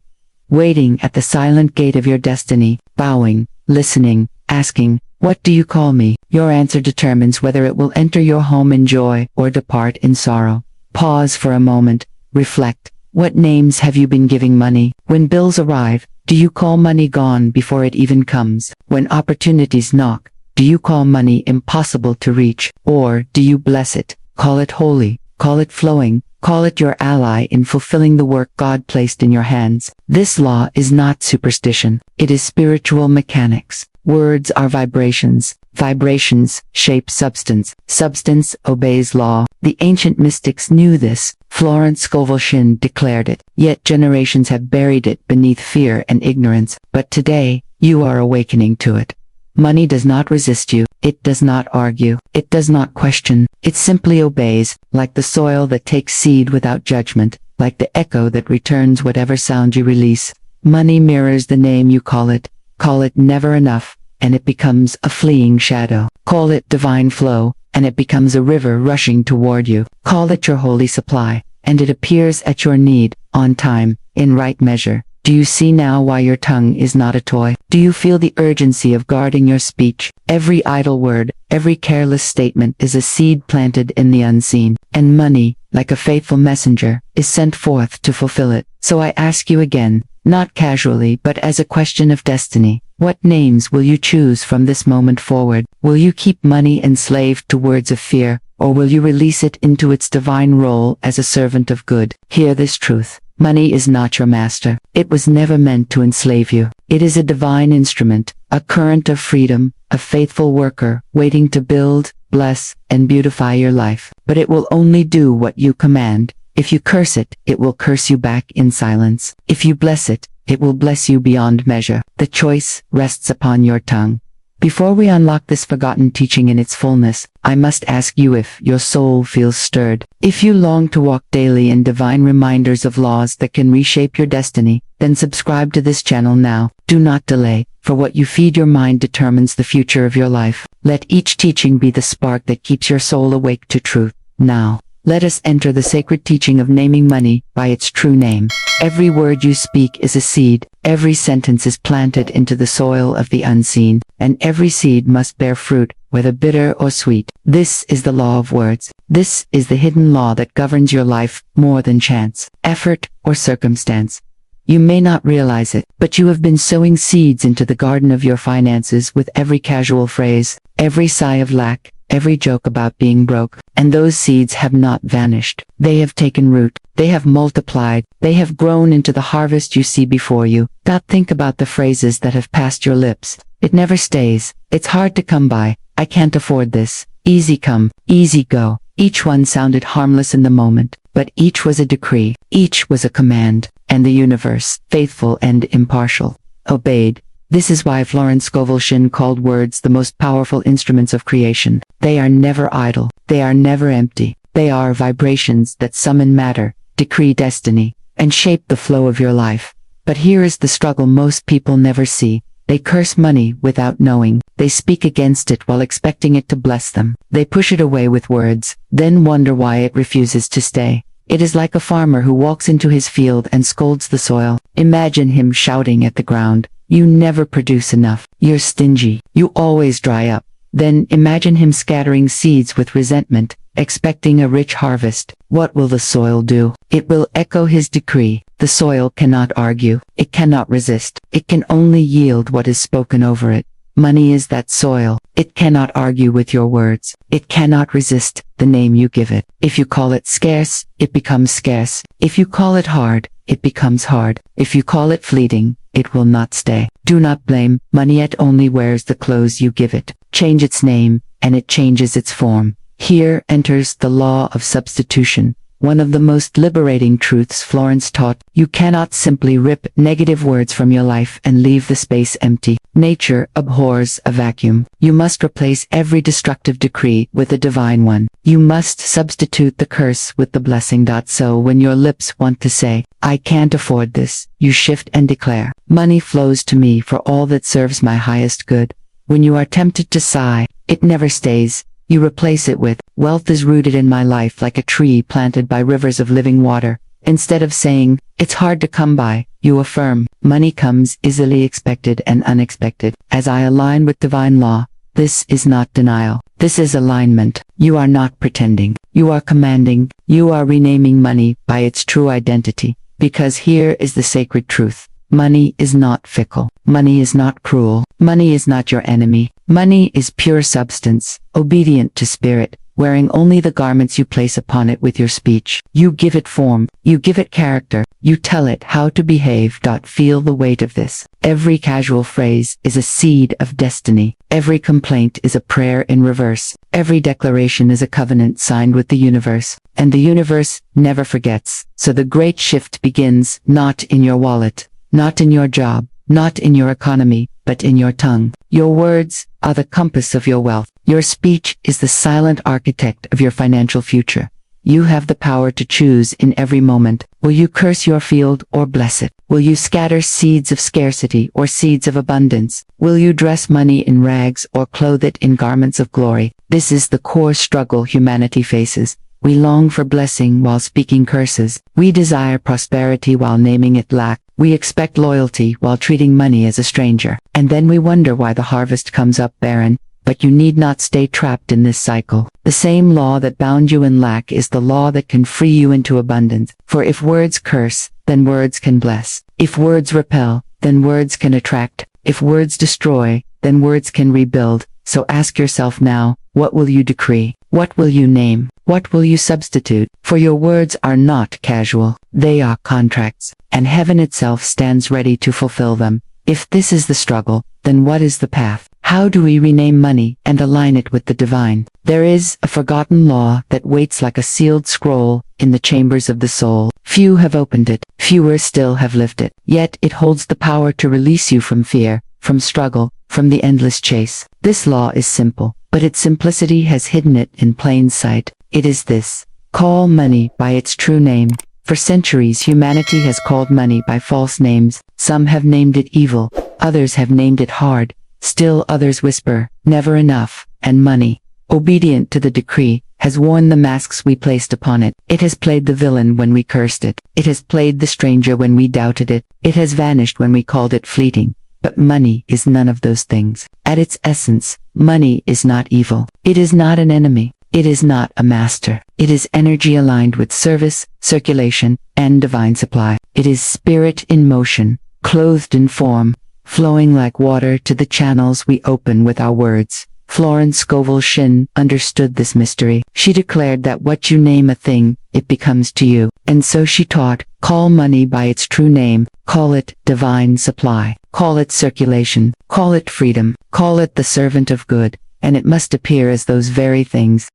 waiting at the silent gate of your destiny, bowing, listening, asking, "What do you call me?" Your answer determines whether it will enter your home in joy or depart in sorrow. Pause for a moment, reflect, What names have you been giving money? When bills arrive, do you call money gone before it even comes? When opportunities knock, do you call money impossible to reach? Or do you bless it, call it holy, call it flowing, call it your ally in fulfilling the work God placed in your hands? This law is not superstition. It is spiritual mechanics. Words are vibrations. Vibrations shape substance. Substance obeys law. The ancient mystics knew this. Florence Scovel Shinn declared it. Yet generations have buried it beneath fear and ignorance. But today, you are awakening to it. Money does not resist you. It does not argue. It does not question. It simply obeys, like the soil that takes seed without judgment, like the echo that returns whatever sound you release. Money mirrors the name you call it. Call it never enough, and it becomes a fleeing shadow. Call it divine flow, and it becomes a river rushing toward you. Call it your holy supply, and it appears at your need, on time, in right measure. Do you see now why your tongue is not a toy? Do you feel the urgency of guarding your speech? Every idle word, every careless statement is a seed planted in the unseen, and money, like a faithful messenger, is sent forth to fulfill it. So I ask you again, not casually but as a question of destiny, what names will you choose from this moment forward? Will you keep money enslaved to words of fear, or will you release it into its divine role as a servant of good? Hear this truth. Money is not your master. It was never meant to enslave you. It is a divine instrument, a current of freedom, a faithful worker, waiting to build, bless, and beautify your life. But it will only do what you command. If you curse it, it will curse you back in silence. If you bless it, it will bless you beyond measure. The choice rests upon your tongue. Before we unlock this forgotten teaching in its fullness, I must ask you if your soul feels stirred. If you long to walk daily in divine reminders of laws that can reshape your destiny, then subscribe to this channel now. Do not delay, for what you feed your mind determines the future of your life. Let each teaching be the spark that keeps your soul awake to truth. Now, let us enter the sacred teaching of naming money by its true name. Every word you speak is a seed, every sentence is planted into the soil of the unseen, and every seed must bear fruit, whether bitter or sweet. This is the law of words. This is the hidden law that governs your life more than chance, effort, or circumstance. You may not realize it, but you have been sowing seeds into the garden of your finances with every casual phrase, every sigh of lack, every joke about being broke, and those seeds have not vanished. They have taken root. They have multiplied. They have grown into the harvest you see before you. Now think about the phrases that have passed your lips. It never stays. It's hard to come by. I can't afford this. Easy come, easy go. Each one sounded harmless in the moment, but each was a decree. Each was a command, and the universe, faithful and impartial, obeyed. This is why Florence Scovel Shinn called words the most powerful instruments of creation. They are never idle. They are never empty. They are vibrations that summon matter, decree destiny, and shape the flow of your life. But here is the struggle most people never see. They curse money without knowing. They speak against it while expecting it to bless them. They push it away with words, then wonder why it refuses to stay. It is like a farmer who walks into his field and scolds the soil. Imagine him shouting at the ground, "You never produce enough. You're stingy. You always dry up." Then imagine him scattering seeds with resentment, expecting a rich harvest. What will the soil do? It will echo his decree. The soil cannot argue. It cannot resist. It can only yield what is spoken over it. Money is that soil. It cannot argue with your words. It cannot resist the name you give it. If you call it scarce, it becomes scarce. If you call it hard, it becomes hard. If you call it fleeting, it will not stay. Do not blame money. It only wears the clothes you give it. Change its name, and it changes its form. Here enters the law of substitution, one of the most liberating truths Florence taught. You cannot simply rip negative words from your life and leave the space empty. Nature abhors a vacuum. You must replace every destructive decree with a divine one. You must substitute the curse with the blessing. So when your lips want to say, "I can't afford this," you shift and declare, "Money flows to me for all that serves my highest good." When you are tempted to sigh, "It never stays," you replace it with, "Wealth is rooted in my life like a tree planted by rivers of living water." Instead of saying, "It's hard to come by," you affirm, "Money comes easily, expected and unexpected. As I align with divine law, This is not denial. This is alignment. You are not pretending. You are commanding. You are renaming money by its true identity. Because here is the sacred truth. Money is not fickle. Money is not cruel. Money is not your enemy. Money is pure substance, obedient to spirit, wearing only the garments you place upon it with your speech. You give it form. You give it character. You tell it how to behave. Feel the weight of this. Every casual phrase is a seed of destiny. Every complaint is a prayer in reverse. Every declaration is a covenant signed with the universe. And the universe never forgets. So the great shift begins not in your wallet, not in your job, not in your economy, but in your tongue. Your words are the compass of your wealth. Your speech is the silent architect of your financial future. You have the power to choose in every moment. Will you curse your field or bless it? Will you scatter seeds of scarcity or seeds of abundance? Will you dress money in rags or clothe it in garments of glory? This is the core struggle humanity faces. We long for blessing while speaking curses. We desire prosperity while naming it lack. We expect loyalty while treating money as a stranger. And then we wonder why the harvest comes up barren. But you need not stay trapped in this cycle. The same law that bound you in lack is the law that can free you into abundance. For if words curse, then words can bless. If words repel, then words can attract. If words destroy, then words can rebuild. So ask yourself now, what will you decree? What will you name? What will you substitute? For your words are not casual. They are contracts, and heaven itself stands ready to fulfill them. If this is the struggle, then what is the path? How do we rename money and align it with the divine? There is a forgotten law that waits like a sealed scroll in the chambers of the soul. Few have opened it, fewer still have lived it. Yet it holds the power to release you from fear, from struggle, from the endless chase. This law is simple, but its simplicity has hidden it in plain sight. It is this: call money by its true name. For centuries humanity has called money by false names. Some have named it evil, others have named it hard. Still others whisper, never enough, and money, obedient to the decree, has worn the masks we placed upon it. It has played the villain when we cursed it. It has played the stranger when we doubted it. It has vanished when we called it fleeting. But money is none of those things. At its essence, money is not evil. It is not an enemy. It is not a master. It is energy aligned with service, circulation, and divine supply. It is spirit in motion, clothed in form, flowing like water to the channels we open with our words. Florence Scovel Shinn understood this mystery. She declared that what you name a thing, it becomes to you. And so she taught, call money by its true name, call it divine supply, call it circulation, call it freedom, call it the servant of good, and it must appear as those very things.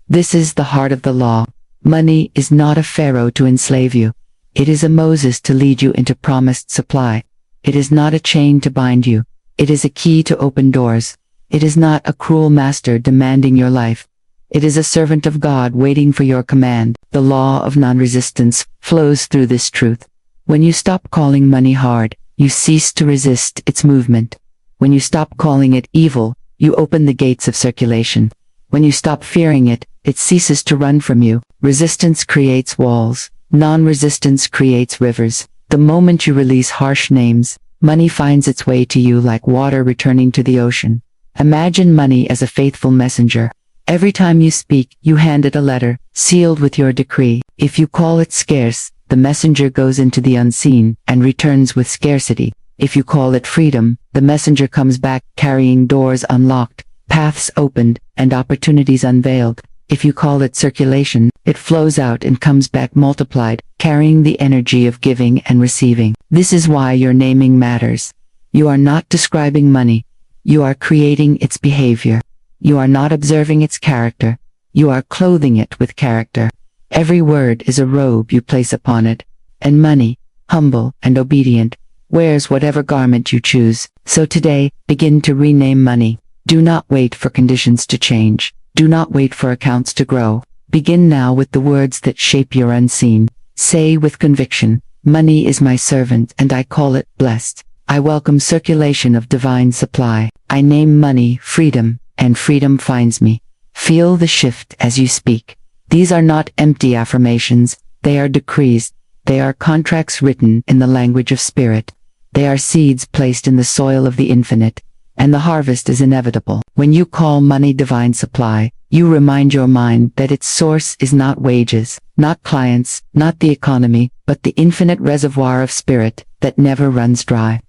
This is the heart of the law. Money is not a pharaoh to enslave you. It is a Moses to lead you into promised supply. It is not a chain to bind you. It is a key to open doors. It is not a cruel master demanding your life. It is a servant of God waiting for your command. The law of non-resistance flows through this truth. When you stop calling money hard, you cease to resist its movement. When you stop calling it evil, you open the gates of circulation. When you stop fearing it, it ceases to run from you. Resistance creates walls. Non-resistance creates rivers. The moment you release harsh names, money finds its way to you like water returning to the ocean. Imagine money as a faithful messenger. Every time you speak, you hand it a letter, sealed with your decree. If you call it scarce, the messenger goes into the unseen and returns with scarcity. If you call it freedom, the messenger comes back carrying doors unlocked, paths opened, and opportunities unveiled. If you call it circulation, it flows out and comes back multiplied, carrying the energy of giving and receiving. This is why your naming matters. You are not describing money. You are creating its behavior. You are not observing its character. You are clothing it with character. Every word is a robe you place upon it. And money, humble and obedient, wears whatever garment you choose. So today, begin to rename money. Do not wait for conditions to change. Do not wait for accounts to grow. Begin now with the words that shape your unseen. Say with conviction, money is my servant and I call it blessed. I welcome circulation of divine supply. I name money freedom, and freedom finds me. Feel the shift as you speak. These are not empty affirmations. They are decrees. They are contracts written in the language of spirit. They are seeds placed in the soil of the infinite. and the harvest is inevitable. When you call money divine supply, you remind your mind that its source is not wages, not clients, not the economy, but the infinite reservoir of spirit that never runs dry.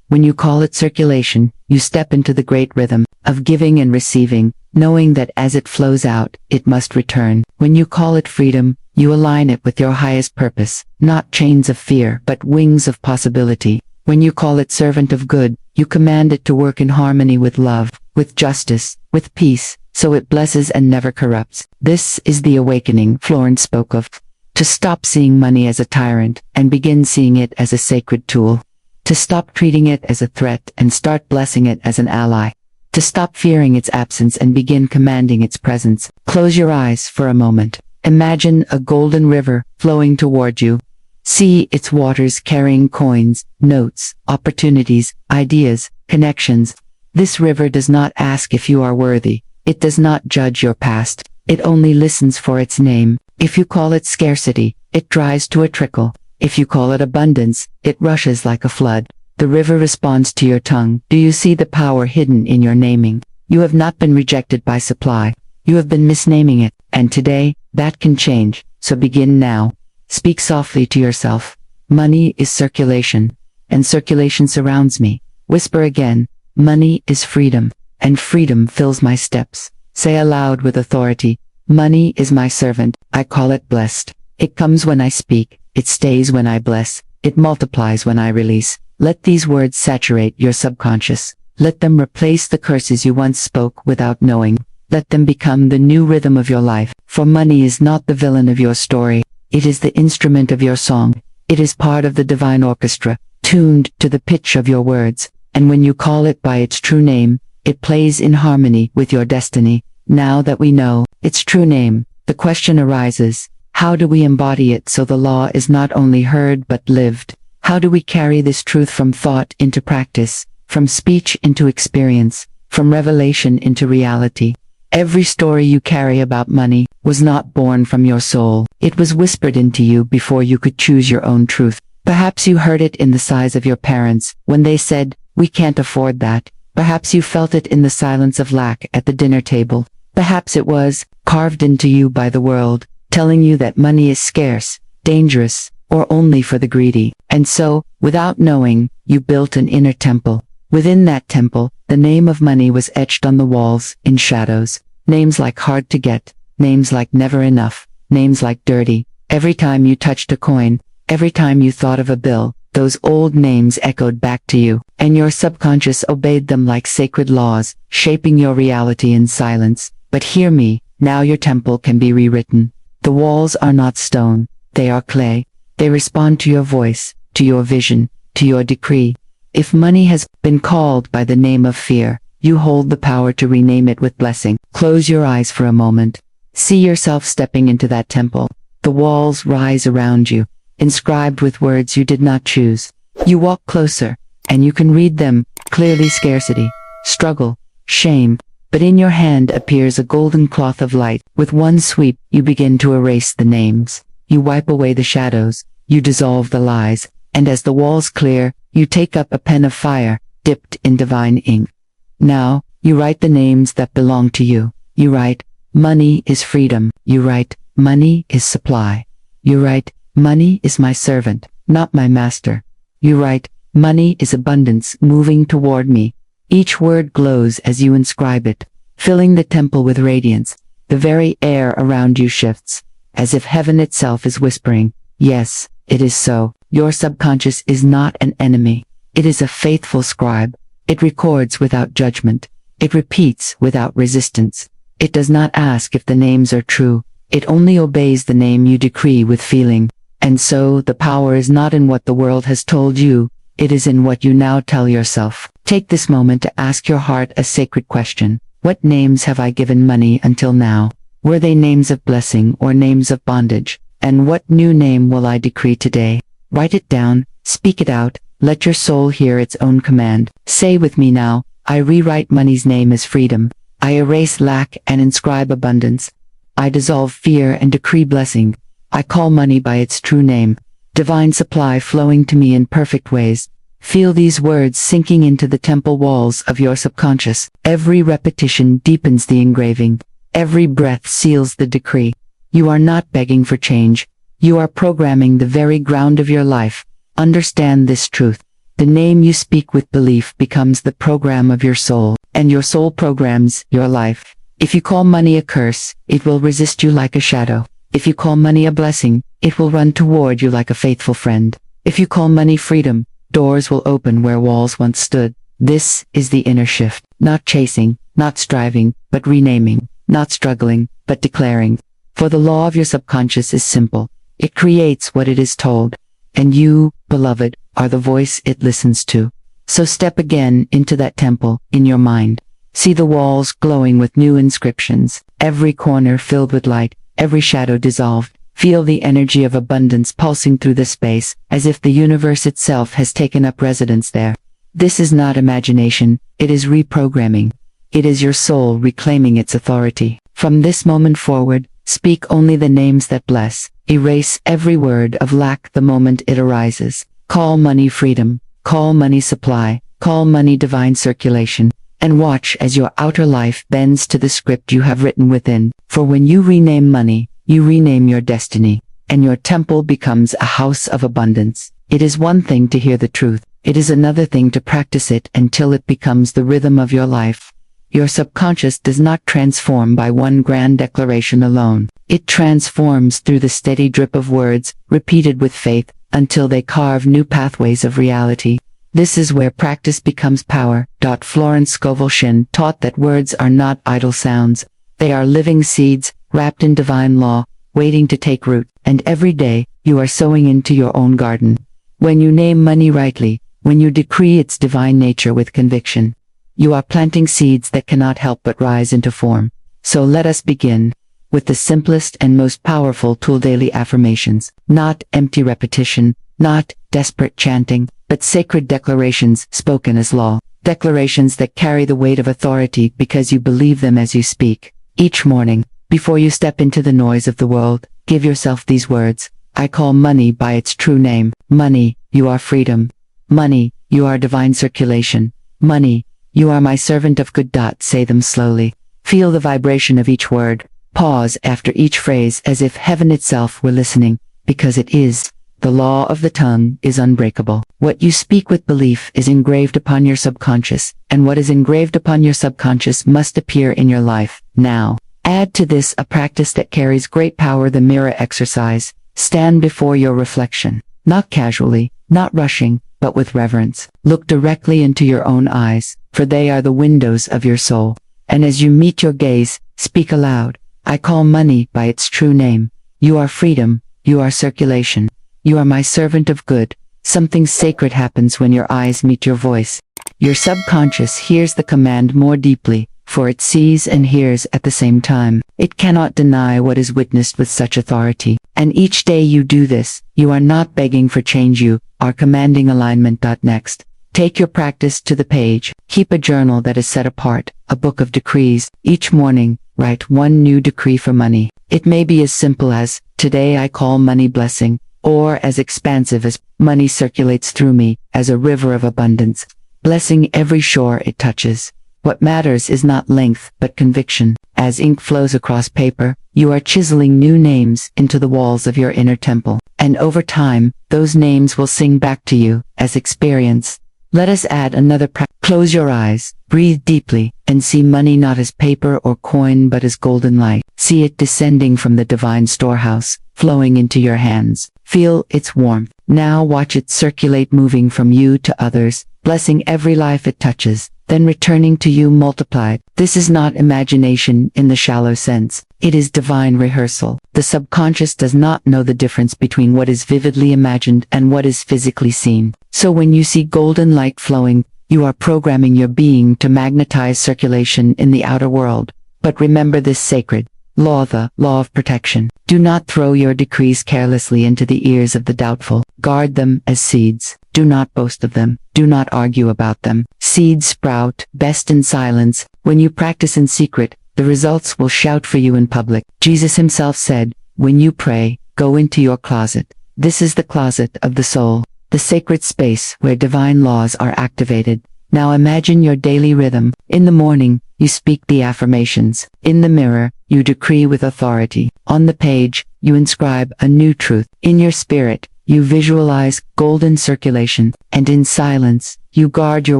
When you call it circulation, you step into the great rhythm of giving and receiving, knowing that as it flows out, it must return. When you call it freedom, you align it with your highest purpose, not chains of fear, but wings of possibility. When you call it servant of good, you command it to work in harmony with love, with justice, with peace, so it blesses and never corrupts. This is the awakening Florence spoke of. To stop seeing money as a tyrant and begin seeing it as a sacred tool. To stop treating it as a threat and start blessing it as an ally. To stop fearing its absence and begin commanding its presence. Close your eyes for a moment. Imagine a golden river flowing toward you. See its waters carrying coins, notes, opportunities, ideas, connections. This river does not ask if you are worthy. It does not judge your past. It only listens for its name. If you call it scarcity, it dries to a trickle. If you call it abundance, it rushes like a flood. The river responds to your tongue. Do you see the power hidden in your naming? You have not been rejected by supply. You have been misnaming it, and today, that can change, so begin now. Speak softly to yourself. Money is circulation, and circulation surrounds me. Whisper again, money is freedom, and freedom fills my steps. Say aloud with authority, money is my servant, I call it blessed. It comes when I speak, it stays when I bless, it multiplies when I release. Let these words saturate your subconscious. Let them replace the curses you once spoke without knowing. Let them become the new rhythm of your life. For money is not the villain of your story. It is the instrument of your song. It is part of the divine orchestra, tuned to the pitch of your words. And when you call it by its true name, it plays in harmony with your destiny. Now that we know its true name, the question arises, how do we embody it so the law is not only heard but lived? How do we carry this truth from thought into practice, from speech into experience, from revelation into reality? Every story you carry about money was not born from your soul. It was whispered into you before you could choose your own truth. Perhaps you heard it in the sighs of your parents when they said, "We can't afford that." Perhaps you felt it in the silence of lack at the dinner table. Perhaps it was carved into you by the world, telling you that money is scarce, dangerous, or only for the greedy. And so, without knowing, you built an inner temple. Within that temple, the name of money was etched on the walls, in shadows. Names like hard to get, names like never enough, names like dirty. Every time you touched a coin, every time you thought of a bill, those old names echoed back to you, and your subconscious obeyed them like sacred laws, shaping your reality in silence. But hear me, now your temple can be rewritten. The walls are not stone, they are clay. They respond to your voice, to your vision, to your decree. If money has been called by the name of fear, you hold the power to rename it with blessing. Close your eyes for a moment. See yourself stepping into that temple. The walls rise around you, inscribed with words you did not choose. You walk closer, and you can read them clearly: scarcity, struggle, shame. But in your hand appears a golden cloth of light. With one sweep, you begin to erase the names. You wipe away the shadows, you dissolve the lies, and as the walls clear, you take up a pen of fire, dipped in divine ink. Now, you write the names that belong to you. You write, money is freedom. You write, money is supply. You write, money is my servant, not my master. You write, money is abundance moving toward me. Each word glows as you inscribe it, filling the temple with radiance. The very air around you shifts, as if heaven itself is whispering, yes, it is so. Your subconscious is not an enemy. It is a faithful scribe. It records without judgment. It repeats without resistance. It does not ask if the names are true. It only obeys the name you decree with feeling. And so the power is not in what the world has told you. It is in what you now tell yourself. Take this moment to ask your heart a sacred question. What names have I given money until now? Were they names of blessing or names of bondage? And what new name will I decree today? Write it down, speak it out, let your soul hear its own command. Say with me now, I rewrite money's name as freedom. I erase lack and inscribe abundance. I dissolve fear and decree blessing. I call money by its true name. Divine supply flowing to me in perfect ways. Feel these words sinking into the temple walls of your subconscious. Every repetition deepens the engraving. Every breath seals the decree. You are not begging for change. You are programming the very ground of your life. Understand this truth. The name you speak with belief becomes the program of your soul, and your soul programs your life. If you call money a curse, it will resist you like a shadow. If you call money a blessing, it will run toward you like a faithful friend. If you call money freedom, doors will open where walls once stood. This is the inner shift. Not chasing, not striving, but renaming. Not struggling, but declaring. For the law of your subconscious is simple. It creates what it is told. And you, beloved, are the voice it listens to. So step again into that temple in your mind. See the walls glowing with new inscriptions. Every corner filled with light. Every shadow dissolved. Feel the energy of abundance pulsing through the space, as if the universe itself has taken up residence there. This is not imagination, it is reprogramming. It is your soul reclaiming its authority. From this moment forward, speak only the names that bless. Erase every word of lack the moment it arises. Call money freedom. Call money supply. Call money divine circulation. And watch as your outer life bends to the script you have written within. For when you rename money, you rename your destiny, and your temple becomes a house of abundance. It is one thing to hear the truth. It is another thing to practice it until it becomes the rhythm of your life. Your subconscious does not transform by one grand declaration alone. It transforms through the steady drip of words, repeated with faith, until they carve new pathways of reality. This is where practice becomes power. Florence Scovel Shinn taught that words are not idle sounds. They are living seeds, wrapped in divine law, waiting to take root. And every day, you are sowing into your own garden. When you name money rightly, when you decree its divine nature with conviction, you are planting seeds that cannot help but rise into form. So let us begin with the simplest and most powerful tool: daily affirmations. Not empty repetition, not desperate chanting, but sacred declarations spoken as law. Declarations that carry the weight of authority because you believe them as you speak. Each morning, before you step into the noise of the world, give yourself these words. I call money by its true name. Money, you are freedom. Money, you are divine circulation. Money, you are my servant of good. Say them slowly. Feel the vibration of each word. Pause after each phrase as if heaven itself were listening, because it is. The law of the tongue is unbreakable. What you speak with belief is engraved upon your subconscious, and what is engraved upon your subconscious must appear in your life, now. Add to this a practice that carries great power: the mirror exercise. Stand before your reflection, not casually, not rushing, but with reverence. Look directly into your own eyes, for they are the windows of your soul. And as you meet your gaze, speak aloud. I call money by its true name. You are freedom, you are circulation. You are my servant of good. Something sacred happens when your eyes meet your voice. Your subconscious hears the command more deeply, for it sees and hears at the same time. It cannot deny what is witnessed with such authority. And each day you do this, you are not begging for change, you are commanding alignment. Next, take your practice to the page. Keep a journal that is set apart, a book of decrees. Each morning, write one new decree for money. It may be as simple as, today I call money blessing, or as expansive as, money circulates through me, as a river of abundance, blessing every shore it touches. What matters is not length, but conviction. As ink flows across paper, you are chiseling new names into the walls of your inner temple. And over time, those names will sing back to you, as experience. Let us add another practice. Close your eyes, breathe deeply, and see money not as paper or coin but as golden light. See it descending from the divine storehouse, flowing into your hands. Feel its warmth. Now watch it circulate, moving from you to others, blessing every life it touches, then returning to you multiplied. This is not imagination in the shallow sense. It is divine rehearsal. The subconscious does not know the difference between what is vividly imagined and what is physically seen. So when you see golden light flowing, you are programming your being to magnetize circulation in the outer world. But remember this sacred law, the law of protection. Do not throw your decrees carelessly into the ears of the doubtful. Guard them as seeds. Do not boast of them. Do not argue about them. Seeds sprout best in silence. When you practice in secret, the results will shout for you in public. Jesus himself said, when you pray, go into your closet. This is the closet of the soul. the sacred space where divine laws are activated. Now imagine your daily rhythm. In the morning, you speak the affirmations. In the mirror, you decree with authority. On the page, you inscribe a new truth. In your spirit, you visualize golden circulation, and in silence, you guard your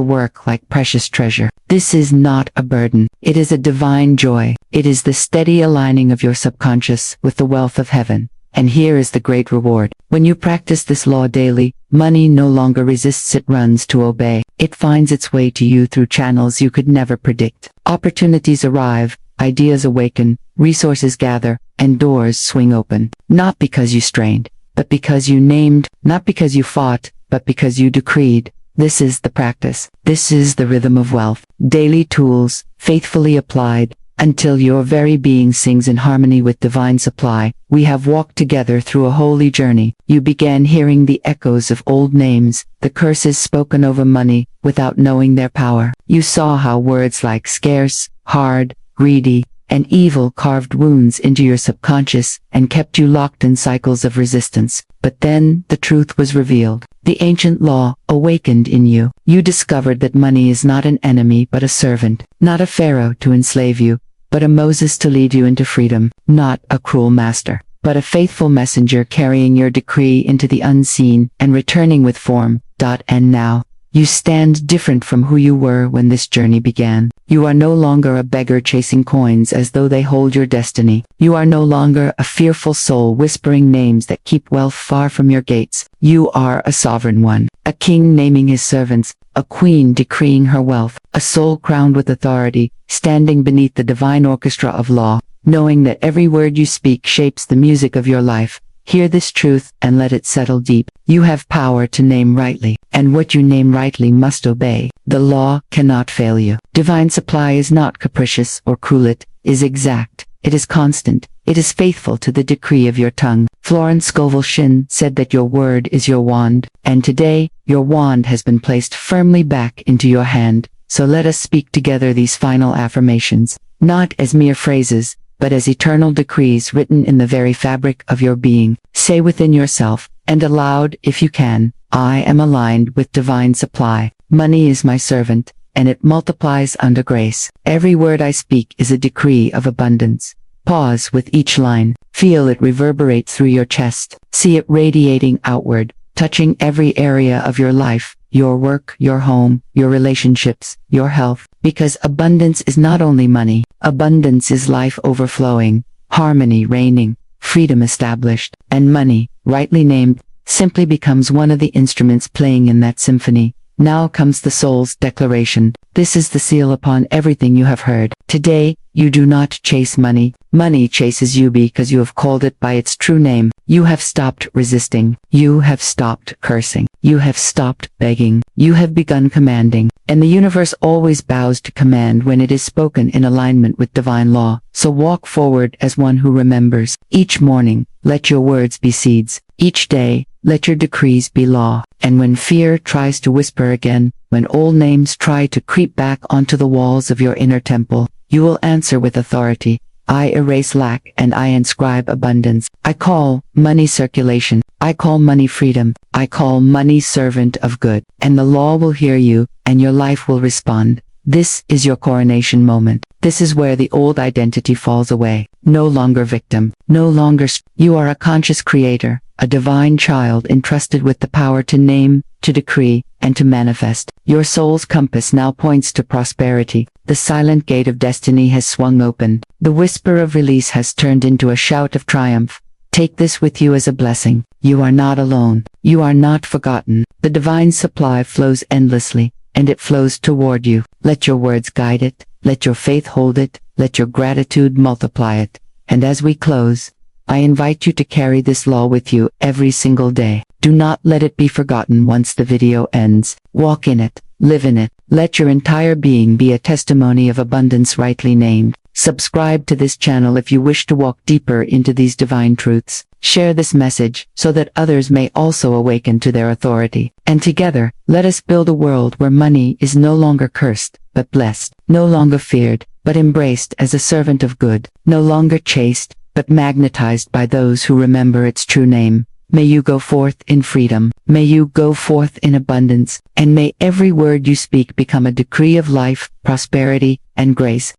work like precious treasure. This is not a burden. It is a divine joy. It is the steady aligning of your subconscious with the wealth of heaven. And here is the great reward. When you practice this law daily, money no longer resists, it runs to obey. It finds its way to you through channels you could never predict. Opportunities arrive, ideas awaken, resources gather, and doors swing open. Not because you strained, but because you named, not because you fought, but because you decreed. This is the practice. This is the rhythm of wealth. Daily tools, faithfully applied, until your very being sings in harmony with divine supply. We have walked together through a holy journey. You began hearing the echoes of old names, the curses spoken over money, without knowing their power. You saw how words like scarce, hard, greedy, and evil carved wounds into your subconscious and kept you locked in cycles of resistance. But then the truth was revealed. The ancient law awakened in you. You discovered that money is not an enemy but a servant, not a pharaoh to enslave you, but a Moses to lead you into freedom, not a cruel master, but a faithful messenger carrying your decree into the unseen and returning with form. And now, you stand different from who you were when this journey began. You are no longer a beggar chasing coins as though they hold your destiny. You are no longer a fearful soul whispering names that keep wealth far from your gates. You are a sovereign one, a king naming his servants, a queen decreeing her wealth, a soul crowned with authority, standing beneath the divine orchestra of law, knowing that every word you speak shapes the music of your life. Hear this truth and let it settle deep. You have power to name rightly, and what you name rightly must obey. The law cannot fail you. Divine supply is not capricious or cruel, it is exact. It is constant. It is faithful to the decree of your tongue. Florence Scovel Shinn said that your word is your wand, and today, your wand has been placed firmly back into your hand. So let us speak together these final affirmations, not as mere phrases, but as eternal decrees written in the very fabric of your being. Say within yourself, and aloud if you can, I am aligned with divine supply. Money is my servant, and it multiplies under grace. Every word I speak is a decree of abundance. Pause with each line. Feel it reverberate through your chest. See it radiating outward, touching every area of your life, your work, your home, your relationships, your health. Because abundance is not only money. Abundance is life overflowing, harmony reigning, freedom established, and money, rightly named, simply becomes one of the instruments playing in that symphony. Now comes the soul's declaration. This is the seal upon everything you have heard. Today, you do not chase money. Money chases you because you have called it by its true name. You have stopped resisting. You have stopped cursing. You have stopped begging. You have begun commanding. And the universe always bows to command when it is spoken in alignment with divine law. So walk forward as one who remembers. Each morning, let your words be seeds. Each day, let your decrees be law. And when fear tries to whisper again, when old names try to creep back onto the walls of your inner temple, you will answer with authority. I erase lack and I inscribe abundance. I call money circulation. I call money freedom. I call money servant of good. And the law will hear you, and your life will respond. This is your coronation moment. This is where the old identity falls away. No longer victim. No longer you are a conscious creator, a divine child entrusted with the power to name, to decree, and to manifest. Your soul's compass now points to prosperity. The silent gate of destiny has swung open. The whisper of release has turned into a shout of triumph. Take this with you as a blessing. You are not alone. You are not forgotten. The divine supply flows endlessly, and it flows toward you. Let your words guide it. Let your faith hold it. Let your gratitude multiply it. And as we close, I invite you to carry this law with you every single day. Do not let it be forgotten once the video ends. Walk in it. Live in it. Let your entire being be a testimony of abundance rightly named. Subscribe to this channel if you wish to walk deeper into these divine truths. Share this message so that others may also awaken to their authority. And together, let us build a world where money is no longer cursed, but blessed. No longer feared, but embraced as a servant of good. No longer chased, but magnetized by those who remember its true name. May you go forth in freedom. May you go forth in abundance, and may every word you speak become a decree of life, prosperity, and grace.